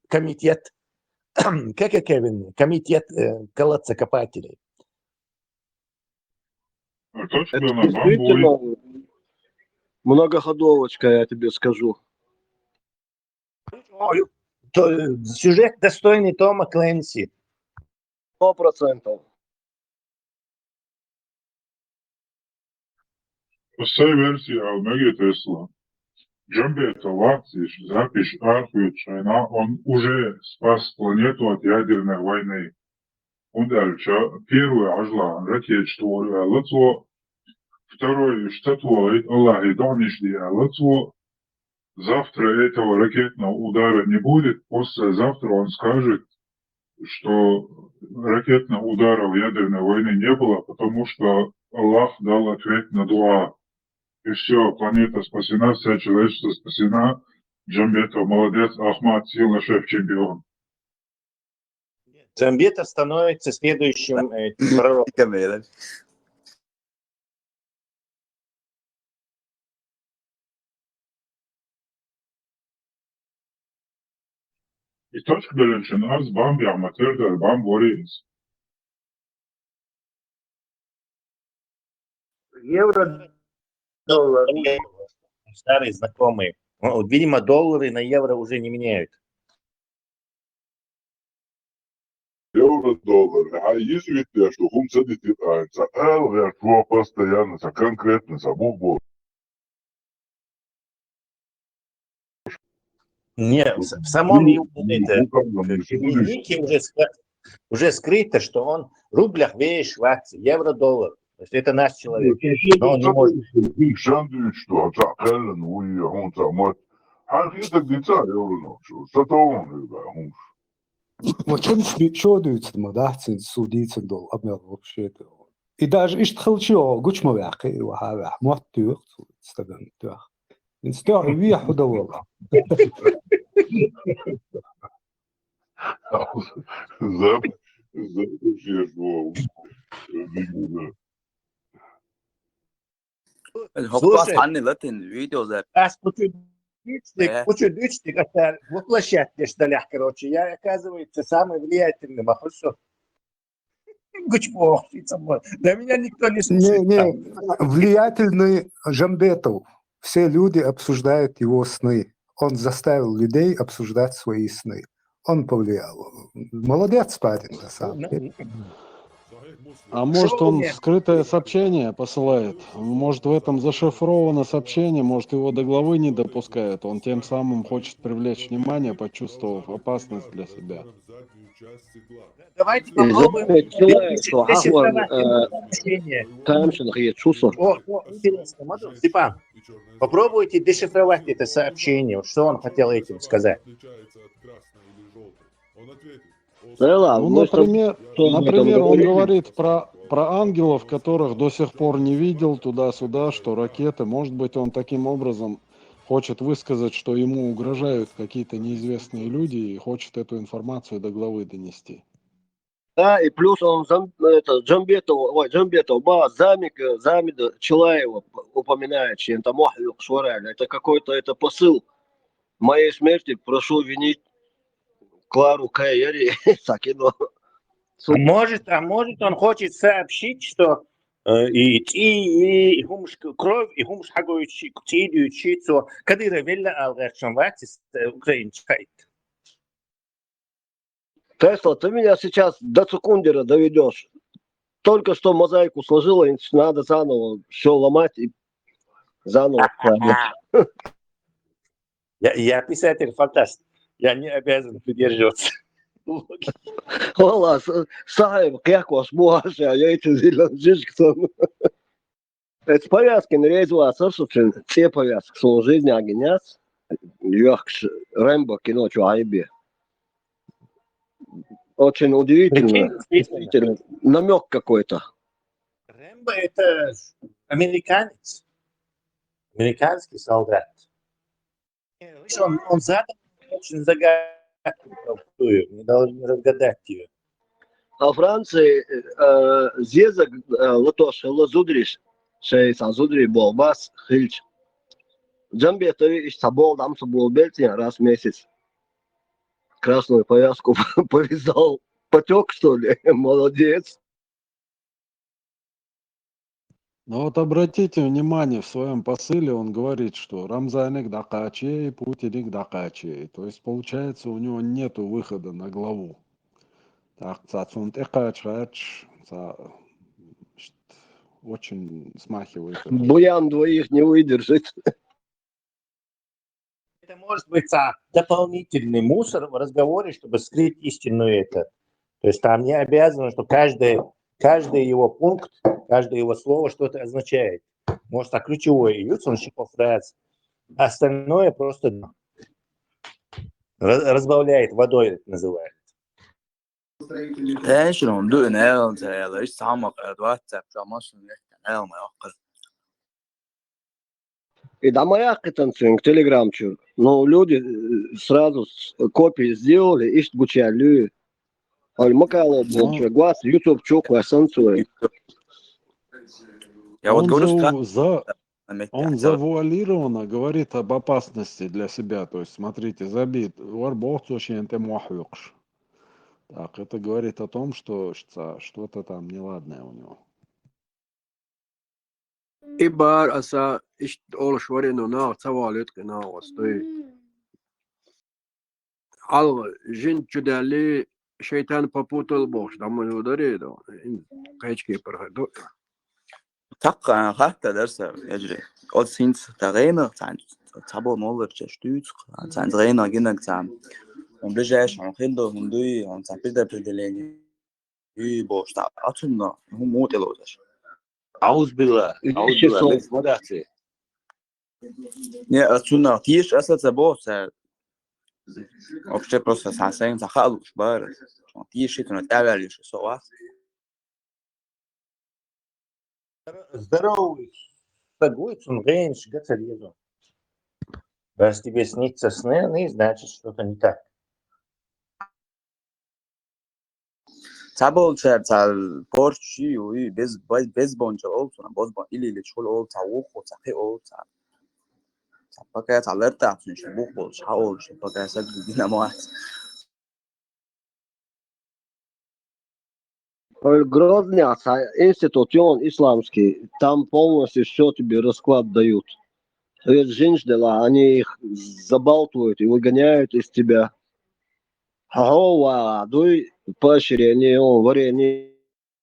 комитет колодцекопателей. Это действительно многоходовочка, я тебе скажу. Сюжет достойный Тома Клэнси. 100%. Sai versija Omega Tesla. Джамбета Латвиш, запись Архвичайна, он уже спас планету от ядерной войны. Он дальше первый ажла ракетствор Латво, второй штатвоид Аллах и Данишли Латво. Завтра этого ракетного удара не будет, послезавтра он скажет, что ракетного удара в ядерной войны не было, потому что Аллах дал ответ на дуа. И все, планета спасена, вся человечество спасена. Джамбетов молодец, Ахмад Сила, шеф-чемпион. Джамбетов становится следующим пророком. И точка величина с бамби аматер, бам борис. Евро, доллар, старые знакомые. Вот, видимо, доллары на евро уже не меняют. Евро-доллар. А есть ведь, что хум садит, а постоянно, конкретно, бог. Нет, в самом переменнике уже скрыто, что он в рублях веет Швеции, евро-доллар. То есть это наш человек. Но он не может. Чем чудуется мадахцин судицин дол обмер вообще. И даже иштхалчо гучмавяхи вахавях маттюх стадан тях. Инстаграм вияху давала. Слушай, видео почему дичтик, это воплощать шталях, короче. Я, оказывается, самый влиятельный махусо. Для меня никто не слушает. Не, влиятельный Джамбетов. Все люди обсуждают его сны. Он заставил людей обсуждать свои сны. Он повлиял. Молодец, парень, на самом деле. А может, он скрытое сообщение посылает? Может, в этом зашифровано сообщение, может, его до главы не допускают. Он тем самым хочет привлечь внимание, почувствовав опасность для себя. Давайте попробуем. Интересно, Степан, попробуйте дешифровать это сообщение. Что он хотел этим сказать? Ну, например, он говорит про ангелов, которых до сих пор не видел, туда-сюда, что ракеты. Может быть, он таким образом хочет высказать, что ему угрожают какие-то неизвестные люди и хочет эту информацию до главы донести. Да, и плюс он Джамбетов, Замида Челаева упоминает, чем там это какой-то посыл моей смерти, прошу винить Клару Кайери, Сакино. Может, он хочет сообщить, что и хумш кровь, и хумш хагуючи, ктидючи, что Кадыра Вилла Алгашамватис украинчает. Тесла, ты меня сейчас до секундера доведешь. Только что мозаику сложила, надо заново все ломать и заново. Я писатель-фантаст. Я не обязан придерживаться. Вала, саем, как вас можешь, а я эти зеленжишки. Это повязки нарезала, собственно, все повязки, свою жизнь огнят. Юркш, Рэмбо, кино, Чуайби. Очень удивительно. Намек какой-то. Рэмбо — это американец. Американский солдат. Он задал очень загадку, не должны разгадать ее. А Франции Зеза Латош Лазудриш Шейса Зудри Болбас Хильч. Джамби это из Сабол дам Сабол Бельтин раз в месяц. Красную повязку повязал. Потек, что ли? Молодец. Но вот обратите внимание, в своем посыле он говорит, что Рамзаник Дакачи и Путиник Дакачи. То есть, получается, у него нету выхода на главу. Так, очень смахивает это. Буян двоих не выдержит. Это может быть дополнительный мусор в разговоре, чтобы скрыть истинную это. То есть там не обязано, что каждый его пункт, каждое его слово что-то означает. Может, ключевое юцун фраз, остальное просто разбавляет водой, это называется. ايش لو ندوق نايل زي ليش تعمق واتساب شو مصر نايل ما يعقل И дамаяк танцинг, телеграмчу. Но люди сразу копии сделали, ищут гучалю. А макало больше, глаз, YouTube чокла, санцует. Я вот говорю, Он завуалированно говорит об опасности для себя. То есть, смотрите, забит. Так, это говорит о том, что что-то там неладное у него. Ibar asa ish all shwarino na tavalut kana wastoi. Al jin judali şeytan paputul boş damma yodari do. Kaçki parhado. تقع حتى درس يجري قد سينت تغينا تان تابو مولر تشتوت تان تغينا جنك تان ومرجعش عن خلده من دوي عن تان بيدا بدلاني يبوش تاع أتمنى هم موت إلوزش أعوذ بالله ليش ودعتي يا أتمنى تيش أصلا تبوس вообще просто сансейн захалуш барс тише то натавалиш соас Здоровый согласен, рейндж, гацарезу. Раз тебе снится сны, значит что-то не так. تابول تال بورشي وي بز بونجا اولتون باز با اللي شغل اول تاوخ وتاقي اول تابقى تعلرت عشان شبوخ بولش حاول تابقى سجل دينامات Грозный институт исламский, там полностью все тебе расклад дают. Ведь женщины, они их забалтывают и выгоняют из тебя. Хава, дуй поощрение, варенье,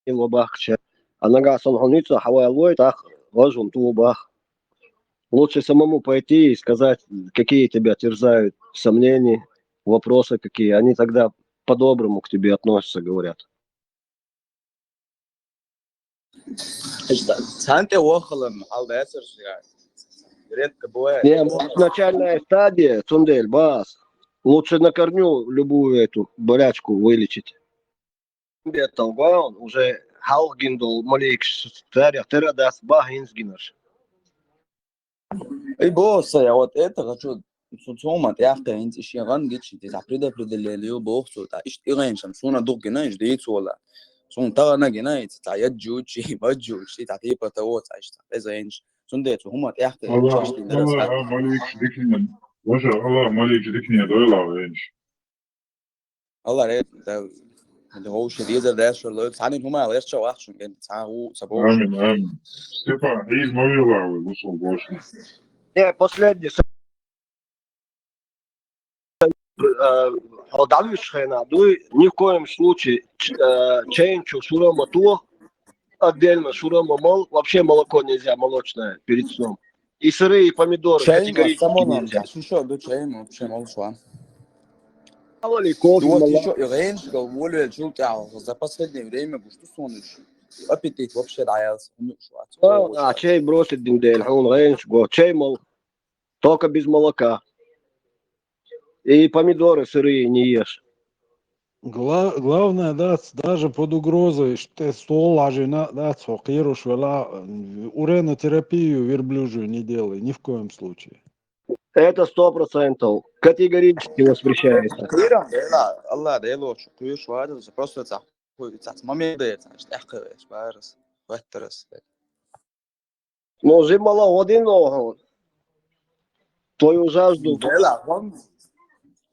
лобахча. А нога сонхоница, хава лой, так, ложун тубах. Лучше самому пойти и сказать, какие тебя терзают сомнения, вопросы какие. Они тогда по-доброму к тебе относятся, говорят. سانتي وخلم على داسر ريت كبوي Не, может, начальная стадия, цундель, бас. Лучше на корню любую эту болячку вылечить. Это он уже халгиндол малик терадас бахинсгинаш. اي بوس يا وات это хочу соцома тяхта инт иши ган гич ти запреда пределелио бохсо та иш игэн шамсуна дуг гинай ждейц вола сон тагана гинай та яджучи маджучи та типа того та иш та эзэнш сундет хума тяхта الله иш ти дерас الله مالك ديكني وجه الله مالك ديكني دولا وينش الله ريت ده هو شديد ده شو لو ثاني هما غير شو احسن كان تاعو سبوش آمين آمين ستيفان هيز مويلا وصل بوشنا Не, последний. Дальше, ни в коем случае ченчу шурама то, отдельно шурама мол, вообще молоко нельзя, молочное, перед сном. И сырые помидоры категорически нельзя. شو ده شيء вообще мол шо Мало ли, кофе, вот молоко. еще рейндж говорил что тяо за последнее время что сонешь аппетит вообще даялся А чай бросит диндель, он рейндж, чай мол, только без молока. И помидоры сырые не ешь. Главное, да, даже под угрозой, что стол жена, да, цокируш, уренотерапию верблюжью не делай, ни в коем случае. Это 100%. Категорически воспрещается. الله ده له شو شو هذا просто так маме ده تحقق بارس وترس Но же мало один ногу. Твою жажду. لا هم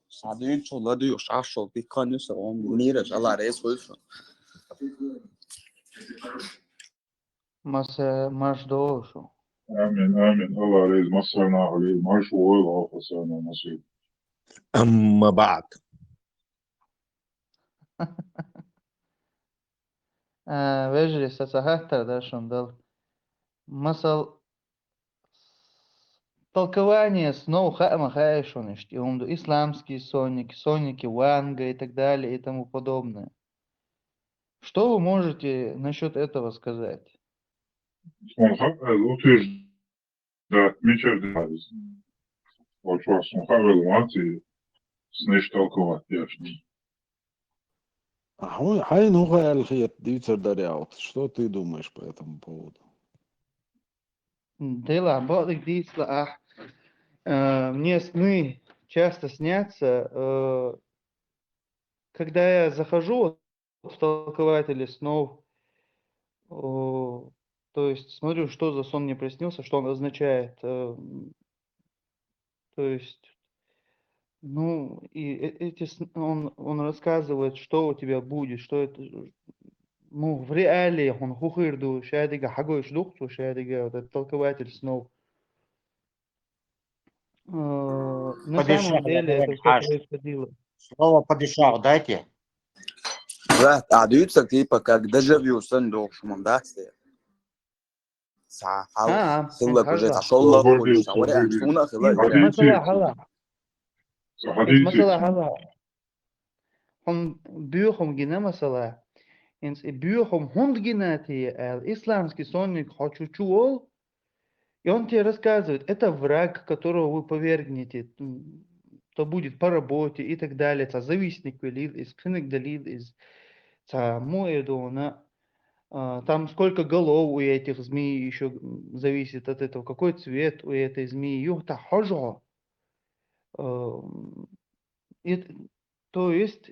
صادين شو لا ديو شاشو بيكانيس هم نيرش الله رئيس ويفا Маш дошу. آمين آمين الله عليه مصرنا عليه ما شو الله خسرنا نصيب أما بعد Vežri сацахахтар дашундал. Масал толкование снов хаама хаешунишь, и он исламские сонники, сонники Ванга и так далее и тому подобное. Что вы можете насчет этого сказать? Да, мечер дайз. Вот что смухавел мати снеж толковать яшни. Хай ну хай дивиться даряут. Что ты думаешь по этому поводу? Дела, бодик дисла, мне сны часто снятся, когда я захожу в толкователи снов, то есть смотрю, что за сон мне приснился, что он означает. То есть, ну, и он рассказывает, что у тебя будет, что это, ну, в реалиях он хухырду, шадига, хагойш духту, шадига, вот этот толкователь снов. На самом деле это все происходило. Слово падишах дайте. Да, даются типа как дежавю сон дошман, да? Сахал, хилла уже ташолла, хуй, шаваря, суна, хилла. Масала хала. Масала хала. Он бюхом гина масала. Инс бюхом хунд гинати, исламский сонник хочучуол. И он тебе рассказывает, это враг, которого вы повергнете, то будет по работе и так далее. Это завистник велит, из книг далит, из Моэдона. Там сколько голов у этих змей еще зависит от этого, какой цвет у этой змеи. Юхта хожо. То есть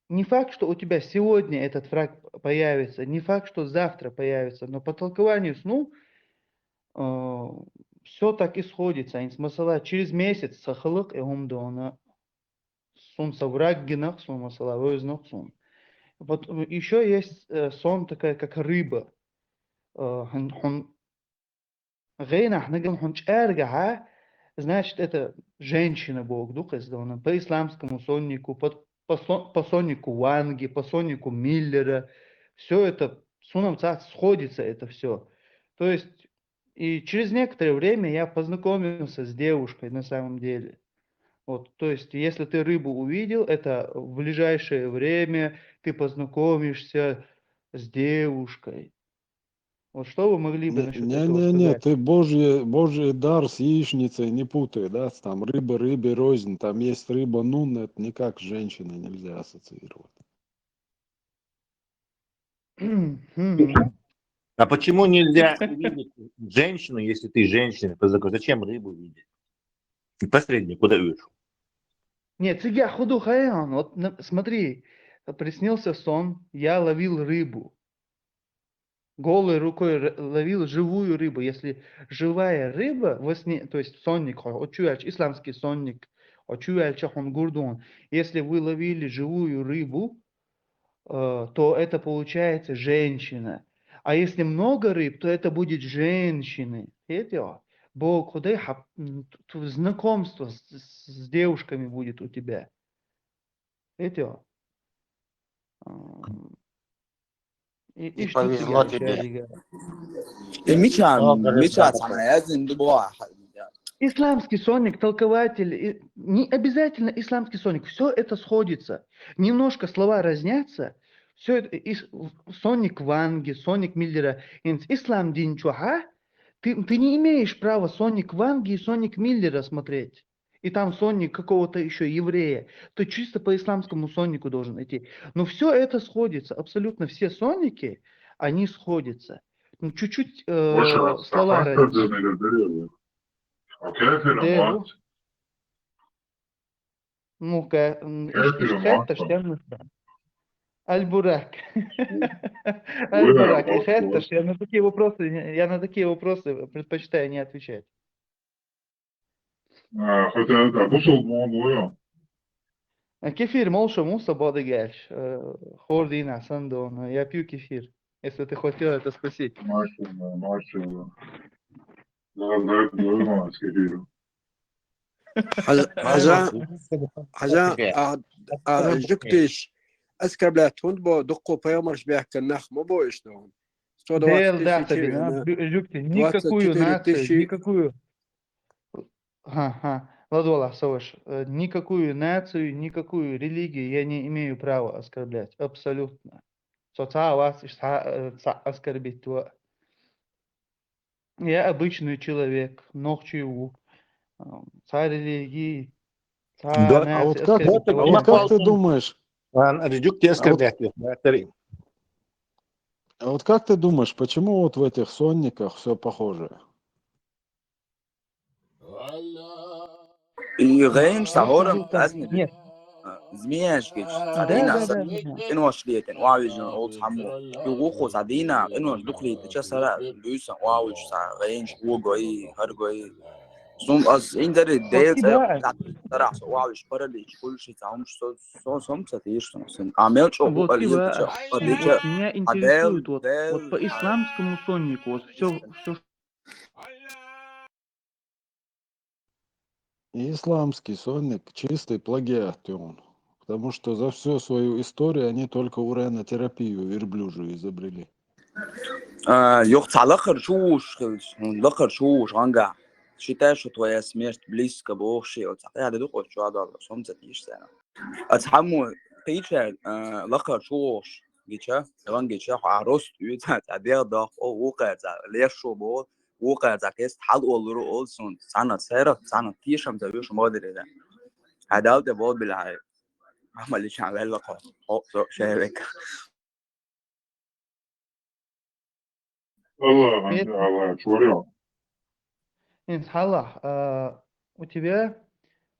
не факт, что у тебя сегодня этот враг появится, не факт, что завтра появится, но по толкованию сну все так и сходится. Масала через месяц сахалык и умдона сун саврак гинах сун масала вызнах сун. Вот еще есть сон такая, как рыба. Значит, это женщина Бог Дух издана по исламскому соннику, по соннику Ванги, по соннику Миллера. Все это суном сходится, это все. То есть и через некоторое время я познакомился с девушкой на самом деле. Вот, то есть, если ты рыбу увидел, это в ближайшее время ты познакомишься с девушкой. Вот что вы могли бы насчет этого Не-не-не, сказать? ты Божий дар с яичницей не путай, да? Там рыба рыбе рознь, там есть рыба нун, это никак с женщиной нельзя ассоциировать. А почему нельзя увидеть женщину, если ты женщина? Зачем рыбу видеть? И последний, куда вышел? Нет, я худу хаян. Вот смотри, приснился сон, я ловил рыбу. Голой рукой ловил живую рыбу. Если живая рыба во сне, то есть сонник, исламский сонник, если вы ловили живую рыбу, то это получается женщина. А если много рыб, то это будет женщины. Это Бог, куда знакомство с девушками будет у тебя. Это. И повезло тебе. Исламский сонник, толкователь, не обязательно исламский сонник, все это сходится. Немножко слова разнятся, все это, сонник Ванги, сонник Миллера, ислам дин чуха, ты не имеешь права сонник Ванги и сонник Миллера смотреть. И там сонник какого-то еще еврея. Ты чисто по исламскому соннику должен идти. Но все это сходится. Абсолютно все сонники, они сходятся. Ну, чуть-чуть слова разнятся. Ну-ка, Аль-Бурак. Аль-Бурак. Я на такие вопросы предпочитаю не отвечать. Хотя это бусул могло. Кефир молша муса бодыгаш. Хордина сандон. Я пью кефир. если ты хотел это спросить. Машина. Да, это было скорее. حاجة جكتش أسكبلات هون بو دقو بيامرش بيحكي النخ ما بوش دون Дел, да, Жукти, никакую нацию, никакую... Ага, Ладола, Саваш, никакую нацию, никакую религию я не имею права оскорблять, абсолютно. Соца вас оскорбить. Я обычный человек, ногчу, царь религии, царь А вот нации. как ты думаешь? Жукти оскорблять. А вот как ты думаешь, почему вот в этих сонниках все похоже? غينش تهورم Нет. أزمي زمياش كيش Да, سعدينا да. إنه شليتن واويج أول حمو يوقو سعدينا إنه دخلي تجسر لويسا واويج سع غينش وجوي هرجوي سوم أز إن در الديل ترى واويج برا كل شيء تعمش سوم ستيش سن عمل شو Вот قال и يلتجا вот меня интересует вот по исламскому соннику, вот все, Исламский сонник чистый плагиат он. Потому что за всю свою историю они только уранотерапию верблюжью изобрели. يقطع الآخر شوش الآخر شوش عنجع شتاش ويا سميرت بليس كبوخ شيء وتعطيها لدوق شو هذا صوم زتيش سنة أتحمو تيجي الآخر شوش جيتشا يوان جيتشا عروس يوتا تعديها ضاق أو وقع ليش شو بول وقع كيس حد أول رؤول سون سنة سيرة سنة تيشم تبيوش ما أدري ده هذا ده بول بالعاي ما ليش عمل لقى أو شايفك Allah, чурил. Иншаллах, у тебя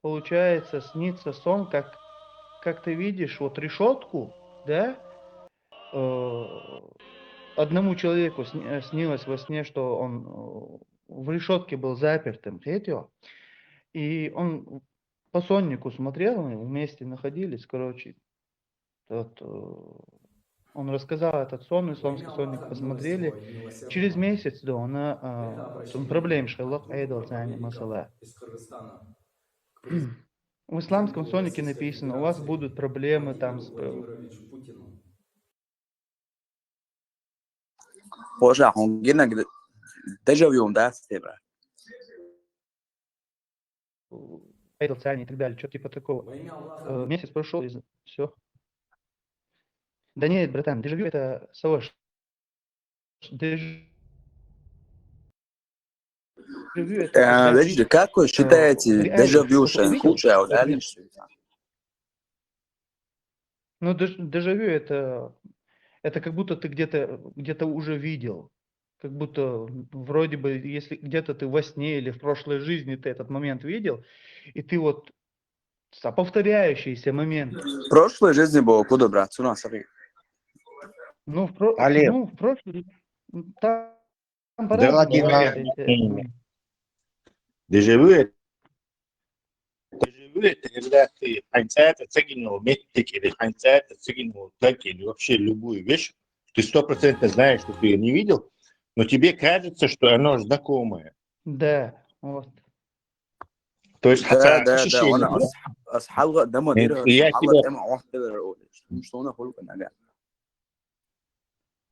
получается снится сон, как ты видишь вот решетку, да? Одному человеку снилось во сне, что он в решетке был запертым, и он по соннику смотрел, мы вместе находились, короче, он рассказал этот сон, исламский сонник посмотрели. Через месяц, да, он проблем шеллах айдал цани масала. В исламском соннике написано, у вас будут проблемы там с... Боже, он генерал даже в да стебра. Айдал цани и так далее, что типа такого. Месяц прошел, и все. Да нет, братан, дежавю это Саваш. Дежавю это... Подожди, как вы считаете дежавю, что он получал, да? Ну, дежавю это как будто ты где-то уже видел. Как будто вроде бы, если где-то ты во сне или в прошлой жизни ты этот момент видел, и ты вот повторяющийся момент. В прошлой жизни было куда, брат? У нас Ну, в прошлой... Там по-разному. Дежавю это когда ты ханьцата цегину метик или ханьцата цегину так или вообще любую вещь, ты 100% знаешь, что ты ее не видел, но тебе кажется, что оно знакомое. Да, вот. То есть ощущение. أصحاب ده مدير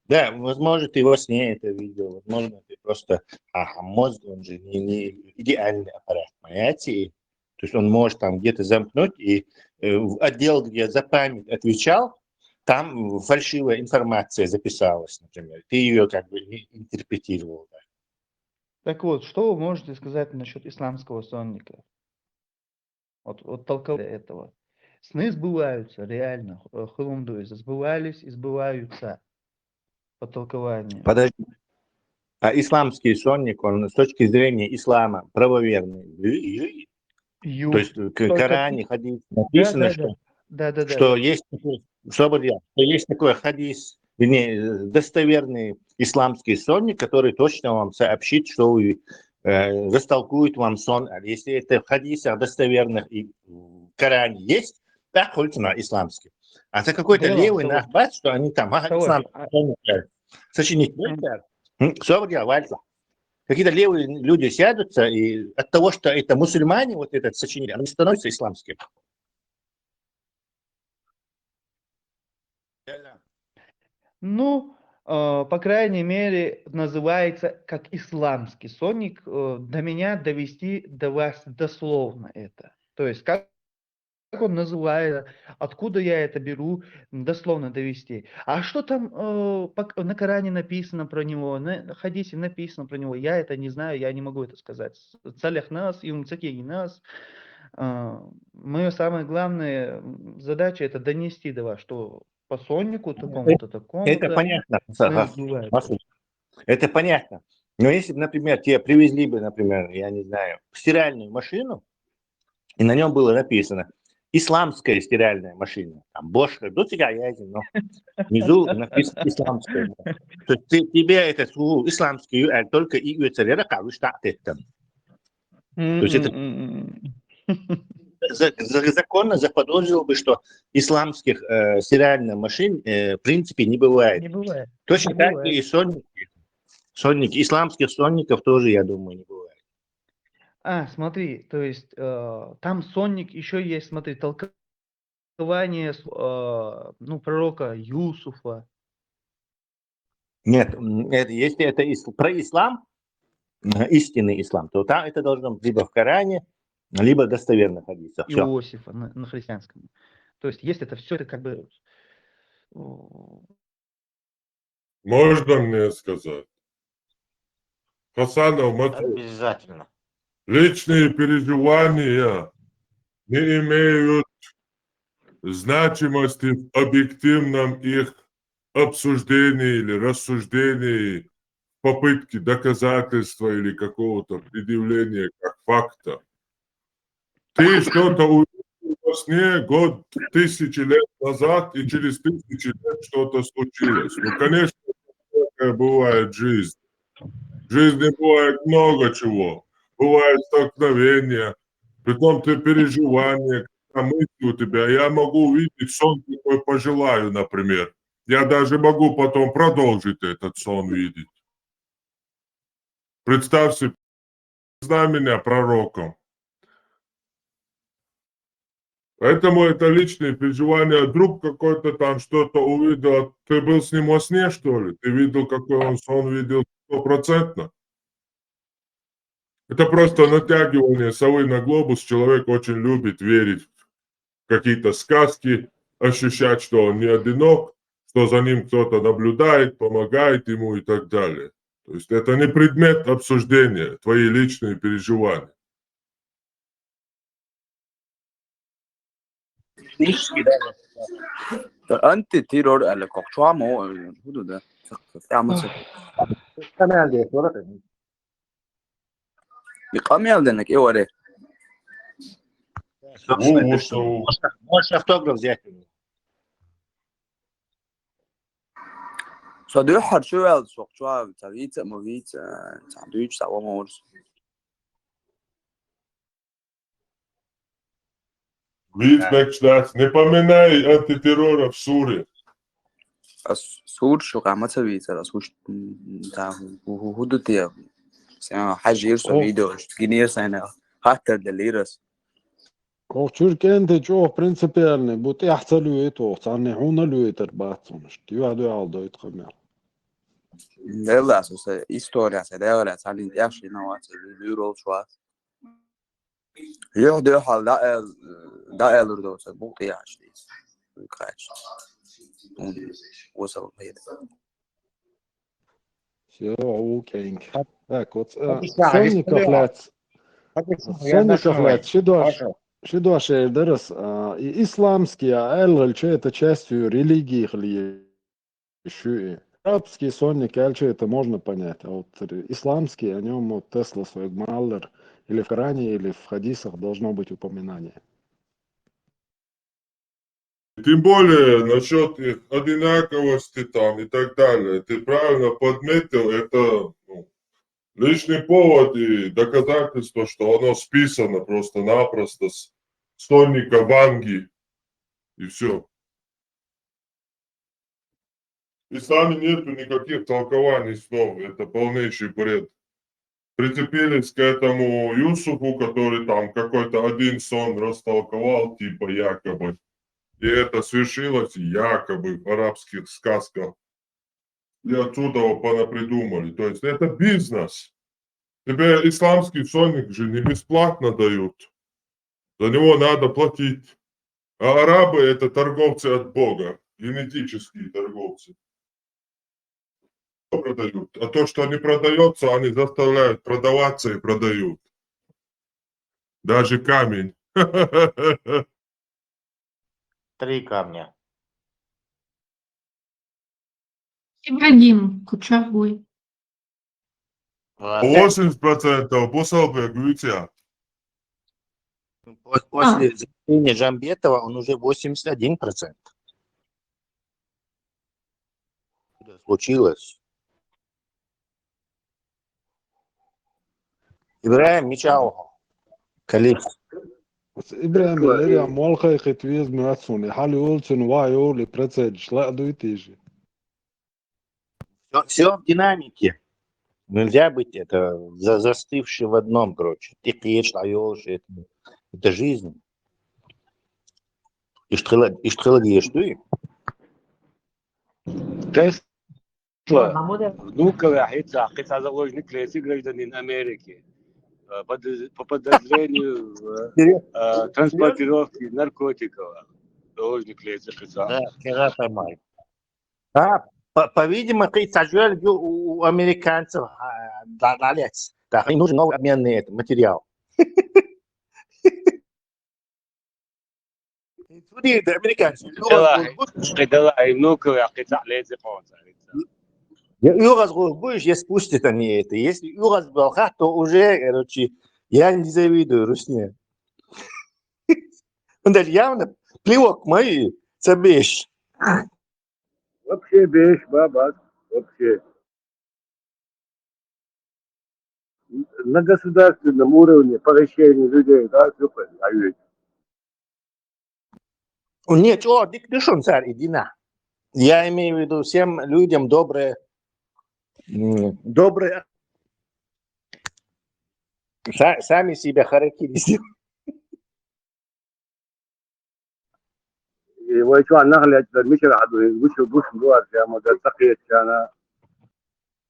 Да, возможно, ты во сне это видел, возможно, ты просто... мозг, он же не идеальный аппарат, понимаете? То есть он может там где-то замкнуть, и в отдел, где за память отвечал, там фальшивая информация записалась, например. Ты ее как бы интерпретировал. Да. Так вот, что вы можете сказать насчет исламского сонника? Вот толкование этого. Сны сбываются, реально. Хулумдуи сбывались и сбываются по толкованию. Подожди. А исламский сонник, он с точки зрения ислама правоверный. То есть в Коране, хадис написано, что есть такой хадис, достоверный исламский сонник, который точно вам сообщит, что растолкует вам сон. Если это в хадисах достоверных и в Коране есть, так хоть на исламский. А за какой-то левый нахбат, что они там исламский сонник. сочинить. Собрал, Вальса. Какие-то левые люди сядутся, и от того, что это мусульмане, вот этот сочинили, оно не становится исламским. Ну, по крайней мере, называется как исламский сонник. До меня довести до вас дословно это. То есть, как он называется, откуда я это беру, дословно довести. А что там на Коране написано про него, на хадисе написано про него, я это не знаю, я не могу это сказать. Целях нас, и умцакеги нас. Моя самая главная задача это донести до вас, что по соннику такому-то, такому-то. Это понятно. называется. Это понятно. Но если бы, например, тебе привезли бы, например, я не знаю, стиральную машину, и на нем было написано исламская стиральная машина, там Bosch, до тебя яйцем, но внизу написано исламская. То есть тебе это слово исламский, только и уцелера, как вы штаты там. То есть это законно заподозрил бы, что исламских стиральных машин в принципе не бывает. Не бывает. Точно Не так бывает. и сонники. Исламских сонников тоже, я думаю, не бывает. Смотри, то есть там сонник еще есть, смотри, толкование пророка Юсуфа. Нет, если это про ислам, истинный ислам, то там это должно быть либо в Коране, либо в достоверных хадисах. Всё. Иосифа на христианском. То есть если это все, это как бы... Можно мне сказать? Хасанов, Обязательно. личные переживания не имеют значимости в объективном их обсуждении или рассуждении, попытки доказательства или какого-то предъявления как факта. Ты что-то увидел во сне год, 1000 лет назад, и через 1000 лет что-то случилось. Ну, конечно, такая бывает жизнь. В жизни бывает много чего. Бывают столкновения, притом ты переживания, мысли у тебя. Я могу увидеть сон, какой пожелаю, например. Я даже могу потом продолжить этот сон видеть. Представь себе, знай меня пророком. Поэтому это личные переживания. Вдруг какой-то там что-то увидел. Ты был с ним во сне, что ли? Ты видел, какой он сон видел 100%? Это просто натягивание совы на глобус. Человек очень любит верить в какие-то сказки, ощущать, что он не одинок, что за ним кто-то наблюдает, помогает ему и так далее. То есть это не предмет обсуждения, твои личные переживания. أنت تيرور على كوكشوا مو هدو ده تعمل يقام يالدنك إيه وريه Можешь автограф взять. Så du har sjøl så vite må vite du ikke sa om år. Витмекштадт, не поминай антитеррора в Суре. السور شو قامت بيتر أسوش تا هدو تيا سيا حاجير سو فيديو جينير سينا حتى دليرس Kovčurken čo principiálne, buď ja chceli to, stanne hunaluje ter bacon, što ja do aldo itkomel. لا أساس إستوريا سيدا ولا تعلم ياشي نوات اليورو شوات يهدو حال دا الردو سبوق ياشي كاش وصل هيدا Все, окей. Так, вот Сонников лет, что шейдерс, исламские, это частью религии или еще. Арабский сонник, это можно понять, а вот исламский, о нем вот Тесла свой Маллер, или в Коране, или в хадисах должно быть упоминание. Тем более насчет их одинаковости там и так далее. Ты правильно подметил, это личный повод и доказательство, что оно списано просто-напросто с сонника Ванги и все. В исламе нету никаких толкований снов, это полнейший бред. Прицепились к этому Юсуфу, который там какой-то один сон растолковал, типа якобы. И это свершилось якобы в арабских сказках. И оттуда понапридумали. То есть это бизнес. Тебе исламский сонник же не бесплатно дают. За него надо платить. А арабы это торговцы от Бога. Генетические торговцы. Что продают? А то, что не продается, они заставляют продаваться и продают. Даже камень. 3 камня. Ибрагим Кучагой. 80% Бусалбек, Витя. После заявления Джамбетова он уже 81%. Что случилось? Ибраим Мичао. Калиф. إبراهيم اللي مول خيط ويز مياتسوني حالي أولسون وايو لبريتسيدж لا дуйтижи. Все в динамике. Нельзя быть застывший в одном, короче. Ты киешь, это жизнь. Иштрилогия, что и? تسلا внука яхица хица заложник леси гражданин Америки. По подозрению транспортировки наркотиков. Заложник леси хица. Да, я понимаю. По-видимому, сожжали у американцев далец. Так, им нужен новый обменный материал. Смотри, это американцы. قدلا внука яхица леси хица. Юраз будешь, если спустят они это. Если Юраз Балха, то уже, короче, я не завидую Русне. Он даже явно плевок мой, цабеш. Вообще беш, баба, вообще. На государственном уровне поращение людей, да, все понятно. Нет, о, диктишон, царь, иди на. Я имею в виду всем людям добрые, сами себя характеризуют. ويشو عن نغلة مش العدو وش بوش دوار يا مدى تقيت أنا.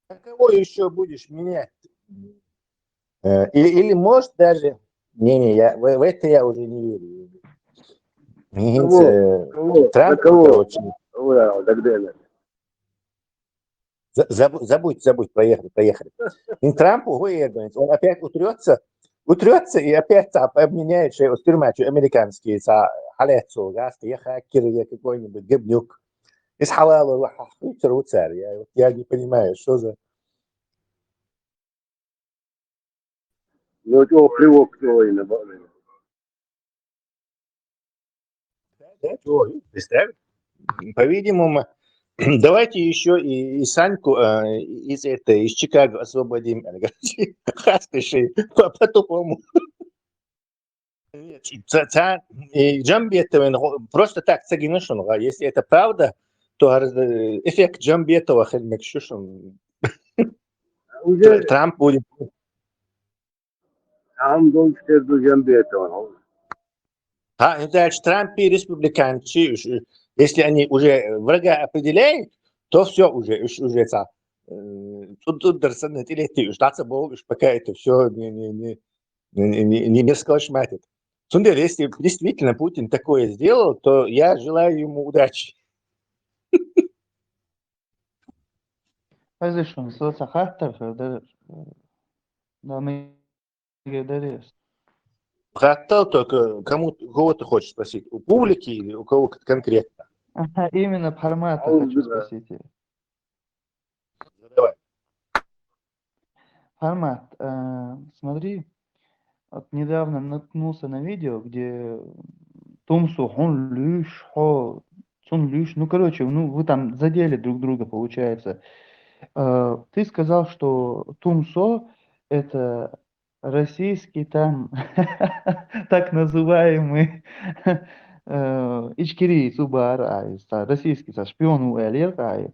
А кого еще будешь менять? Или может даже... Не, в это я уже не верю. Трамп, короче. Забудь, поехали. И Трамп, он опять утрется и опять обменяет с тюрьма американские халецу, газ, я хакер, я какой-нибудь гебнюк. Из халала царь. Я не понимаю, что за... Ну, чего плевок твой на бале. Представь? По-видимому, давайте еще и Саньку из Чикаго освободим. Хаспиши по-тупому. Джамбетова просто так цагинушун. Если это правда, то эффект Джамбетова хельмекшушун. Трамп будет. Там должен быть Джамбетова. Дальше Трамп и республиканцы, если они уже врага определяют, то все уже тут дарсанет или ты ждаться Бога, пока это все не сколошматит. Сундер, если действительно Путин такое сделал, то я желаю ему удачи. Позишон, соца хаттар, да мы говоришь. Хотел только кого ты хочешь спросить? У публики или у кого конкретно? Ага, именно формата хочу спросить. Давай. Формат. Смотри, вот недавно наткнулся на видео, где Тумсу, он Люш, Цун Люш, ну короче, вы там задели друг друга, получается. Ты сказал, что Тумсо это российский там так называемый ичкири субар, российский шпион у Элерка.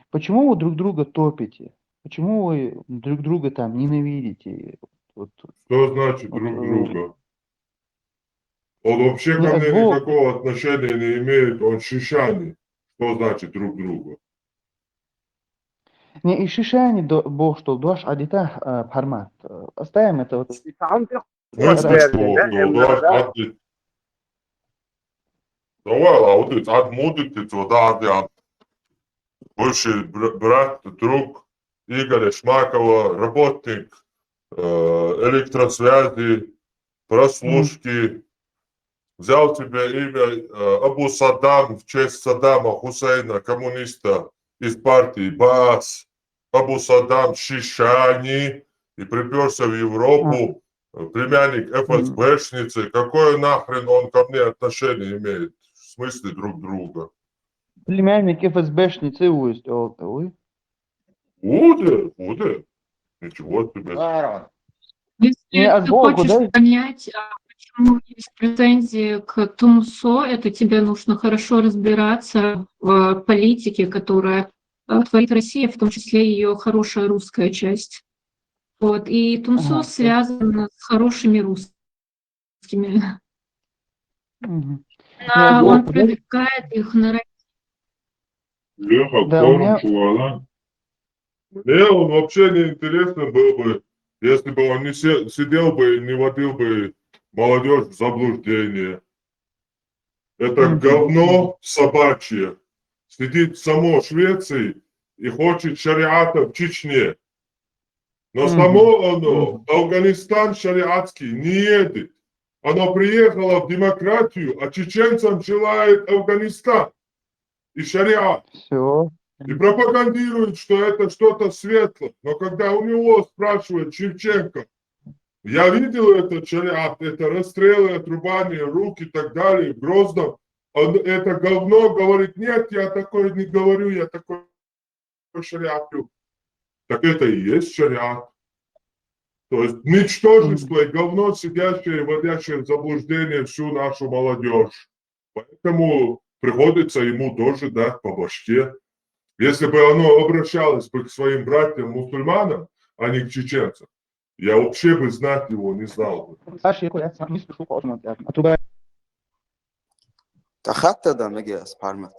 Почему вы друг друга топите? Почему вы друг друга там ненавидите? Вот, Что значит вот, друг друга? Он вообще ко не, мне Бог, никакого отношения не имеет, он шишани. Что значит друг друга? не ишишани Бог, что дуаш адита пармат. Оставим это вот. В смысле, что дашь отдать? Давай, лаудит, отмудите, туда, бывший брат, друг Игоря Шмакова, работник электросвязи, прослушки. Взял тебе имя Абу Саддам в честь Саддама Хусейна, коммуниста из партии БАС. Абу Саддам Шишани и приперся в Европу. Племянник ФСБшницы. Какое нахрен он ко мне отношение имеет? В смысле друг друга? Племянник ФСБшницы усть. Ой. Уде. Ничего себе. Не, Если от ты Бога, хочешь да? понять, почему есть претензии к Тумсо, это тебе нужно хорошо разбираться в политике, которая творит Россия, в том числе ее хорошая русская часть. Вот. И Тумсо Ага. связан с хорошими русскими. Мгм. Не, от Он Бога, да? продвигает их на Леха, Да, у меня... чувала. Мне он вообще не интересно был бы, если бы он не сидел бы и не водил бы молодежь в заблуждение. Это говно собачье. Сидит в самой Швеции и хочет шариата в Чечне. Но само оно, Афганистан шариатский, не едет. Оно приехало в демократию, а чеченцам желает Афганистан и шариат. Все. И пропагандирует, что это что-то светлое. Но когда у него спрашивают Шевченко, я видел этот шариат, это расстрелы, отрубание рук и так далее в Грозном. Он это говно говорит, нет, я такое не говорю, я такой шариат люблю. Так это и есть шариат. То есть ничтожество и говно, сидящее и вводящее в заблуждение всю нашу молодежь. Поэтому приходится ему тоже дать по башке. Если бы оно обращалось бы к своим братьям-мусульманам, а не к чеченцам, я вообще бы знать его не знал бы. حتى ده مجلس بارمت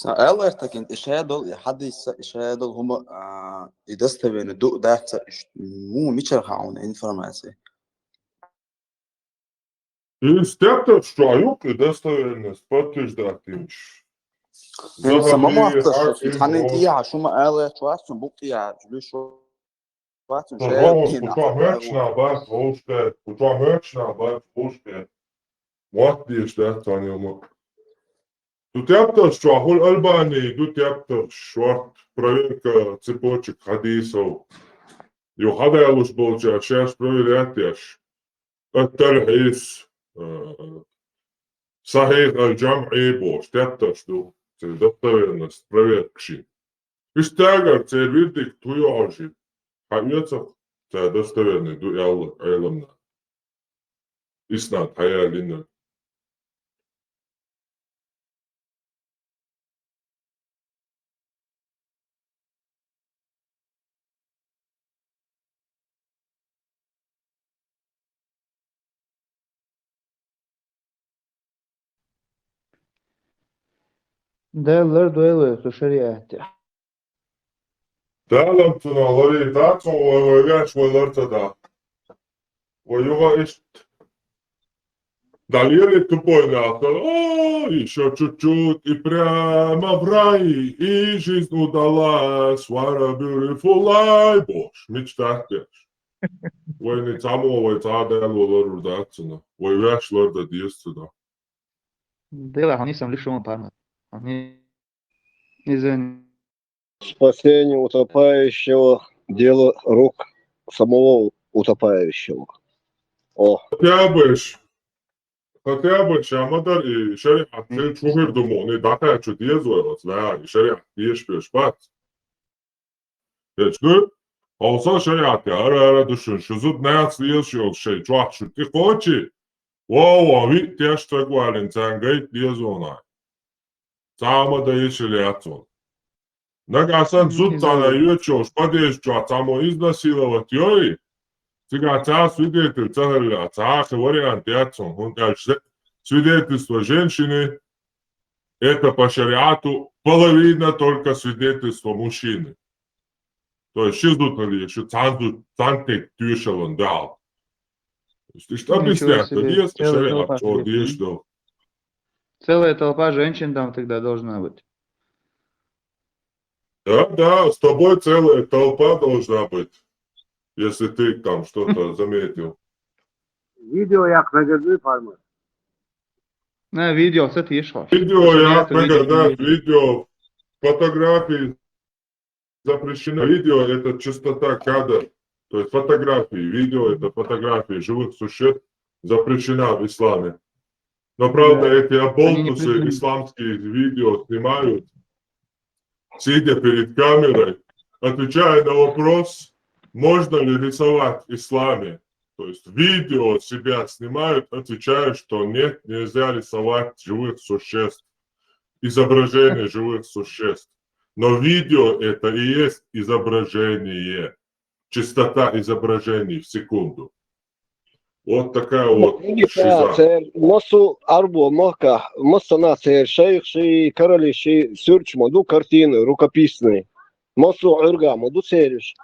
Элэртак ишэдэл хады ишэдэл хума идэстэмэн ду дата му мичэрхаун информация. Из тех, что аюк достоверность подтверждать. Самому автор ханит ия шума элэр чуасун бук ия жлюшо чуасун шэдэл Кутва мэрчна бат волшке, кутва мэрчна бат волшке. Вот бишь да, Таня. Тут япташ, что ахул Албании, тут япташ, шварт проверка цепочек хадисов. Юхада ялуш болча, сейчас проверять яш. التلخيص صحيح الجمعي بوش تتشدو достоверность проверкши. Истагар цервидик туйожи. Хамьется достоверный ду ялламна. Иснат хаялина. Değerler duello şeriatı. Dälam tuna lori daco wa gash wa lartada. Wa yuga ist Далее тупой нахуй. О, еще чуть-чуть и прямо в рай, и жизнь удалась. What a beautiful life. Бош, мечтать беш. Ой, не само, ой, цадел, ой, рудацина. Ой, вяш, лорда, диестина. Değerler hani sen lişon parmak. Hani извини. Спасение утопающего – дело рук самого утопающего. О. Хотя бы чамадар и шариат цел чухер думо, не дахая чу диезуэлас, вя, и шариат диеш пеш бат. Geçti. Olsa şeriat ya ara düşün. Şuzut ne yatsıyız şey. Çok şuti koçi. tieši trakvālin cēngait diezonā. Cāma da iešili atson. Nagāsan suttāna juočos padiešu cāmo iznasīlavat joi. Цыган свидетель царя, цаха вариант отцом. Он говорит, свидетельство женщины это по шариату половина только свидетельства мужчины. То есть шиздутали, что цантек тюшелон дал. То есть объясняют, что есть шариат, что есть что. Целая толпа женщин там тогда должна быть. Да, с тобой целая толпа должна быть. Если ты там что-то заметил. Видео як нагадую, Парма. На видео, это еще. Видео як нагадаю, видео, фотографии запрещено. Видео это частота кадра. То есть фотографии, видео это фотографии живых существ запрещена в исламе. Но правда эти оболтусы исламские видео снимают, сидя перед камерой, отвечая на вопрос, можно ли рисовать в исламе? То есть видео себя снимают, отвечают, что нет, нельзя рисовать живых существ, изображение живых существ. Но видео это и есть изображение, частота изображений в секунду. Вот такая вот шиза. Мосу арбо мока, моссана шейх, ши короли, ши сюрч моду картины рукописные. Мосу урга моду сериш.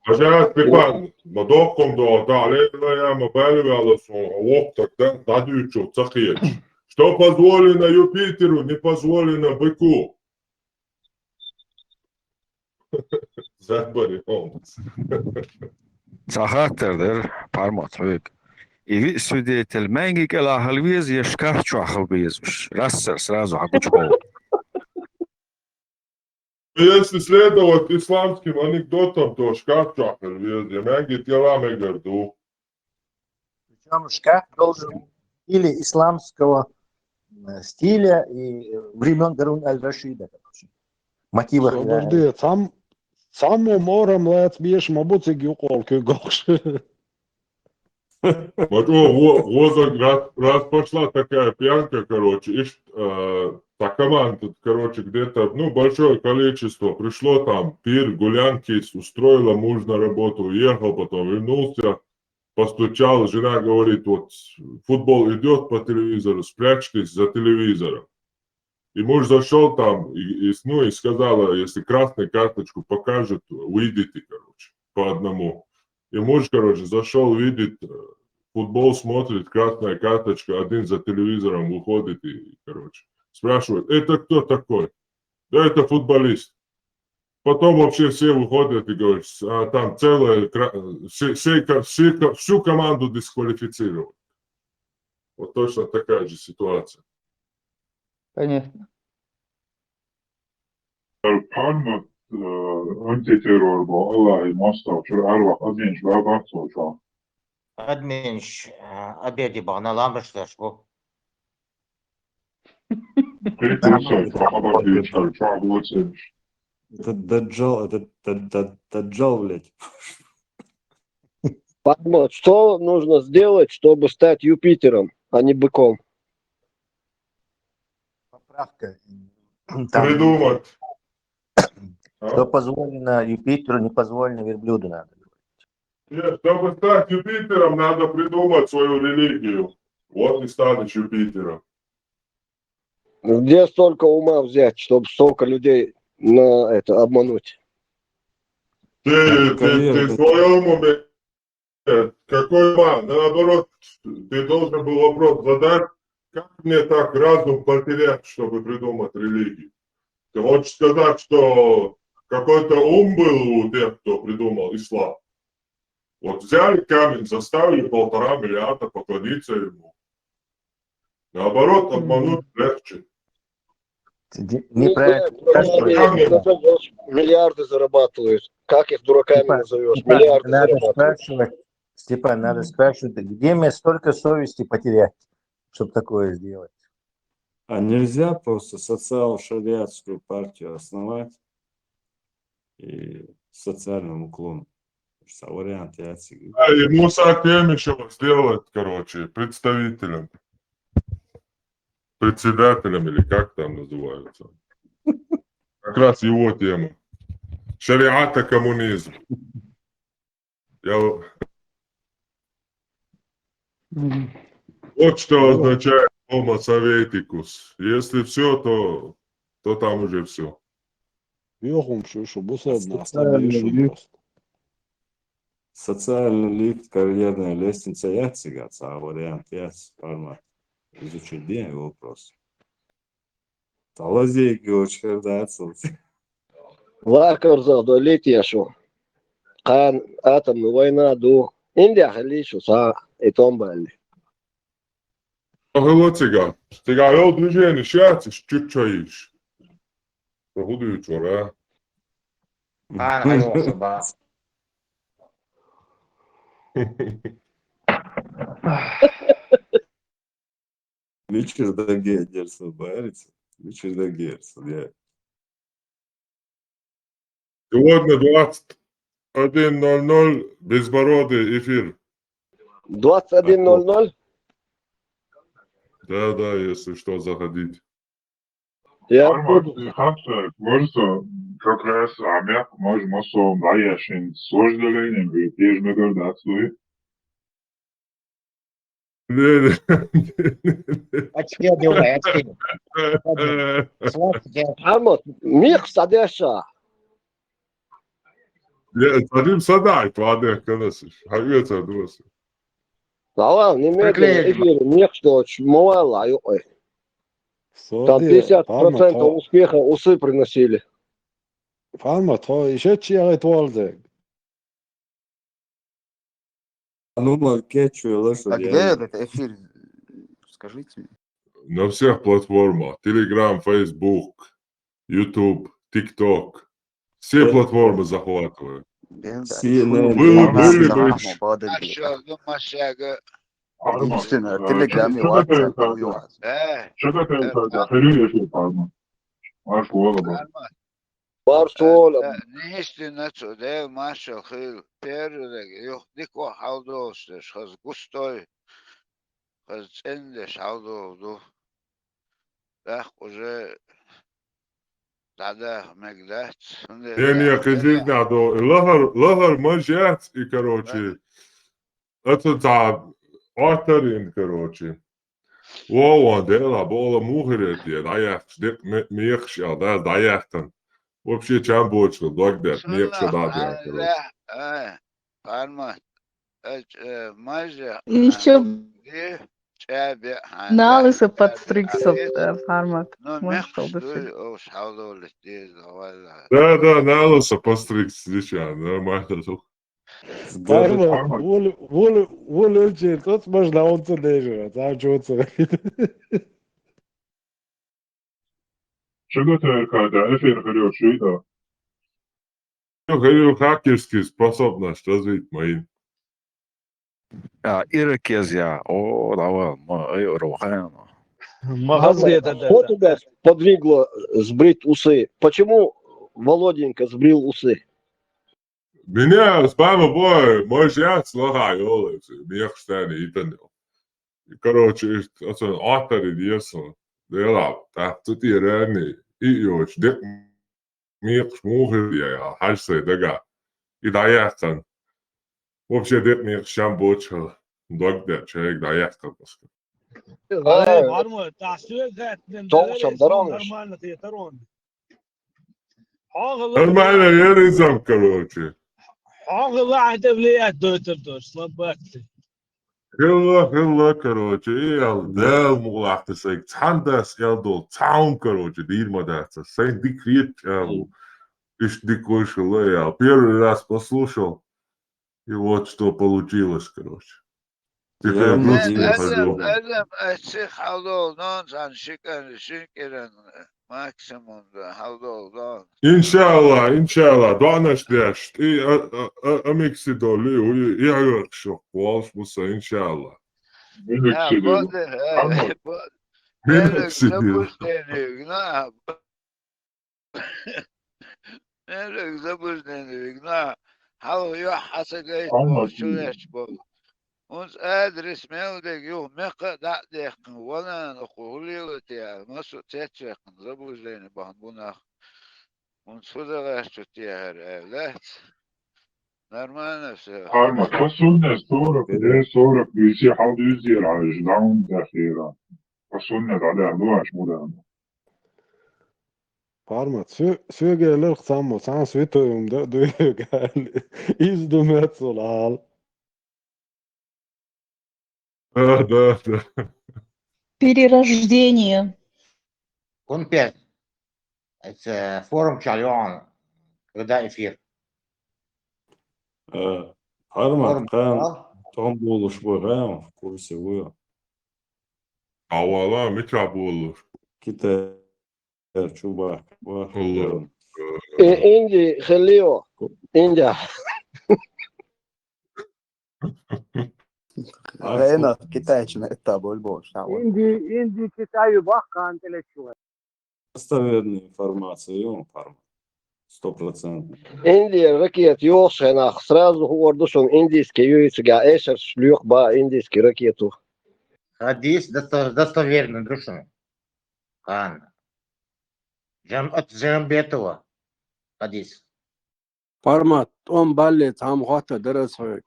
Așa Stepan, mă duc cum două tale, я mă палевала лоб тогда дадючу цахеч. Что позволено Юпитеру, не позволено быку. Забори Холмс. Цагааттердер пармат век. И свидетель менги кела халвиз ешках чухал безуш. Рассер сразу хакучхол. Если следовать исламским анекдотам, то шкаф чахал везде. Мягкие тела мегарду. Причем шкаф должен или исламского стиля и времен Гарун аль-Рашида. Мотивах. Подожди, само морем лет бьешь, мабуть, гюколки гоши. Вот раз пошла такая пьянка, короче, и команда тут, короче, где-то, большое количество пришло там, пир, гулянки, устроила муж на работу, уехал, потом вернулся, постучал, жена говорит, вот футбол идет по телевизору, спрячьтесь за телевизором. И муж зашел там и сказала, если красную карточку покажет, выйдите, короче, по одному. И муж, короче, зашел, видит, футбол смотрит, красная карточка, один за телевизором выходит и, короче, спрашивает, это кто такой? Да это футболист. Потом вообще все выходят и говорят, там всю команду дисквалифицировали. Вот точно такая же ситуация. Понятно. Palma antiterrorba Allahi masztalcsor árvak adminç bábátszolcsal. Adminç обеди бағналамыштар bu. Это даджал, блядь. Что нужно сделать, чтобы стать Юпитером, а не быком? Поправка. Придумать. Что позволено Юпитеру, не позволено верблюду надо. Нет, чтобы стать Юпитером, надо придумать свою религию. Вот и станешь Юпитером. Где столько ума взять, чтобы столько людей на это обмануть? Ты в своем уме. Какой ума? Наоборот, ты должен был вопрос задать, как мне так разум потерять, чтобы придумать религию? Ты хочешь сказать, что какой-то ум был у тех, кто придумал ислам? Вот взяли камень, заставили 1,5 миллиарда поклониться ему. Наоборот, обмануть легче. Миллиарды зарабатывают. Как их дураками назовешь? Миллиарды зарабатывают. Степан, надо спрашивать, где мне столько совести потерять, чтобы такое сделать? А нельзя просто социал-шариатскую партию основать и с социальным уклоном? Вариант яцик. И Муса Темишева сделать, короче, представителем. Председателем или как там называется. Как раз его тема. Шариата коммунизм. Вот что означает homo советикус. Если все, то там уже все. Йохум шушу, бусодна, Социальный оставишь лифт. просто. Социальный лифт, карьерная лестница яцигаться, а вариант яц формат. Изучить день вопрос. Талазейки очень даться. Варкар летiešu, kā atomu война до Индия халишу са и томбали. Охолоцига. Сега ел движение шатиш, чуть-чуть. Проходит вчера. Хайвался, ба. Вечер до Герца, барится. Вечер до Герца, да. Сегодня 21:00 безбородый эфир. 21:00? Да, если что, заходить. Armand, Hamster, možda как раз Амяк можем особо даяшин с вожделением и теж дацуи. Не. Очки. Арманд, мих садеша. Sadim sadājot, vādē, ka tas ir. Haiviecā dos. Лава, немедленно эфир, мих что чмовала, ой. Там 50% успеха усы приносили. Фармат, еще чья волде. Ну, маркетчу, лошадь. А где этот эфир? Скажите. На всех платформах. Telegram, Facebook, YouTube, TikTok. Все платформы захватывают. CNN. Единственное, в Телеграме, WhatsApp. Что это хрюешь, Арманд? Маш голоба. Барсуола. Неистина цудел Маша хил перелег. Юх дико халдостеш, хаз густой. Хаз цендеш халдовду. Так уже тогда мегдат. Не, кажи, надо. Лахар мажат и, короче, это та Атарин, короче. Вау, дела, бола мухерет, даях, мехшал, да, даяхтан. Вообще, чем больше, догдет, мехша, да, короче. Арманд, мажа. Еще на лысо подстригся формат. Можешь Да, на лысо подстригся, сейчас, нормально. Фармат, волю тот можно он цедежа, там чего-то. Что это, когда эфир хрюешь, видно? Я говорю, хакерские способности развить мои. Иракезия, давай, Рухану. Что тебя подвигло сбрить усы? Почему Володенька сбрил усы? Меня с мамой мой зять слыхал, мех стали и тонил. Короче, это атари десно. Дела, так тут и ранее. И ёч, дек мех шмухер я, хальсай дага. И даяхтан. Вообще дек мех шамбоча. Догдер, человек даяхтан. Толшам дарониш. Нормально, я резам, короче. واحدة بليات دوتر صلباتي Хилла, короче, дел мулахты сей, цандас елдол, цаун, короче, дирма даться, сей дикрит, иш дикой шиле, первый раз послушал, и вот что получилось, короче. Теперь грустно ходил. Иншалла, донаш дешт, и амикси доли, и агакшо, волш муса, иншалла. Hallo, ja, hasageit Alma bo shulesh bo. Uns adres meldek yo mekka da dekn wala no khuliyot ya masu tetchekn zabuzlene ban bunach. Uns fuderest ja her evlat. Нормально все. Alma, كسرنا الصورة كده صورة بيسي حاول يزير على جدعون ذخيرة كسرنا على أدواش مدام Parmat, sögeler sammo, san svitoyumda duyugal. İzdumet solal. Да. Перерождение. Пункт 5. Это форум Чальон. Когда эфир? Harmat, Форум kan Чальон. tom buluş bu, kan в курсе вы. Авала меча булur. Kita çubak. Bak, Allah. عندي خليه عندي هنا كتايشنا التابو البوش عندي كتاب بحق عن 3 شهور. достоверную информацию, Harmat. 100%. عندي ركية يوش هنا сразу говорю индийский юйцга эшер шлюх ба индийский ракету. Хадис достоверный, дружно. Хан. От Джамбетова. Хадис. Пармат, он балли там غطى درس هيك.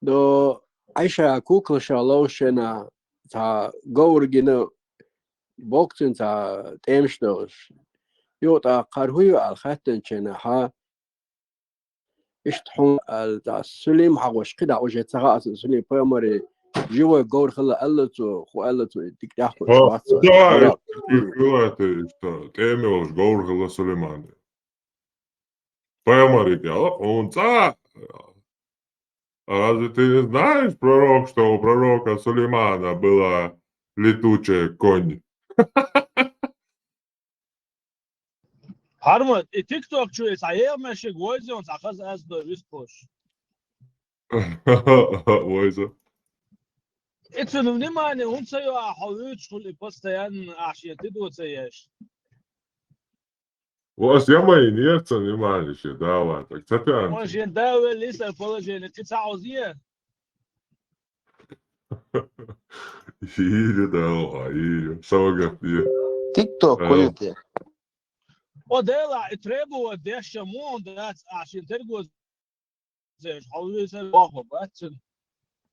دو عيشة كوكل شالوشنا تا جورجنا بوكتن تا تيمشتوش. يو تا قرهيو الختن شنا ها اشتحون تا سليم حقوش قدا وجه تغاس سليم بريمري جوا جور خلا ألتو خو ألتو تكتاحو شواتو. Да, это что? Темелш Гоургала Сулейман. Поймарите, он разве ты не знаешь, пророк, что у пророка Сулеймана была летучая конь? Harmat, TikTok şu sayı meşe goyzion sakız az da üstpoş. Войза. Это ну внимание, он sayı ахович школы постоянно ашьеты доцеешь. У вас я мои нет, понимаешь, да ладно, так цапян. Он же давай лиса положение, ты саузия. Ири, да, ири, саугат, TikTok koyuyor. O dela trebu deşe mon da ашьетер gozeş. Havlıysa bakma batın.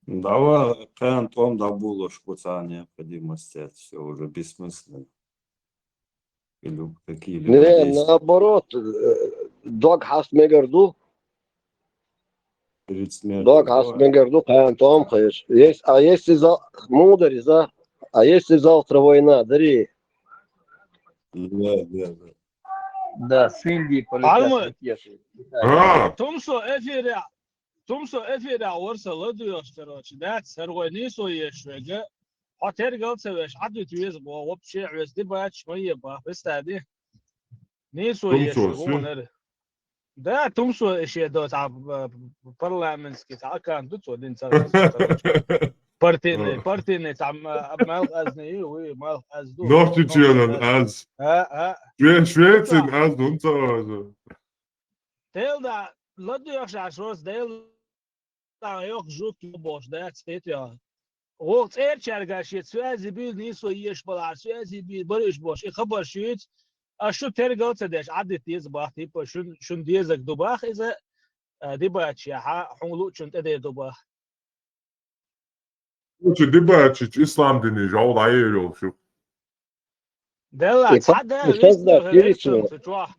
Давай, kan том да булыш куца необходимости, это все уже бессмысленно. Или какие-либо Не, действия. наоборот, дог хаст мегарду. Перед смертью. Дог хаст мегарду, каян том хаешь. А если мударь, а если завтра война, дари. Да. Да, с Индии Harmat. полетят А, Tumso efira orsalı diyor короче, да, сарвани соешвега. Хотер галцевеш, аду тюез бо, вообще везде бач мои ба, представь. Не соешвега. Да, Тумсо еще до там парламентский, а кан тут один царь. Партийный там мал азни, уй мал азду. Нортичелан аз. Швецин аз, он тоже. Телда, ладно, шашос, дел yok jut boş da stet ya. O çerçergaşet süezi bir niso yeş balar süezi bir barış boş. Xabar şüt aşu tergal tsedeş adet diz bahti po şun dizek dubah iza dibaç ya ha hulu çunt ede dubah. Лучше дебачить, ислам дини, жал да ерил şu. Dela sada Создать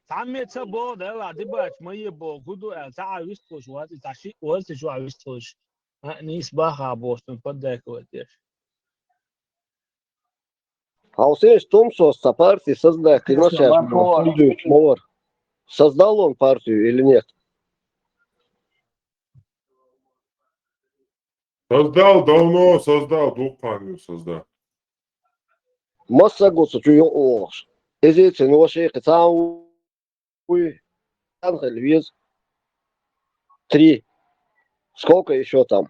Самме цабо дела дибач мои бо гуду эл та вистош вот таши вот şu вистош. Нис баха бостон поддакивать. А у себя Томсоса партии создать, ты сейчас создал он партию или нет? Создал, давно создал, двухпанию создал. Масса гуса чуё ош. Эзицы ну вообще кацау Львез 3. Сколько еще там?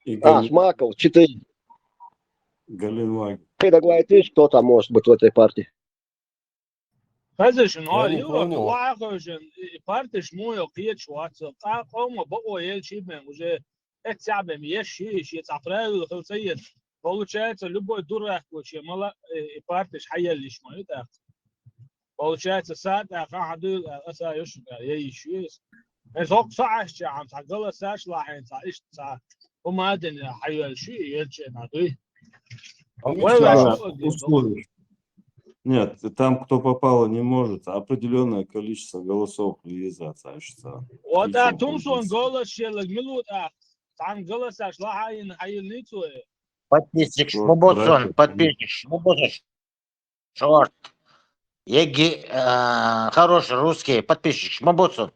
Шмаков 4. Галинваг. Ты догадываешь, кто там может быть в этой партии? خزشن Я не يوروب понял. واقعشن партиш мой قيت شواتس قوم بقوا يلشي من уже это сябем еши правила خلصية получается любой дурак вообще мало партиш хаялиш мой так получается сад قاعدوا اسا يش يشي زوق صعش عم تعقل ساش لاحين تعيش وما ادري حيال شيء يلشي نادي Да, условия. Нет, там, кто попало, не может определенное количество голосов привязаться. Вот Томсон голос щелк минут там голос аж لاحين حيال نيتو Подписчик Шмубоцон, подписчик Шмубоцон. Шорт. Еги, хороший русский подписчик Шмубоцон.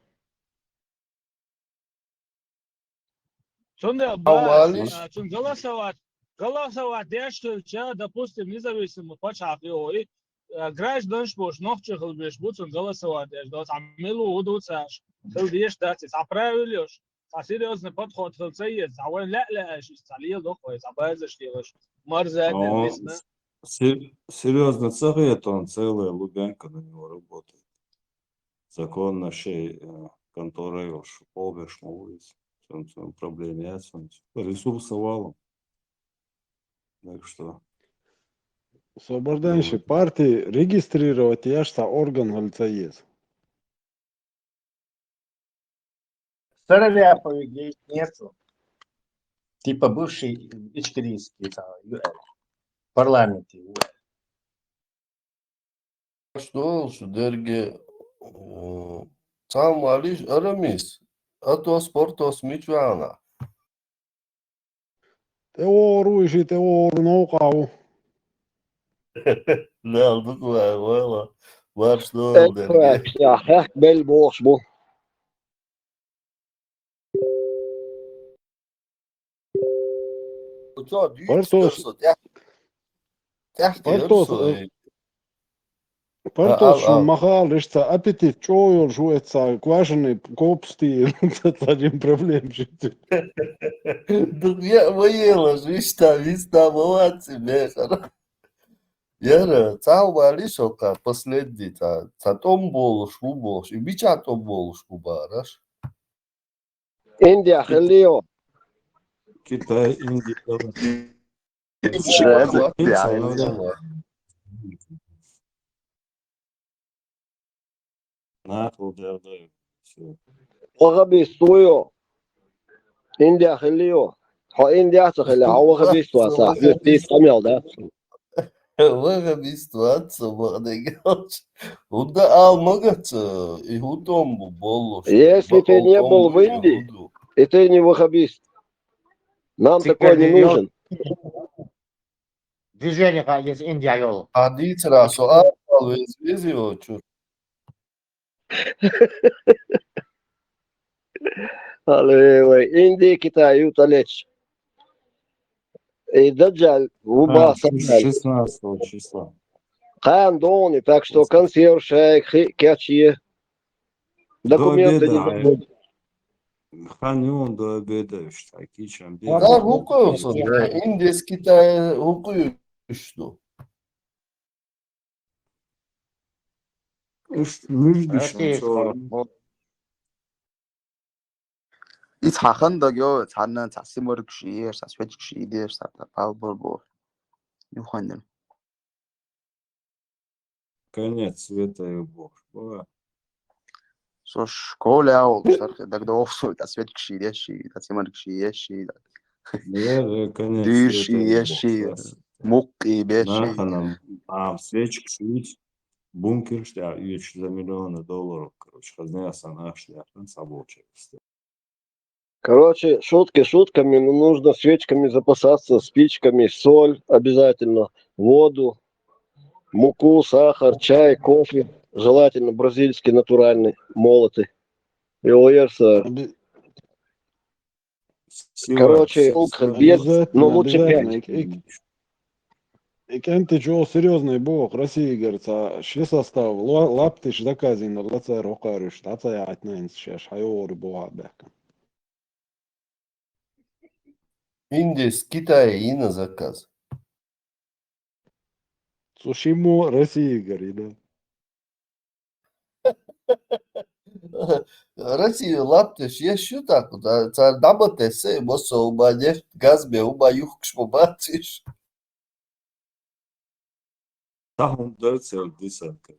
Голосовать, что, допустим, независимо по чаху, граждан шпош, ногчехал беш, будут голосовать, что там милу удутся, что дешь дать, заправилешь, серьезный подход, что есть, а он ля, залил дохой, забавится, что морзает, Серьезно, царит он, целая Лубянка на него работает. Закон нашей конторы уж полбеш улиц. Проблем нет, ресурсы валом. Так что. Освобождающие партии регистрировать яшта орган гальцаез. Староляповой здесь нету. Типа бывший ичкерийский в парламенте. Что, Дерге, сам Алиш Арамис, а то спортос мичвана. Теоруиши, теору наукау. Да, буквально, вала. Var что, Дерге. يا حق بالبوش بو Что, Партос, al, Партос, al. махал, решта, аппетит, чойл, жуется, квашеный, копсти, это один проблем. Я воела, виста, молодцы, бешено. Яра, цауба лишока, последний, том болуш, и бича том болуш, бараш. Индия خليه Китай, Индия. Нахуй, да. وغبي سويو إنديا خليه هو إنديا تخليه هو غبي سوا صح يتيس كميل ده Выгоби ситуацию, молодежь. Уда алмагаться, и худом болу. Если ты не был в Индии и ты не вахабист, нам такой не нужен. Движение из Индии йол. Адить раз, а везде чур. Индия, Китай, Юталеч. И Даджаль, Уба, Сандаль. 16 числа. Кан Дони, так что консерв, шейк, кячи. Документы не забудь. Ханюн до обеда, что кичам. Да, hukuksun. Индия с Китая hukukuştu. 이 작은덕요 자는 자스머르크시 자스웨치시 이데르 사다 발볼보 유한님 Конец света и бог. со школяу шарх дагда офсу засветчи идеши засмаркши еши Я конец диши света еши мукки беши Наханом, свечки шить, бункер, что за $миллионы, короче, хозяин наш, собачек. Короче, шутки шутками, но нужно свечками запасаться, спичками, соль обязательно, воду, муку, сахар, чай, кофе, желательно бразильский, натуральный, молотый. И уерса. Короче, бед, но лучше пять. И кем-то чего серьезный бог России, говорится, что состав, лаптиш заказин, лаца рокарыш, таца я отнянс, сейчас хайор бога бэкам. Индия с Китая и на заказ. Сушимо России, говорит, да. Россия, Latvieši iešu tā, caur dabatēs, Mosovā, ņeft gazbē, juhkš побачиш. Там дается десятка.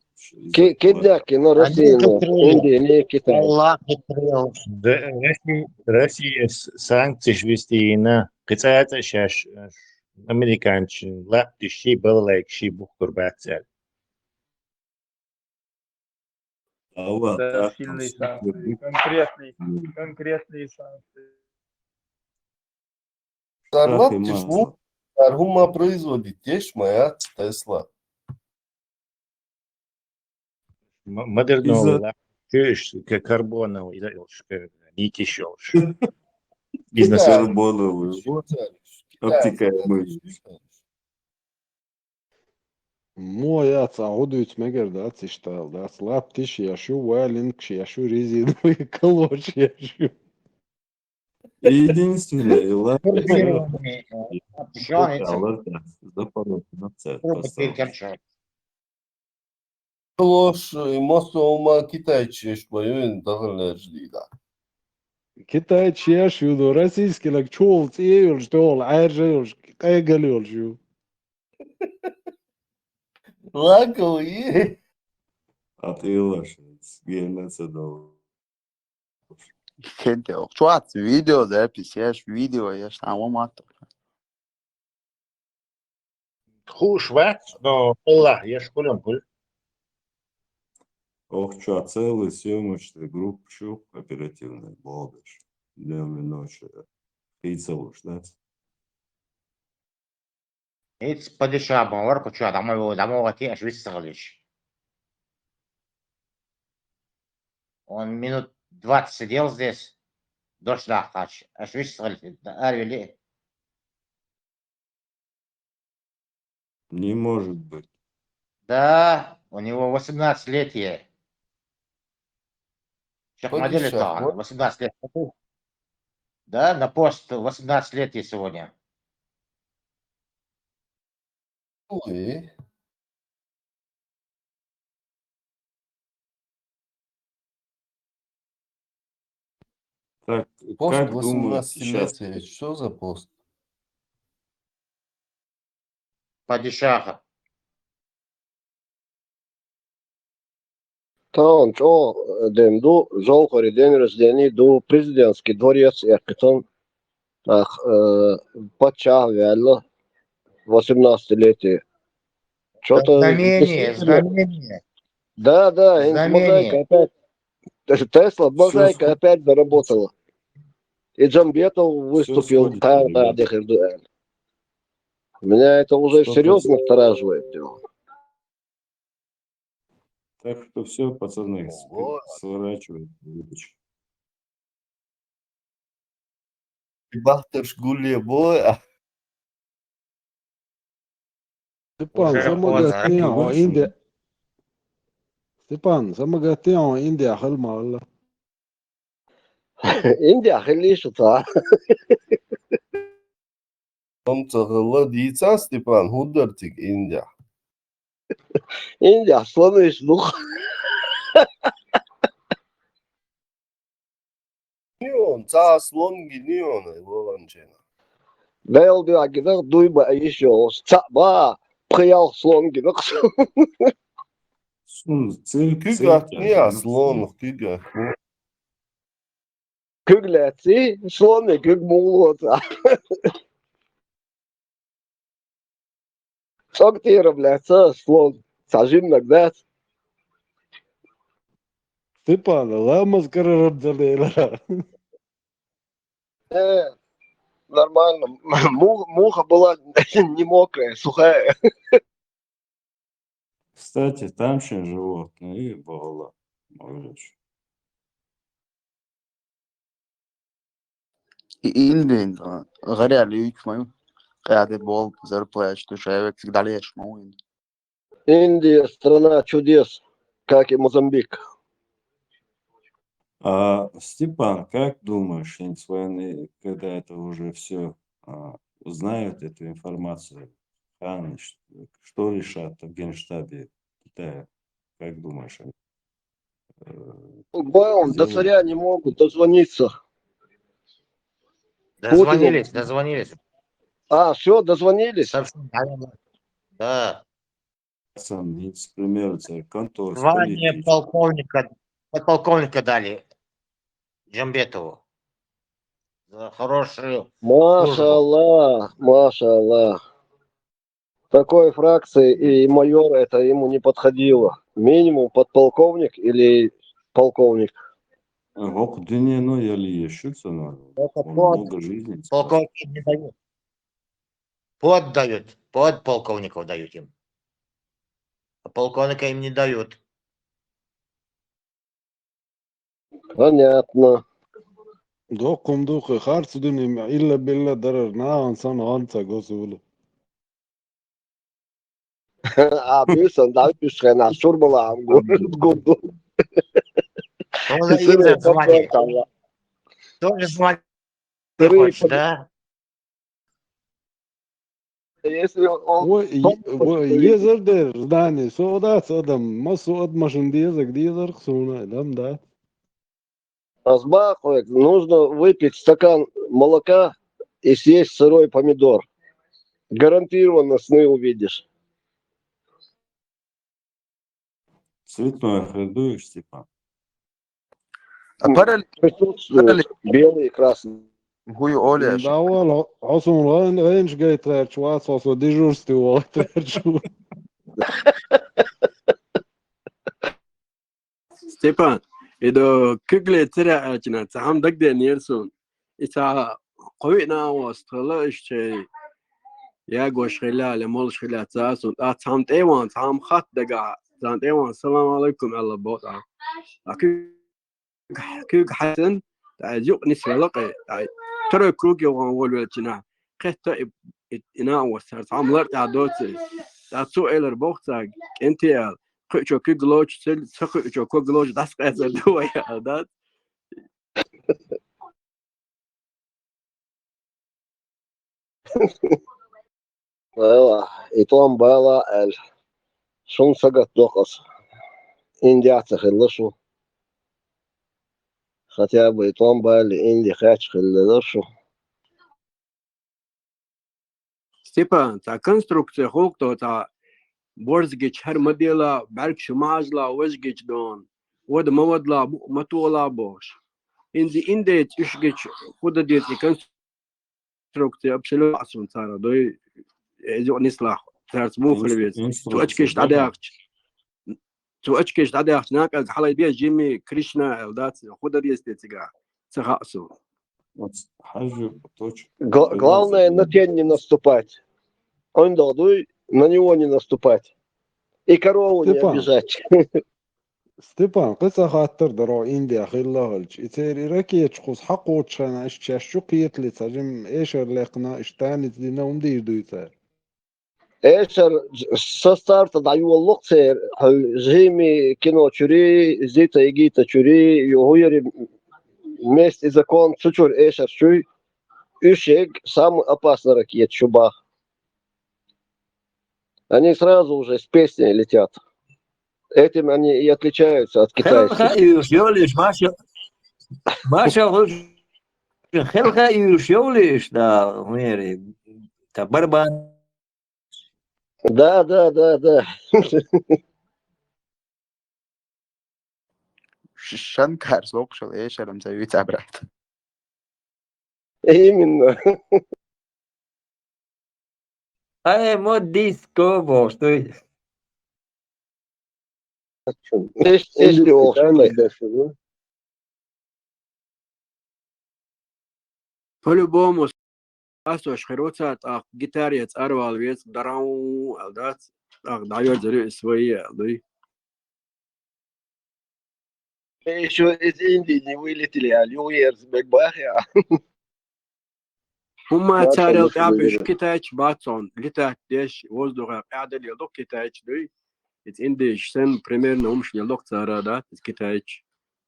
Кидяки, но Они Россия, но хитрые. Индия, не Китай. Аллах хитрый. Россия санкции вести на кицаата шаш американчин лапти ши балайк ши бухтур бацал. Да, сильные санкции, конкретные санкции. Ar Шах и latviešu масло. ar humā производит tieši mājās Tesla. Модерновый Из-за лапти карбоновый ники шелш. Бизнес. карбоновый. Вот. Обтекаемый. Mojāts auduits megardāts iztēldāts, laptišiešu, vēlinkšiešu, rizīdoju, kalošiešu. Единственное, ладно, Турбированные, пшеница, Запорожье. Loši, Mosovā kitaičieši vai vien dagalēždīdā. Kitaičiešu, no российский, like čolts, iejuļš, tol, ēržējuļš, Kitai gaļuļš. Lagoji. Atvilāšanas, genocīdu. Gente, شو عاد فيديو ده بيسياش فيديو ياش عمو ماتو. Хуш ват, но Аллах, я школем был. Ох, что, целый съемочный групп щуп оперативный, молодежь. Днем и ночью. И целуешь, да? Hiç padişah var kuchu adamı vati aşırı sıkılış. 10 минут 20 сидел здесь, дождь дахач, аşırı sıkılış. Арвели. Не может быть. Да, у него 18-летие. Шахмадели Падишах, то, вот. 18 лет. Да, на пост 18 лет ей сегодня. Ой. Так, Пост как думаете, сейчас 18-летия. Что за пост? Падишаха. Там, что, демду, жолхори день рождения, ду президентский дворец, якотон, пача, вяло, 18-летие. Что-то... Знамение. Да, Знамение. мозаика опять. Тесла, мозаика опять заработала. И Джамбетов выступил в сходится, Меня это уже Что-то серьезно настораживает дело. Так что все, пацаны, сворачивают выпечку. Бахташ гуле боя. Степан, замагатео, Индия. Степан, замагатео, Индия, халма, Allah. Индия, хелишута. Tomcağılla diyeceksin Stepan, hudartik India. Индия, слониш дух. Niyon, ca slongi niyon, Вованчина. Бел би агидах дуйба еще. Цаба, приял слон гидах. Kügah niye slon, kügah. Kügleti, слоны, küg мулота. Сколько ты равляется, слон? Сажим нагнать. Степан, лама скоро. Нормально. Муха была не мокрая, сухая. Кстати, там еще животные и бала. Молодежь. Индия, غالي عليك ما قاعد بول зарплач, ты человек всегда лечь, мой. Индия страна чудес, как и Мозамбик. А, Степан, как думаешь, с войны, когда это уже все узнают эту информацию, что решат в Генштабе Китая? Как думаешь? Баум, до царя не могут дозвониться. Дозвонились, дозвонились. А, все, дозвонились? Да. Пример контор. Звание подполковника дали Джамбетову за хорошую Маша службу. Аллах, Маша Аллах. Такой фракции и майор это ему не подходило. Минимум подполковник или полковник. Ох, да не, ну я ли ещё надо. Это Он много жизней спас. полковники не дают. Поддают, подполковников дают им. А полковника им не дают. Понятно. Dokum duke harcudinim illa billa darar naan san ansa gosulu. Abi sen daha üstüne sormalı gurdu. Тоже Изер звонит. Тоже звонит. Хочешь, да? Если он... Yezer der zdani sodat adam masud mashin diyezek diyezer suna adam da. Азбаховик, нужно выпить стакан молока и съесть сырой помидор. Гарантированно сны увидишь. Цветной хредуешь, Степан? Присутствуют белый и красный. Da awal asun range gaytrar chwas aso dejursti waqtrar chu. Степан, إذا كقلة ترى أجنا تعم دقدر نيرسون إذا قوينا واستغلش شيء يا قوش خلال مول خلال تاسون تعم تيوان تعم خط دقع تعم تيوان السلام عليكم الله بوطا كيك حسن تعجب نسبة لقي ترى كروكي وانول وجنا قطع إنا وصار تعم لرت عدوتي تعسو إلى البوختاج أنتيال كيك جلوش سل كيك جلوش داس قيس الدواء يا أدات إتوان بالا شون سقط دوقص إندي أتخلصو хотя бы إتوان بالي إندي خاتش خلصو. Степан, та конструкция хокто та борзгич هر مديلا برك شمازلا وزجيش دون ود موادلا متولا бош. إندي تشجيش خود ديت конструкция абсолютно أصلا ترى دوي إذا نسلا ترى مو خلبيت تو أشكيش تعدي هناك حلا بيا جيمي كريشنا أودات خود ديت تيجا سخاصو. Главное на тень не наступать. Он долдуй, на него не наступать. И корову не обижать. Степан, قصة خاطر درو إنديا خلالج إتيري ركيتش خص حقوت شانا إشتشو قيتلي تجم إيشر لقنا إشتاني تدينهم دير دويتار. إيشر سستارت دعيو اللق سير جيمي كينو تشوري زيتا يجيتا تشوري يوهيري месть и закон чучур эшер чуй ющек самый опасный ракет чуба. Они сразу уже с песней летят. Этим они и отличаются от китайских. Да. شنكر سوق شو ايش انا مسوي تعبرات Именно. мод диско, что Если ошибаюсь. По-любому أسوأ خيروتات جيتارية أروال ويت دراو أدات دعيو جري سوية دي. Еще из Индии не вылетели, а Нью-Йерс Бекбахия. هما تاريل قابش كتاج باتون لتا ديش وزدوغا قاعدة يلوك كتاج دي إت إنديش سن بريمير نومش يلوك تارا دات كتاج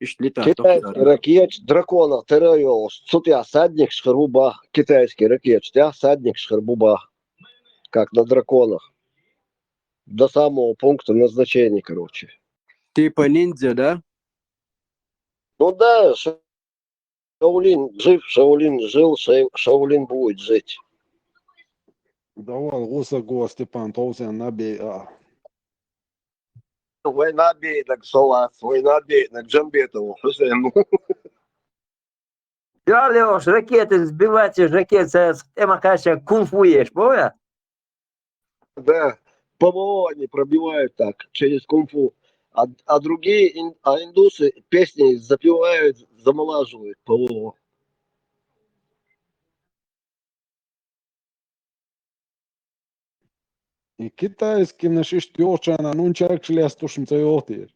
إيش لتا Китайский ракет дракона терайол, сутя садник шхарбуба. Китайский ракет, садник шхарбуба. Как на драконах. До самого пункта назначения, короче. Типа ниндзя, да? Ну да, Шаулин жив, Шаулин жил, Шаулин будет жить. Давай, Лусаго, Степан, Толсен, набей. Война бедок, Салас, война бедок, Джамбетову, Хусейну. Ja, Леш, ракеты сбивать из ракет, тема, конечно, кунг-фуешь, помнишь? Да, ПВО они пробивают так, через кунг-фу. А другие, индусы песни запевают, замолаживают ПВО. И китайский нашиш тёчана, ну чак шлес тушим цайотир.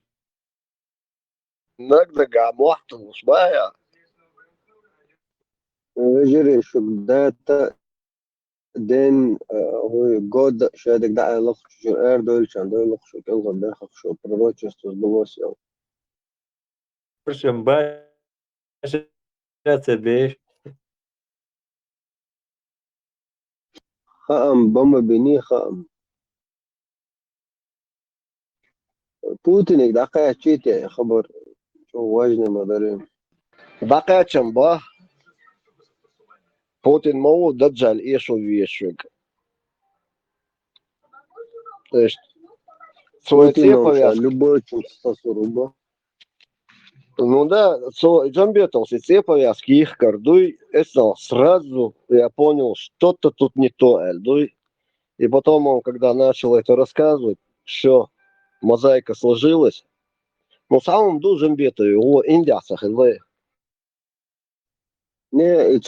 Нагдага, мохту, шбая. وجري شو داتا دين هو جود شادك دعا لخ شو اير دول شان دول لخ شو كل غدا خ شو بروتشستوس بلوسيو Причем, баша بيش. خام بما بني خام بوتين دقا تشيتي خبر شو وجنا مدرين Дакая чамба, Путин мову даджаль и шо вешвик. То есть, свой Путин повязка. любой чем стасуруба. Ну да, Джамбетов, все повязки, их кордуй, это сразу я понял, что-то тут не то, Эльдуй. И потом он, когда начал это рассказывать, все, мозаика сложилась. Но самым дужем бетою, его индиасах, Ne,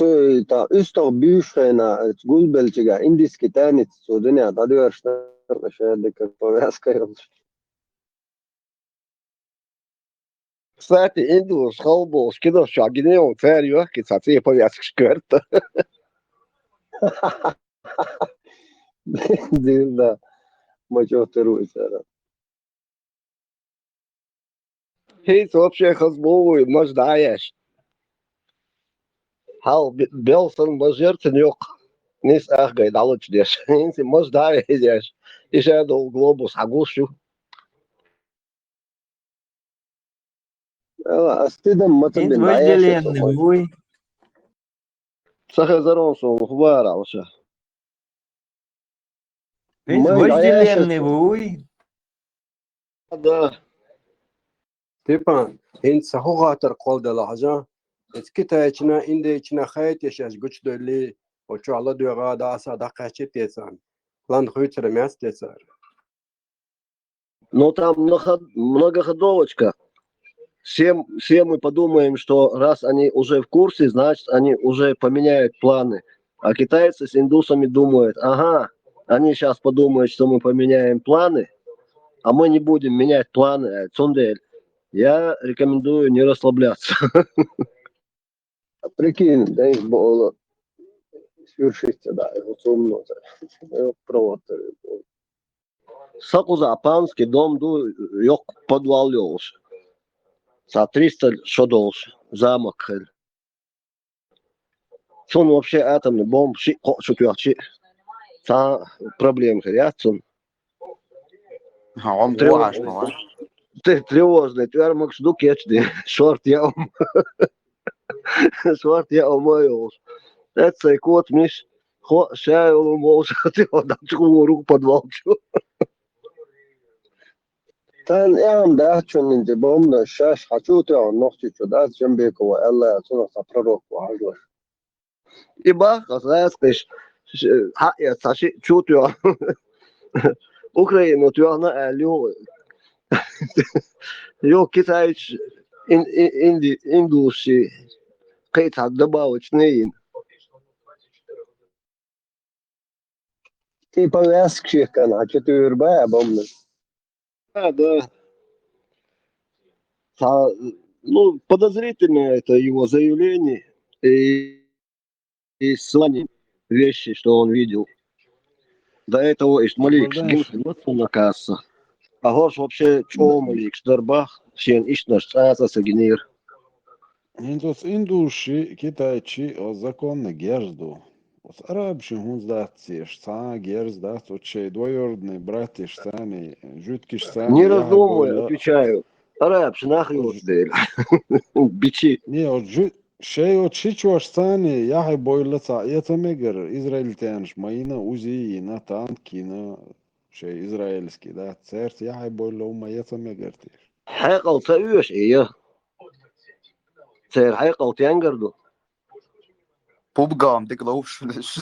ta üstog büyüşkayna gulbelçiga indiski tanit sudunja da dörşler şedik повязка. Кстати, индус, халбол, скидал, что агнеон, царь, кица, все повязки шкверта. Да, мочёвтируется. Хейс вообще хазбовый, мождаешь. Hal Belsen мажерцен yok. Nis ахгай далуч деш. Инси мождаешь деш. Ише до глобус агушу. Астидам матабин Инт вожделенный, ой. Сахазаронсу хвара вообще. Инт вожделенный, ой. Да. Степан, انت سخوغاتر قول دلحظة اسكتا اتنا اندي اتنا خيط يشاش قوش دولي وشو على دوغا داسا دقاشي تيسان لان خويتر мяс тесар. Но там многоходовочка. Все мы подумаем, что раз они уже в курсе, значит, они уже поменяют планы. А китайцы с индусами думают, ага, они сейчас подумают, что мы поменяем планы, а мы не будем менять планы. Цундель, я рекомендую не расслабляться. Прикинь, да их было свершиться, да, его сумно. Провод. Сакузапанский дом yok подвал ёлш. За 300 шодолш. Замок. Сон вообще атомный бомб, шупёрчи. Та проблем хряцун. Ты тревожный, ты армак жду кечди. Шорт я Шорт я умоёлш. Это кот миш. Шай умоёлш, ты отдачу руку подвалчу. Тан ям да чунинде бомна шаш хачуты он нохти чудас джамбеко элла цуна сапрарок вахло. Иба, сказаешь, я саши чутю. Украину тюрна алю. Yo китайч индуси кайта добавочные. Ты повязки кана, четыре бая бомна. Да. Ну, подозрительно это его заявление и ссылание вещи, что он видел. До этого из Малик на касса. А горш вообще чего Малик Шдарбах, сен ишнаш цаца сагинир. Индуши, китайчи, законно герзду. Арабши гунздатсиш, са герздат, отчей двоюродные братья сами, жуткиш сами. Не раздумывай, отвечаю. Arabs nachricht değil. Biçi. Ne o şey o çiçoş sani yahay boylatsa yetameger İsrail tanış mayına uziyina tankina şey İsrailski da sert yahay boyla uma yetameger diyor. حيقل تأيوش إيه سير حيقل تيانجردو Pubgām tik laušanas.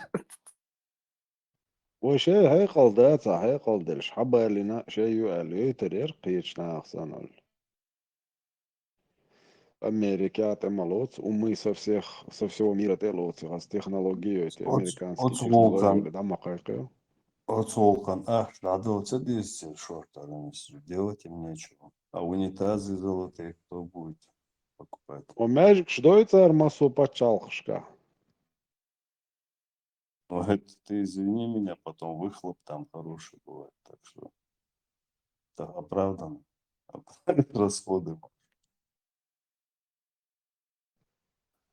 O şey haykal da haykal deliş habalina şey yu'al yterir qiyçna axsanol. Америка темалоц, умы со всего мира телоц, с технологией эти американские технологии, да, макайка. Оцолкан, надо садиться шорта, делать им нечего. А унитазы золотые кто будет покупать? O мәжик шдойца армасу пачалхшка. Ну, это ты извини меня, потом выхлоп там хороший бывает, так что это оправданно. Расходы.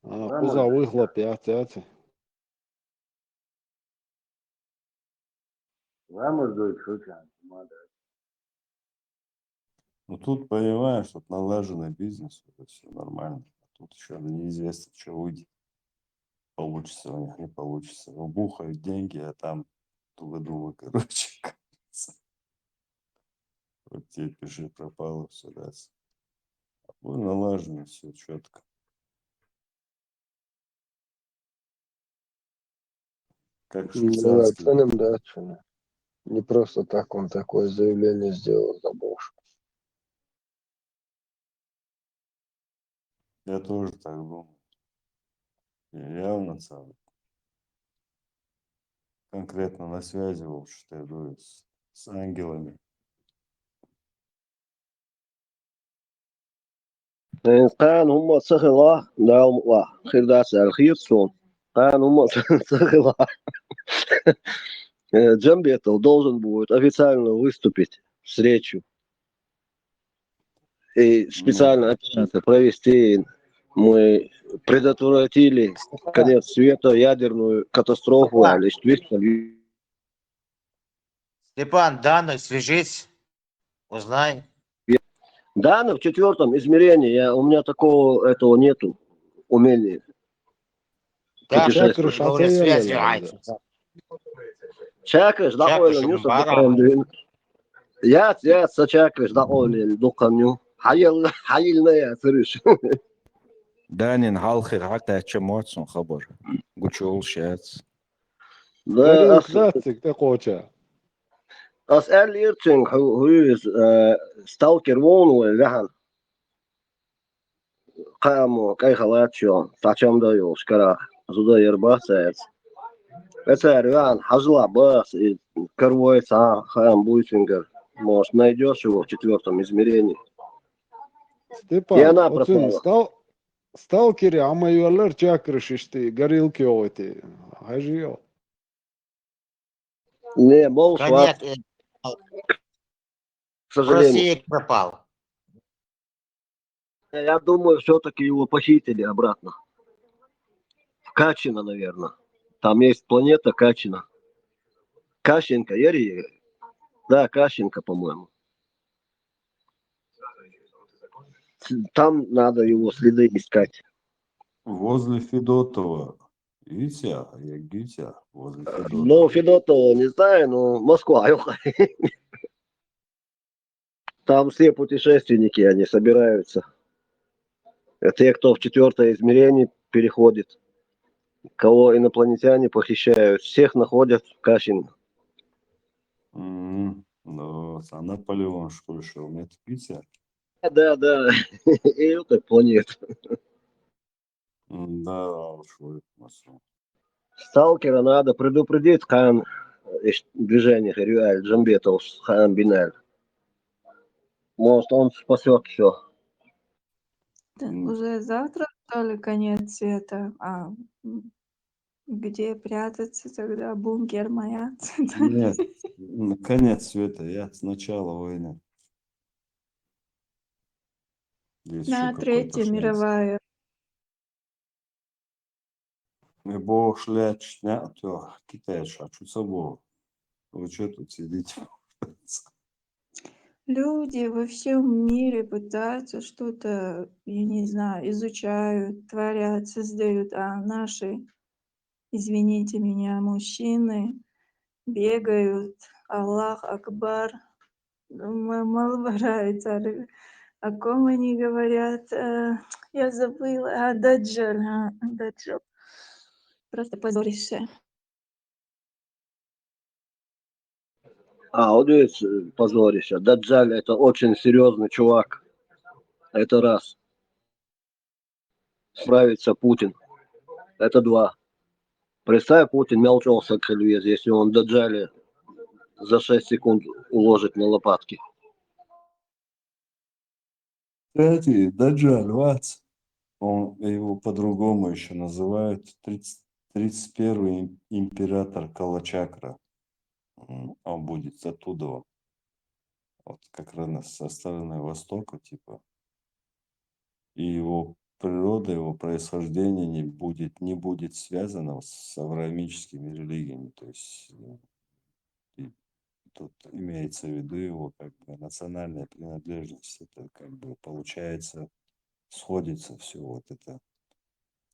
Куза выхлоп, яти. Ну тут понимаешь, тут налаженный бизнес, это все нормально. Тут еще неизвестно, что выйдет. Получится у них, не получится. Убухают деньги, а там туго-дуго, короче. Вот тебе пиши, пропало все раз. Ну, налажено, все четко. Как Да, швейцарский. ценим, да, ценим. Не просто так он такое заявление сделал за бошку. Я тоже так думаю. И явно целый. Конкретно на связи, в общем-то, я говорю, с ангелами. كان هم سخلا لا وا خير داس الخير صون كان هم سخلا Джамбетов должен будет официально выступить встречу и специально операцию провести. Мы предотвратили конец света, ядерную катастрофу. Степан, Дана, свяжись, узнай. Да, в 4 измерении. У меня такого этого нету умения. Да, Путешествовать. говорю, связь верается. Çakış da öyle nüsa dokandı. Ya çakış da öyle dokanıyor. Hayal ne ya sürüş. Данин халхи حتى чемоцон хабар. Гучул шец. Da Kratzik te koça. as erlirtsin huis stalker wonu gahan. Qamo kay khalatcho tacham da yo skara azuda yerbasat. Mesela yani hazla бас карвойца хам буйсингер. Может, найдешь его в 4 измерении. Степан, она оцин пропала. сталкери амайолар чакрышишти, горилки овати. Хажио. Не, был Да сват, нет, к в сожалению. России пропал. Я думаю, все-таки его похитили обратно. В Качино, наверное. Там есть планета Качино. Кащенко, Яри? Да, Кащенко, по-моему. Там надо его следы искать. Возле Федотова. Витя, я Гитя, возле Федотова. Ну, Федотова не знаю, но Москва. Там все путешественники, они собираются. Те, кто в 4 измерение переходит. Кого инопланетяне похищают. Всех находят в Кащино. Ну, а Наполеон, что ли, шел? Нет, Витя? Да. И это планета. Да, ушел в массу. Сталкера надо предупредить, хан движение Рюаль Джамбетов, хан Бинель. Может, он спасет все. Уже завтра, что ли, конец света? Где прятаться тогда? Бункер моя. Нет, конец света, я с начала войны. Есть Да, еще какой-то Третья шанс. мировая. Мы бог шлять, Китай шачу собой. Вы что тут сидите? Люди во всем мире пытаются что-то, я не знаю, изучают, творят, создают, а наши, извините меня, мужчины бегают, Аллах Акбар, Малбарай, о ком они говорят, я забыла, Даджаль, Даджаль. Просто позорище. Вот здесь позорище. Даджаль это очень серьезный чувак. Это раз. Справится Путин. Это два. Представь, Путин мелчался к Хельвез, если он Даджали за 6 секунд уложит на лопатки. Кстати, Даджаль, Вац, он его по-другому еще называют 31-й император Калачакра. Он будет оттуда, вот как раз со стороны Востока, типа. И его природа, его происхождение не будет связано с авраамическими религиями. То есть и тут имеется в виду его как бы национальная принадлежность. Это как бы получается сходится все вот это.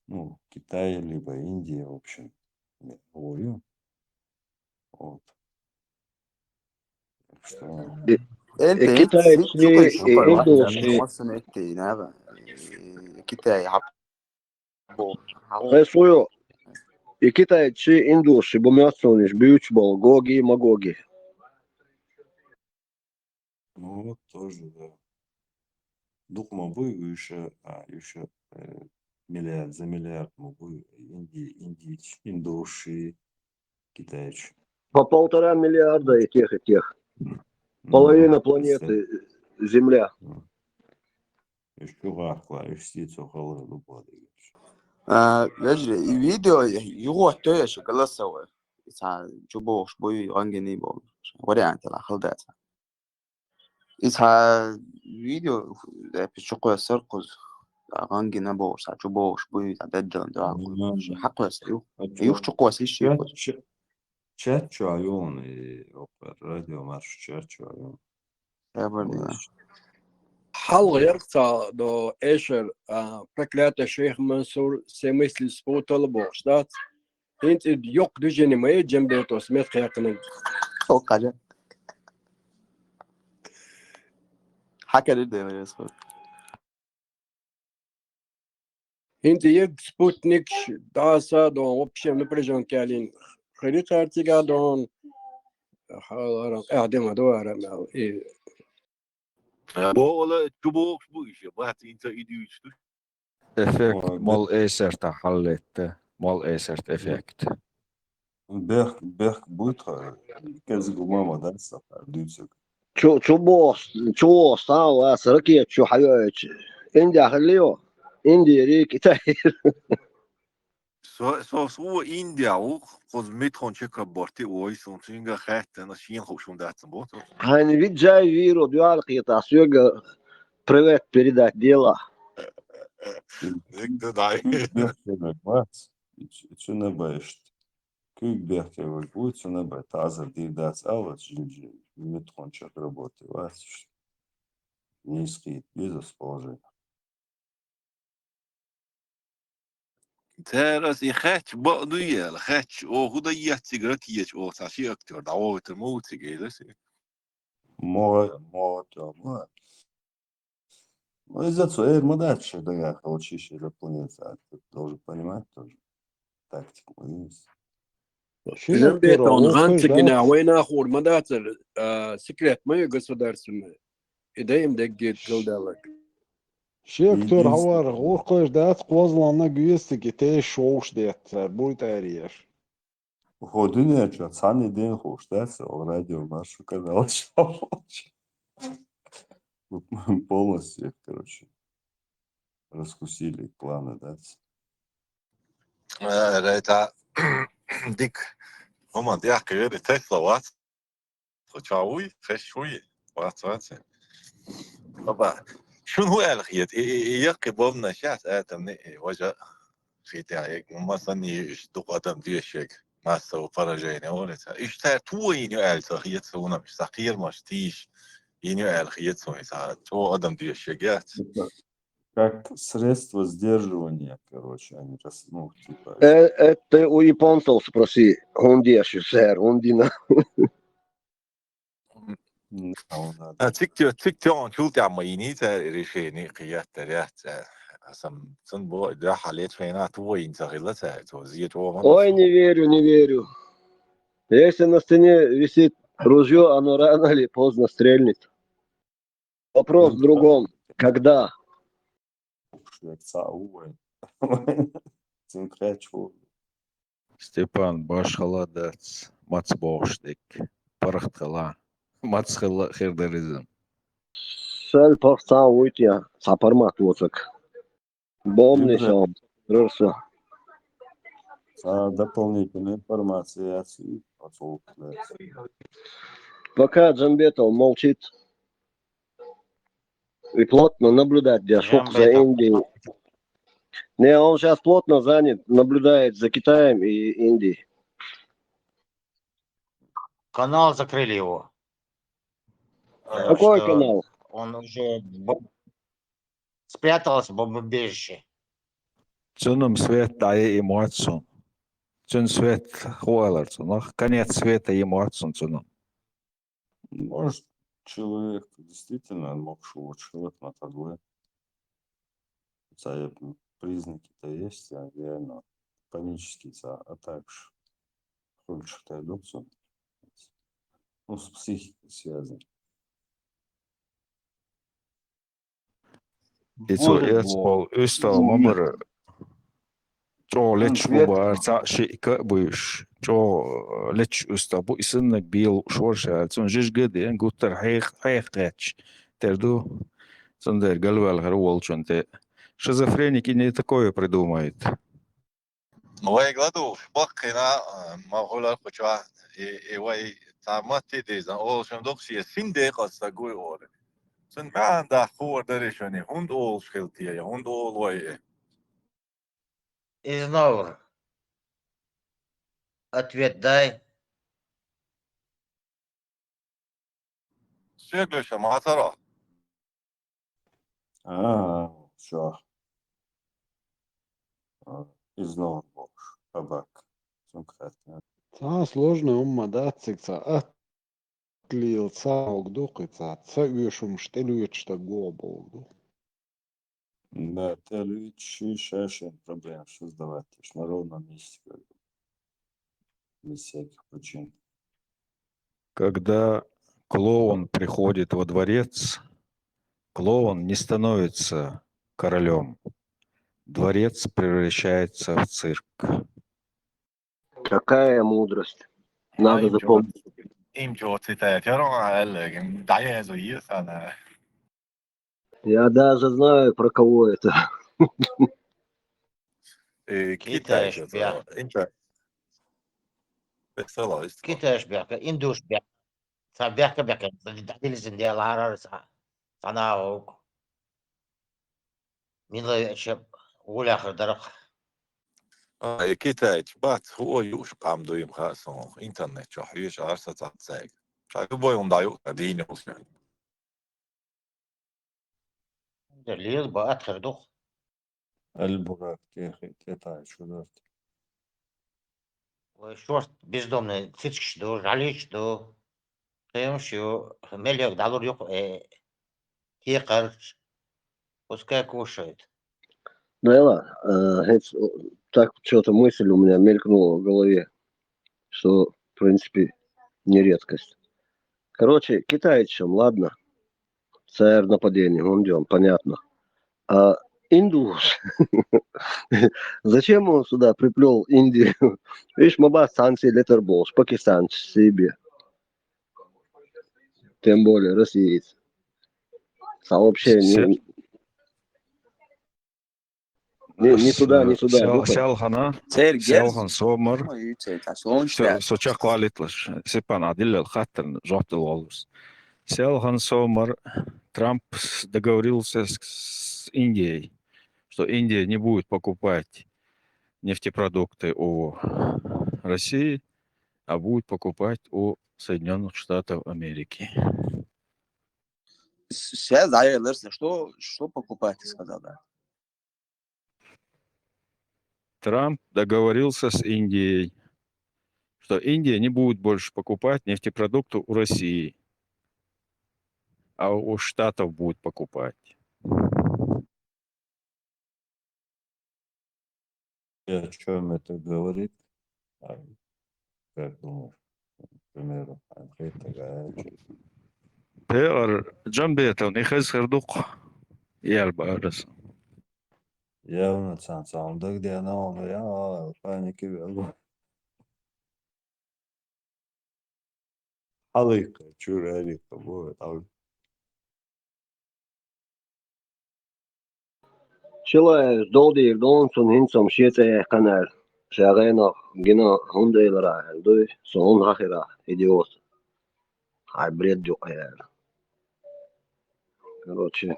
Ну, Китай, либо Индия, в общем, я говорю. Вот. Так что... انت Китай, شكل شكل واحد индусы. يعني مصر انت نابا كيتاي حبو Свое. И китайцы, индусы, бумяцуниш, бьючбол, Гоги и Магоги. Ну вот тоже, да. Дух мобы еще миллиард за миллиард мобы индуши, китайцы. По 1,5 миллиарда и тех, и тех. Половина планеты Земля. Еще вахла, и все цохалы лупады. رجل فيديو يروح تويش قال سوى يسا جبوش بوي غنجني بول وري انت لا خلدات يسا فيديو بشقو سرقز غنجنا بوش جبوش بوي دجال دراغو حقو يسيو يوش شقو سيشي Чат чуайон и радио марш чат чуайон. حل يرقص دو إيشر проклятый шейх Мансур все мысли спутал бог, да? Инт йок движение моей джембе то смех якны. О, кажа. حكى لي يا اسطى. Инт яг спутник даса до вообще напряжен калин. خريطة ارتقا دون حالا اعدم دوارا مع Bu ola çubuk bu işe. Baht inta idüçtü. Efekt mal esertä hallitte. Mal esert effekt. Berk butra. Kaz gumama da safar düçük. شو صار سرقية شو حيوش إندي خليه إندي ريك تاير Så India och hos metron checkar bort och som synga rätten och skin hos det som bort. هاني في جاي فيرو ديال قيطع سوق привет передать дела. Det där. Şu ne bayıştı. Küçük berk будет, şu ne bay. Taze divdats alat жинжи. Метron чек работает. Вас низкий без расположения. Teraz i chać bo nu jel chać o huda yatsigrat yech o tashi aktör davet motig gelesi. Мото. Ну, из-за этого модача доехал чище до планеты. Ты должен понимать тоже тактику. جنبه تون غانتكنا وين اخور مداتر سكرت ما государственное. И даем дегет голдалак. Шектор хавар горкош дат козлана гүйестики те шоуш дет будет арьер. Ходин я что, цаны день хош, да, радио нашу канал полностью, короче, раскусили планы, да. Это дик. Ома дяка еде Tesla wat. Хочауи, фешуи. Wat. Баба. شنو الخيط يقبض نشاط اتم وجه في تاعي مثلا يشتق ادم ديشك ما سو فرجينا ولا اشتا توين الخيط سونا مش تقير مش تيش ينو الخيط سوي ساعات تو ادم دي الشجات Это как средство сдерживания, короче, они ну, типа... Это у японцев спроси. Хундеши, сэр, хундина. تيك شو تعميني ريشيني قيات تريات سم سنبو ده حالات فينا توين سغيلة توزيت Ой, не верю, не верю. Если на стене висит ружье, оно рано или поздно стрельнет. Вопрос в другом. Когда? Степан, баш холодец, мац бошдик, парахтала, мац хердеризм. Шель повца уйти, сапармат воцак. Бомниш он, рырса. Дополнительная информация Пока Джамбетов молчит и плотно наблюдает, где шок за Индией. Не, он сейчас плотно занят, наблюдает за Китаем и Индией. Канал закрыли его. Какой канал? Он уже спрятался в бомбоубежище. Цунум свет дае эмоцию. Цун свет хуэлэрцу. Но конец света эмоцию цунум. Может, человек действительно мог человек на таглы. Признаки-то есть, а реально панические атакы. Худшая докцию. Ну, с психикой связано. Пол üstal mamır çoğu leç bu var şey kabış çoğu leç üstal bu isimle bil şorşa son jiş gidi en gutter hayk leç терду сондер галвал гарволчон те шизофреники не такое придумает. وای گلادو باقینا ما هولا کجا وای تاماتی دیزن اول شم دوخشی سینده قصد گوی اوره سن من ده خور درشونی هند اول شلتیه هند اول وای Изнаур. Ответ дай. سیگلش ما ترا Все. Изнор больше. Табак. Конкретно. Сложная умма, да, цикца. Атлил, цаук, дукица. Цагишум, штелюет, что гобол. Да, это решающая проблема создавать на ровном месте. Без всяких причин. Когда клоун приходит во дворец, клоун не становится королем. Дворец превращается в цирк. Какая мудрость. Надо запомнить. این جوتی تایتر رو دایه زویه سانه Я даже знаю, про кого это. Китай же, انت بسلا است. كيتاش بيحكي اندوش بيحكي صار بيحكي تعديل الزندية العرار صناعوك مين لا شاب ولا آخر درق كيتاي بات هو يوش قام دويم خاصة إنترنت شحيش عرسة تعتساق شاكو بويون دايو ديني وسنان اللي يضبط أدخر دخ البراك كيتاي شو دارت. وشورت бездомный цицкиш до жалич до шо $1 миллион кекар пускай кушает. Да, так что-то мысль у меня мелькнула в голове, что, в принципе, не редкость. Короче, китайцам, ладно, ЦР нападение, он идем, понятно. А индус, зачем он сюда приплел Индию? Видишь, моба санкции летерболс, Пакистан себе. Тем более россиец. Сообщение. Не туда, не туда. Селхана, Селхан Сомер, Сочак Валитлаш, Сепан Адилл Хаттер, Жоптел Волос. Селхан Сомер, Трамп договорился с Индией, что Индия не будет покупать нефтепродукты у России, а будет покупать у Соединенных Штатов Америки. Сейчас заявился, что покупать, сказал, да. Трамп договорился с Индией, что Индия не будет больше покупать нефтепродукты у России, а у Штатов будет покупать. И о чем это говорит? Как думаешь? Например, конкретно говоря. Пер Джамбетов не хазхердук ялбарас. Явно цанцамда где она он я паники верну. Алыка, чуралика будет. Шилай долди донсон хинсом шете канал. Шагена гина хундейлара. Дой сон хахира идиот. Ай бред я. Короче,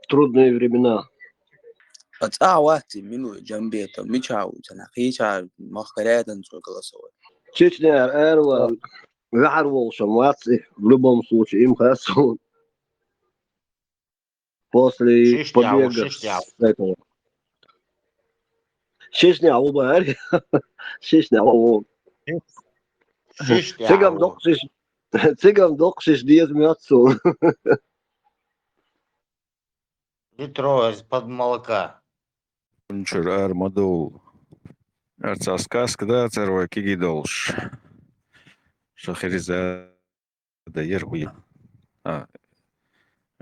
трудные времена. وقتی منو جنبیتم میچاود نخیچا مخکراتن سو کلاسوی. Чечня, Эрвал, Гарволшем, Маци, в любом случае, им хорошо. После побега с этого. Чечня, Убари. Чечня, Цигам докшиш диез мяцу. Литро из-под молока. Чурар мадул. Арцаскас, когда царва кигидолш. Шахерезада ерхуя.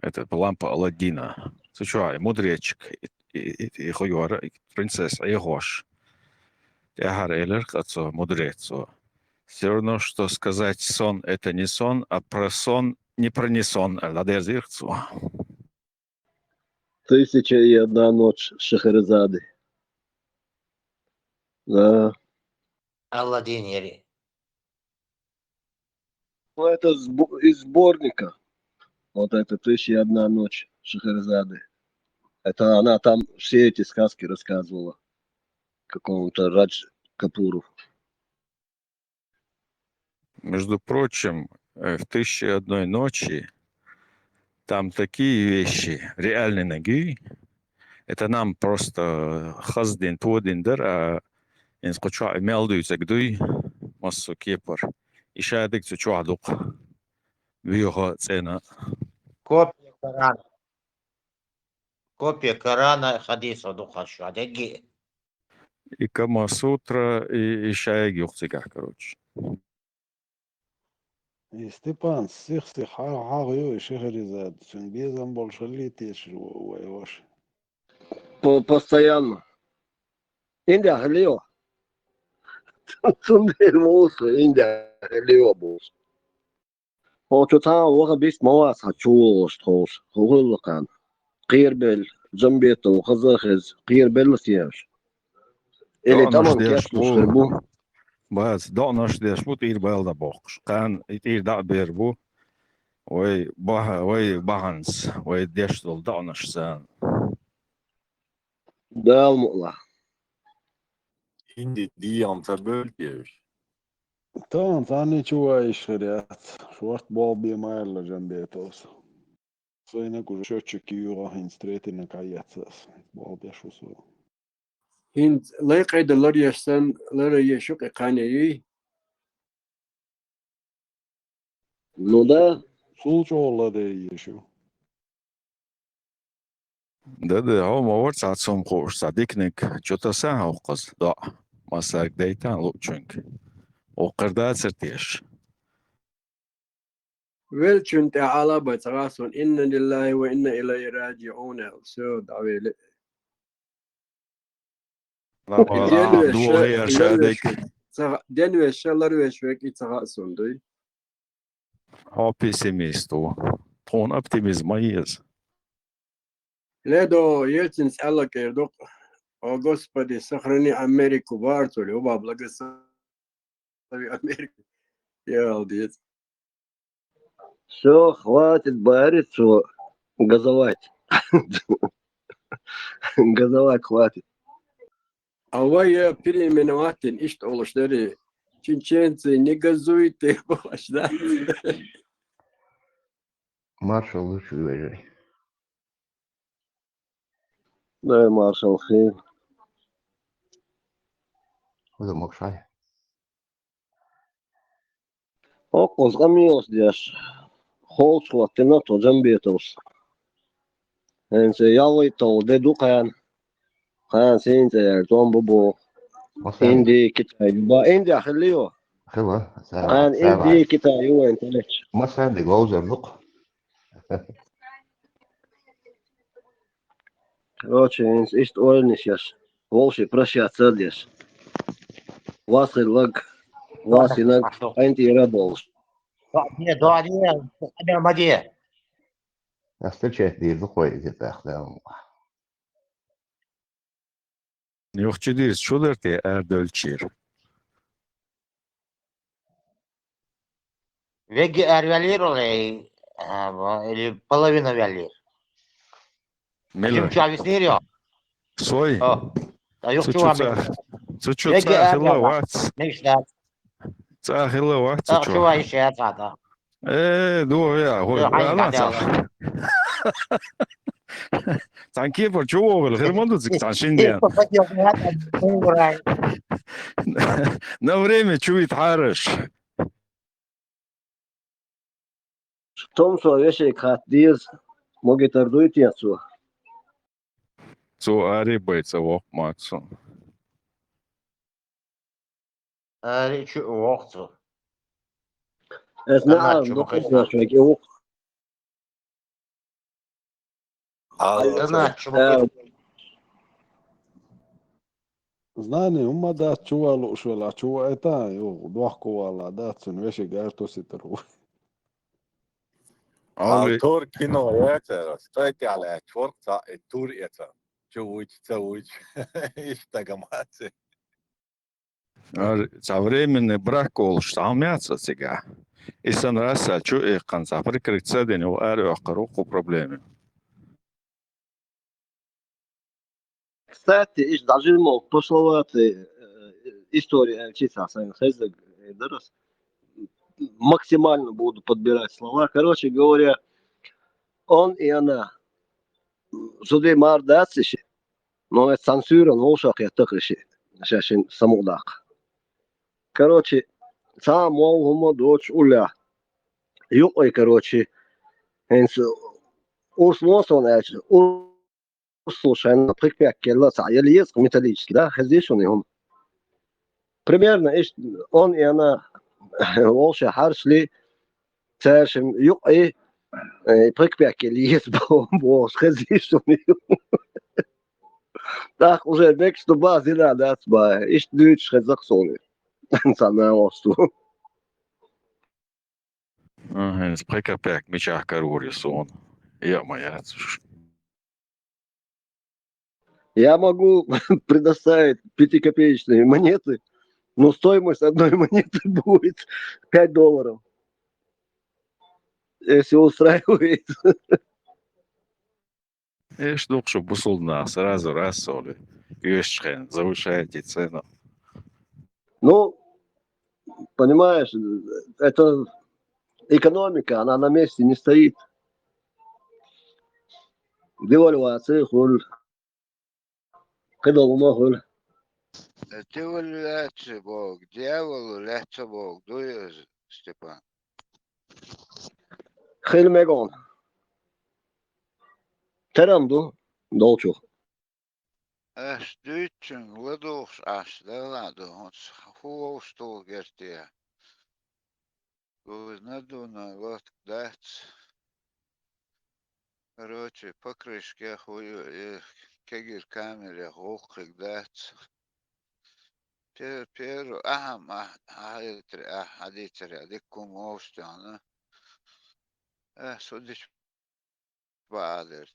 Это лампа Аладдина. Сучай, мудречик. И хуюара, принцесса, и гош. Тягар элер, кацо, мудрецо. Все равно, что сказать сон — это не сон, а про сон не про не сон, а ладезирцу. 1001 ночь Шахерезады. Да. Алладин. Ну, это из сборника. Вот это 1001 ночь Шахерезады. Это она там все эти сказки рассказывала. Какому-то Радж Капуру. Между прочим, в «1001 ночи» там такие вещи, реальные ноги, это нам просто хаздин, подиндер, а инскуча мелдуется гдуй, массу кепар, и шадик цучуадук, вьюха цена. Копия Корана. Копия Корана хадиса духашу. Адеги. И Кама-сутра, и шаек юхтигах, короче. И Степан, всех хагаю и Шахерезад. Чингизом больше летишь, воеваш. Постоянно. Индия Халио. Сундель Муса, Индия Халио Бус. Очута وقت بيست مواس هتشوش توش هو كان قيربل جنبيته وخزخز قيربل سياش اللي تمام كيف تشربوه بس دونش ديش بو تير بالدا بوخش كان يتير دا بيربو وي بانس وي ديش دول دونش سان ده المؤلة Hindi diam förbölkjus. Там, ничего еще ряд. Шварт бол бимайла джамбетос. Соинак уже счетчики юра инстрейтина каяцас. Бол бешусу. هند لا يقعد لر يشتن لر يشوك قانيي. Ну да. Сулчола да еще. Да, هو مور ساعت سوم خوش صديقنك جوتا ساعة وقص دا مساك ديتان لوچنك وقردات سرتيش ولچن تعالى بتراسون إن لله وإنا إليه راجعون سو دعوي دولي أشادك دنوي شلر وشوك يتراسون دوي هو بيسيميستو طون أبتيميزم ميز لدو يلتن سألك يردوق او господи сохрани Америку барту ли оба благослови Америку я алдец. Все, хватит бариться, газовать. Газовать хватит. А вы переименователь, и что лошади, чеченцы, не газуйте, башда. Маршал лучше выезжай. Да, маршал Хейн. Куда мокшай? Около згамиос дяш. Холчла тена то джамбетос. Энсе ялой то деду каян. Каян сенте том бобо. Инди Китай. Ба Инди ахлио. خلا Каян Инди Китай юэн телеч. ما صدق غوزر لق Короче, инс ист ойниш яш. Волши проща цельдяш. Васы лаг. Васы наг. Энти радолш. Дуадия, Мадия. Встречать дир духой где-то ахлам. Yok şudur erdölçir. Веги арвалир или половина валир. Miller. Чем объяснили? Soy. А yok çuva mı? Suçu Vegi tsahıla arvalla. vat. Ne işte? Tsahıla vat Tak suçu. çuva işe yatada. Du ya. Hangi Ana kadar? Sanki bu çoğu hırmandı ziktan şimdi. На время чует харыш. Том со веше кат диз. Моги тардует яцу. Цо ари бойца вок максу. Вохцу. Ez ne an dokuz yaş ve yok. Znani, umma da čuvalo švela, čuva je ta, jo, dohkovala, da sun veši gärto sitaru. التور كينو ياتر ستايتي على فرقة التور ياتر جوج تزوج اشتغمات Современный брак ол штамятся сега. И сан раса чу и канца прикрыться день у арио акаруку проблемы. Кстати, иш даже мог пословать история числа сам хезек дорос. Максимально буду подбирать слова. Короче говоря, он и она. Суды мардациши. Но это цензура, но ушах я так реши. Шашин самудак. Короче, сам мол хомо дочь уля. Юкой, короче, хенс услосон эч. Услушай, прикпяк келла саяли есть металлический, да, хезиш он и он. Примерно он и она волша харшли цершим юкой прикпяк келли есть бос хезиш он и так уже бек что базы да, да, иш дюч хезаксоны. Самое осту. Прикапяк мечах карури сон. Я моя. Я могу предоставить 5-копеечные монеты, но стоимость одной монеты будет $5. Если устраивает. Что бусулна сразу раз соли. Юшхен, завышаете цену. Ну, понимаешь, это экономика, она на месте не стоит. Девальвация, хуль. Кедолма, хуль. Девальвация бог, дьявол, ляться бог. Дуй, Степан. Хельмегон. Терамду, долчу. Аш дүйчүн, ладуш, аш даладу. Хуо стол гертия. Надуна, вот, дац. Короче, покрышки хую, кегир камере, хухрик дац. Перу, ахам, адитри, адиккум овстяна. Судиш бадер.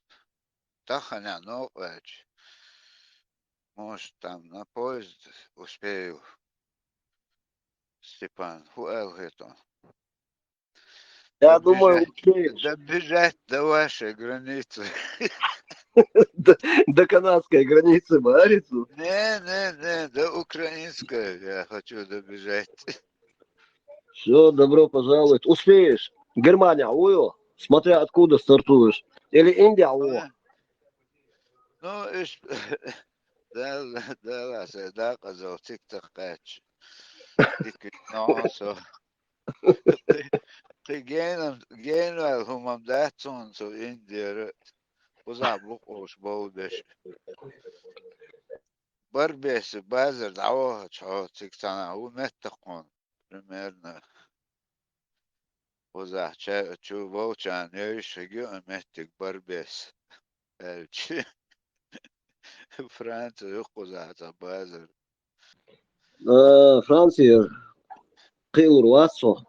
Таханя, новач. Может, там на поезд успею. Степан, хуэл это. Я думаю, успеешь. Добежать до вашей границы. До канадской границы Марицу. Не, до украинской я хочу добежать. Все, добро пожаловать. Успеешь. Германия, уё. смотря откуда стартуешь. Или Индия, о. Ну, إيش ده صداقة زوجتك تقاتش ديك ناصو جينا هم داتون سو إندير وزعبوك وش بودش بربيس بازر دعوه شو تكتانا هو متقون примерно وزع شو بوشان يش جو متق بربيس الشي فرانس يقوزع بازر Франция, Килр, Вассо.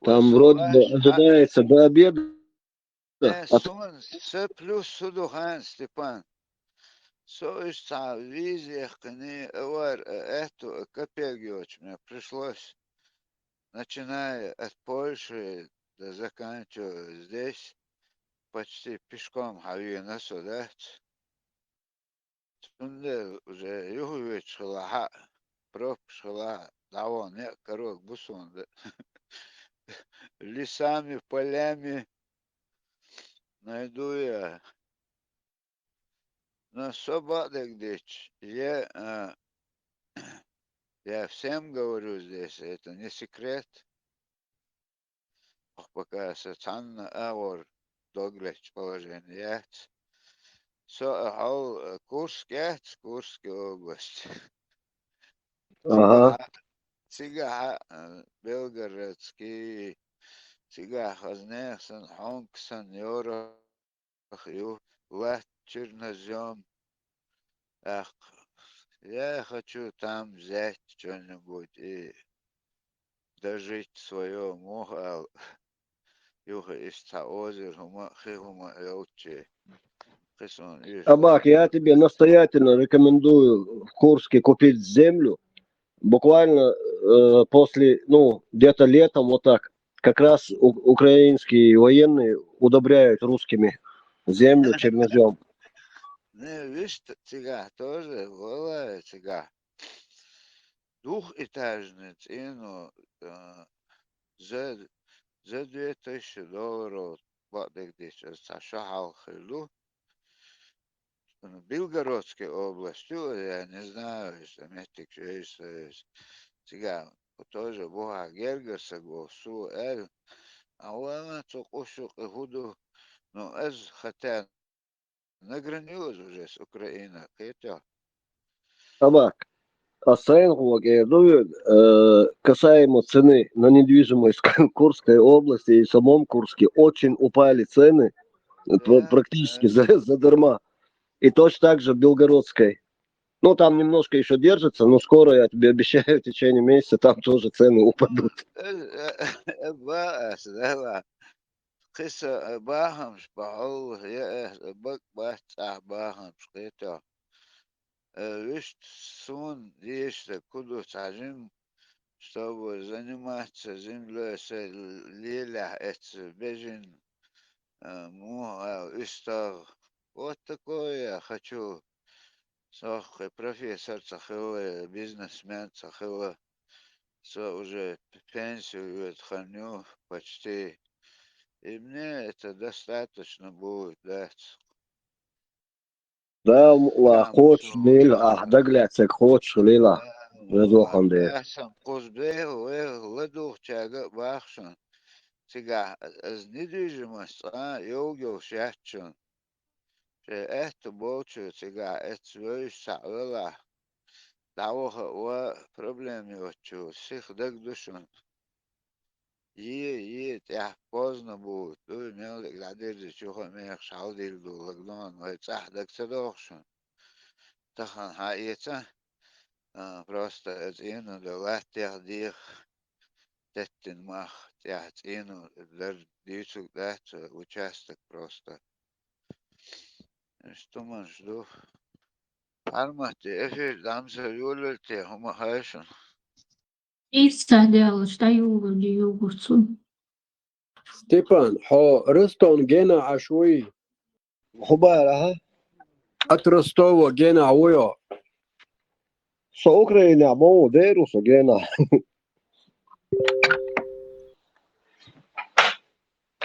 Там вроде бы ожидается до обеда. Суман с плюс судухан Степан. Соиш визия кни вар эту копегиоч мне пришлось, начиная от Польши до заканчивая здесь, почти пешком хавина сюда. Тунде уже югович шла, проб шла, даво не корок бусон, лесами, полями найду я. Но собак дичь. Я всем говорю здесь, это не секрет. Пока социально авор доглядь положение. Курская область. Ага. Цига Белгородский, Цига Хазнехан, Хонксон, Yorах, Лат, Чернозем. Ах, я хочу там взять что-нибудь и дожить свое муха, юха из озера, хума елче. Абак, я тебе настоятельно рекомендую в Курске купить землю. Буквально после, ну, где-то летом, вот так, как раз украинские военные удобряют русскими землю чернозем. Не, видишь, цига тоже, голая цига. Двухэтажный цену за $2000 бадек здесь сашахал хилу. В Белгородской области, я не знаю, если метик есть цига, тоже бога Гергаса госу эл, а она цокошук и худу, но эз хотя на границе уже с Украиной, это. Абак, касаемо цены на недвижимость в Курской области и в самом Курске, очень упали цены, практически задарма. И точно так же в Белгородской. Ну, там немножко еще держится, но скоро, я тебе обещаю, в течение месяца там тоже цены упадут. قصة باهم شبعول هي بق بات باهم شقيتا ويشت سون ديش كله تعجم чтобы заниматься землей с лиля это бежин истор вот такое я хочу сох профессор цаховой бизнесмен цаховой уже пенсию отхожу почти. И мне это достаточно будет дать. Да, хочешь лила, доглядь, хочешь лила. Я сам кузбе, ладух чага бахшон. Сега, недвижимость, йогил шатчон. Это больше, сега, это свой саула. Того проблемы отчу, всех даг душон. Я поздно будет. Du meldig dat dit is toch meer zal deel doen dan het zag dat ze toch zo. Dan gaan hij het просто het een de later die dat in mag. Ja, het een daar die zoekt dat участок просто. Что man жду? Армате, эфир дамса юлте, хума хайшон. يستهدى شتايو ديوغوتسو ستيفان رستون جينا عشوي Хубара, أترستو جينا عويا со Украины, або дерусо гена.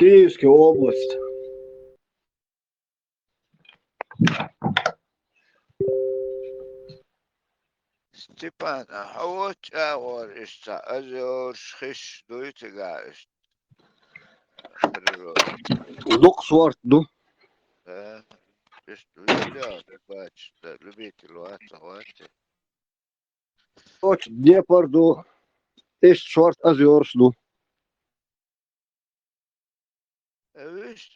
Киевская область. Степан, а вот говоришься, озер шиш дуйтигаешь. Дух сорт, ду. Да, я бачу, да, любитель луата. Короче, Днепр, ду. Есть сорт озер, ду. Вишь,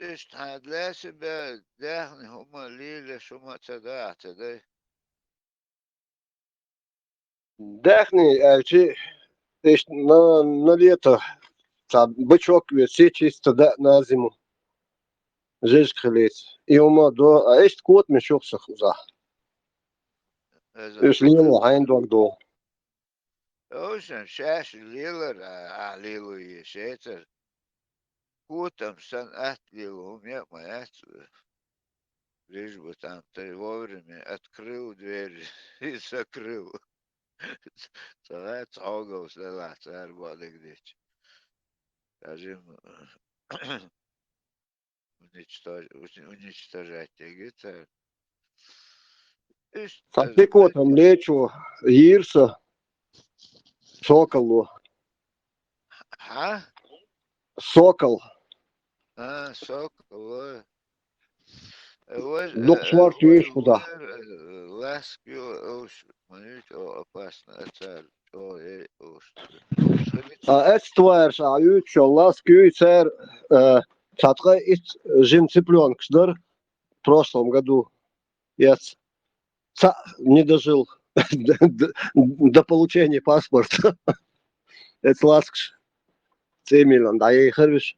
для себя дяхни хума лиля шума цадата, да? Дехни, есть на лето. Там бычок висит чисто на зиму. Жесть хлець. И ума до, а есть кот мешок сахуза. Если не лагайн дуак до. Ocean шаш лилар, а лилу ешетер. Кутам сан от лилу, у меня моя лишь бы там ты вовремя открыл дверь и закрыл. Целая цогал, слила, царь воды где-то. Скажем, уничтожать где-то. Ты котом лечу, Ирса, Соколу. А? Сокол. А, сокол, Дух сварт есть куда. ласкю, уж, смотрите, опасно, царь, А это тварь, а ючо, ласкю, царь, сатка из жим цыпленок, в прошлом году. Я не дожил до получения паспорта. Это ласкш. Цемилан, да я и хервиш.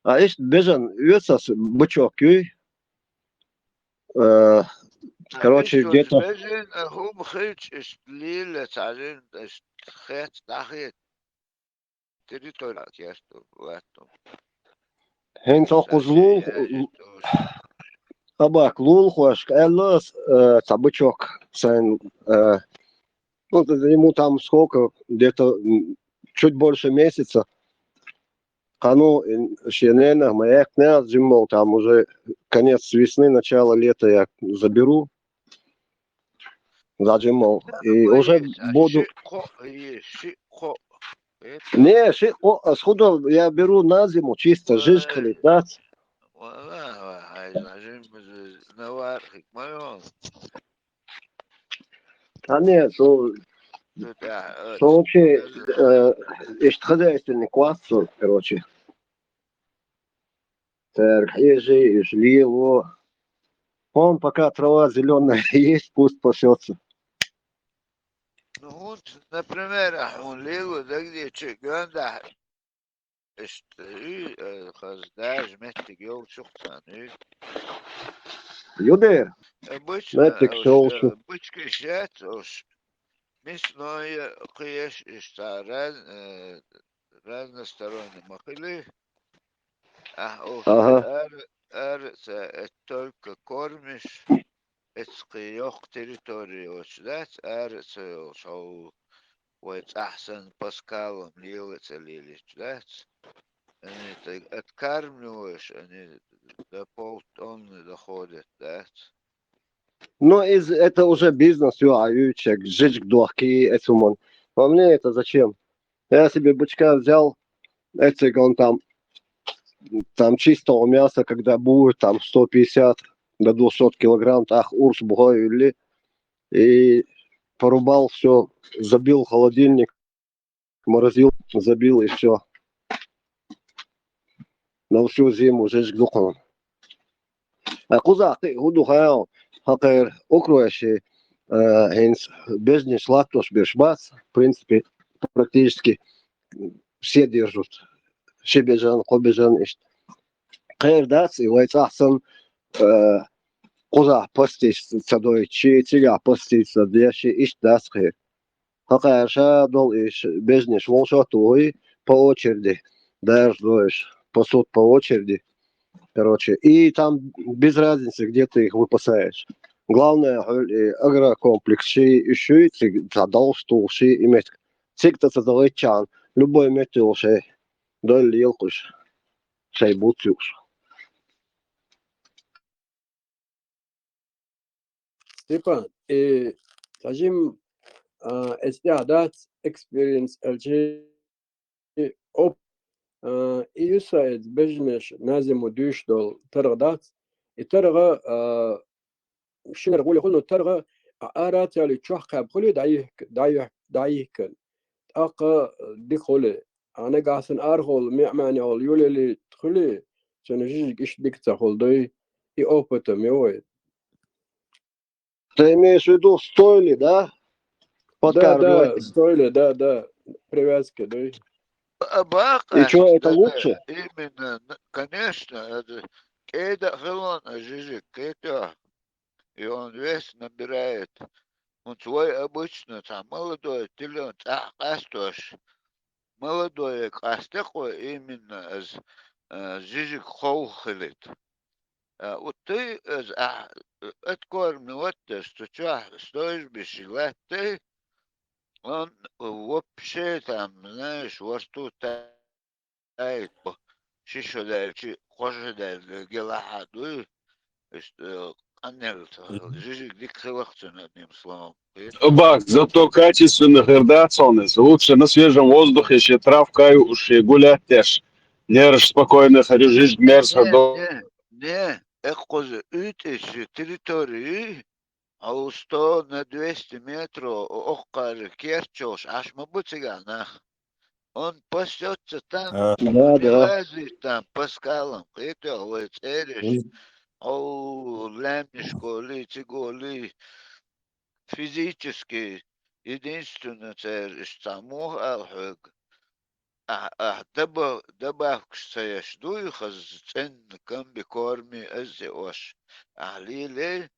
А есть бежан, юцас бычок, короче, где-то... Бежин, хум хич, лиля, царин, хэт, дахет, территория, я что, в этом. Хенцо кузлул, абак лул хош, эллас, бычок, сын, ну, ему там сколько, где-то чуть больше месяца. А ну, щенена, моя князь зимой, там уже конец весны, начало лета я заберу. Заджимал. И уже буду... Не, сходу я беру на зиму, чисто жижь летать. А нет, что вообще есть хозяйственный класс, короче. Так, ежи, жливо. Он пока трава зеленая есть, пусть пасется. Ну вот, например, он лигу, да где чеганда, хаздаж, метик, йол, шухтан, Юдер, обычно, метик, шелшу. бычка щат, уж, мясное, кыеш, разносторонние махали, а уж, только кормишь, это территорию, да, шоу, вот ахсан паскалом лилится лилич, да, они так откармливаешь, они до полтонны доходят, да. Но это уже бизнес, ючек, жить дуаки, этумон. А мне это зачем? Я себе бычка взял, он там чистого мяса, когда будет, там 150 до 200 килограмм, так урс бугой или и порубал все, забил в холодильник, морозил, забил и все. На всю зиму жечь духом. А куда ты гудухао, хакер окруящий, хенс бездни шлактош бешбас, в принципе, практически все держат. Шебежан, хобежан, кайр дац, и вайцахсан, куда постись садой, чига постись садящий, ищ дац кайр. Хакер шадол, ищ бездни шволшатуй по очереди, держишь посуд по очереди. Короче, и там без разницы, где ты их выпасаешь. Главное, агрокомплекс, еще и задал стул, иметь. Цик-то задал чан, любой метил, долил куш. Цей буцюс. Степан, скажем, استعداد experience الشيء أوب يساعد بجنش نازم وديش دول ترغدات الترغى شنو نقول يقولوا الترغى آرات يلي تشوح قاب خلي دايه كن أقا دي خلي أنا قاسن أرخل معني أول يولي اللي تخلي سنجيج إيش ديك تخل دي أوبتم يوي Ты имеешь в виду стойли, да? Под Да, карбюратором. стойли, да, привязки, да. И что, это да, лучше? именно, конечно, это Кейда Хелон, Жижик, Кейта, и он весь набирает. Он свой обычно, там, молодой, тилен, астош, молодой, такой именно, Жижик Хоухелит. Вот ты, откорми, вот ты, что стоишь бешилать, ты, он вообще там, знаешь, во рту тает, шишо дальше, кожа дальше, гелахаду, аннелт, жижик дик хелахцен, одним словом. Бак, зато качественных ирдационность. Лучше на свежем воздухе, ще травкой уж и гулять теж. Нерж спокойно ходишь, мерзко до... Не, козы, эти территории, а у 100 на 200 метров, окажи, керчош, аж мабуцигана. Он пасется там, Да, не да. лазит там по скалам, это вот эриш, лямишко ли, циголи, физически, единственное, эриш, саму алхэг. добавку стоишь, дух, цен комби корми, эзеош. Лилей,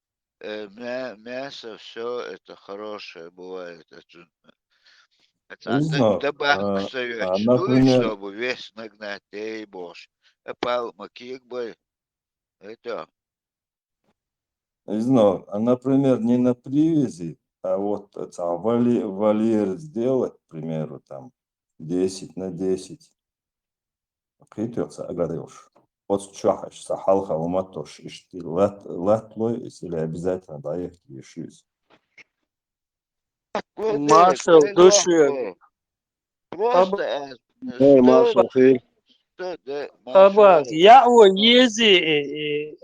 мясо, все это хорошее бывает. Не знаю, Добавку стоишь, дух, например, чтобы вес нагнать, эй, боже. Пал макик бы, это. не знаю, например, не на привязи, а вот там вольер сделать, к примеру, там 10 на 10. Критется, агадеуш. Вот чахаш, сахалха, уматош, и ты латлой, если обязательно доехать решись. Маршал, души. Просто Эй, Маршал, Хиль. Abak, ya'wo yezi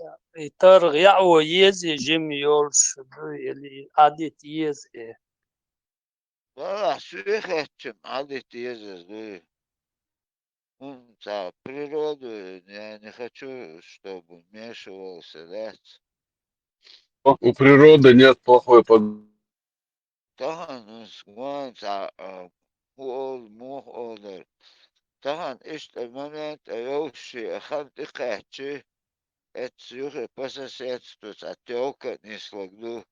targ ya'wo yezi jim yols اللي عادت يزي. Да, свихачем, адит езжай. Природу я не хочу, чтобы вмешивался, да. У природы нет плохой погоды. طبعا سكوان مو أولر طبعا момент يوشي أخذت إقاتشي اتسيوخي пососедствовать, отелка не слагду,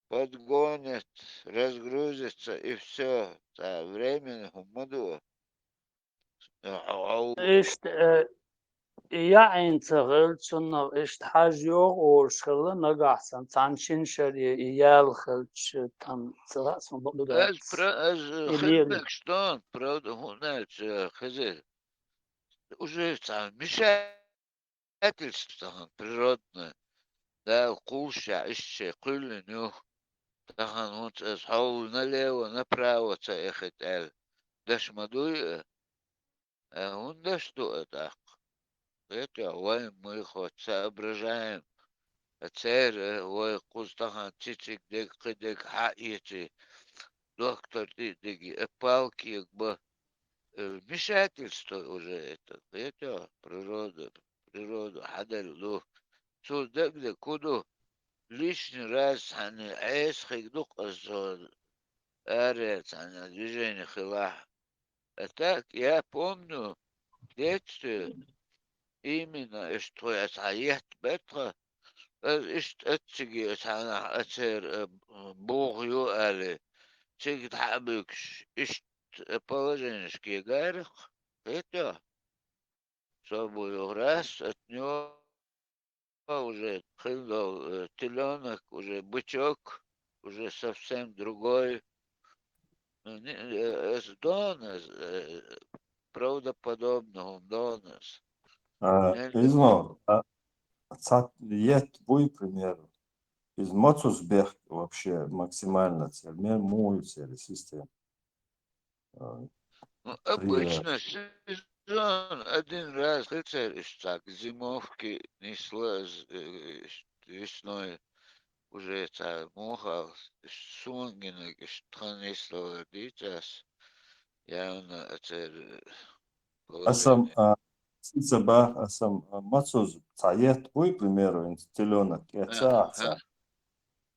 подгонят, разгрузится и все, временно хумаду. Ist ja integral شنو ist حاجة أو شغلة نجاحسن تانشين شري يالخلش تان سلاسن بقولات اللي خدمك شلون правда هناك خزي уже вмешательство природное, да, куша, ищи, кулин, тахан вот схол налево, направо, ехать, дашь мадуй, он да что это? Это, ой, мы хоть соображаем, царь, ой, кустахан, цицик, дек, хаити, доктор, диги, палки, вмешательство уже это природа, хадар, судак, куду, лишний раз, они, эсхик, дух, арец, они, движение хила. Так, я помню, в детстве, именно, что я саят бетра, اتشجي انا اتسير بوغيو الي تشجي تحبكش положенешь гарих это чтобы раз от него уже хылдал теленок, уже бычок, уже совсем другой. С Донас, правдоподобного Донас. Изно, бой, к примеру, из Моцусбех вообще максимально цель, мою цель систему. Ну, Привет. обычно сезон один раз рыцарь так, зимовки несло весной уже это муха сунгина штанисло дитяс явно это Асам, положение. асам Моцус цаят бой, к примеру, in теленок, яца,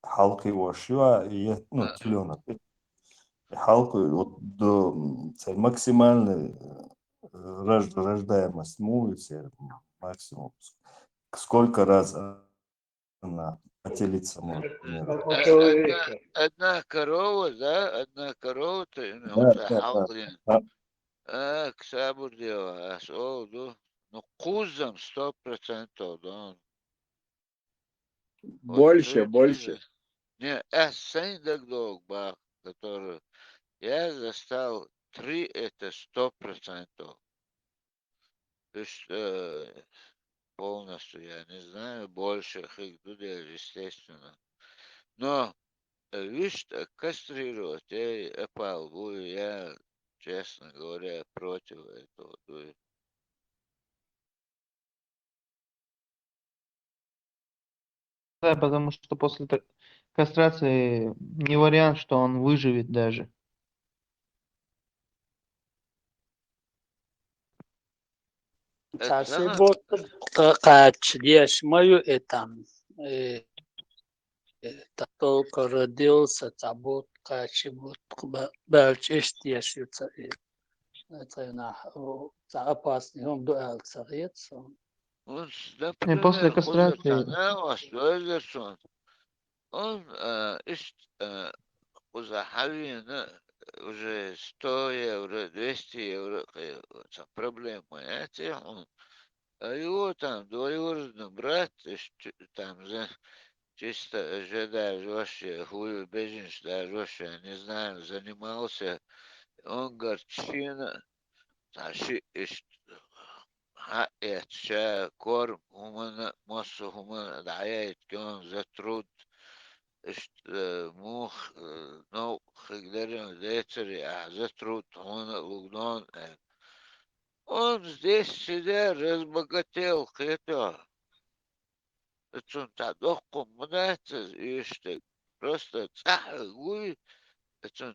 халкы вошива, ну, теленок. Халку вот до максимальной рождаемость муется максимум. Сколько раз она отелиться может, к примеру. Одна корова, да, одна корова, ты Да, вот да, халклин. да. К сабур дела, ну кузом 100%, да. Вот Больше, ты больше. не, Сейндагдог, который я застал 3, это 100%. То есть полностью, я не знаю, больше их людей, естественно. Но, видишь, кастрировать, опал, я, честно говоря, против этого. Да, потому что после кастрации не вариант, что он выживет даже. Спасибо, Кач, лишь мою там, только родился, табут, Кач, вот, белчишь, тешится, это на, опасный, он дуэл царец, Он, И после например, кастрации Хузатанева, Суэльдерсон, он Хузахавина уже 100 евро, 200 евро, проблема, он, а его там двоюродный брат, там, чисто жеда вообще, хую бежишь, да, вообще, не знаю, занимался, он горчина, таши, حقيقة شا كور هما مصر هما دعاية كون زترود موخ نو خجلرين ديتري زترود هنا لغدان он здесь всегда разбогател, это тадохку мнается, и что просто цахуй, это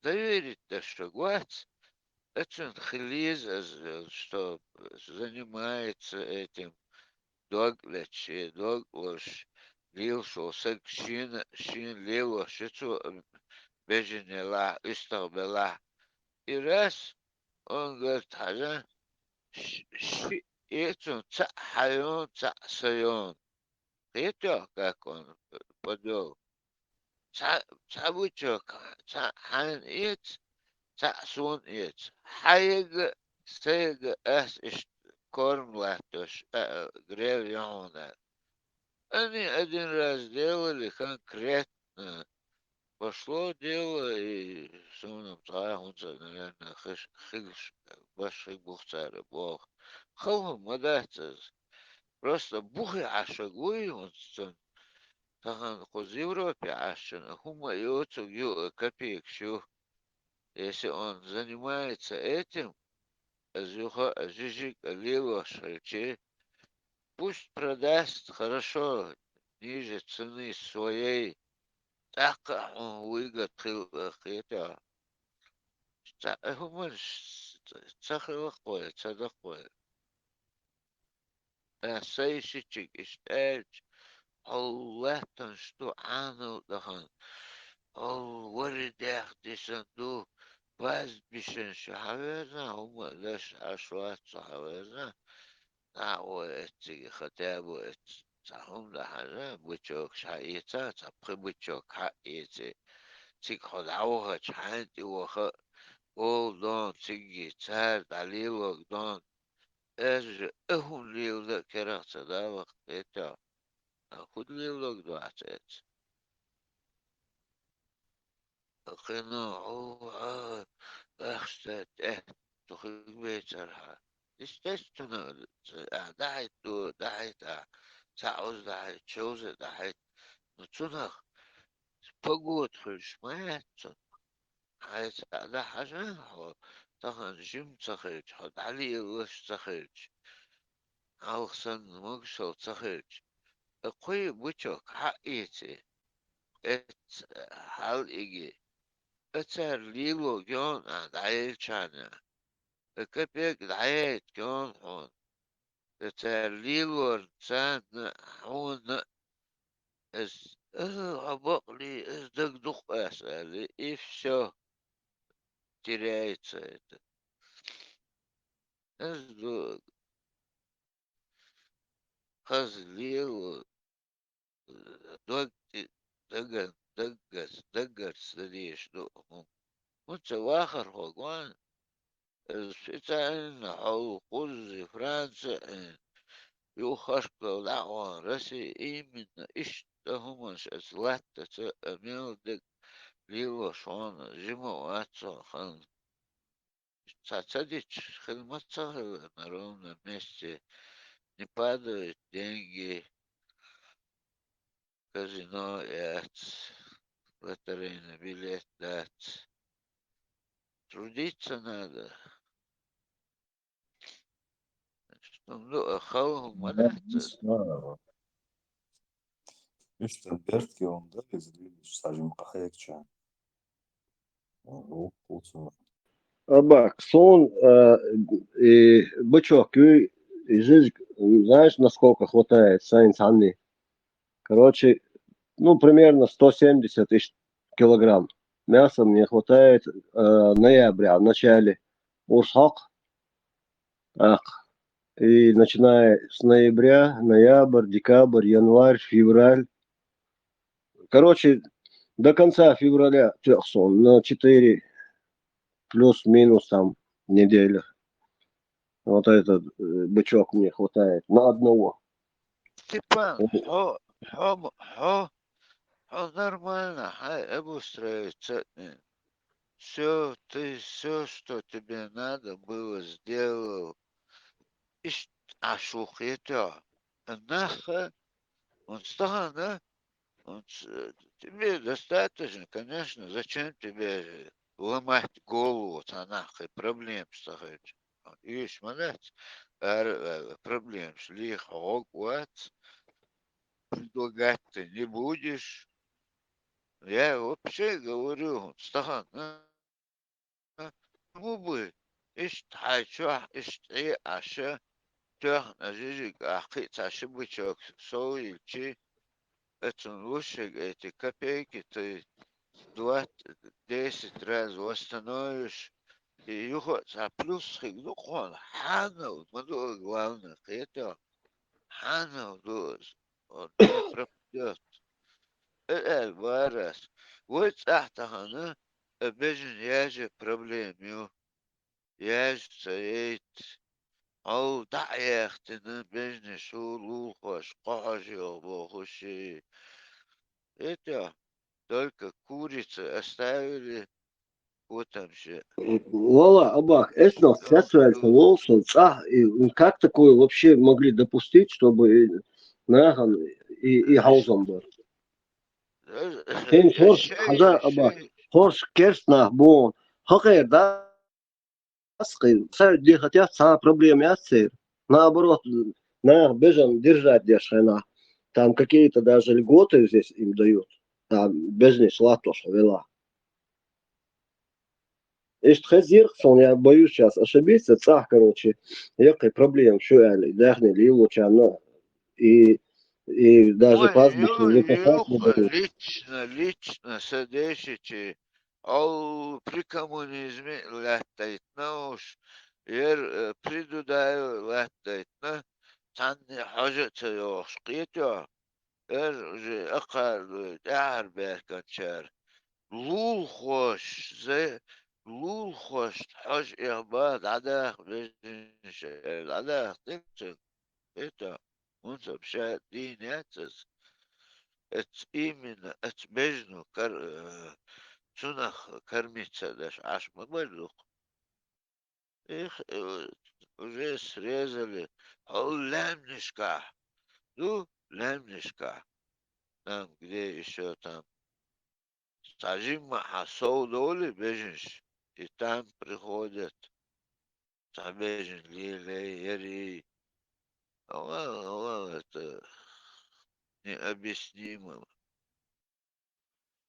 доверить-то, что гвать, это хлиз, что занимается этим доглядь, доглаш, лил, что шин лило, что беженела, исторбела. И раз он говорит, хажа, это хайон, сайон. Это как он подвел. Цабучок, хан ец, сон ец. Хайга, сейга, корм латош, гревьона. Они один раз сделали конкретно. Пошло дело, и сунам трахунца, наверное, хыгш, башик бухцары, бог. Хаву мадацаз. Просто бухи ашагуи, он сон. Тахан хоз Европе ашана, хума йоцу копеек щу. Если он занимается этим, жижик, лило, шальче, пусть продаст хорошо, ниже цены своей. Так он выгодил это. هم تخلقوا تصدقوا سيشتك اشتاج حولاتن شتو عانو دهن ورد يخدي صندوق باز بيشن شحوازنا هم لاش عشوات شحوازنا نعو اتي ختابو ات تهم لحنا بوچوك شايتا تبقي بوچوك حقيتي تيك خدعوها چحانتي وخ all دون تيجي تساعد عليلو دون اج اهم ليو كرا صداوة اتا خد ليو دو عتات قناع اخستات تخيل بيترها естественно, дахит, дахит, сауз дахит, чоузе дахит. Ну, цунах, погода шмается. عايز ده حاجة طبعا جيم تخرج حط عليه وش تخرج أو خصن مقصود تخرج أقوي بوشوك حقيتي ات حال إيجي اتر ليلو جون عند عيل شانا كبيك دعيت جون حون اتر ليلو رسان حون اس عبق لي اس دق دق أسألي إفشو تريت سيد اس دق خز ليلو دق دقر سريش دقهم وانت واخر هوغوان الفتاين او قوز فرنسا يو خشكو دعوان رسي ايمن اشتهم اسلاتة اميل دق ليلو شوان جمع واتسا خان تصديق خدمتها نرونا вместе не падают деньги казино лотерейный билет дать. Трудиться надо. Ну, хау молятся. İşte Bertke onda izliyoruz. Sadece kahekçe. O olsun. Бак, сон, бычок, жизнь, знаешь, насколько хватает, Сайнс Анни? Короче, ну, примерно 170 тысяч килограмм мяса мне хватает ноября, в начале Урсхак, и начиная с ноября, ноябрь, декабрь, январь, февраль. Короче, до конца февраля трехсон на 4 плюс-минус там неделя. Вот этот бычок мне хватает на одного. Степан, хо нормально, обустроиться. Все, ты все, что тебе надо было, сделал. А шухета, наха, он стал, да? Тебе достаточно, конечно, зачем тебе ломать голову, нахуй, проблем стоять. Ишь, молодец, проблем шли, Хогвартс, предлагать ты не будешь. Я вообще говорю, Стахан, ну бы, ишь, тайчо, ишь, ты, аша, тях, на жизнь, ахит, ошибочек, соильчи, это лучше, эти копейки, ты 10 раз восстановишь, и его, а плюс, ну, он, ханов, много главных, это, ханов, он не пропадет. Варас. Вот ахтахана, бежен яже проблемю, яж стоит, ау даехтина, бежне шулу, хош, кожи, обохуши. Это только курицы оставили, вот там же. Вала, Абах, это связывается Волсон, и как такое вообще могли допустить, чтобы Наган и Хаузен был? Хин Хорш, Хаза Абах, Хорш Керстна, Бон, Хакер, да, где хотят, сама проблема ясер. Наоборот, на бежан держать дешена. Там какие-то даже льготы здесь им дают. Там бизнес латош вела. Эшт хазирсон, я боюсь сейчас ошибиться, короче, якой проблем, что я дахни ливу чано, и даже пастбищу выпасать не дают. Лично содействуйте, при коммунизме латтайт науш, придудаю латтайт на, танни хажата ёш қието, же ақар дәр берканчар, лул хош, لول خوش حاج إخبار عداخ بيجنش عداخ تكتب إتا وانت بشاء دين ياتس ات إيمن ات بيجنو تنخ كرميتسا داش عاش مبلوق إخ уже срезали. Лемнишка. Ну, Лемнишка. Там, где еще там. Сажим Махасоу доли, бежишь. И там приходят. Сабежин, Лилей, Ери. Это необъяснимо.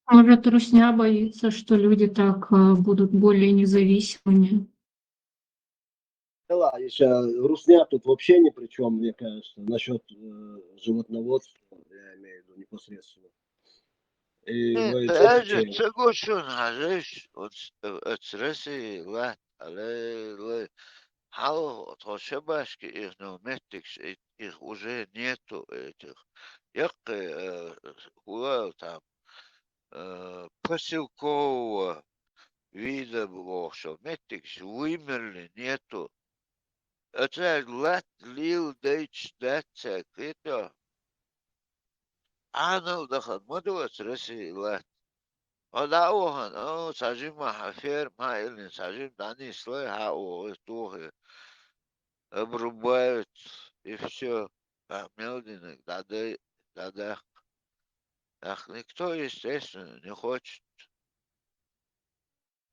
Может, Русня боится, что люди так будут более независимыми. Да, если русня тут вообще ни при чем, мне кажется, насчет животноводства, я имею в виду непосредственно. И вы Даже все-таки, соглашен, знаешь, от России, ла, але, хало, то шабашки их, но метикс, их уже нету этих. Як хула там поселкового вида было, что метикс вымерли, нету. Это лат, лил, дейч, датцак, это. أنا دخل مدوة رسي لا ودعوها ساجين ما حفير ما إلين ساجين داني سلي هاو توه обрубают и все. А Мелдинок, да. Ах, никто, естественно, не хочет.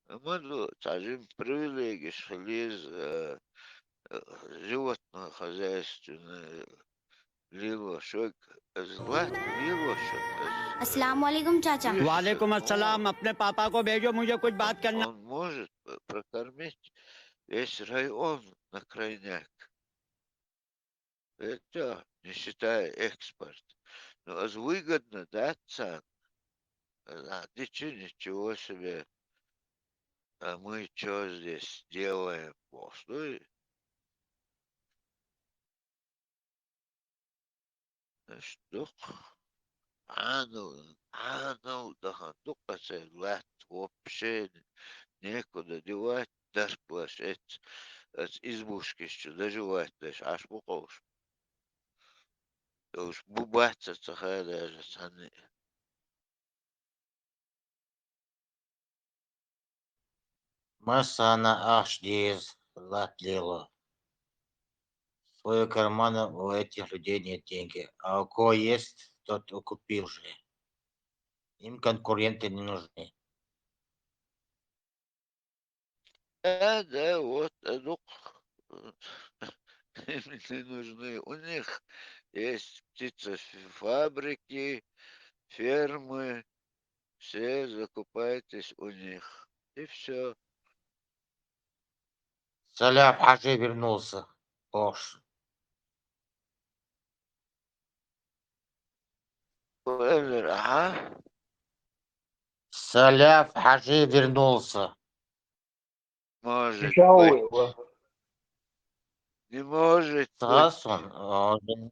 Мы сажим привилегии, шли животное хозяйственное, лило шок, зла, лило шок. अस्सलाम वालेकुम चाचा। वालेकुम अस्सलाम। अपने पापा को भेजो, मुझे कुछ बात करना। Он может прокормить весь район на крайняк. Это не считая экспорт. Но выгодно, да, цен? Ничего себе. А мы что здесь делаем? Что? Что? Да, только лет вообще некуда девать, даже плашать от избушки, что доживать даже, аж пухож. Да уж бубаться цахая даже саны. Масана Ашдиз Латлило. В свои карманы у этих людей нет деньги. А у кого есть, тот купил же. Им конкуренты не нужны. Да, вот, ну, им не нужны. У них есть птицефабрики, фермы, все закупаетесь у них. И все. Саляф Хажи вернулся. Ош. Ага. Саляф Хажи вернулся. Может быть. Не может быть. Тасон,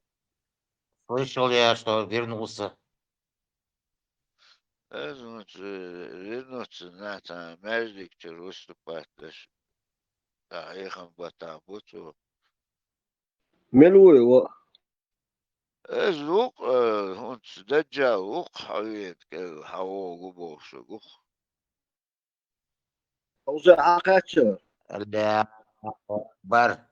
слышал я, что вернулся. Значит, вернуться на там Мердиктер выступать даже. Да, ехам Батамбуту. ملوي و Звук, он сдаджал, ух, хавет, хаво губош, ух. أوزع عقاتشر Да, бар.